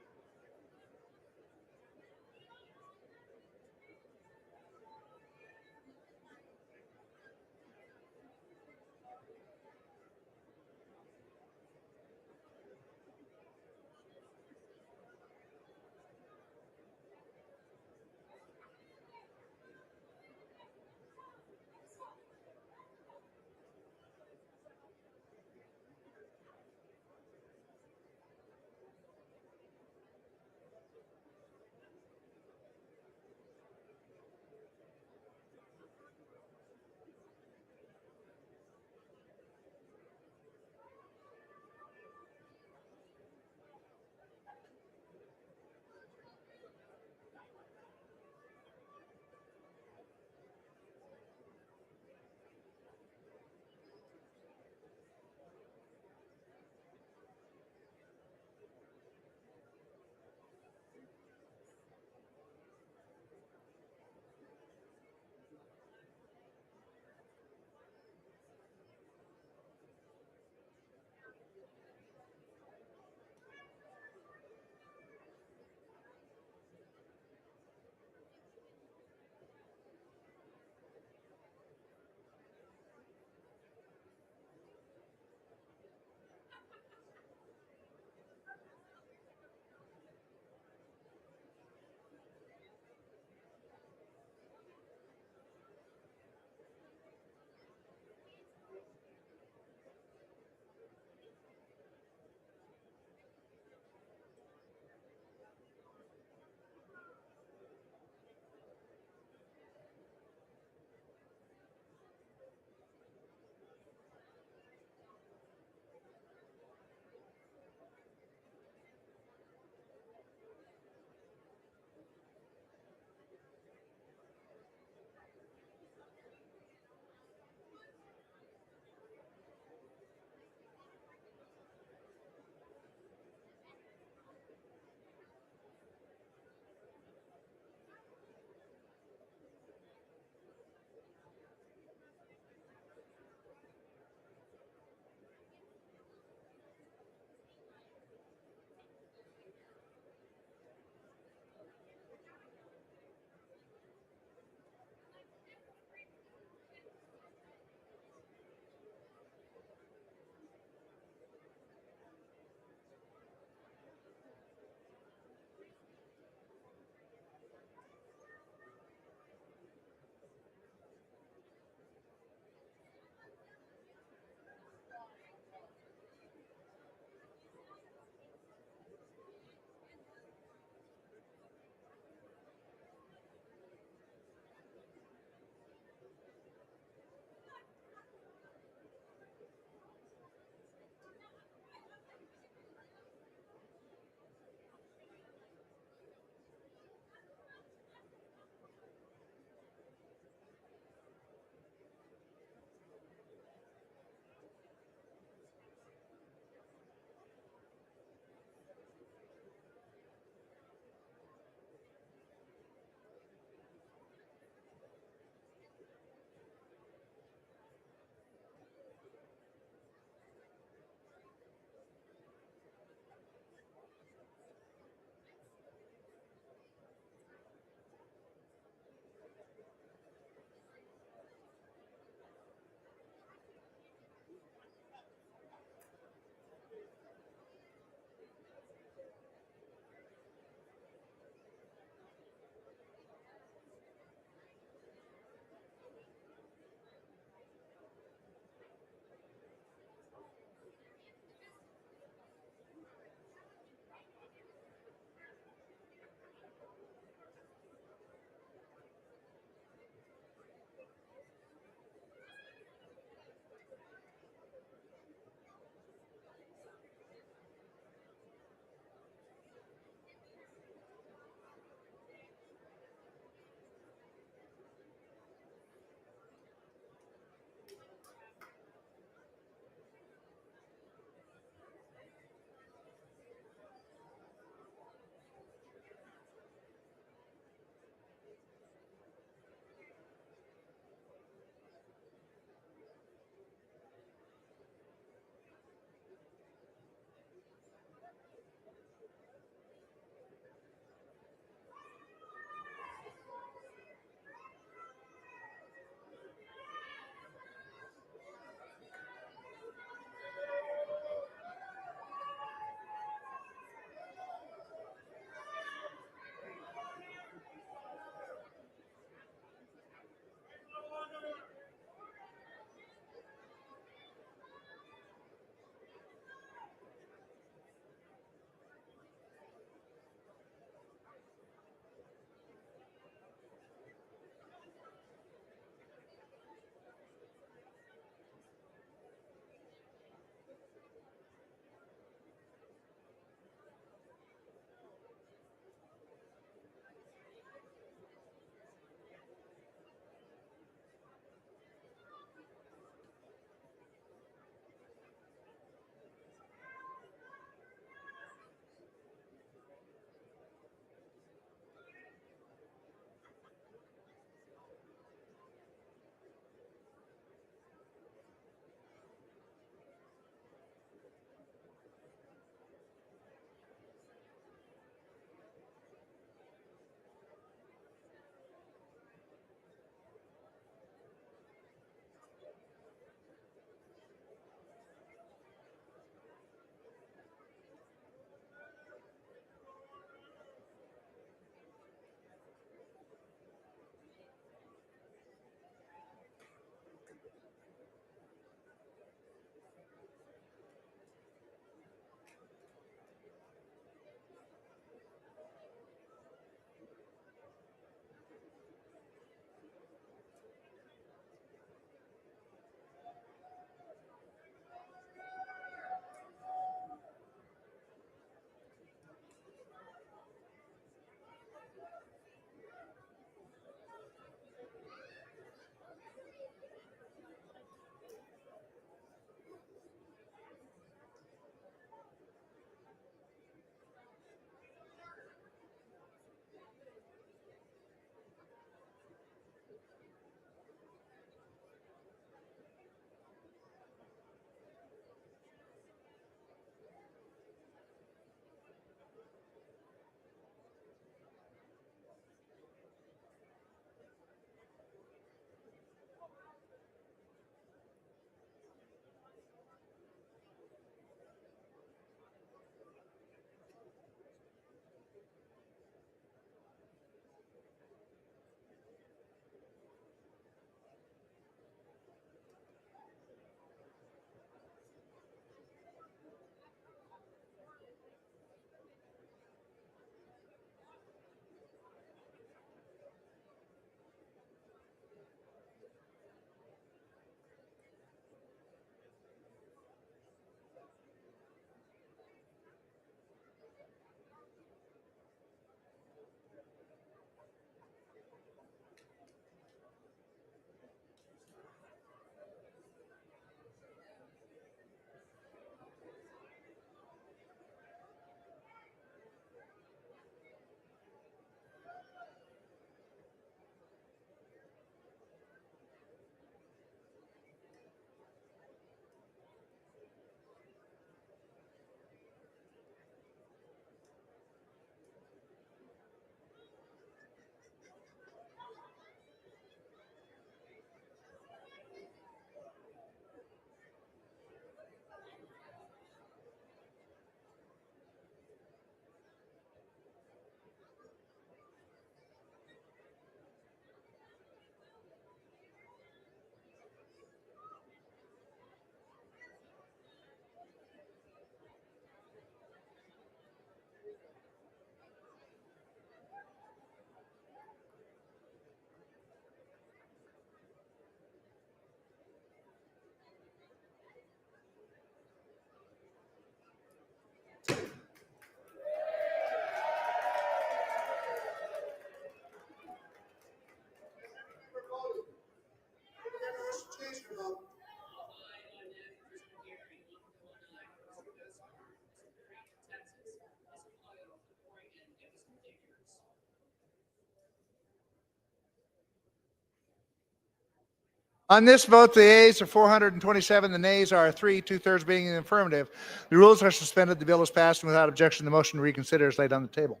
On this vote, the ayes are 427, the nays are 3, two-thirds being in the affirmative. The rules are suspended, the bill is passed, and without objection, the motion to reconsider is laid on the table.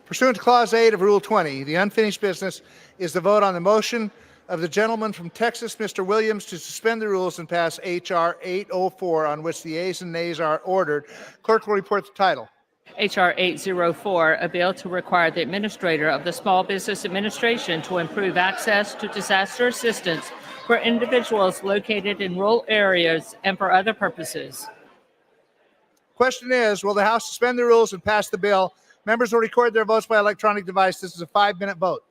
Pursuant to Clause 8 of Rule 20, the unfinished business is the vote on the motion of the gentleman from Texas, Mr. Williams, to suspend the rules and pass H.R. 804, on which the ayes and nays are ordered. Clerk will report the title. H.R. 804, a bill to require the administrator of the Small Business Administration to improve access to disaster assistance for individuals located in rural areas and for other purposes. Question is, will the House suspend the rules and pass the bill? Members will record their votes by electronic device. This is a 5-minute vote.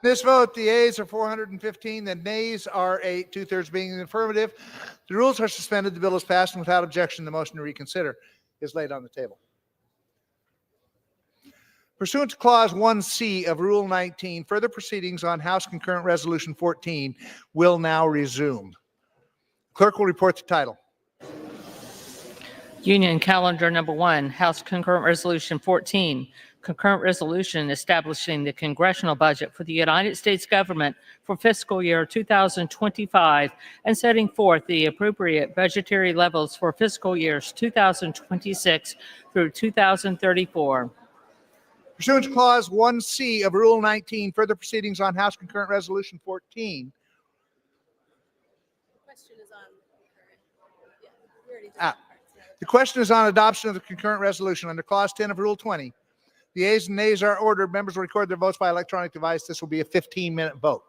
This vote, the ayes are 415, the nays are 8, two-thirds being in the affirmative. The rules are suspended. The bill is passed, and without objection, the motion to reconsider is laid on the table. Pursuant to Clause 1C of Rule 19, further proceedings on House Concurrent Resolution 14 will now resume. Clerk will report the title. Union Calendar Number 1, House Concurrent Resolution 14, concurrent resolution establishing the congressional budget for the United States government for fiscal year 2025 and setting forth the appropriate budgetary levels for fiscal years 2026 through 2034. Pursuant to Clause 1C of Rule 19, further proceedings on House Concurrent Resolution 14. The question is on adoption of the concurrent resolution under Clause 10 of Rule 20. The ayes and nays are ordered. Members will record their votes by electronic device. This will be a 15-minute vote.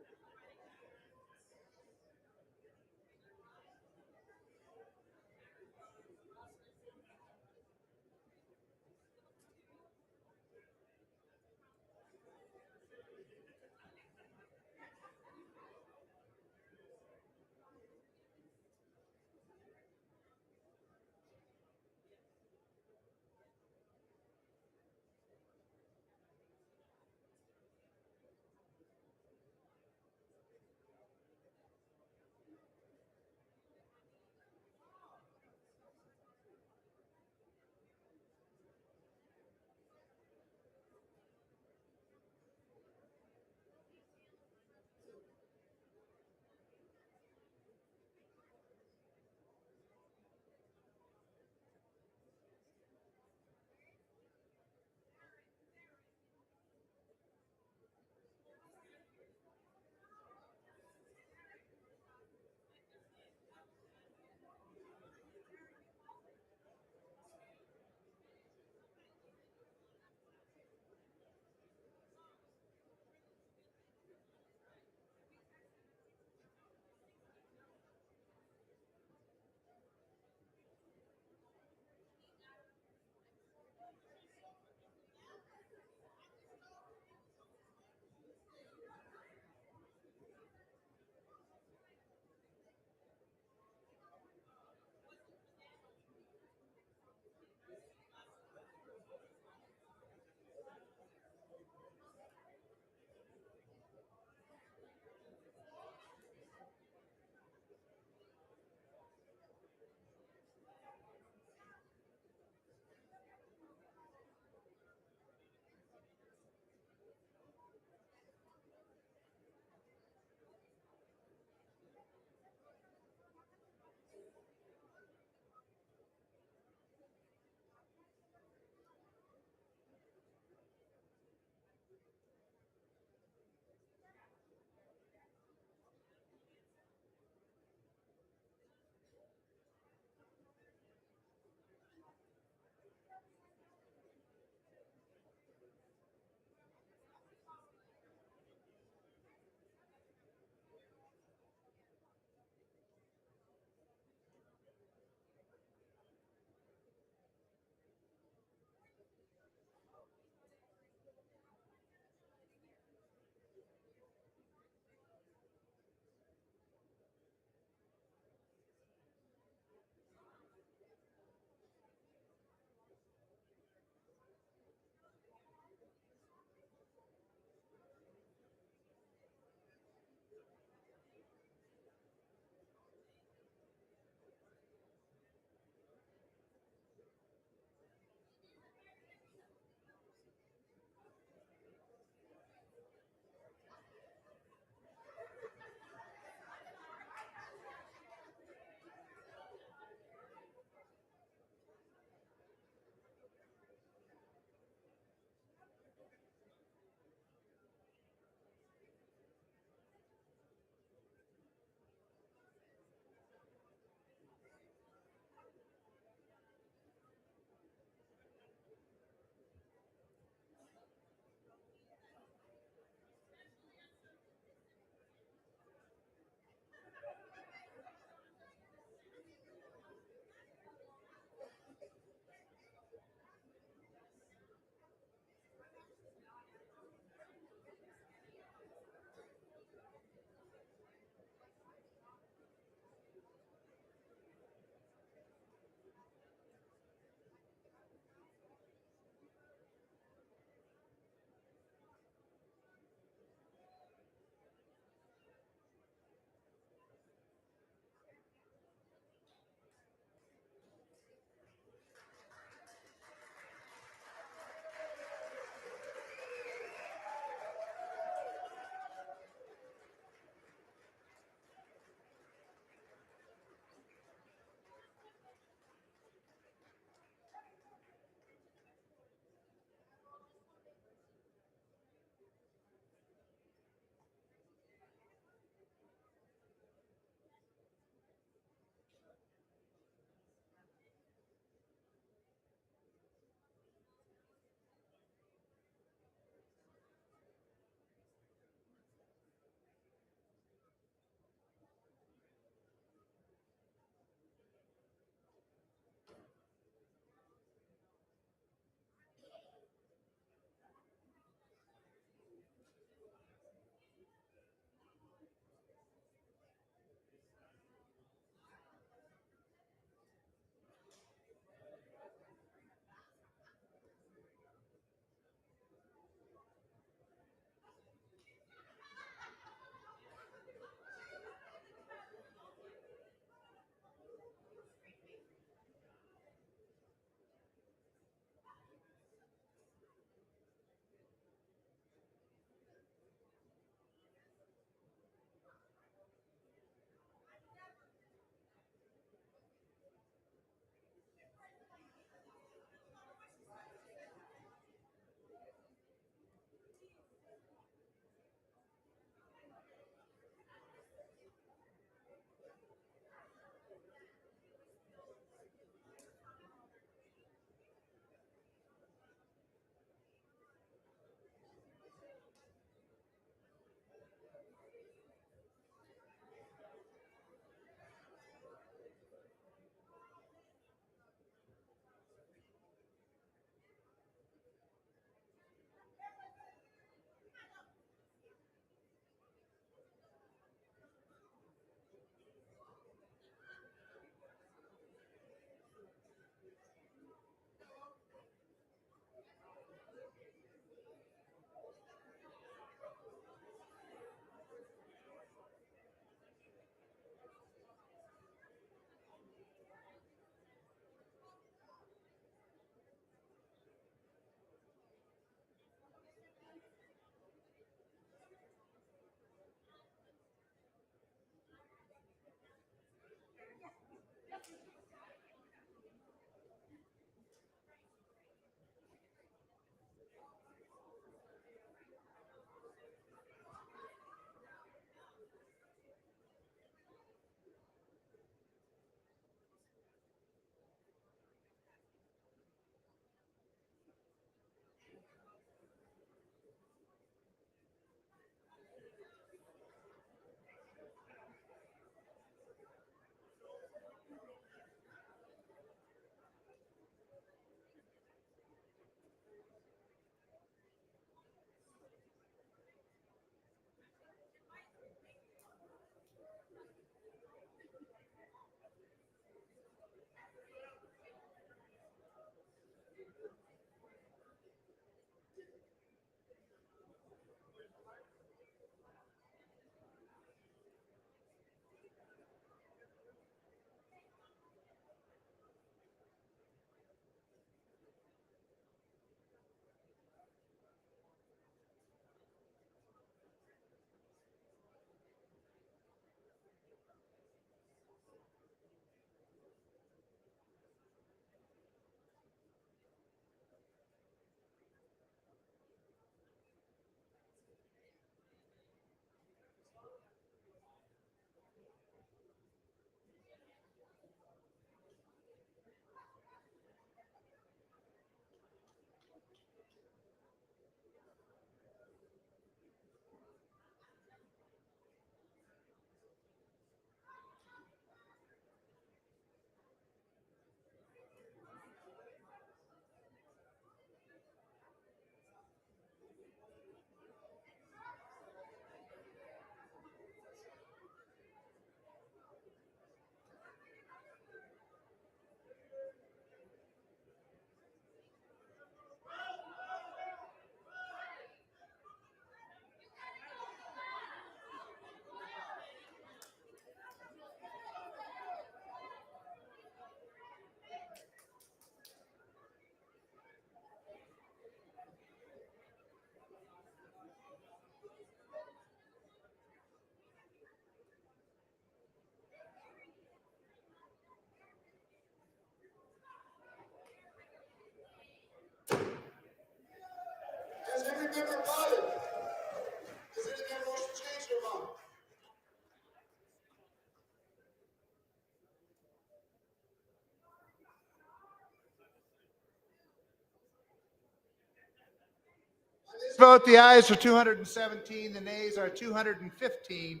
vote, the ayes are 217, the nays are 215.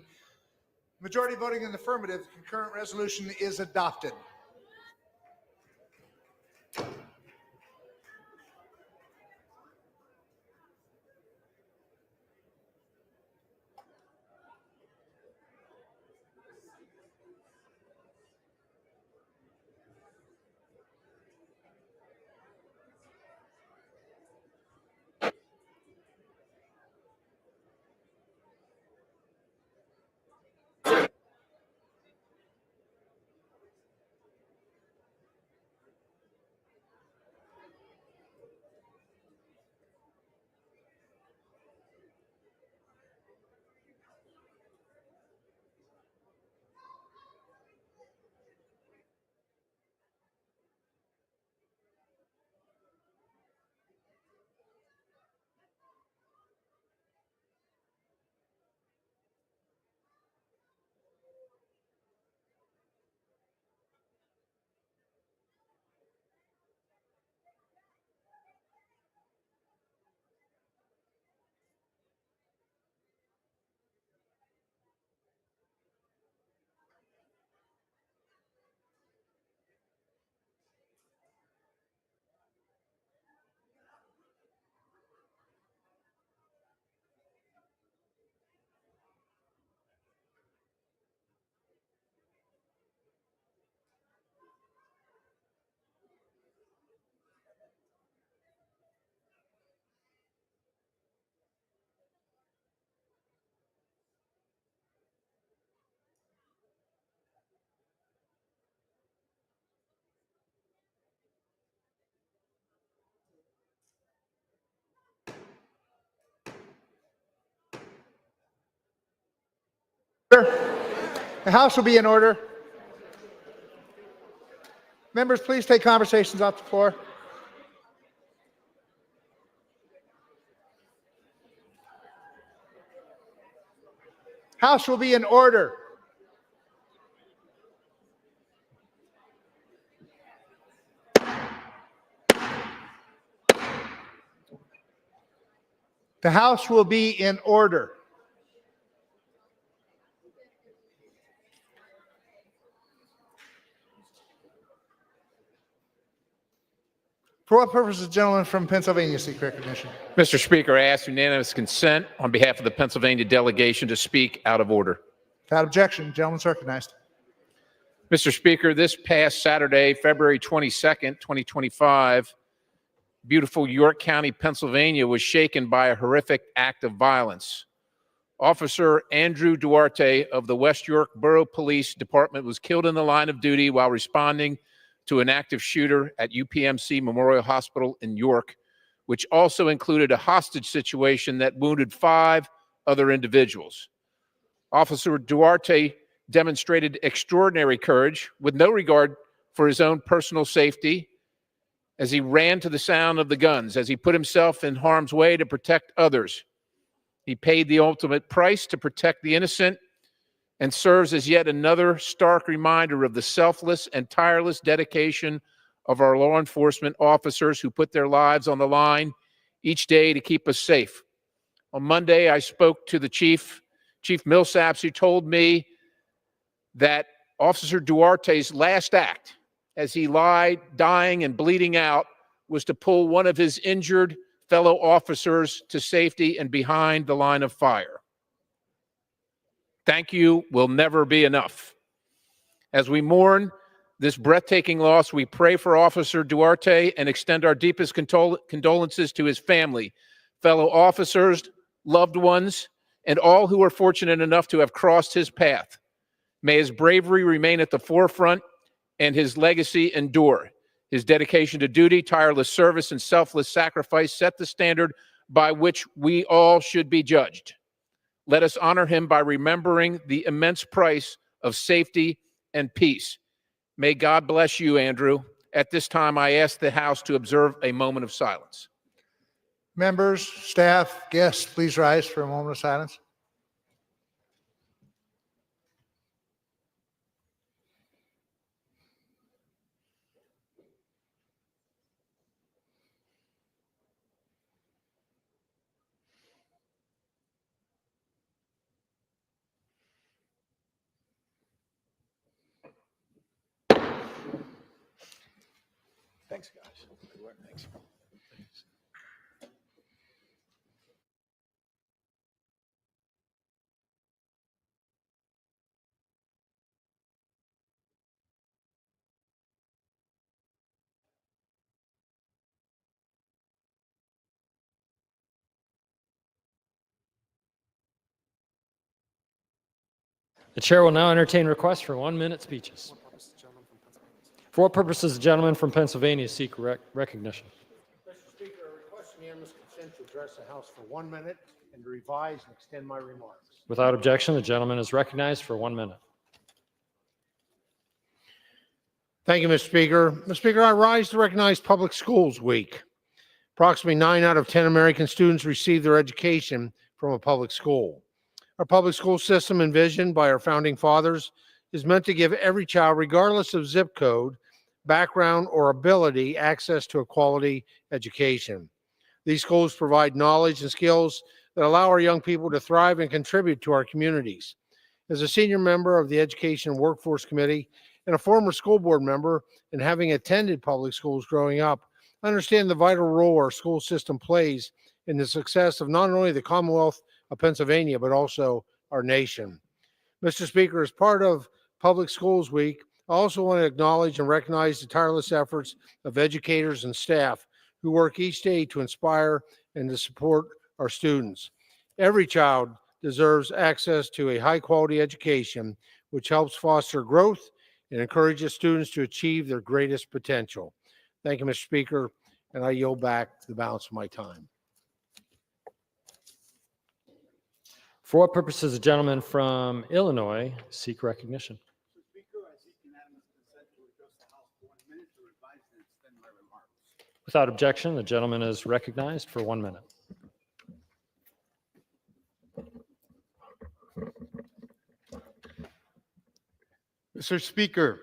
Majority voting in the affirmative, the concurrent resolution is adopted. The House will be in order. Members, please take conversations off the floor. House will be in order. The House will be in order. For what purpose does the gentleman from Pennsylvania seek recognition? Mr. Speaker, I ask unanimous consent on behalf of the Pennsylvania delegation to speak out of order. Without objection, the gentleman is recognized. Mr. Speaker, this past Saturday, February 22nd, 2025, beautiful York County, Pennsylvania was shaken by a horrific act of violence. Officer Andrew Duarte of the West York Borough Police Department was killed in the line of duty while responding to an active shooter at UPMC Memorial Hospital in York, which also included a hostage situation that wounded 5 other individuals. Officer Duarte demonstrated extraordinary courage with no regard for his own personal safety as he ran to the sound of the guns, as he put himself in harm's way to protect others. He paid the ultimate price to protect the innocent and serves as yet another stark reminder of the selfless and tireless dedication of our law enforcement officers who put their lives on the line each day to keep us safe. On Monday, I spoke to the Chief Millsaps, who told me that Officer Duarte's last act as he lied, dying and bleeding out, was to pull one of his injured fellow officers to safety and behind the line of fire. Thank you will never be enough. As we mourn this breathtaking loss, we pray for Officer Duarte and extend our deepest condolences to his family, fellow officers, loved ones, and all who are fortunate enough to have crossed his path. May his bravery remain at the forefront and his legacy endure. His dedication to duty, tireless service, and selfless sacrifice set the standard by which we all should be judged. Let us honor him by remembering the immense price of safety and peace. May God bless you, Andrew. At this time, I ask the House to observe a moment of silence. Members, staff, guests, please rise for a moment of silence. The chair will now entertain requests for 1-minute speeches. For what purposes the gentleman from Pennsylvania seek recognition? Mr. Speaker, I request unanimous consent to address the House for 1 minute and to revise and extend my remarks. Without objection, the gentleman is recognized for 1 minute. Thank you, Mr. Speaker. Mr. Speaker, I rise to recognize Public Schools Week. Approximately 9 out of 10 American students receive their education from a public school. Our public school system, envisioned by our founding fathers, is meant to give every child, regardless of zip code, background, or ability, access to a quality education. These schools provide knowledge and skills that allow our young people to thrive and contribute to our communities. As a senior member of the Education and Workforce Committee and a former school board member, and having attended public schools growing up, I understand the vital role our school system plays in the success of not only the Commonwealth of Pennsylvania, but also our nation. Mr. Speaker, as part of Public Schools Week, I also want to acknowledge and recognize the tireless efforts of educators and staff who work each day to inspire and to support our students. Every child deserves access to a high-quality education, which helps foster growth and encourages students to achieve their greatest potential. Thank you, Mr. Speaker, and I yield back the balance of my time. For what purposes the gentleman from Illinois seek recognition? Without objection, the gentleman is recognized for 1 minute. Mr. Speaker,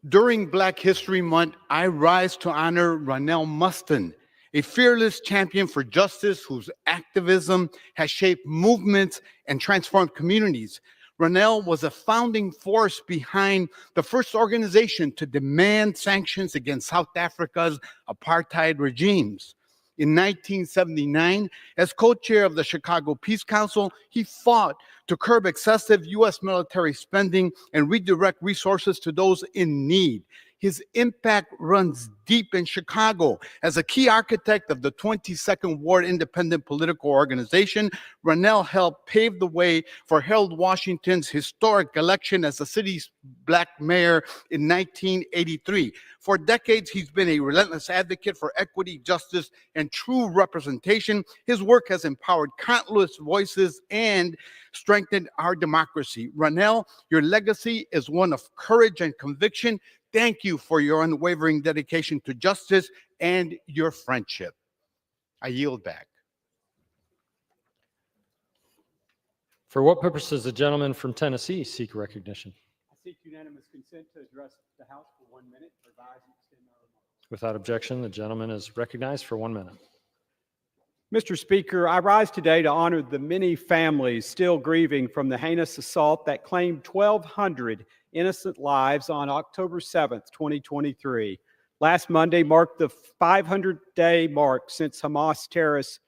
during Black History Month, I rise to honor Ronell Mustin, a fearless champion for justice whose activism has shaped movements and transformed communities. Ronell was a founding force behind the first organization to demand sanctions against South Africa's apartheid regimes. In 1979, as co-chair of the Chicago Peace Council, he fought to curb excessive U.S. military spending and redirect resources to those in need. His impact runs deep in Chicago. As a key architect of the 22nd Ward Independent Political Organization, Ronell helped pave the way for Harold Washington's historic election as the city's Black mayor in 1983. For decades, he's been a relentless advocate for equity, justice, and true representation. His work has empowered countless voices and strengthened our democracy. Ronell, your legacy is one of courage and conviction. Thank you for your unwavering dedication to justice and your friendship. I yield back. For what purposes the gentleman from Tennessee seek recognition? I seek unanimous consent to address the House for 1 minute, revise and extend my remarks. Without objection, the gentleman is recognized for 1 minute. Mr. Speaker, I rise today to honor the many families still grieving from the heinous assault that claimed 1,200 innocent lives on October 7th, 2023. Last Monday marked the 500-day mark since Hamas terrorists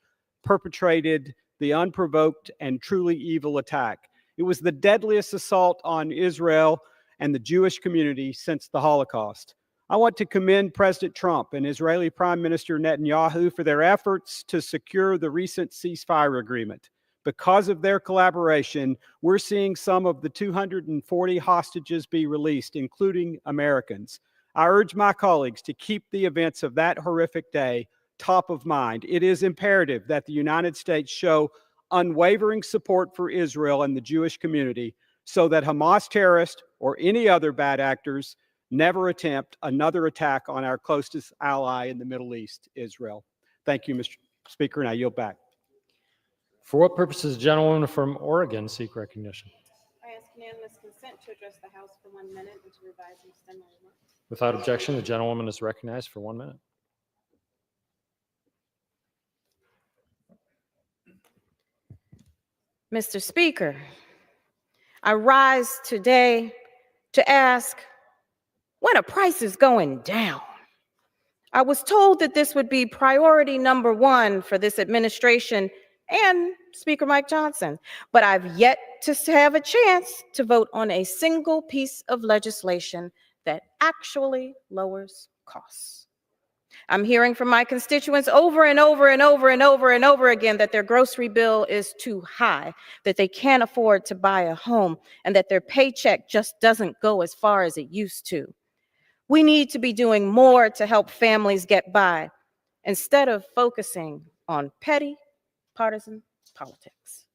perpetrated the unprovoked and truly evil attack. It was the deadliest assault on Israel and the Jewish community since the Holocaust. I want to commend President Trump and Israeli Prime Minister Netanyahu for their efforts to secure the recent ceasefire agreement. Because of their collaboration, we're seeing some of the 240 hostages be released, including Americans. I urge my colleagues to keep the events of that horrific day top of mind. It is imperative that the United States show unwavering support for Israel and the Jewish community so that Hamas terrorists or any other bad actors never attempt another attack on our closest ally in the Middle East, Israel. Thank you, Mr. Speaker, and I yield back. For what purposes the gentleman from Oregon seek recognition? I ask unanimous consent to address the House for 1 minute and to revise and extend my remarks. Without objection, the gentlewoman is recognized for 1 minute. Mr. Speaker, I rise today to ask when a price is going down. I was told that this would be priority number one for this administration and Speaker Mike Johnson, but I've yet to have a chance to vote on a single piece of legislation that actually lowers costs. I'm hearing from my constituents over and over and over and over and over again that their grocery bill is too high, that they can't afford to buy a home, and that their paycheck just doesn't go as far as it used to. We need to be doing more to help families get by instead of focusing on petty partisan politics.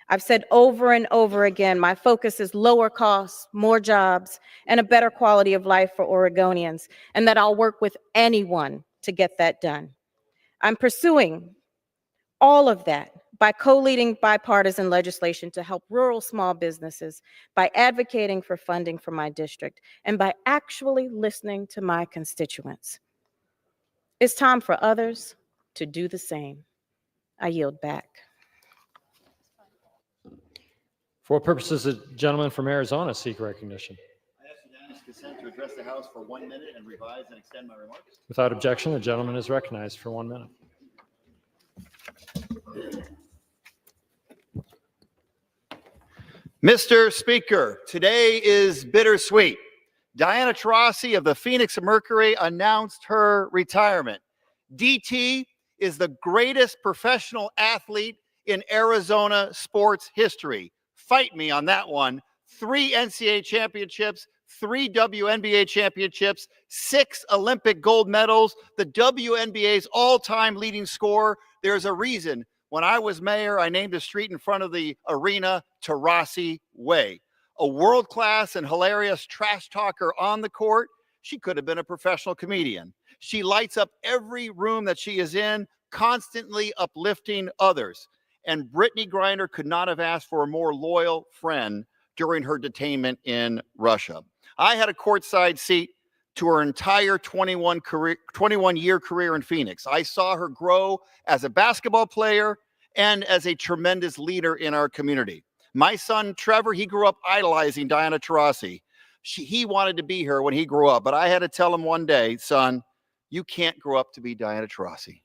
I've said over and over again, my focus is lower costs, more jobs, and a better quality of life for Oregonians, and that I'll work with anyone to get that done. I'm pursuing all of that by co-leading bipartisan legislation to help rural small businesses, by advocating for funding for my district, and by actually listening to my constituents. It's time for others to do the same. I yield back. For what purposes does the gentleman from Arizona seek recognition? I ask unanimous consent to address the House for 1 minute and revise and extend my remarks. Without objection, the gentleman is recognized for 1 minute. Mr. Speaker, today is bittersweet. Diana Taurasi of the Phoenix Mercury announced her retirement. DT is the greatest professional athlete in Arizona sports history. Fight me on that one. 3 NCAA championships, 3 WNBA championships, 6 Olympic gold medals, the WNBA's all-time leading scorer. There's a reason. When I was mayor, I named a street in front of the arena Taurasi Way. A world-class and hilarious trash talker on the court. She could have been a professional comedian. She lights up every room that she is in, constantly uplifting others. And Brittany Griner could not have asked for a more loyal friend during her detainment in Russia. I had a courtside seat to her entire 21-year career in Phoenix. I saw her grow as a basketball player and as a tremendous leader in our community. My son, Trevor, he grew up idolizing Diana Taurasi. He wanted to be her when he grew up, but I had to tell him one day, son, you can't grow up to be Diana Taurasi.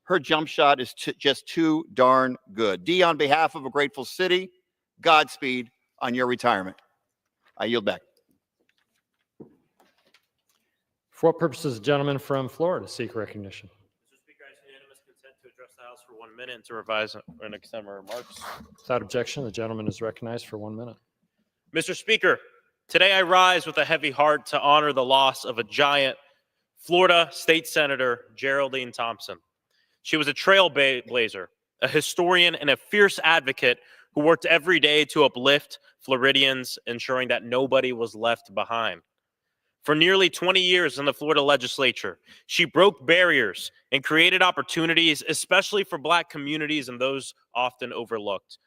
Her jump shot is just too darn good. Dee, on behalf of a grateful city, Godspeed on your retirement. I yield back. For what purpose does the gentleman from Florida seek recognition? Mr. Speaker, I ask unanimous consent to address the House for 1 minute and to revise and extend my remarks. Without objection, the gentleman is recognized for 1 minute. Mr. Speaker, today I rise with a heavy heart to honor the loss of a giant Florida State Senator, Geraldine Thompson. She was a trailblazer, a historian, and a fierce advocate who worked every day to uplift Floridians, ensuring that nobody was left behind. For nearly 20 years in the Florida legislature, she broke barriers and created opportunities, especially for Black communities and those often overlooked.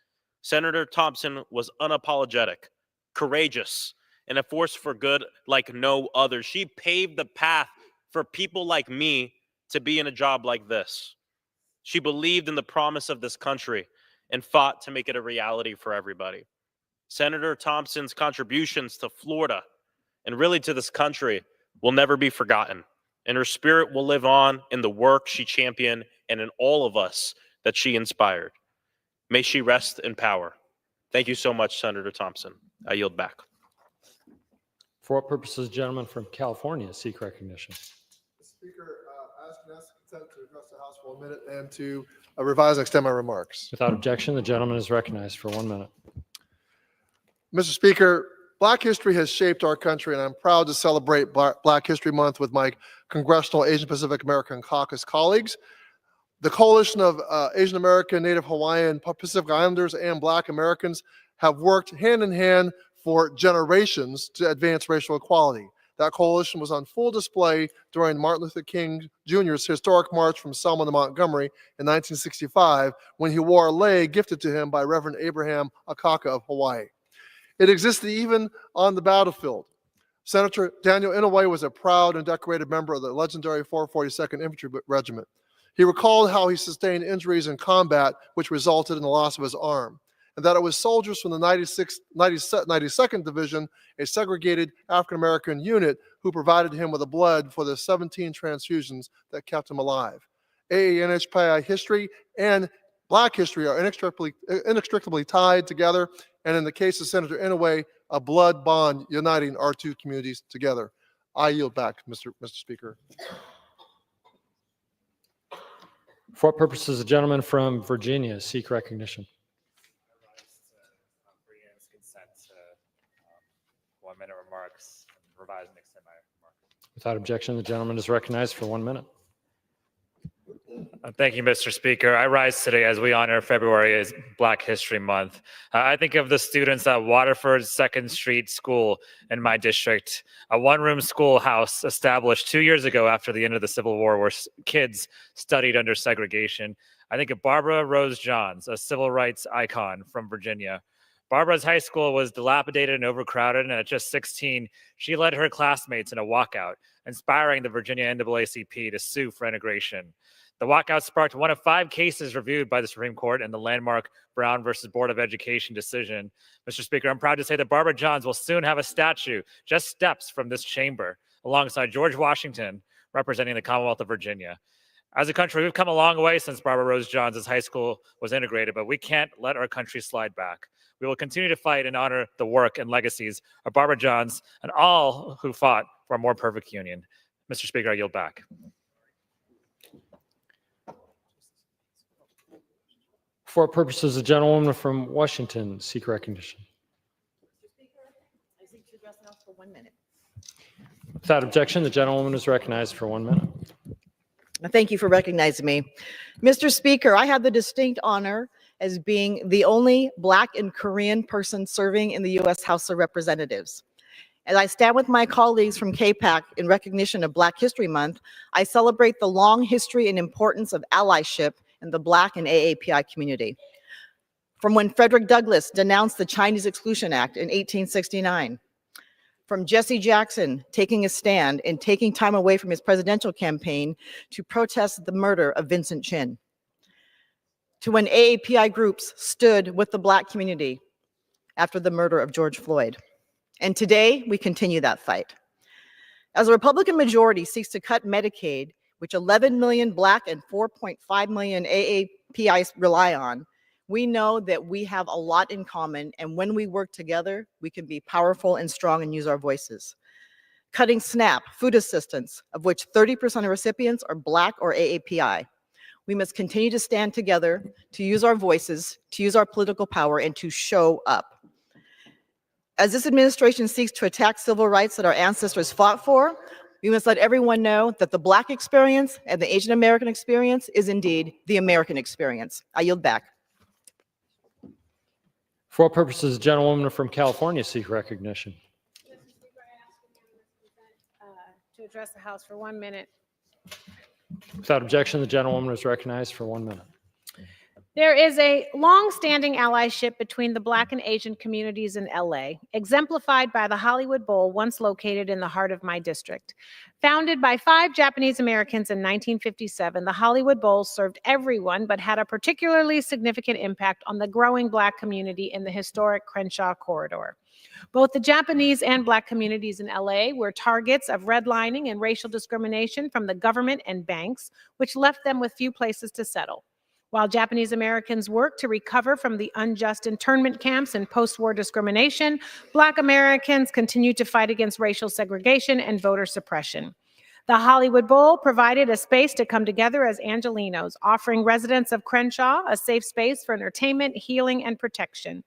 Senator Thompson was unapologetic, courageous, and a force for good like no other. She paved the path for people like me to be in a job like this. She believed in the promise of this country and fought to make it a reality for everybody. Senator Thompson's contributions to Florida and really to this country will never be forgotten, and her spirit will live on in the work she championed and in all of us that she inspired. May she rest in power. Thank you so much, Senator Thompson. I yield back. For what purposes, gentleman from California seek recognition? Speaker, I ask unanimous consent to address the House for 1 minute and to revise and extend my remarks. Without objection, the gentleman is recognized for 1 minute. Mr. Speaker, Black history has shaped our country, and I'm proud to celebrate Black History Month with my Congressional Asian Pacific American Caucus colleagues. The coalition of Asian American, Native Hawaiian, Pacific Islanders, and Black Americans have worked hand in hand for generations to advance racial equality. That coalition was on full display during Martin Luther King Jr.'s historic march from Selma to Montgomery in 1965, when he wore a lei gifted to him by Reverend Abraham Akaka of Hawaii. It existed even on the battlefield. Senator Daniel Inouye was a proud and decorated member of the legendary 442nd Infantry Regiment. He recalled how he sustained injuries in combat, which resulted in the loss of his arm. and that it was soldiers from the 92nd Division, a segregated African-American unit, who provided him with the blood for the 17 transfusions that kept him alive. NHPI history and Black history are inextricably tied together, and in the case of Senator Inouye, a blood bond uniting our two communities together. I yield back, Mr. Speaker. For what purposes the gentleman from Virginia seek recognition? Consent to 1-minute remarks, revise and extend my remarks. Without objection, the gentleman is recognized for 1 minute. Thank you, Mr. Speaker. I rise today as we honor February as Black History Month. I think of the students at Waterford 2nd Street School in my district, a one-room schoolhouse established 2 years ago after the end of the Civil War where kids studied under segregation. I think of Barbara Rose Johns, a civil rights icon from Virginia. Barbara's high school was dilapidated and overcrowded, and at just 16, she led her classmates in a walkout, inspiring the Virginia NAACP to sue for integration. The walkout sparked one of 5 cases reviewed by the Supreme Court in the landmark Brown versus Board of Education decision. Mr. Speaker, I'm proud to say that Barbara Johns will soon have a statue just steps from this chamber, alongside George Washington, representing the Commonwealth of Virginia. As a country, we've come a long way since Barbara Rose Johns' high school was integrated, but we can't let our country slide back. We will continue to fight and honor the work and legacies of Barbara Johns and all who fought for a more perfect union. Mr. Speaker, I yield back. For what purposes the gentlewoman from Washington seek recognition? I seek to address the House for 1 minute. Without objection, the gentlewoman is recognized for 1 minute. Thank you for recognizing me. Mr. Speaker, I have the distinct honor as being the only Black and Korean person serving in the U.S. House of Representatives. As I stand with my colleagues from KPAC in recognition of Black History Month, I celebrate the long history and importance of allyship in the Black and AAPI community. From when Frederick Douglass denounced the Chinese Exclusion Act in 1869, from Jesse Jackson taking a stand and taking time away from his presidential campaign to protest the murder of Vincent Chin, to when AAPI groups stood with the Black community after the murder of George Floyd. And today, we continue that fight. As a Republican majority seeks to cut Medicaid, which 11 million Black and 4.5 million AAPIs rely on, we know that we have a lot in common, and when we work together, we can be powerful and strong and use our voices. Cutting SNAP, food assistance, of which 30% of recipients are Black or AAPI. We must continue to stand together, to use our voices, to use our political power, and to show up. As this administration seeks to attack civil rights that our ancestors fought for, we must let everyone know that the Black experience and the Asian American experience is indeed the American experience. I yield back. For what purposes the gentlewoman from California seek recognition? To address the House for 1 minute. Without objection, the gentlewoman is recognized for 1 minute. There is a long-standing allyship between the Black and Asian communities in LA, exemplified by the Hollywood Bowl, once located in the heart of my district. Founded by 5 Japanese Americans in 1957, the Hollywood Bowl served everyone, but had a particularly significant impact on the growing Black community in the historic Crenshaw corridor. Both the Japanese and Black communities in LA were targets of redlining and racial discrimination from the government and banks, which left them with few places to settle. While Japanese Americans worked to recover from the unjust internment camps and post-war discrimination, Black Americans continued to fight against racial segregation and voter suppression. The Hollywood Bowl provided a space to come together as Angelenos, offering residents of Crenshaw a safe space for entertainment, healing, and protection.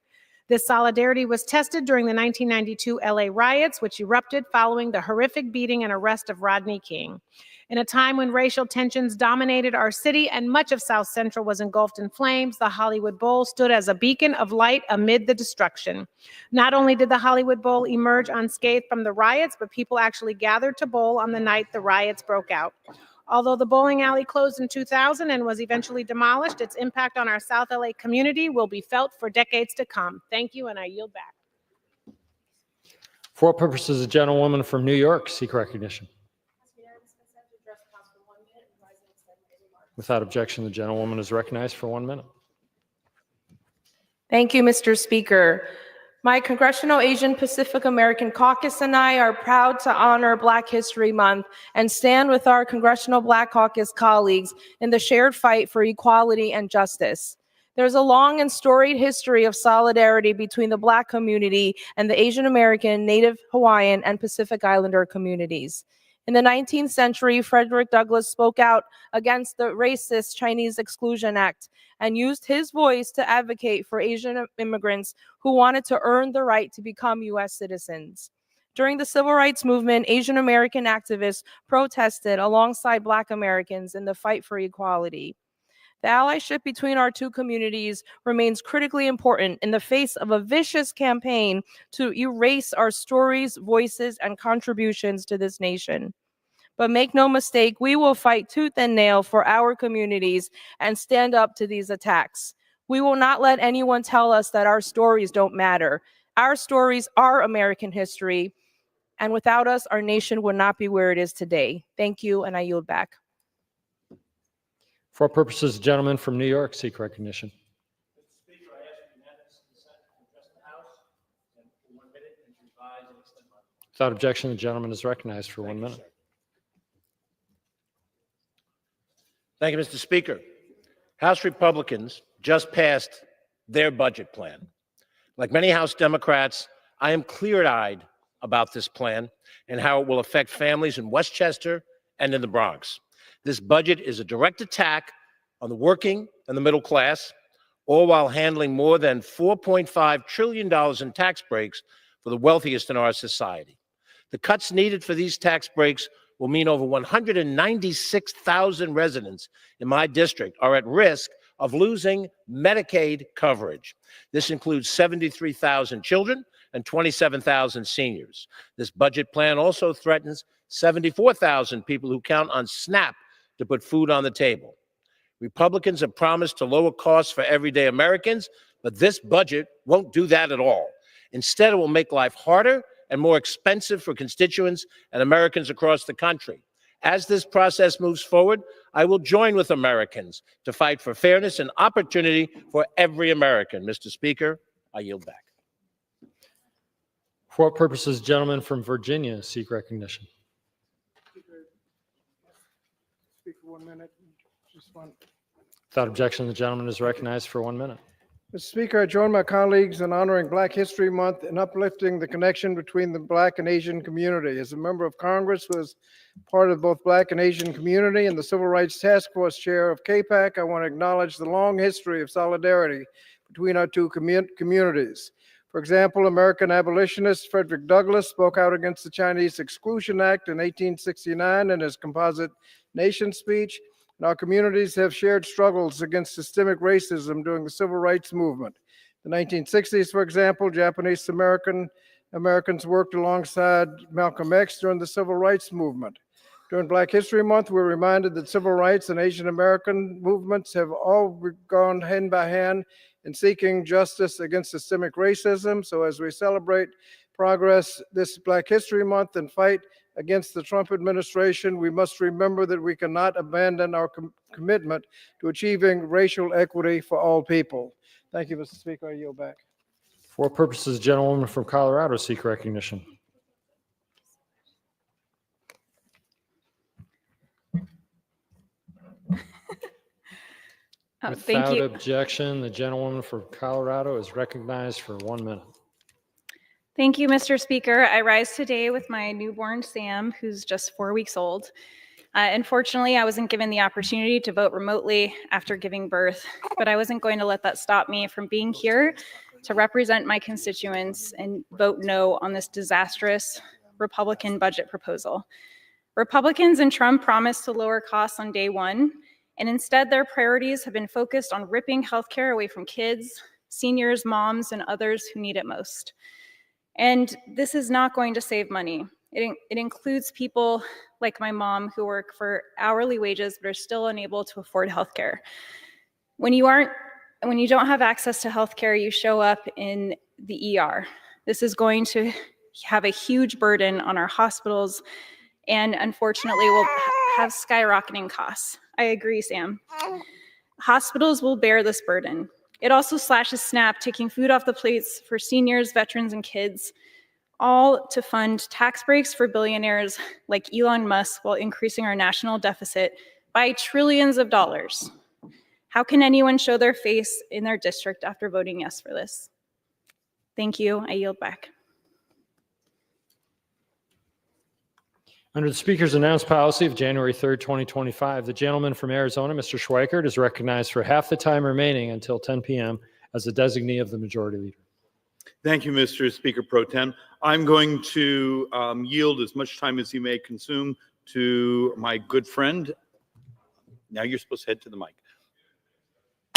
This solidarity was tested during the 1992 LA riots, which erupted following the horrific beating and arrest of Rodney King. In a time when racial tensions dominated our city and much of South Central was engulfed in flames, the Hollywood Bowl stood as a beacon of light amid the destruction. Not only did the Hollywood Bowl emerge unscathed from the riots, but people actually gathered to bowl on the night the riots broke out. Although the bowling alley closed in 2000 and was eventually demolished, its impact on our South LA community will be felt for decades to come. Thank you, and I yield back. For what purposes the gentlewoman from New York seek recognition? Without objection, the gentlewoman is recognized for 1 minute. Thank you, Mr. Speaker. My Congressional Asian Pacific American Caucus and I are proud to honor Black History Month and stand with our Congressional Black Caucus colleagues in the shared fight for equality and justice. There's a long and storied history of solidarity between the Black community and the Asian American, Native Hawaiian, and Pacific Islander communities. In the 19th century, Frederick Douglass spoke out against the racist Chinese Exclusion Act and used his voice to advocate for Asian immigrants who wanted to earn the right to become U.S. citizens. During the Civil Rights Movement, Asian American activists protested alongside Black Americans in the fight for equality. The allyship between our two communities remains critically important in the face of a vicious campaign to erase our stories, voices, and contributions to this nation. But make no mistake, we will fight tooth and nail for our communities and stand up to these attacks. We will not let anyone tell us that our stories don't matter. Our stories are American history, and without us, our nation would not be where it is today. Thank you, and I yield back. For purposes, the gentleman from New York seek recognition. Without objection, the gentleman is recognized for 1 minute. Thank you, Mr. Speaker. House Republicans just passed their budget plan. Like many House Democrats, I am clear-eyed about this plan and how it will affect families in Westchester and in the Bronx. This budget is a direct attack on the working and the middle class, all while handling more than $4.5 trillion in tax breaks for the wealthiest in our society. The cuts needed for these tax breaks will mean over 196,000 residents in my district are at risk of losing Medicaid coverage. This includes 73,000 children and 27,000 seniors. This budget plan also threatens 74,000 people who count on SNAP to put food on the table. Republicans have promised to lower costs for everyday Americans, but this budget won't do that at all. Instead, it will make life harder and more expensive for constituents and Americans across the country. As this process moves forward, I will join with Americans to fight for fairness and opportunity for every American. Mr. Speaker, I yield back. For what purposes, gentleman from Virginia seek recognition. Speak for 1 minute. Just one. Without objection, the gentleman is recognized for 1 minute. Mr. Speaker, I join my colleagues in honoring Black History Month and uplifting the connection between the Black and Asian community. As a member of Congress who was part of both Black and Asian community and the Civil Rights Task Force chair of CAPAC, I want to acknowledge the long history of solidarity between our two communities. For example, American abolitionist Frederick Douglass spoke out against the Chinese Exclusion Act in 1869 in his Composite Nation speech. And our communities have shared struggles against systemic racism during the Civil Rights Movement. In the 1960s, for example, Japanese Americans worked alongside Malcolm X during the Civil Rights Movement. During Black History Month, we're reminded that civil rights and Asian American movements have all gone hand by hand in seeking justice against systemic racism. So as we celebrate progress this Black History Month and fight against the Trump administration, we must remember that we cannot abandon our commitment to achieving racial equity for all people. Thank you, Mr. Speaker. I yield back. For what purposes, gentlewoman from Colorado seek recognition. Thank Without you. objection, the gentlewoman from Colorado is recognized for 1 minute. Thank you, Mr. Speaker. I rise today with my newborn Sam, who's just 4 weeks old. Unfortunately, I wasn't given the opportunity to vote remotely after giving birth, but I wasn't going to let that stop me from being here to represent my constituents and vote no on this disastrous Republican budget proposal. Republicans and Trump promised to lower costs on day one, and instead their priorities have been focused on ripping healthcare away from kids, seniors, moms, and others who need it most. And this is not going to save money. It includes people like my mom who work for hourly wages but are still unable to afford healthcare. When you don't have access to healthcare, you show up in the ER. This is going to have a huge burden on our hospitals and unfortunately will have skyrocketing costs. I agree, Sam. Hospitals will bear this burden. It also slashes SNAP, taking food off the plates for seniors, veterans, and kids, all to fund tax breaks for billionaires like Elon Musk while increasing our national deficit by trillions of dollars. How can anyone show their face in their district after voting yes for this? Thank you. I yield back. Under the Speaker's announced policy of January 3rd, 2025, the gentleman from Arizona, Mr. Schweikert, is recognized for half the time remaining until 10 p.m. as a designee of the Majority Leader. Thank you, Mr. Speaker Pro Tem. I'm going to yield as much time as you may consume to my good friend. Now you're supposed to head to the mic.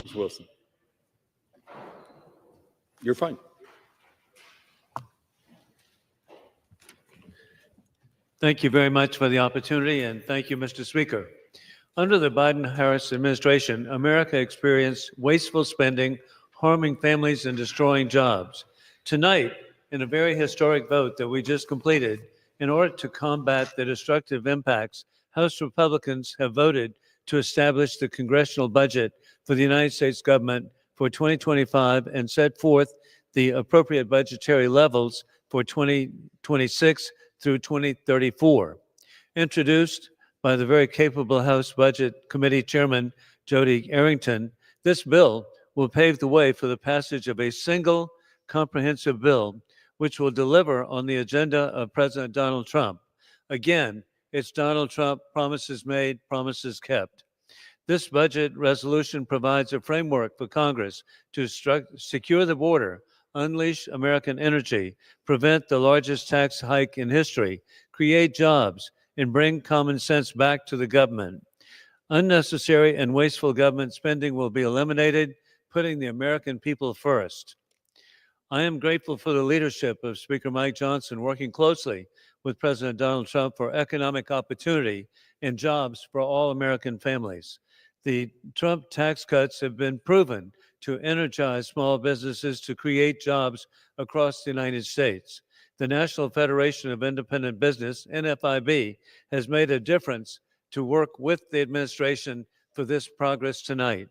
Ms. Wilson. You're fine. Thank you very much for the opportunity, and thank you, Mr. Speaker. Under the Biden-Harris administration, America experienced wasteful spending, harming families and destroying jobs. Tonight, in a very historic vote that we just completed, in order to combat the destructive impacts, House Republicans have voted to establish the congressional budget for the United States government for 2025 and set forth the appropriate budgetary levels for 2026 through 2034. Introduced by the very capable House Budget Committee Chairman Jody Arrington, this bill will pave the way for the passage of a single comprehensive bill which will deliver on the agenda of President Donald Trump. Again, it's Donald Trump, promises made, promises kept. This budget resolution provides a framework for Congress to secure the border, unleash American energy, prevent the largest tax hike in history, create jobs, and bring common sense back to the government. Unnecessary and wasteful government spending will be eliminated, putting the American people first. I am grateful for the leadership of Speaker Mike Johnson working closely with President Donald Trump for economic opportunity and jobs for all American families. The Trump tax cuts have been proven to energize small businesses to create jobs across the United States. The National Federation of Independent Business, NFIB, has made a difference to work with the administration for this progress tonight.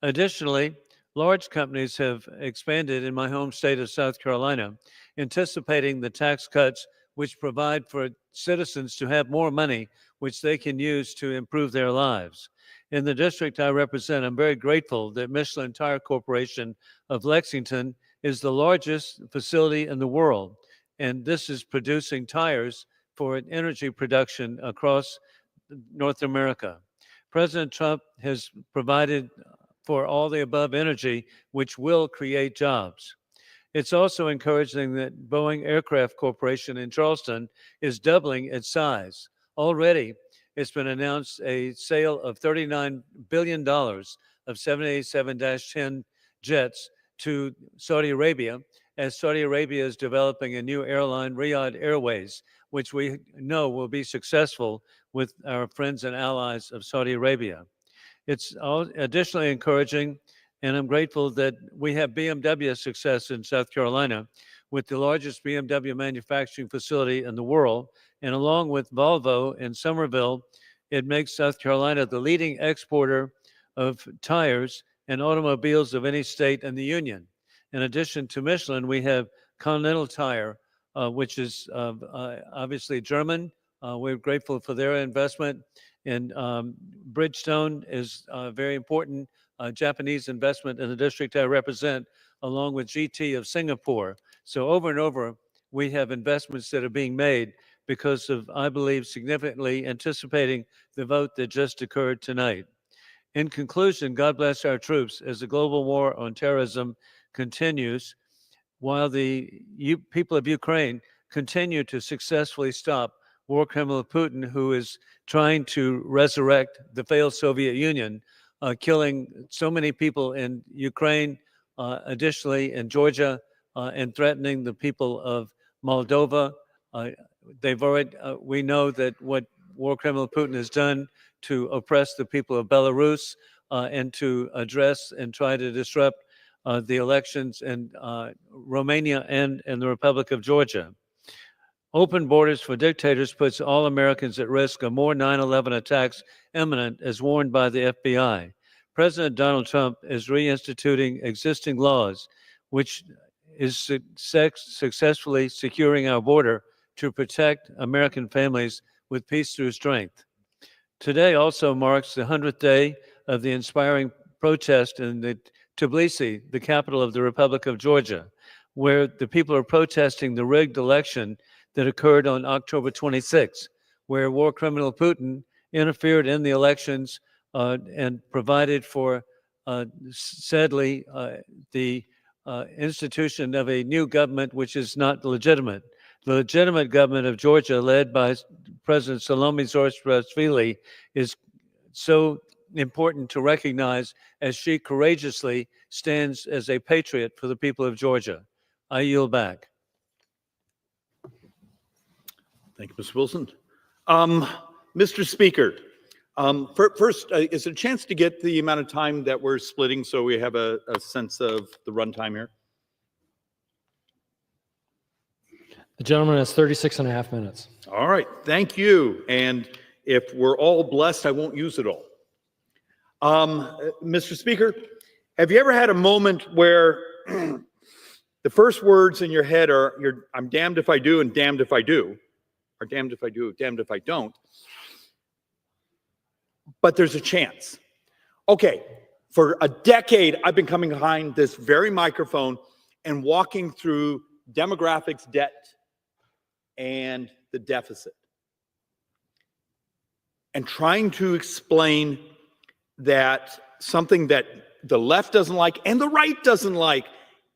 Additionally, large companies have expanded in my home state of South Carolina, anticipating the tax cuts which provide for citizens to have more money which they can use to improve their lives. In the district I represent, I'm very grateful that Michelin Tire Corporation of Lexington is the largest facility in the world, and this is producing tires for energy production across North America. President Trump has provided for all the above energy, which will create jobs. It's also encouraging that Boeing Aircraft Corporation in Charleston is doubling its size. Already, it's been announced a sale of $39 billion of 787-10 jets to Saudi Arabia, as Saudi Arabia is developing a new airline, Riyadh Airways, which we know will be successful with our friends and allies of Saudi Arabia. It's additionally encouraging, and I'm grateful that we have BMW success in South Carolina with the largest BMW manufacturing facility in the world. And along with Volvo in Somerville, it makes South Carolina the leading exporter of tires and automobiles of any state in the union. In addition to Michelin, we have Continental Tire, which is obviously German. We're grateful for their investment. And Bridgestone is very important Japanese investment in the district I represent, along with GT of Singapore. So over and over, we have investments that are being made because of, I believe, significantly anticipating the vote that just occurred tonight. In conclusion, God bless our troops as the global war on terrorism continues, while the people of Ukraine continue to successfully stop war criminal Putin, who is trying to resurrect the failed Soviet Union, killing so many people in Ukraine, additionally in Georgia, and threatening the people of Moldova. We know that what war criminal Putin has done to oppress the people of Belarus and to address and try to disrupt the elections in Romania and in the Republic of Georgia. Open borders for dictators puts all Americans at risk of more 9/11 attacks imminent, as warned by the FBI. President Donald Trump is reinstituting existing laws, which is successfully securing our border to protect American families with peace through strength. Today also marks the 100th day of the inspiring protest in Tbilisi, the capital of the Republic of Georgia, where the people are protesting the rigged election that occurred on October 26, where war criminal Putin interfered in the elections and provided for, sadly, the institution of a new government which is not legitimate. The legitimate government of Georgia, led by President Salome Zurabishvili, is so important to recognize as she courageously stands as a patriot for the people of Georgia. I yield back. Thank you, Ms. Wilson. Mr. Speaker, first, is there a chance to get the amount of time that we're splitting so we have a sense of the runtime here? The gentleman has 36 and a half minutes. All right, thank you. And if we're all blessed, I won't use it all. Mr. Speaker, have you ever had a moment where the first words in your head are, I'm damned if I do and damned if I do, or damned if I do, damned if I don't, but there's a chance. Okay, for a decade, I've been coming behind this very microphone and walking through demographics, debt, and the deficit, and trying to explain that something that the left doesn't like and the right doesn't like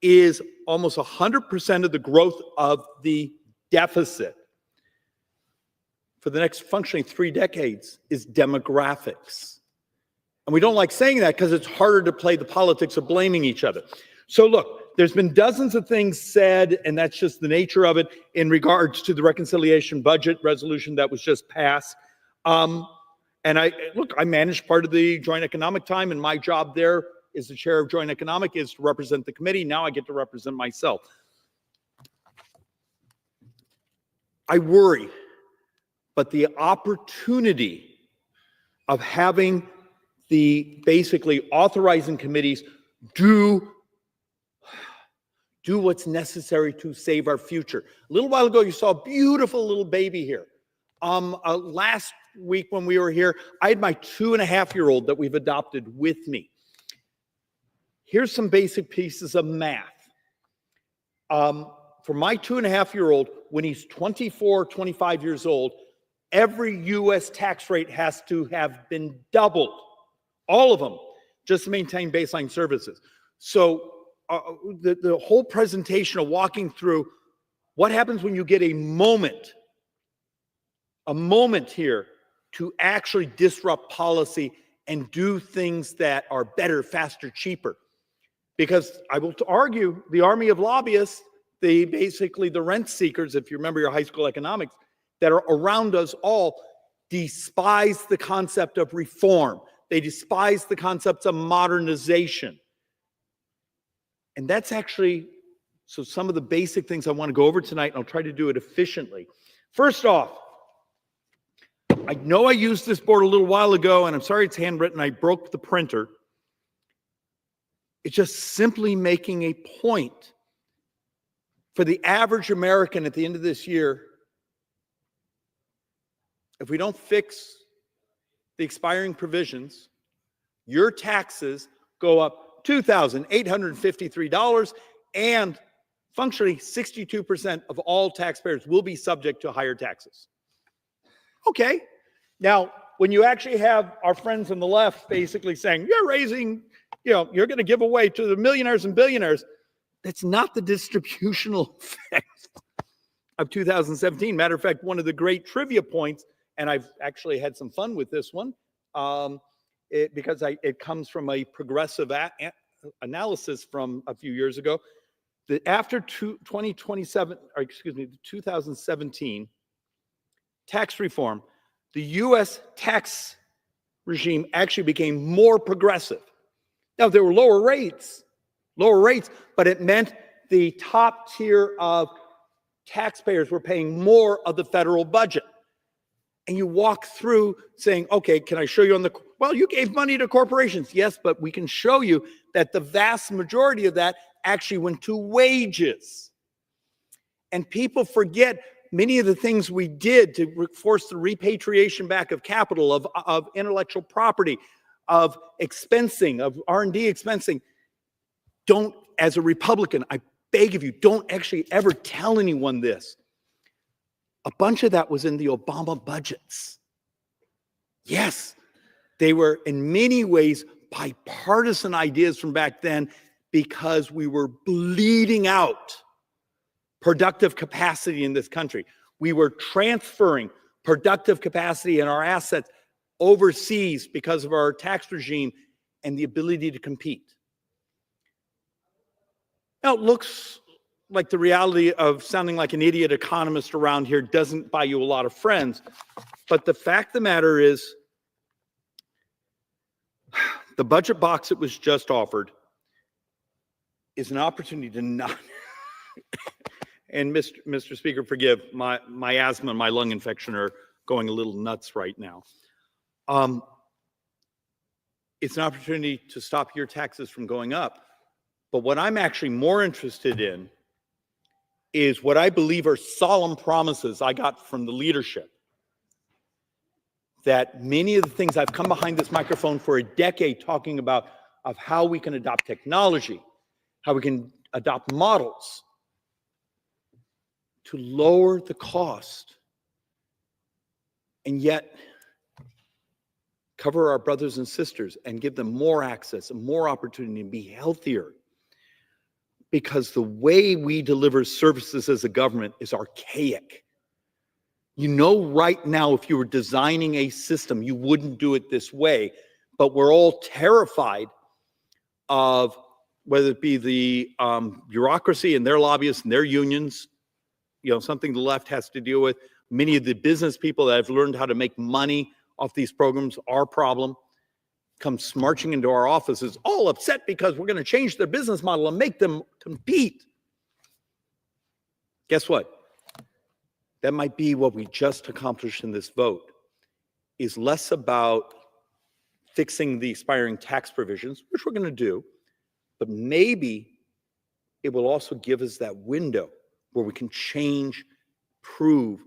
is almost 100% of the growth of the deficit for the next functioning 3 decades is demographics. And we don't like saying that because it's harder to play the politics of blaming each other. So look, there's been dozens of things said, and that's just the nature of it in regards to the reconciliation budget resolution that was just passed. And I manage part of the Joint Economic Time, and my job there as the chair of Joint Economic is to represent the committee. Now I get to represent myself. I worry, but the opportunity of having the basically authorizing committees do what's necessary to save our future. A little while ago, you saw a beautiful little baby here. Last week when we were here, I had my 2.5-year-old that we've adopted with me. Here's some basic pieces of math. For my 2.5-year-old, when he's 24, 25 years old, every U.S. tax rate has to have been doubled, all of them, just to maintain baseline services. So the whole presentation of walking through what happens when you get a moment here to actually disrupt policy and do things that are better, faster, cheaper. Because I will argue the army of lobbyists, basically the rent seekers, if you remember your high school economics, that are around us all despise the concept of reform. They despise the concepts of modernization. And that's actually, so some of the basic things I want to go over tonight, and I'll try to do it efficiently. First off, I know I used this board a little while ago, and I'm sorry it's handwritten. I broke the printer. It's just simply making a point for the average American at the end of this year. If we don't fix the expiring provisions, your taxes go up $2,853, and functionally 62% of all taxpayers will be subject to higher taxes. Okay, now when you actually have our friends on the left basically saying you're raising, you're going to give away to the millionaires and billionaires, that's not the distributional effect of 2017. Matter of fact, one of the great trivia points, and I've actually had some fun with this one, because it comes from a progressive analysis from a few years ago, that after 2017 tax reform, the U.S. tax regime actually became more progressive. Now, there were lower rates, but it meant the top tier of taxpayers were paying more of the federal budget. And you walk through saying, okay, can I show you on the, Well, you gave money to corporations. Yes, but we can show you that the vast majority of that actually went to wages. And people forget many of the things we did to force the repatriation back of capital, of intellectual property, of expensing, of R&D expensing. Don't, as a Republican, I beg of you, don't actually ever tell anyone this. A bunch of that was in the Obama budgets. Yes, they were in many ways bipartisan ideas from back then because we were bleeding out productive capacity in this country. We were transferring productive capacity in our assets overseas because of our tax regime and the ability to compete. Now, it looks like the reality of sounding like an idiot economist around here doesn't buy you a lot of friends, but the fact of the matter is, the budget box that was just offered is an opportunity to not, and Mr. Speaker, forgive, my asthma and my lung infection are going a little nuts right now. It's an opportunity to stop your taxes from going up. But what I'm actually more interested in is what I believe are solemn promises I got from the leadership. That many of the things I've come behind this microphone for a decade talking about of how we can adopt technology, how we can adopt models to lower the cost and yet cover our brothers and sisters and give them more access and more opportunity and be healthier. Because the way we deliver services as a government is archaic. You know, right now, if you were designing a system, you wouldn't do it this way, but we're all terrified of whether it be the bureaucracy and their lobbyists and their unions, you know, something the left has to deal with. Many of the business people that have learned how to make money off these programs, our problem, comes marching into our offices, all upset because we're going to change their business model and make them compete. Guess what? That might be what we just accomplished in this vote, is less about fixing the expiring tax provisions, which we're going to do, but maybe it will also give us that window where we can change, prove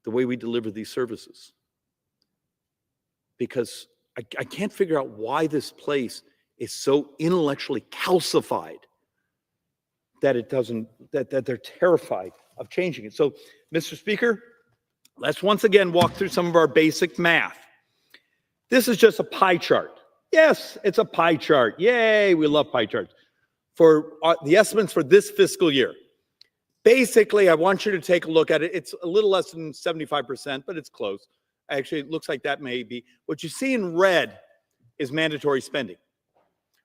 the way we deliver these services. Because I can't figure out why this place is so intellectually calcified that it doesn't, that they're terrified of changing it. So, Mr. Speaker, let's once again walk through some of our basic math. This is just a pie chart. Yes, it's a pie chart. Yay, we love pie charts. For the estimates for this fiscal year. Basically, I want you to take a look at it. It's a little less than 75%, but it's close. Actually, it looks like that may be. What you see in red is mandatory spending.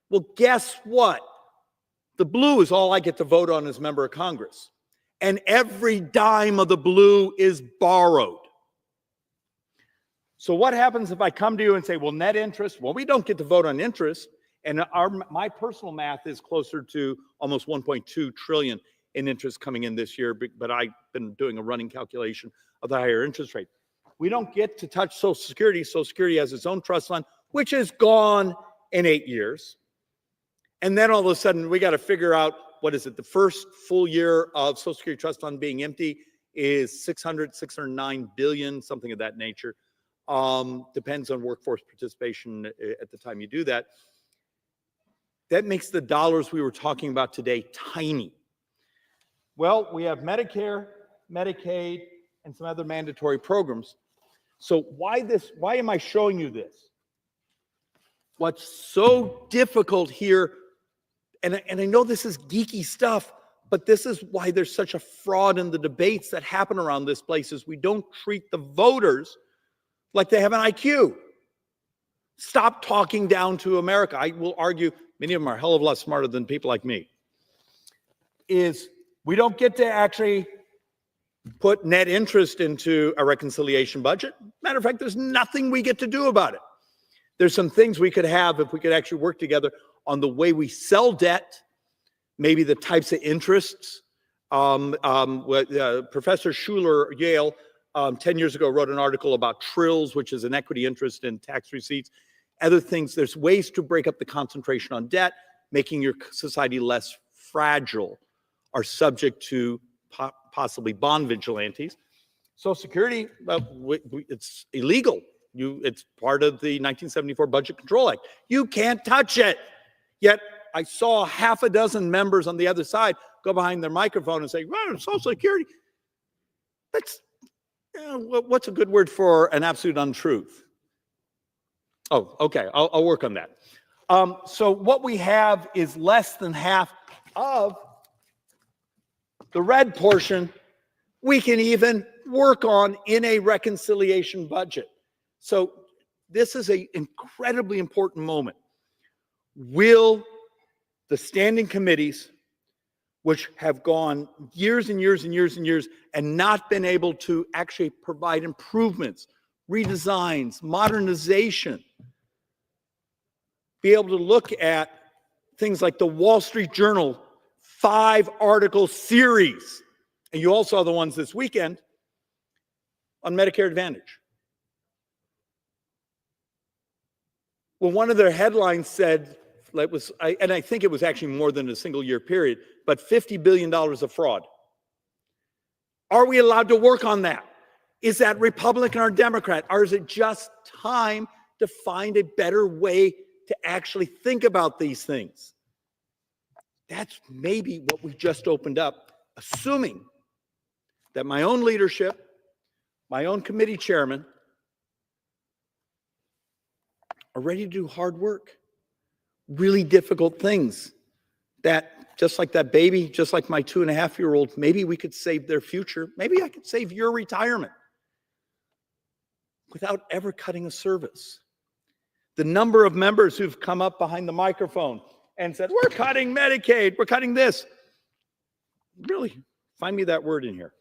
Well, guess what? The blue is all I get to vote on as member of Congress. And every dime of the blue is borrowed. So what happens if I come to you and say, well, net interest, well, we don't get to vote on interest. And my personal math is closer to almost 1.2 trillion in interest coming in this year, but I've been doing a running calculation of the higher interest rate. We don't get to touch Social Security. Social Security has its own trust fund, which is gone in 8 years. And then all of a sudden, we got to figure out, what is it? The first full year of Social Security trust fund being empty is 609 billion, something of that nature. Depends on workforce participation at the time you do that. That makes the dollars we were talking about today tiny. Well, we have Medicare, Medicaid, and some other mandatory programs. So why am I showing you this? What's so difficult here, and I know this is geeky stuff, but this is why there's such a fraud in the debates that happen around this place, is we don't treat the voters like they have an IQ. Stop talking down to America. I will argue many of them are a hell of a lot smarter than people like me. Is we don't get to actually put net interest into a reconciliation budget. Matter of fact, there's nothing we get to do about it. There's some things we could have if we could actually work together on the way we sell debt, maybe the types of interests. Professor Schuler, Yale, 10 years ago, wrote an article about trills, which is an equity interest in tax receipts. Other things, there's ways to break up the concentration on debt, making your society less fragile, are subject to possibly bond vigilantes. Social Security, it's illegal. It's part of the 1974 Budget Control Act. You can't touch it. Yet I saw half a dozen members on the other side go behind their microphone and say, well, Social Security, that's, what's a good word for an absolute untruth? Oh, okay, I'll work on that. So what we have is less than half of the red portion we can even work on in a reconciliation budget. So this is an incredibly important moment. Will the standing committees, which have gone years and years and years and years and not been able to actually provide improvements, redesigns, modernization, be able to look at things like the Wall Street Journal 5-article series, and you all saw the ones this weekend on Medicare Advantage. Well, one of their headlines said, and I think it was actually more than a single year period, but $50 billion of fraud. Are we allowed to work on that? Is that Republican or Democrat? Or is it just time to find a better way to actually think about these things? That's maybe what we just opened up, assuming that my own leadership, my own committee chairman, are ready to do hard work, really difficult things that, just like that baby, just like my 2.5-year-old, maybe we could save their future. Maybe I could save your retirement without ever cutting a service. The number of members who've come up behind the microphone and said, we're cutting Medicaid, we're cutting this. Really, find me that word in here.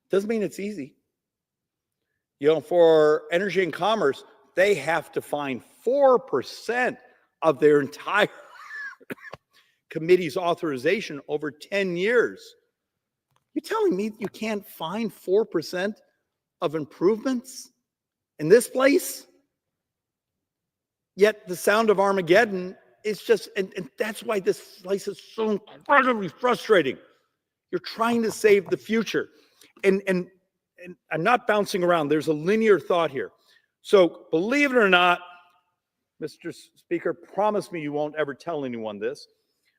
Doesn't mean it's easy. You know, for Energy and Commerce, they have to find 4% of their entire committee's authorization over 10 years. You're telling me you can't find 4% of improvements in this place? Yet the sound of Armageddon is just, and that's why this place is so incredibly frustrating. You're trying to save the future. And I'm not bouncing around. There's a linear thought here. So believe it or not, Mr. Speaker, promise me you won't ever tell anyone this.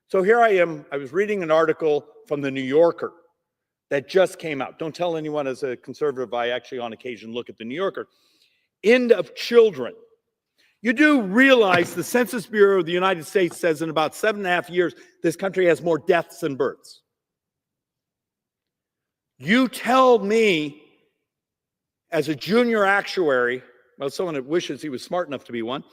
So here I am. I was reading an article from the New Yorker that just came out. Don't tell anyone. As a conservative, I actually on occasion look at the New Yorker. End of children. You do realize the Census Bureau of the United States says in about 7.5 years, this country has more deaths than births. You tell me, as a junior actuary, well, someone that wishes he was smart enough to be one,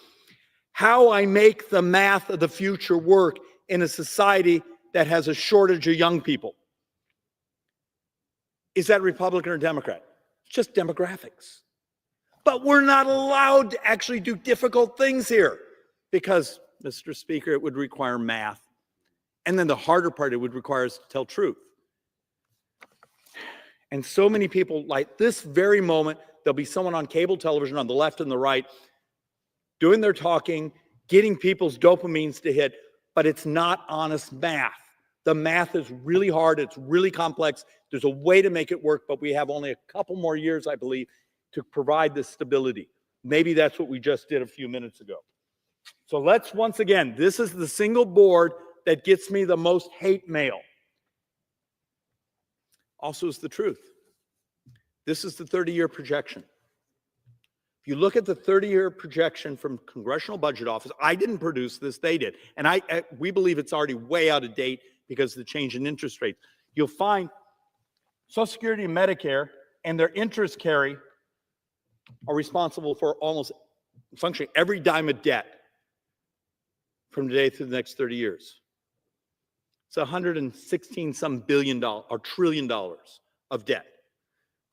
how I make the math of the future work in a society that has a shortage of young people. Is that Republican or Democrat? It's just demographics. But we're not allowed to actually do difficult things here because, Mr. Speaker, it would require math. And then the harder part, it would require us to tell truth. And so many people, like this very moment, there'll be someone on cable television on the left and the right doing their talking, getting people's dopamines to hit, but it's not honest math. The math is really hard. It's really complex. There's a way to make it work, but we have only a couple more years, I believe, to provide this stability. Maybe that's what we just did a few minutes ago. So let's, once again, this is the single board that gets me the most hate mail. Also is the truth. This is the 30-year projection. If you look at the 30-year projection from Congressional Budget Office, I didn't produce this, they did. And we believe it's already way out of date because of the change in interest rates. You'll find Social Security and Medicare and their interest carry are responsible for almost functioning every dime of debt from today through the next 30 years. It's $116-some billion or trillion dollars of debt.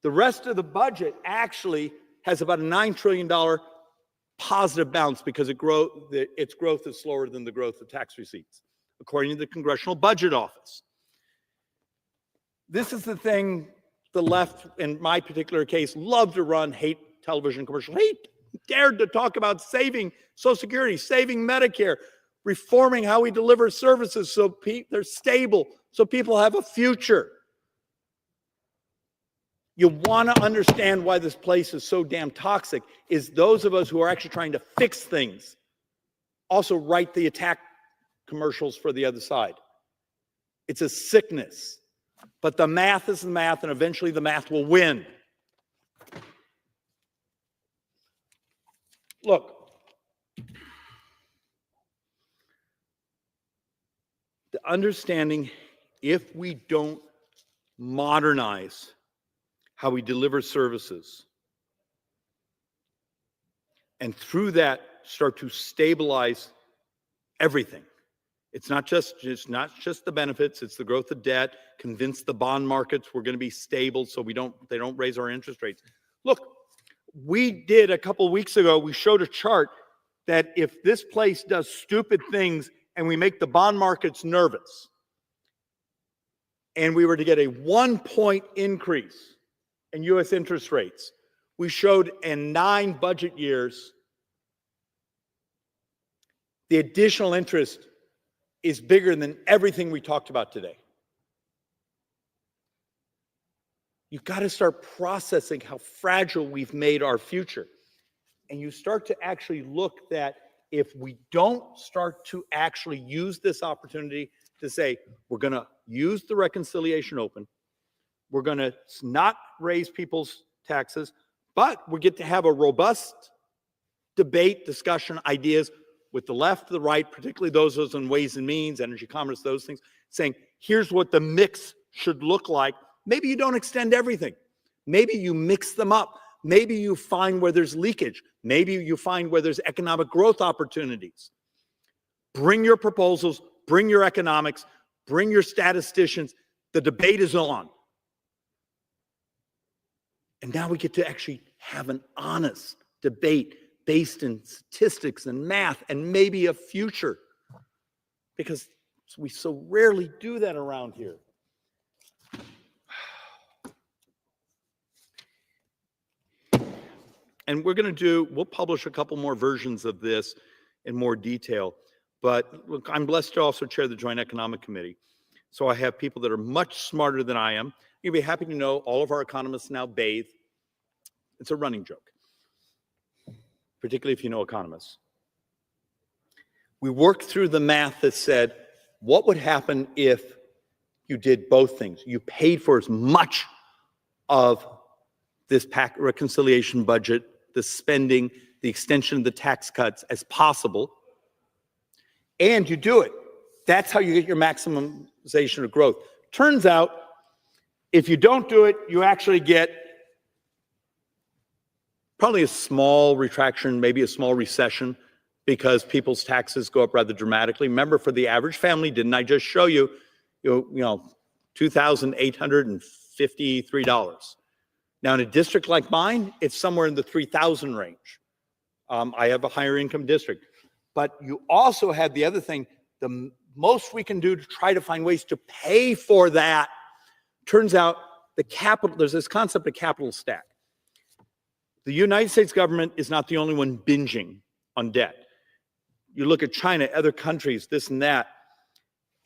The rest of the budget actually has about a $9 trillion positive bounce because its growth is slower than the growth of tax receipts, according to the Congressional Budget Office. This is the thing the left, in my particular case, love to run hate television commercials. Hate dared to talk about saving Social Security, saving Medicare, reforming how we deliver services so they're stable, so people have a future. You want to understand why this place is so damn toxic is those of us who are actually trying to fix things also write the attack commercials for the other side. It's a sickness. But the math is the math, and eventually the math will win. Look, the understanding, if we don't modernize how we deliver services, and through that start to stabilize everything. It's not just the benefits, it's the growth of debt, convince the bond markets we're going to be stable so they don't raise our interest rates. Look, we did a couple of weeks ago, we showed a chart that if this place does stupid things and we make the bond markets nervous, and we were to get a 1-point increase in U.S. interest rates, we showed in 9 budget years, the additional interest is bigger than everything we talked about today. You've got to start processing how fragile we've made our future. And you start to actually look that if we don't start to actually use this opportunity to say, we're going to use the reconciliation open, we're going to not raise people's taxes, but we get to have a robust debate, discussion, ideas with the left, the right, particularly those of us in Ways and Means, Energy, Commerce, those things, saying, here's what the mix should look like. Maybe you don't extend everything. Maybe you mix them up. Maybe you find where there's leakage. Maybe you find where there's economic growth opportunities. Bring your proposals, bring your economics, bring your statisticians. The debate is on. And now we get to actually have an honest debate based in statistics and math and maybe a future, because we so rarely do that around here. And we'll publish a couple more versions of this in more detail. But look, I'm blessed to also chair the Joint Economic Committee. So I have people that are much smarter than I am. You'll be happy to know all of our economists now bathe. It's a running joke, particularly if you know economists. We worked through the math that said, what would happen if you did both things? You paid for as much of this reconciliation budget, the spending, the extension of the tax cuts as possible, and you do it. That's how you get your maximization of growth. Turns out, if you don't do it, you actually get probably a small retraction, maybe a small recession, because people's taxes go up rather dramatically. Remember, for the average family, didn't I just show you, $2,853? Now, in a district like mine, it's somewhere in the 3,000 range. I have a higher income district. But you also have the other thing, the most we can do to try to find ways to pay for that. Turns out there's this concept of capital stack. The United States government is not the only one binging on debt. You look at China, other countries, this and that.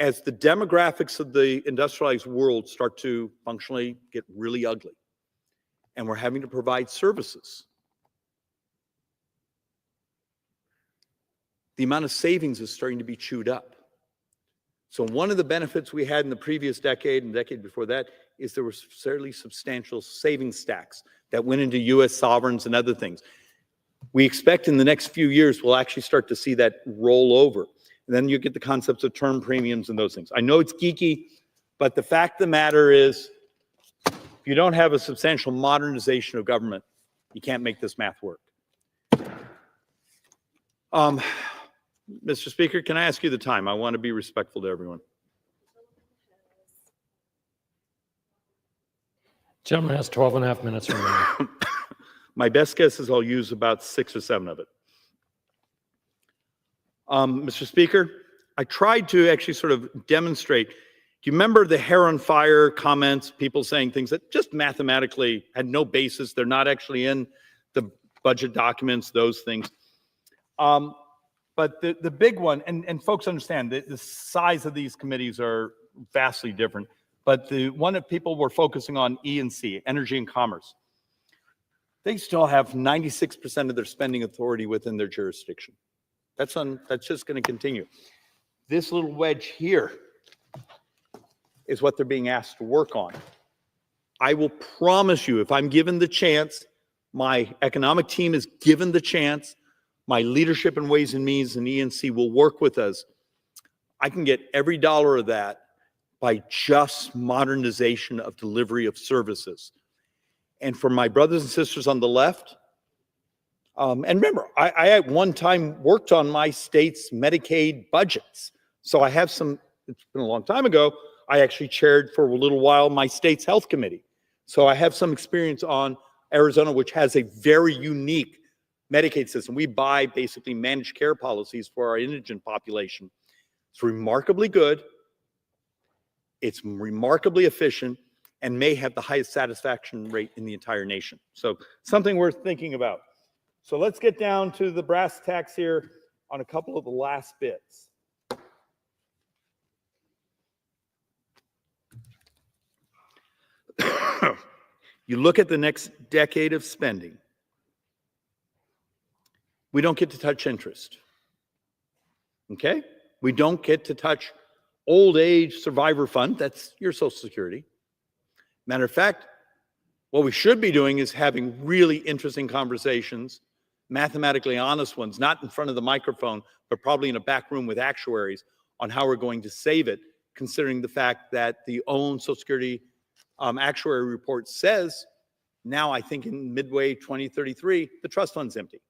As the demographics of the industrialized world start to functionally get really ugly, and we're having to provide services, the amount of savings is starting to be chewed up. So one of the benefits we had in the previous decade and decade before that is there were fairly substantial savings stacks that went into U.S. sovereigns and other things. We expect in the next few years we'll actually start to see that roll over. And then you get the concepts of term premiums and those things. I know it's geeky, but the fact of the matter is, if you don't have a substantial modernization of government, you can't make this math work. Mr. Speaker, can I ask you the time? I want to be respectful to everyone. Gentleman has 12 and a half minutes remaining. My best guess is I'll use about 6 or 7 of it. Mr. Speaker, I tried to actually sort of demonstrate Do you remember the hair on fire comments, people saying things that just mathematically had no basis? They're not actually in the budget documents, those things. But the big one, and folks understand that the size of these committees are vastly different, but the one that people were focusing on, E&C, Energy and Commerce, they still have 96% of their spending authority within their jurisdiction. That's just going to continue. This little wedge here is what they're being asked to work on. I will promise you, if I'm given the chance, my economic team is given the chance, my leadership in Ways and Means and E&C will work with us. I can get every dollar of that by just modernization of delivery of services. And for my brothers and sisters on the left, and remember, I at one time worked on my state's Medicaid budgets. So I have some, it's been a long time ago, I actually chaired for a little while my state's health committee. So I have some experience on Arizona, which has a very unique Medicaid system. We buy basically managed care policies for our indigent population. It's remarkably good. It's remarkably efficient and may have the highest satisfaction rate in the entire nation. So something worth thinking about. So let's get down to the brass tacks here on a couple of the last bits. You look at the next decade of spending, we don't get to touch interest. Okay? We don't get to touch old age survivor fund. That's your Social Security. Matter of fact, what we should be doing is having really interesting conversations, mathematically honest ones, not in front of the microphone, but probably in a back room with actuaries on how we're going to save it, considering the fact that the own Social Security actuary report says now, I think in midway 2033, the trust fund's empty.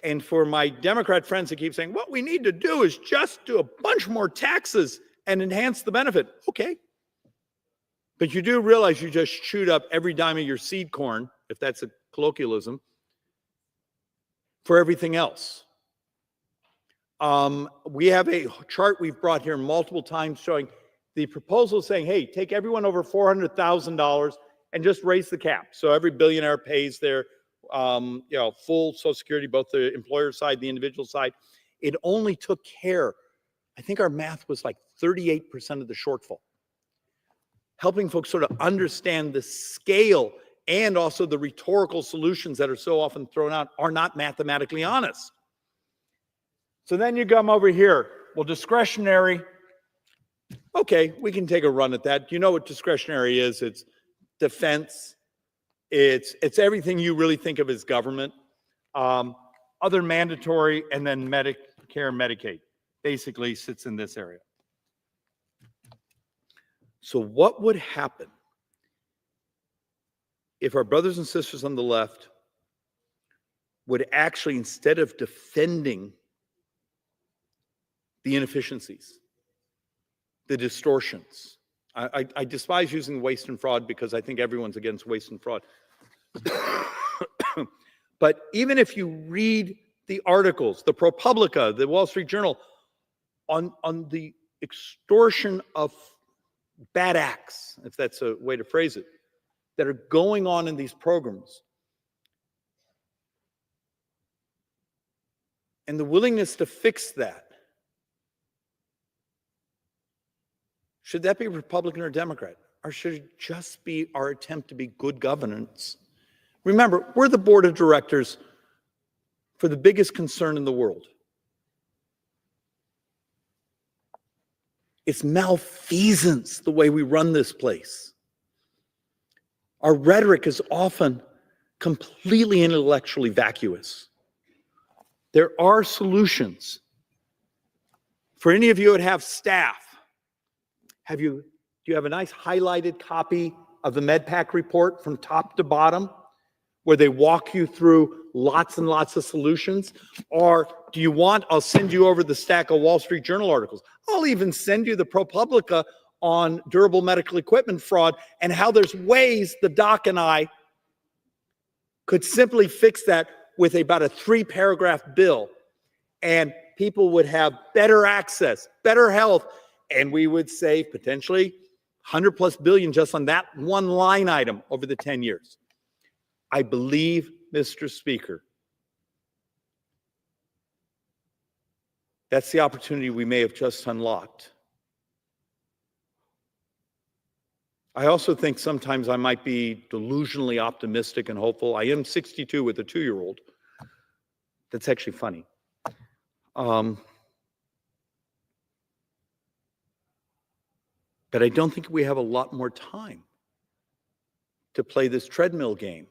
And for my Democrat friends that keep saying, what we need to do is just do a bunch more taxes and enhance the benefit. Okay. But you do realize you just chewed up every dime of your seed corn, if that's a colloquialism, for everything else. We have a chart we've brought here multiple times showing the proposal saying, hey, take everyone over $400,000 and just raise the cap. So every billionaire pays their full Social Security, both the employer side, the individual side. It only took care, I think our math was like 38% of the shortfall. Helping folks sort of understand the scale and also the rhetorical solutions that are so often thrown out are not mathematically honest. So then you come over here. Well, discretionary, okay, we can take a run at that. You know what discretionary is? It's defense. It's everything you really think of as government. Other mandatory, and then Medicare, Medicaid basically sits in this area. So what would happen if our brothers and sisters on the left would actually, instead of defending the inefficiencies, the distortions, I despise using waste and fraud because I think everyone's against waste and fraud. But even if you read the articles, the ProPublica, the Wall Street Journal, on the extortion of bad acts, if that's a way to phrase it, that are going on in these programs, and the willingness to fix that, should that be Republican or Democrat? Or should it just be our attempt to be good governance? Remember, we're the board of directors for the biggest concern in the world. It's malfeasance the way we run this place. Our rhetoric is often completely intellectually vacuous. There are solutions. For any of you that have staff, do you have a nice highlighted copy of the MedPAC report from top to bottom, where they walk you through lots and lots of solutions? Or do you want, I'll send you over the stack of Wall Street Journal articles. I'll even send you the ProPublica on durable medical equipment fraud and how there's ways the doc and I could simply fix that with about a 3-paragraph bill, and people would have better access, better health, and we would save potentially 100+ billion just on that one line item over the 10 years. I believe, Mr. Speaker, that's the opportunity we may have just unlocked. I also think sometimes I might be delusionally optimistic and hopeful. I am 62 with a 2-year-old. That's actually funny. But I don't think we have a lot more time to play this treadmill game.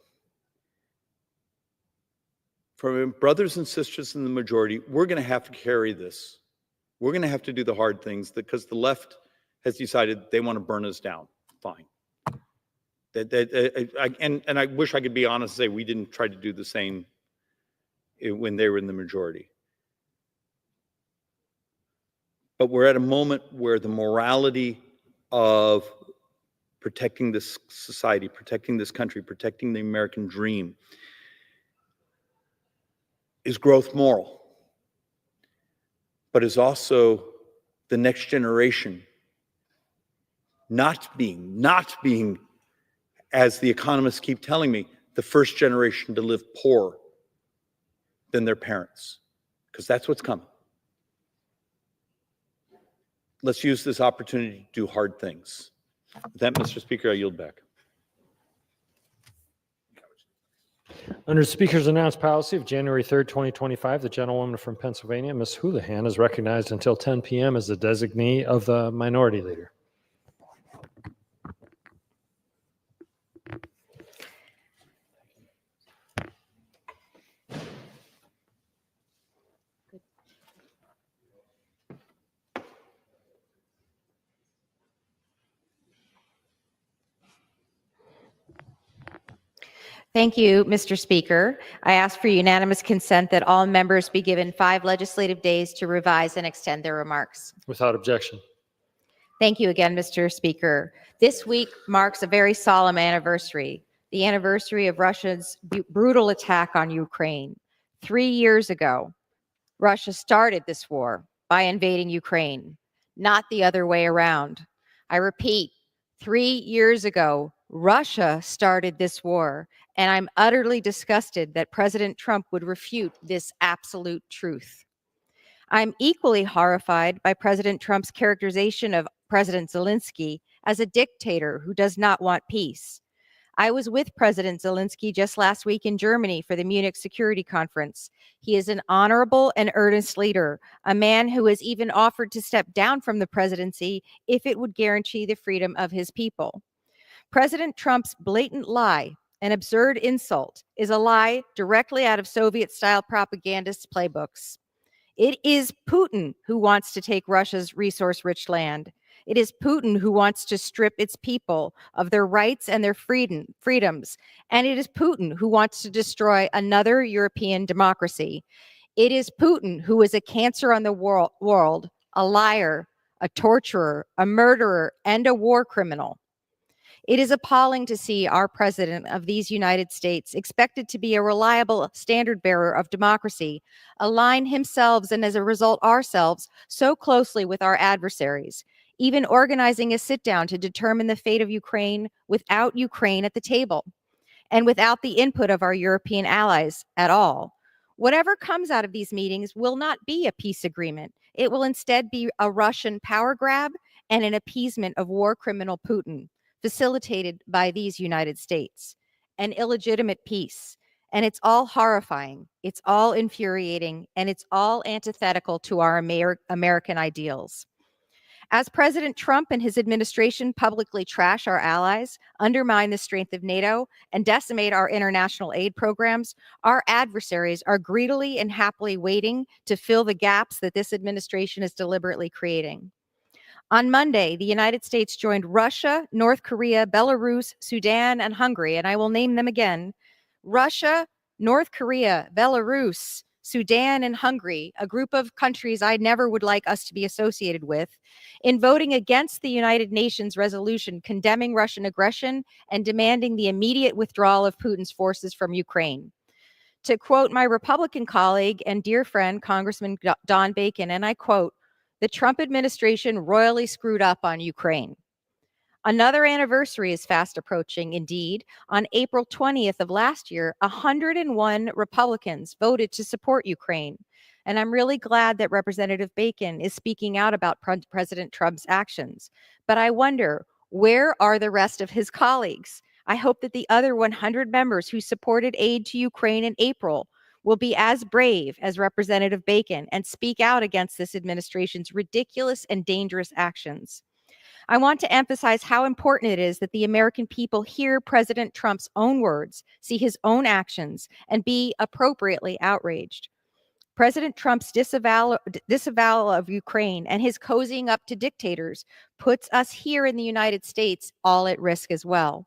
For brothers and sisters in the majority, we're going to have to carry this. We're going to have to do the hard things because the left has decided they want to burn us down. Fine. And I wish I could be honest and say we didn't try to do the same when they were in the majority. But we're at a moment where the morality of protecting this society, protecting this country, protecting the American dream is growth moral, but is also the next generation not being, as the economists keep telling me, the first generation to live poorer than their parents, because that's what's coming. Let's use this opportunity to do hard things. With that, Mr. Speaker, I yield back. Under the Speaker's announced policy of January 3rd, 2025, the gentlewoman from Pennsylvania, Ms. Houlihan, is recognized until 10 p.m. as the designee of the minority leader. Thank you, Mr. Speaker. I ask for unanimous consent that all members be given 5 legislative days to revise and extend their remarks. Without objection. Thank you again, Mr. Speaker. This week marks a very solemn anniversary, the anniversary of Russia's brutal attack on Ukraine. 3 years ago, Russia started this war by invading Ukraine, not the other way around. I repeat, 3 years ago, Russia started this war, and I'm utterly disgusted that President Trump would refute this absolute truth. I'm equally horrified by President Trump's characterization of President Zelensky as a dictator who does not want peace. I was with President Zelensky just last week in Germany for the Munich Security Conference. He is an honorable and earnest leader, a man who has even offered to step down from the presidency if it would guarantee the freedom of his people. President Trump's blatant lie, an absurd insult, is a lie directly out of Soviet-style propagandists' playbooks. It is Putin who wants to take Russia's resource-rich land. It is Putin who wants to strip its people of their rights and their freedoms. And it is Putin who wants to destroy another European democracy. It is Putin who is a cancer on the world, a liar, a torturer, a murderer, and a war criminal. It is appalling to see our president of these United States, expected to be a reliable standard bearer of democracy, align himself and as a result ourselves so closely with our adversaries, even organizing a sit-down to determine the fate of Ukraine without Ukraine at the table and without the input of our European allies at all. Whatever comes out of these meetings will not be a peace agreement. It will instead be a Russian power grab and an appeasement of war criminal Putin, facilitated by these United States, an illegitimate peace. And it's all horrifying, it's all infuriating, and it's all antithetical to our American ideals. As President Trump and his administration publicly trash our allies, undermine the strength of NATO, and decimate our international aid programs, our adversaries are greedily and happily waiting to fill the gaps that this administration is deliberately creating. On Monday, the United States joined Russia, North Korea, Belarus, Sudan, and Hungary, and I will name them again. Russia, North Korea, Belarus, Sudan, and Hungary, a group of countries I never would like us to be associated with, in voting against the United Nations resolution condemning Russian aggression and demanding the immediate withdrawal of Putin's forces from Ukraine. To quote my Republican colleague and dear friend, Congressman Don Bacon, and I quote, The Trump administration royally screwed up on Ukraine. Another anniversary is fast approaching. Indeed, on April 20th of last year, 101 Republicans voted to support Ukraine. And I'm really glad that Representative Bacon is speaking out about President Trump's actions. But I wonder, where are the rest of his colleagues? I hope that the other 100 members who supported aid to Ukraine in April will be as brave as Representative Bacon and speak out against this administration's ridiculous and dangerous actions. I want to emphasize how important it is that the American people hear President Trump's own words, see his own actions, and be appropriately outraged. President Trump's disavowal of Ukraine and his cozying up to dictators puts us here in the United States all at risk as well.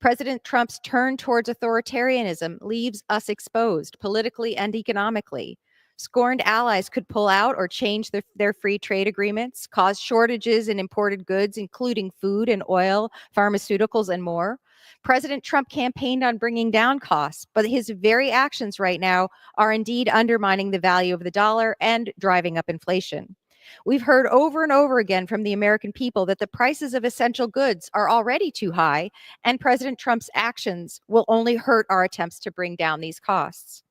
President Trump's turn towards authoritarianism leaves us exposed politically and economically. Scorned allies could pull out or change their free trade agreements, cause shortages in imported goods, including food and oil, pharmaceuticals, and more. President Trump campaigned on bringing down costs, but his very actions right now are indeed undermining the value of the dollar and driving up inflation. We've heard over and over again from the American people that the prices of essential goods are already too high, and President Trump's actions will only hurt our attempts to bring down these costs.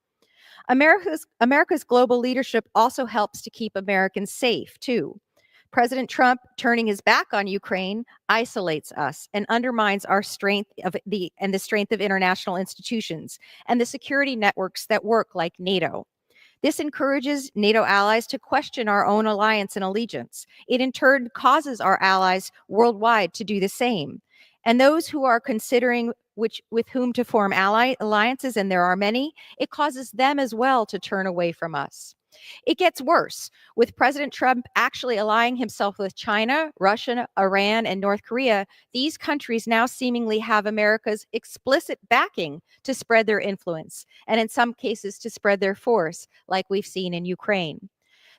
America's global leadership also helps to keep Americans safe, too. President Trump turning his back on Ukraine isolates us and undermines our strength the strength of international institutions and the security networks that work like NATO. This encourages NATO allies to question our own alliance and allegiance. It in turn causes our allies worldwide to do the same. And those who are considering with whom to form alliances, and there are many, it causes them as well to turn away from us. It gets worse, with President Trump actually allying himself with China, Russia, Iran, and North Korea. These countries now seemingly have America's explicit backing to spread their influence, and in some cases to spread their force, like we've seen in Ukraine.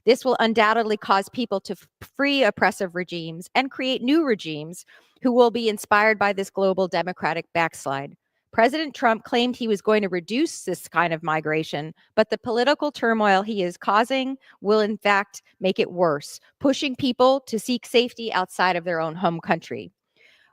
This will undoubtedly cause people to free oppressive regimes and create new regimes who will be inspired by this global democratic backslide. President Trump claimed he was going to reduce this kind of migration, but the political turmoil he is causing will in fact make it worse, pushing people to seek safety outside of their own home country.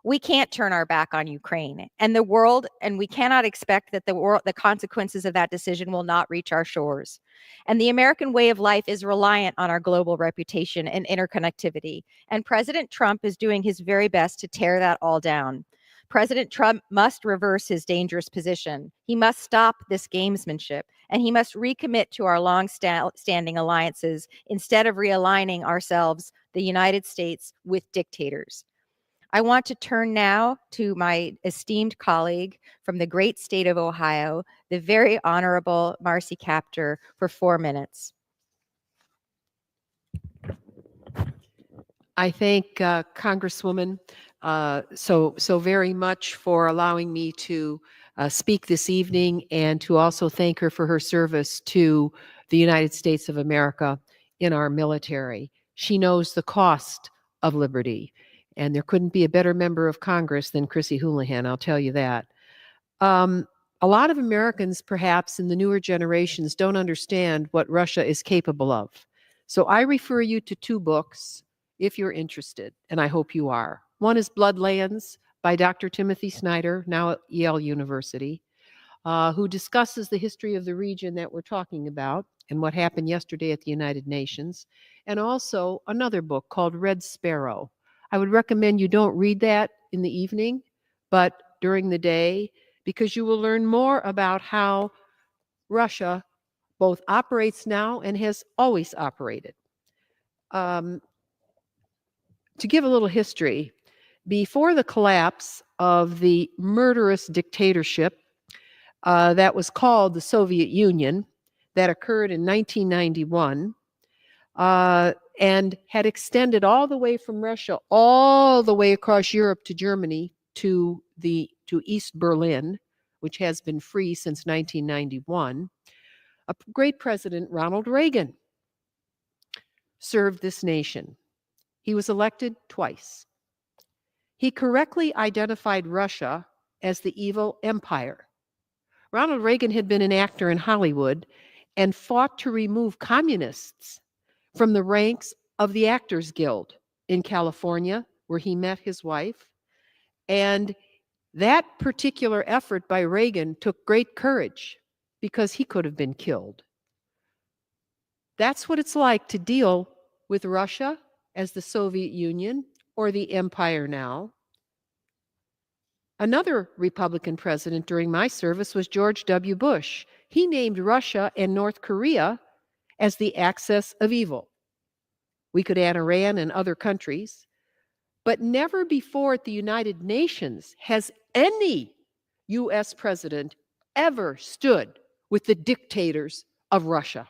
We can't turn our back on Ukraine and the world, and we cannot expect that the consequences of that decision will not reach our shores. And the American way of life is reliant on our global reputation and interconnectivity, and President Trump is doing his very best to tear that all down. President Trump must reverse his dangerous position. He must stop this gamesmanship, and he must recommit to our long-standing alliances instead of realigning ourselves, the United States, with dictators. I want to turn now to my esteemed colleague from the great state of Ohio, the very Honorable Marcy Kaptur, for 4 minutes. I thank Congresswoman so very much for allowing me to speak this evening, and to also thank her for her service to the United States of America in our military. She knows the cost of liberty, and there couldn't be a better member of Congress than Chrissy Houlihan, I'll tell you that. A lot of Americans, perhaps in the newer generations, don't understand what Russia is capable of. So I refer you to 2 books if you're interested, and I hope you are. One is Bloodlands by Dr. Timothy Snyder, now at Yale University, who discusses the history of the region that we're talking about and what happened yesterday at the United Nations, and also another book called Red Sparrow. I would recommend you don't read that in the evening, but during the day, because you will learn more about how Russia both operates now and has always operated. To give a little history, before the collapse of the murderous dictatorship that was called the Soviet Union, that occurred in 1991, and had extended all the way from Russia, all the way across Europe to Germany to East Berlin, which has been free since 1991, a great president, Ronald Reagan, served this nation. He was elected twice. He correctly identified Russia as the evil empire. Ronald Reagan had been an actor in Hollywood and fought to remove communists from the ranks of the Actors Guild in California, where he met his wife. And that particular effort by Reagan took great courage because he could have been killed. That's what it's like to deal with Russia as the Soviet Union or the empire now. Another Republican president during my service was George W. Bush. He named Russia and North Korea as the axis of evil. We could add Iran and other countries, but never before at the United Nations has any U.S. president ever stood with the dictators of Russia.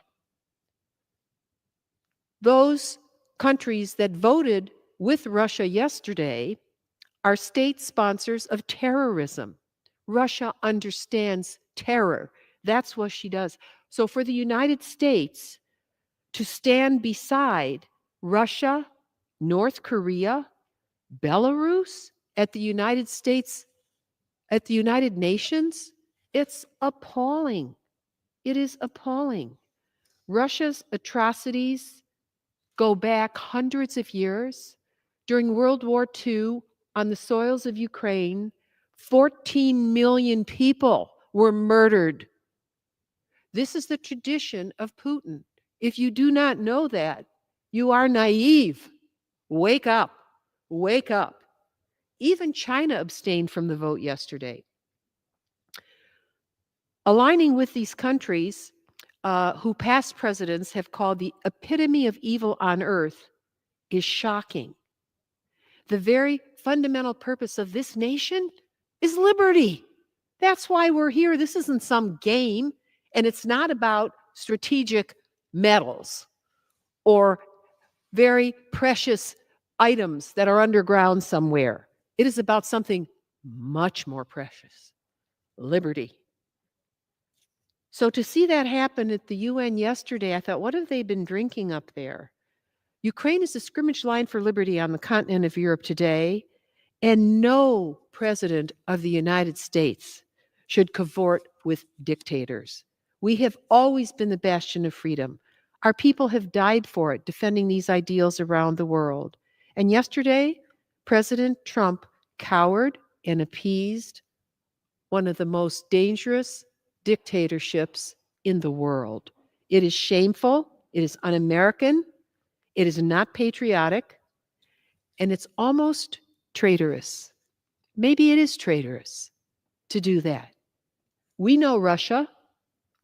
Those countries that voted with Russia yesterday are state sponsors of terrorism. Russia understands terror. That's what she does. So for the United States to stand beside Russia, North Korea, Belarus at the United States, at the United Nations, it's appalling. It is appalling. Russia's atrocities go back hundreds of years. During World War II, on the soils of Ukraine, 14 million people were murdered. This is the tradition of Putin. If you do not know that, you are naive. Wake up. Wake up. Even China abstained from the vote yesterday. Aligning with these countries who past presidents have called the epitome of evil on earth is shocking. The very fundamental purpose of this nation is liberty. That's why we're here. This isn't some game, and it's not about strategic metals or very precious items that are underground somewhere. It is about something much more precious, liberty. So to see that happen at the UN yesterday, I thought, what have they been drinking up there? Ukraine is a scrimmage line for liberty on the continent of Europe today, and no president of the United States should cavort with dictators. We have always been the bastion of freedom. Our people have died for it, defending these ideals around the world. And yesterday, President Trump cowered and appeased one of the most dangerous dictatorships in the world. It is shameful, it is un-American, it is not patriotic, and it's almost traitorous. Maybe it is traitorous to do that. We know Russia,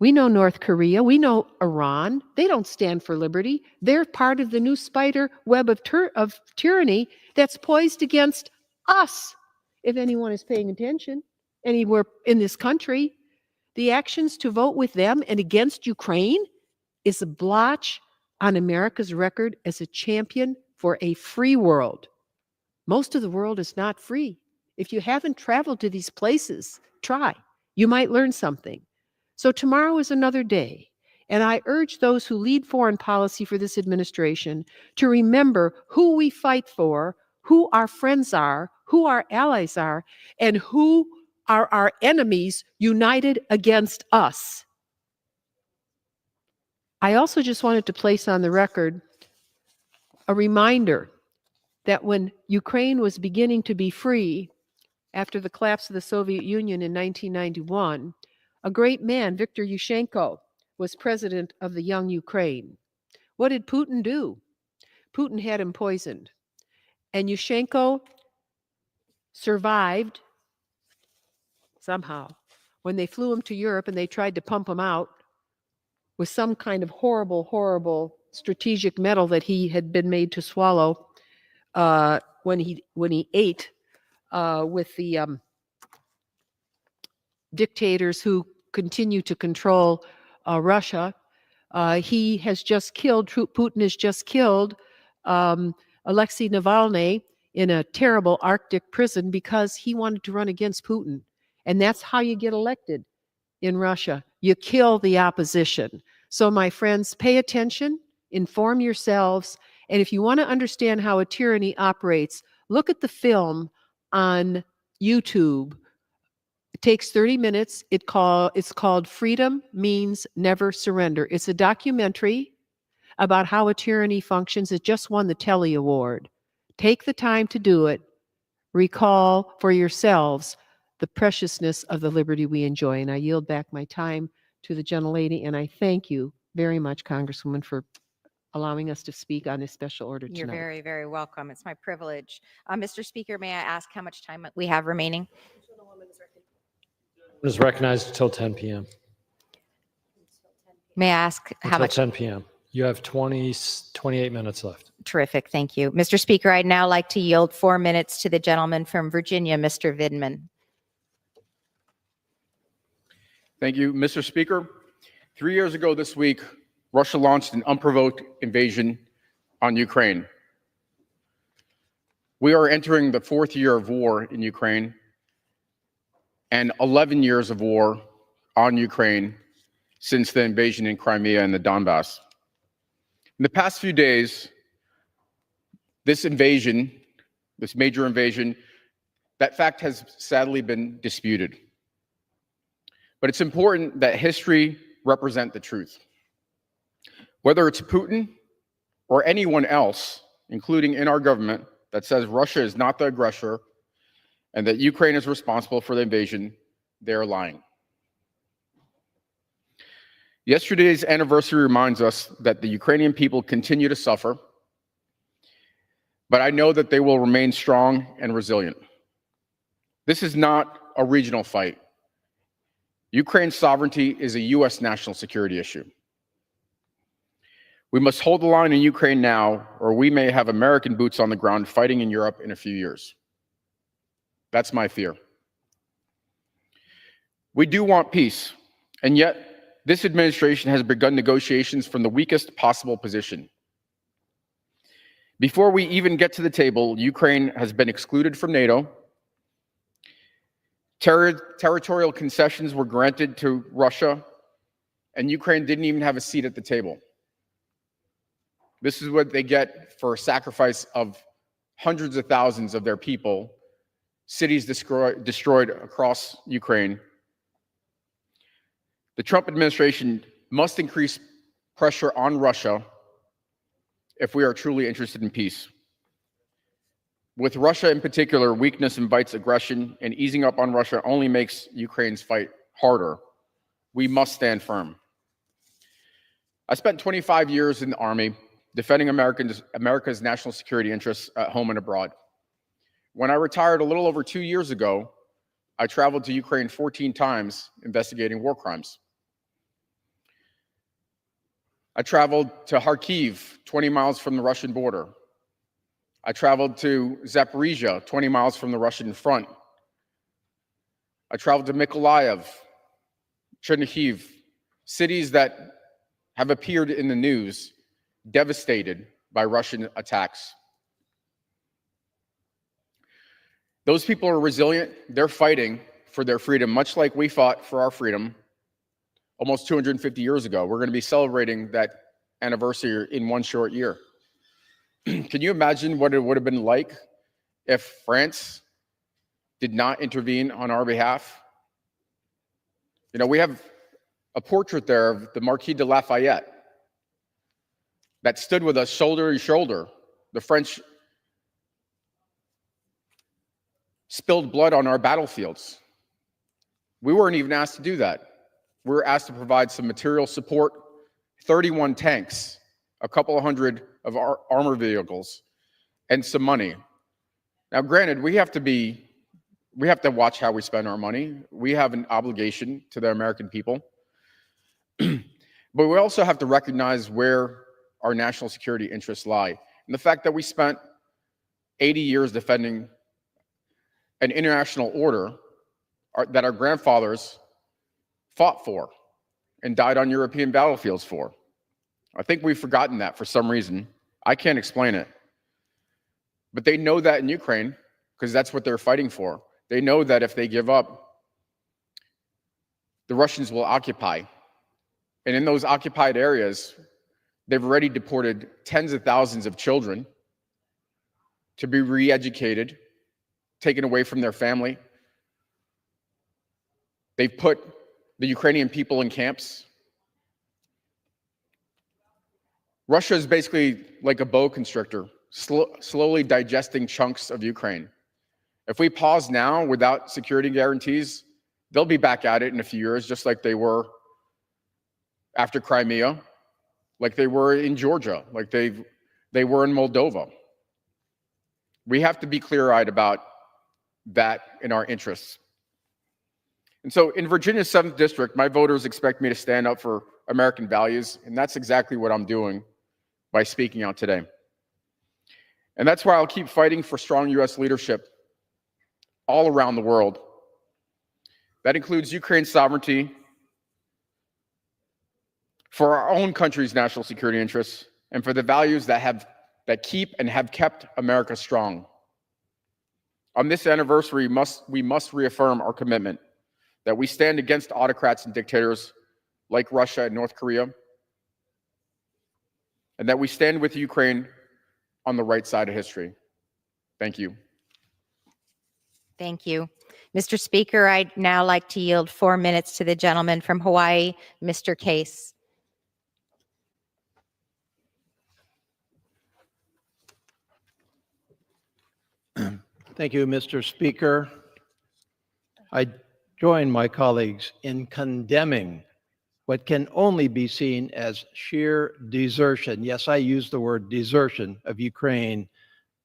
we know North Korea, we know Iran. They don't stand for liberty. They're part of the new spider web of tyranny that's poised against us. If anyone is paying attention anywhere in this country, the actions to vote with them and against Ukraine is a blotch on America's record as a champion for a free world. Most of the world is not free. If you haven't traveled to these places, try. You might learn something. So tomorrow is another day, and I urge those who lead foreign policy for this administration to remember who we fight for, who our friends are, who our allies are, and who are our enemies united against us. I also just wanted to place on the record a reminder that when Ukraine was beginning to be free after the collapse of the Soviet Union in 1991, a great man, Viktor Yushchenko, was president of the young Ukraine. What did Putin do? Putin had him poisoned. And Yushchenko survived somehow. When they flew him to Europe and they tried to pump him out with some kind of horrible, horrible strategic metal that he had been made to swallow when he ate with the dictators who continue to control Russia. He has just killed, Putin has just killed Alexei Navalny in a terrible Arctic prison because he wanted to run against Putin. And that's how you get elected in Russia. You kill the opposition. So my friends, pay attention, inform yourselves, and if you want to understand how a tyranny operates, look at the film on YouTube. It takes 30 minutes. It's called Freedom Means Never Surrender. It's a documentary about how a tyranny functions. It just won the Telly Award. Take the time to do it. Recall for yourselves the preciousness of the liberty we enjoy. And I yield back my time to the gentlelady, and I thank you very much, Congresswoman, for allowing us to speak on this special order You're tonight. very, very welcome. It's my privilege. Mr. Speaker, may I ask how much time we have remaining? Is recognized until 10 p.m. May I ask how Until much? 10 p.m. You have 28 minutes left. Terrific. Thank you. Mr. Speaker, I'd now like to yield 4 minutes to the gentleman from Virginia, Mr. Vidman. Thank you, Mr. Speaker. 3 years ago this week, Russia launched an unprovoked invasion on Ukraine. We are entering the 4th year of war in Ukraine and 11 years of war on Ukraine since the invasion in Crimea and the Donbass. In the past few days, this invasion, this major invasion, that fact has sadly been disputed. But it's important that history represent the truth. Whether it's Putin or anyone else, including in our government, that says Russia is not the aggressor and that Ukraine is responsible for the invasion, they're lying. Yesterday's anniversary reminds us that the Ukrainian people continue to suffer, but I know that they will remain strong and resilient. This is not a regional fight. Ukraine's sovereignty is a U.S. national security issue. We must hold the line in Ukraine now, or we may have American boots on the ground fighting in Europe in a few years. That's my fear. We do want peace, and yet this administration has begun negotiations from the weakest possible position. Before we even get to the table, Ukraine has been excluded from NATO. Territorial concessions were granted to Russia, and Ukraine didn't even have a seat at the table. This is what they get for a sacrifice of hundreds of thousands of their people, cities destroyed across Ukraine. The Trump administration must increase pressure on Russia if we are truly interested in peace. With Russia in particular, weakness invites aggression, and easing up on Russia only makes Ukraine's fight harder. We must stand firm. I spent 25 years in the Army defending America's national security interests at home and abroad. When I retired a little over 2 years ago, I traveled to Ukraine 14 times investigating war crimes. I traveled to Kharkiv, 20 miles from the Russian border. I traveled to Zaporizhia, 20 miles from the Russian front. I traveled to Mykolaiv, Chernihiv, cities that have appeared in the news, devastated by Russian attacks. Those people are resilient. They're fighting for their freedom, much like we fought for our freedom almost 250 years ago. We're going to be celebrating that anniversary in one short year. Can you imagine what it would have been like if France did not intervene on our behalf? You know, we have a portrait there of the Marquis de Lafayette that stood with us shoulder to shoulder. The French spilled blood on our battlefields. We weren't even asked to do that. We were asked to provide some material support, 31 tanks, a couple of hundred of our armor vehicles, and some money. Now, granted, we have to watch how we spend our money. We have an obligation to the American people. But we also have to recognize where our national security interests lie. And the fact that we spent 80 years defending an international order that our grandfathers fought for and died on European battlefields for. I think we've forgotten that for some reason. I can't explain it. But they know that in Ukraine, because that's what they're fighting for. They know that if they give up, the Russians will occupy. And in those occupied areas, they've already deported tens of thousands of children to be re-educated, taken away from their family. They've put the Ukrainian people in camps. Russia is basically like a boa constrictor, slowly digesting chunks of Ukraine. If we pause now without security guarantees, they'll be back at it in a few years, just like they were after Crimea, like they were in Georgia, like they were in Moldova. We have to be clear-eyed about that in our interests. And so in Virginia's 7th District, my voters expect me to stand up for American values, and that's exactly what I'm doing by speaking out today. And that's why I'll keep fighting for strong U.S. leadership all around the world. That includes Ukraine's sovereignty, for our own country's national security interests, and for the values that keep and have kept America strong. On this anniversary, we must reaffirm our commitment that we stand against autocrats and dictators like Russia and North Korea, and that we stand with Ukraine on the right side of history. Thank you. Thank you. Mr. Speaker, I'd now like to yield 4 minutes to the gentleman from Hawaii, Mr. Case. Thank you, Mr. Speaker. I join my colleagues in condemning what can only be seen as sheer desertion. Yes, I use the word desertion of Ukraine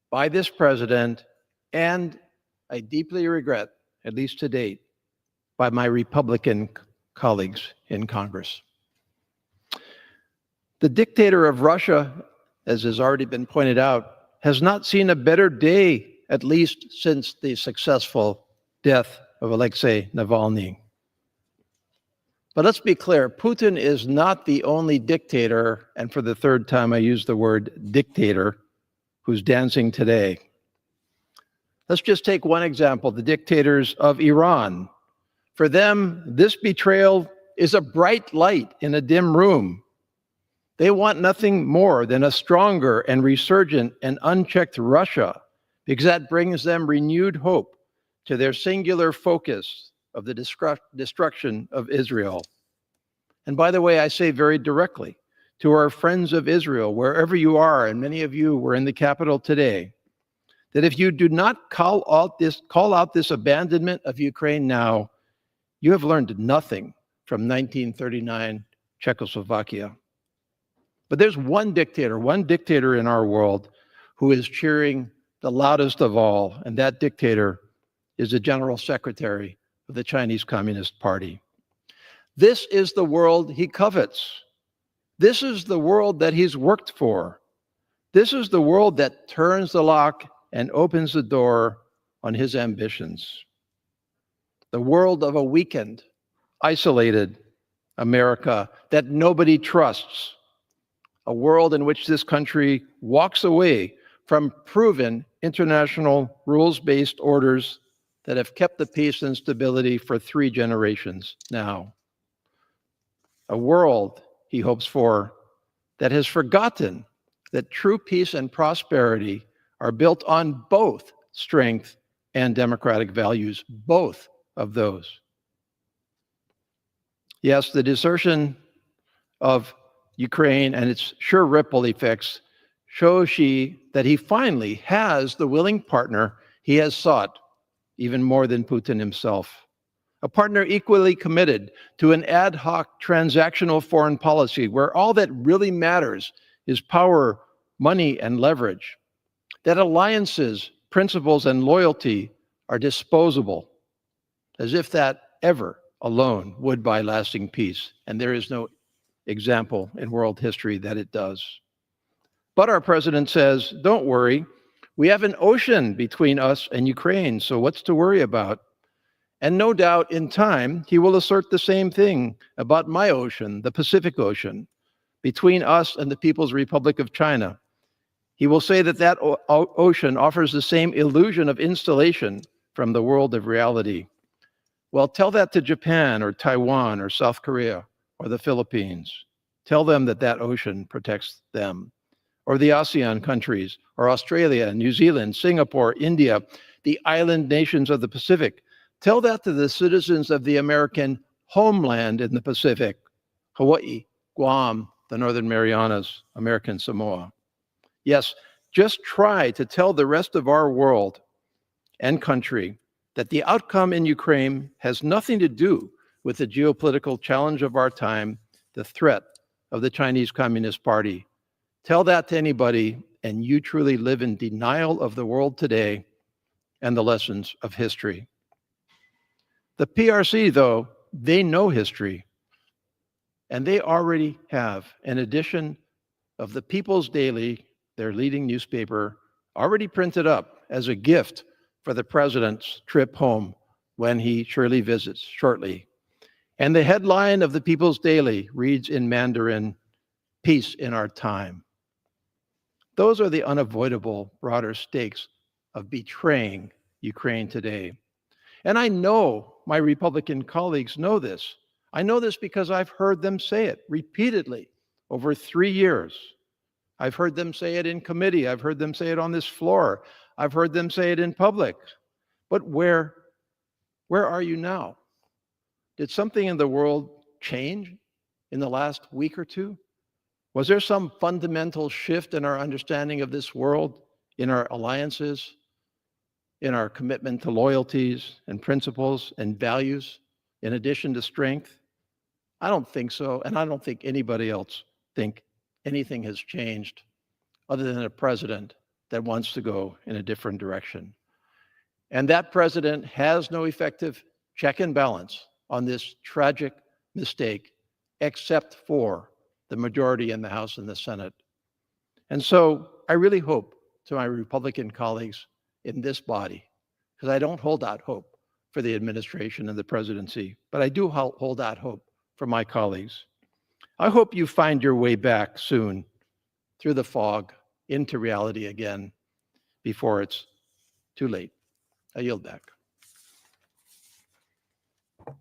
by this president, and I deeply regret, at least to date, by my Republican colleagues in Congress. The dictator of Russia, as has already been pointed out, has not seen a better day, at least since the successful death of Alexei Navalny. But let's be clear, Putin is not the only dictator, and for the third time I use the word dictator, who's dancing today. Let's just take one example, the dictators of Iran. For them, this betrayal is a bright light in a dim room. They want nothing more than a stronger and resurgent and unchecked Russia, because that brings them renewed hope to their singular focus of the destruction of Israel. And by the way, I say very directly to our friends of Israel, wherever you are, and many of you were in the Capitol today, that if you do not call out this abandonment of Ukraine now, you have learned nothing from 1939 Czechoslovakia. But there's one dictator in our world who is cheering the loudest of all, and that dictator is the General Secretary of the Chinese Communist Party. This is the world he covets. This is the world that he's worked for. This is the world that turns the lock and opens the door on his ambitions. The world of a weakened, isolated America that nobody trusts. A world in which this country walks away from proven international rules-based orders that have kept the peace and stability for 3 generations now. A world, he hopes for, that has forgotten that true peace and prosperity are built on both strength and democratic values, both of those. Yes, the desertion of Ukraine and its sure ripple effects show that he finally has the willing partner he has sought, even more than Putin himself. A partner equally committed to an ad hoc transactional foreign policy where all that really matters is power, money, and leverage. That alliances, principles, and loyalty are disposable, as if that ever alone would buy lasting peace. And there is no example in world history that it does. But our president says, don't worry, we have an ocean between us and Ukraine, so what's to worry about? And no doubt in time, he will assert the same thing about my ocean, the Pacific Ocean, between us and the People's Republic of China. He will say that that ocean offers the same illusion of installation from the world of reality. Well, tell that to Japan or Taiwan or South Korea or the Philippines. Tell them that that ocean protects them. Or the ASEAN countries, or Australia, New Zealand, Singapore, India, the island nations of the Pacific. Tell that to the citizens of the American homeland in the Pacific, Hawaii, Guam, the Northern Marianas, American Samoa. Yes, just try to tell the rest of our world and country that the outcome in Ukraine has nothing to do with the geopolitical challenge of our time, the threat of the Chinese Communist Party. Tell that to anybody, and you truly live in denial of the world today and the lessons of history. The PRC, though, they know history, and they already have an edition of the People's Daily, their leading newspaper, already printed up as a gift for the president's trip home when he surely visits shortly. And the headline of the People's Daily reads in Mandarin, "Peace in our time." Those are the unavoidable broader stakes of betraying Ukraine today. And I know my Republican colleagues know this. I know this because I've heard them say it repeatedly over 3 years. I've heard them say it in committee. I've heard them say it on this floor. I've heard them say it in public. But where are you now? Did something in the world change in the last week or two? Was there some fundamental shift in our understanding of this world, in our alliances, in our commitment to loyalties and principles and values, in addition to strength? I don't think so, and I don't think anybody else think anything has changed other than a president that wants to go in a different direction. And that president has no effective check and balance on this tragic mistake, except for the majority in the House and the Senate. And so I really hope to my Republican colleagues in this body, because I don't hold out hope for the administration and the presidency, but I do hold out hope for my colleagues. I hope you find your way back soon through the fog into reality again before it's too late. I yield back.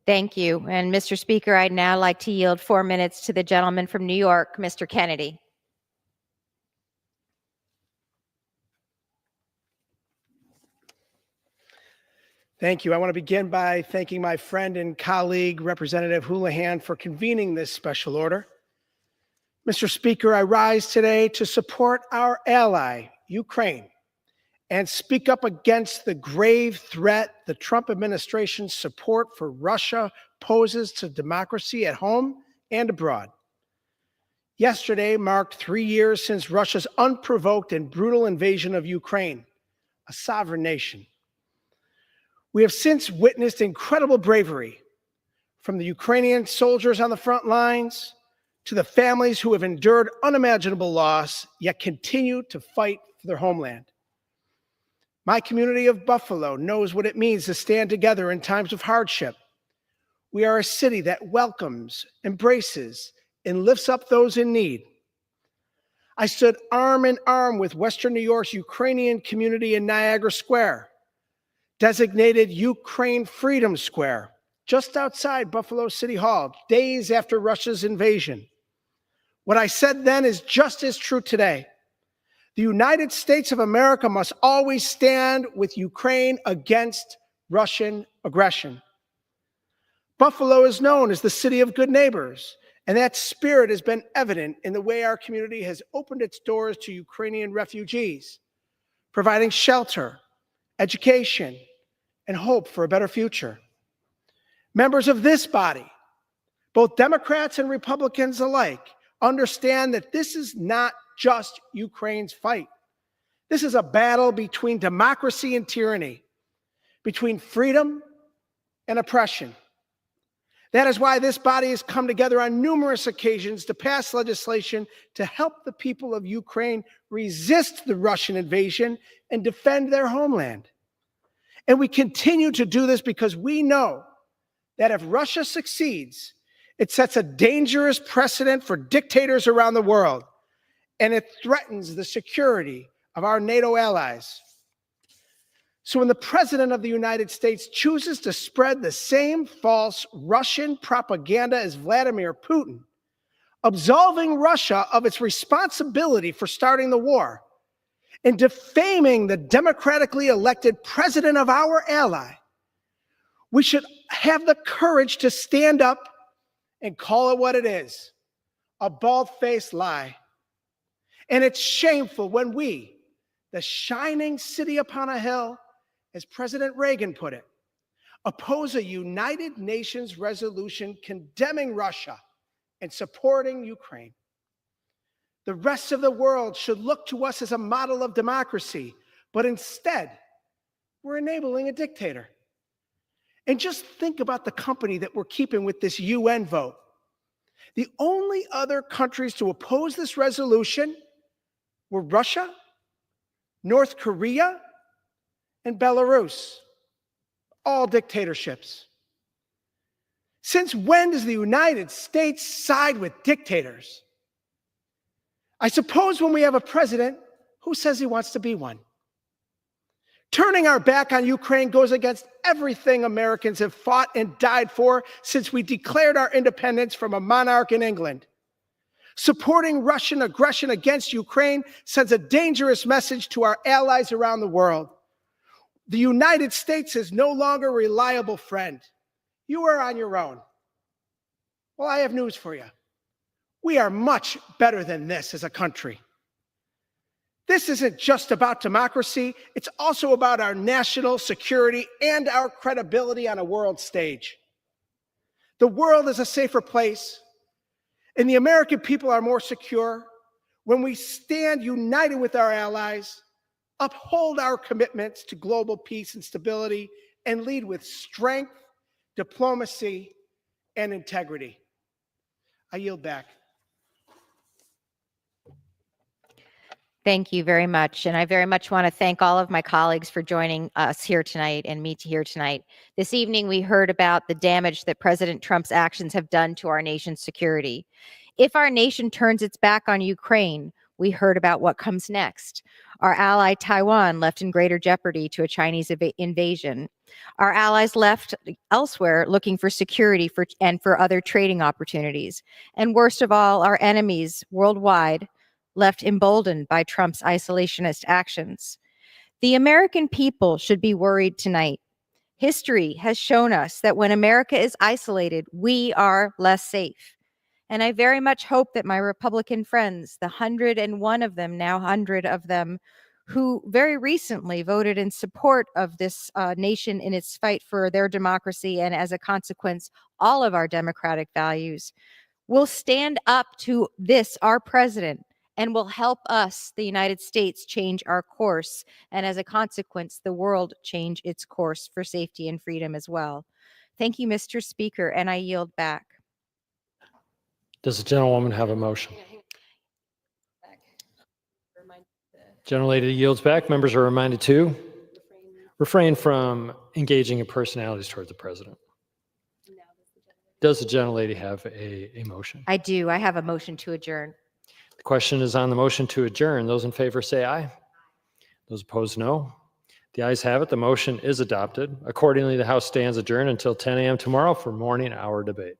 Thank you. And Mr. Speaker, I'd now like to yield 4 minutes to the gentleman from New York, Mr. Kennedy. Thank you. I want to begin by thanking my friend and colleague, Representative Houlihan, for convening this special order. Mr. Speaker, I rise today to support our ally, Ukraine, and speak up against the grave threat the Trump administration's support for Russia poses to democracy at home and abroad. Yesterday marked 3 years since Russia's unprovoked and brutal invasion of Ukraine, a sovereign nation. We have since witnessed incredible bravery from the Ukrainian soldiers on the front lines to the families who have endured unimaginable loss, yet continue to fight for their homeland. My community of Buffalo knows what it means to stand together in times of hardship. We are a city that welcomes, embraces, and lifts up those in need. I stood arm in arm with Western New York's Ukrainian community in Niagara Square, designated Ukraine Freedom Square, just outside Buffalo City Hall, days after Russia's invasion. What I said then is just as true today. The United States of America must always stand with Ukraine against Russian aggression. Buffalo is known as the city of good neighbors, and that spirit has been evident in the way our community has opened its doors to Ukrainian refugees, providing shelter, education, and hope for a better future. Members of this body, both Democrats and Republicans alike, understand that this is not just Ukraine's fight. This is a battle between democracy and tyranny, between freedom and oppression. That is why this body has come together on numerous occasions to pass legislation to help the people of Ukraine resist the Russian invasion and defend their homeland. And we continue to do this because we know that if Russia succeeds, it sets a dangerous precedent for dictators around the world, and it threatens the security of our NATO allies. So when the President of the United States chooses to spread the same false Russian propaganda as Vladimir Putin, absolving Russia of its responsibility for starting the war, and defaming the democratically elected president of our ally, we should have the courage to stand up and call it what it is: a bald-faced lie. And it's shameful when we, the shining city upon a hill, as President Reagan put it, oppose a United Nations resolution condemning Russia and supporting Ukraine. The rest of the world should look to us as a model of democracy, but instead, we're enabling a dictator. And just think about the company that we're keeping with this UN vote. The only other countries to oppose this resolution were Russia, North Korea, and Belarus, all dictatorships. Since when does the United States side with dictators? I suppose when we have a president who says he wants to be one. Turning our back on Ukraine goes against everything Americans have fought and died for since we declared our independence from a monarch in England. Supporting Russian aggression against Ukraine sends a dangerous message to our allies around the world. The United States is no longer a reliable friend. You are on your own. Well, I have news for you. We are much better than this as a country. This isn't just about democracy, it's also about our national security and our credibility on a world stage. The world is a safer place, and the American people are more secure when we stand united with our allies, uphold our commitments to global peace and stability, and lead with strength, diplomacy, and integrity. I yield back. Thank you very much. And I very much want to thank all of my colleagues for joining us here tonight and me here tonight. This evening, we heard about the damage that President Trump's actions have done to our nation's security. If our nation turns its back on Ukraine, we heard about what comes next. Our ally Taiwan left in greater jeopardy to a Chinese invasion. Our allies left elsewhere looking for security and for other trading opportunities. And worst of all, our enemies worldwide left emboldened by Trump's isolationist actions. The American people should be worried tonight. History has shown us that when America is isolated, we are less safe. And I very much hope that my Republican friends, the 101 of them, now 100 of them, who very recently voted in support of this nation in its fight for their democracy and as a consequence, all of our democratic values, will stand up to this, our president, and will help us, the United States, change our course. And as a consequence, the world change its course for safety and freedom as well. Thank you, Mr. Speaker, and I yield back. Does the gentlewoman have a motion? Gentlelady yields back. Members are reminded to refrain from engaging in personalities toward the president. Does the gentlelady have a motion? I do. I have a motion to adjourn. The question is on the motion to adjourn. Those in favor say aye. Those opposed, no. The ayes have it. The motion is adopted. Accordingly, the House stands adjourned until 10 a.m. tomorrow for morning hour debate.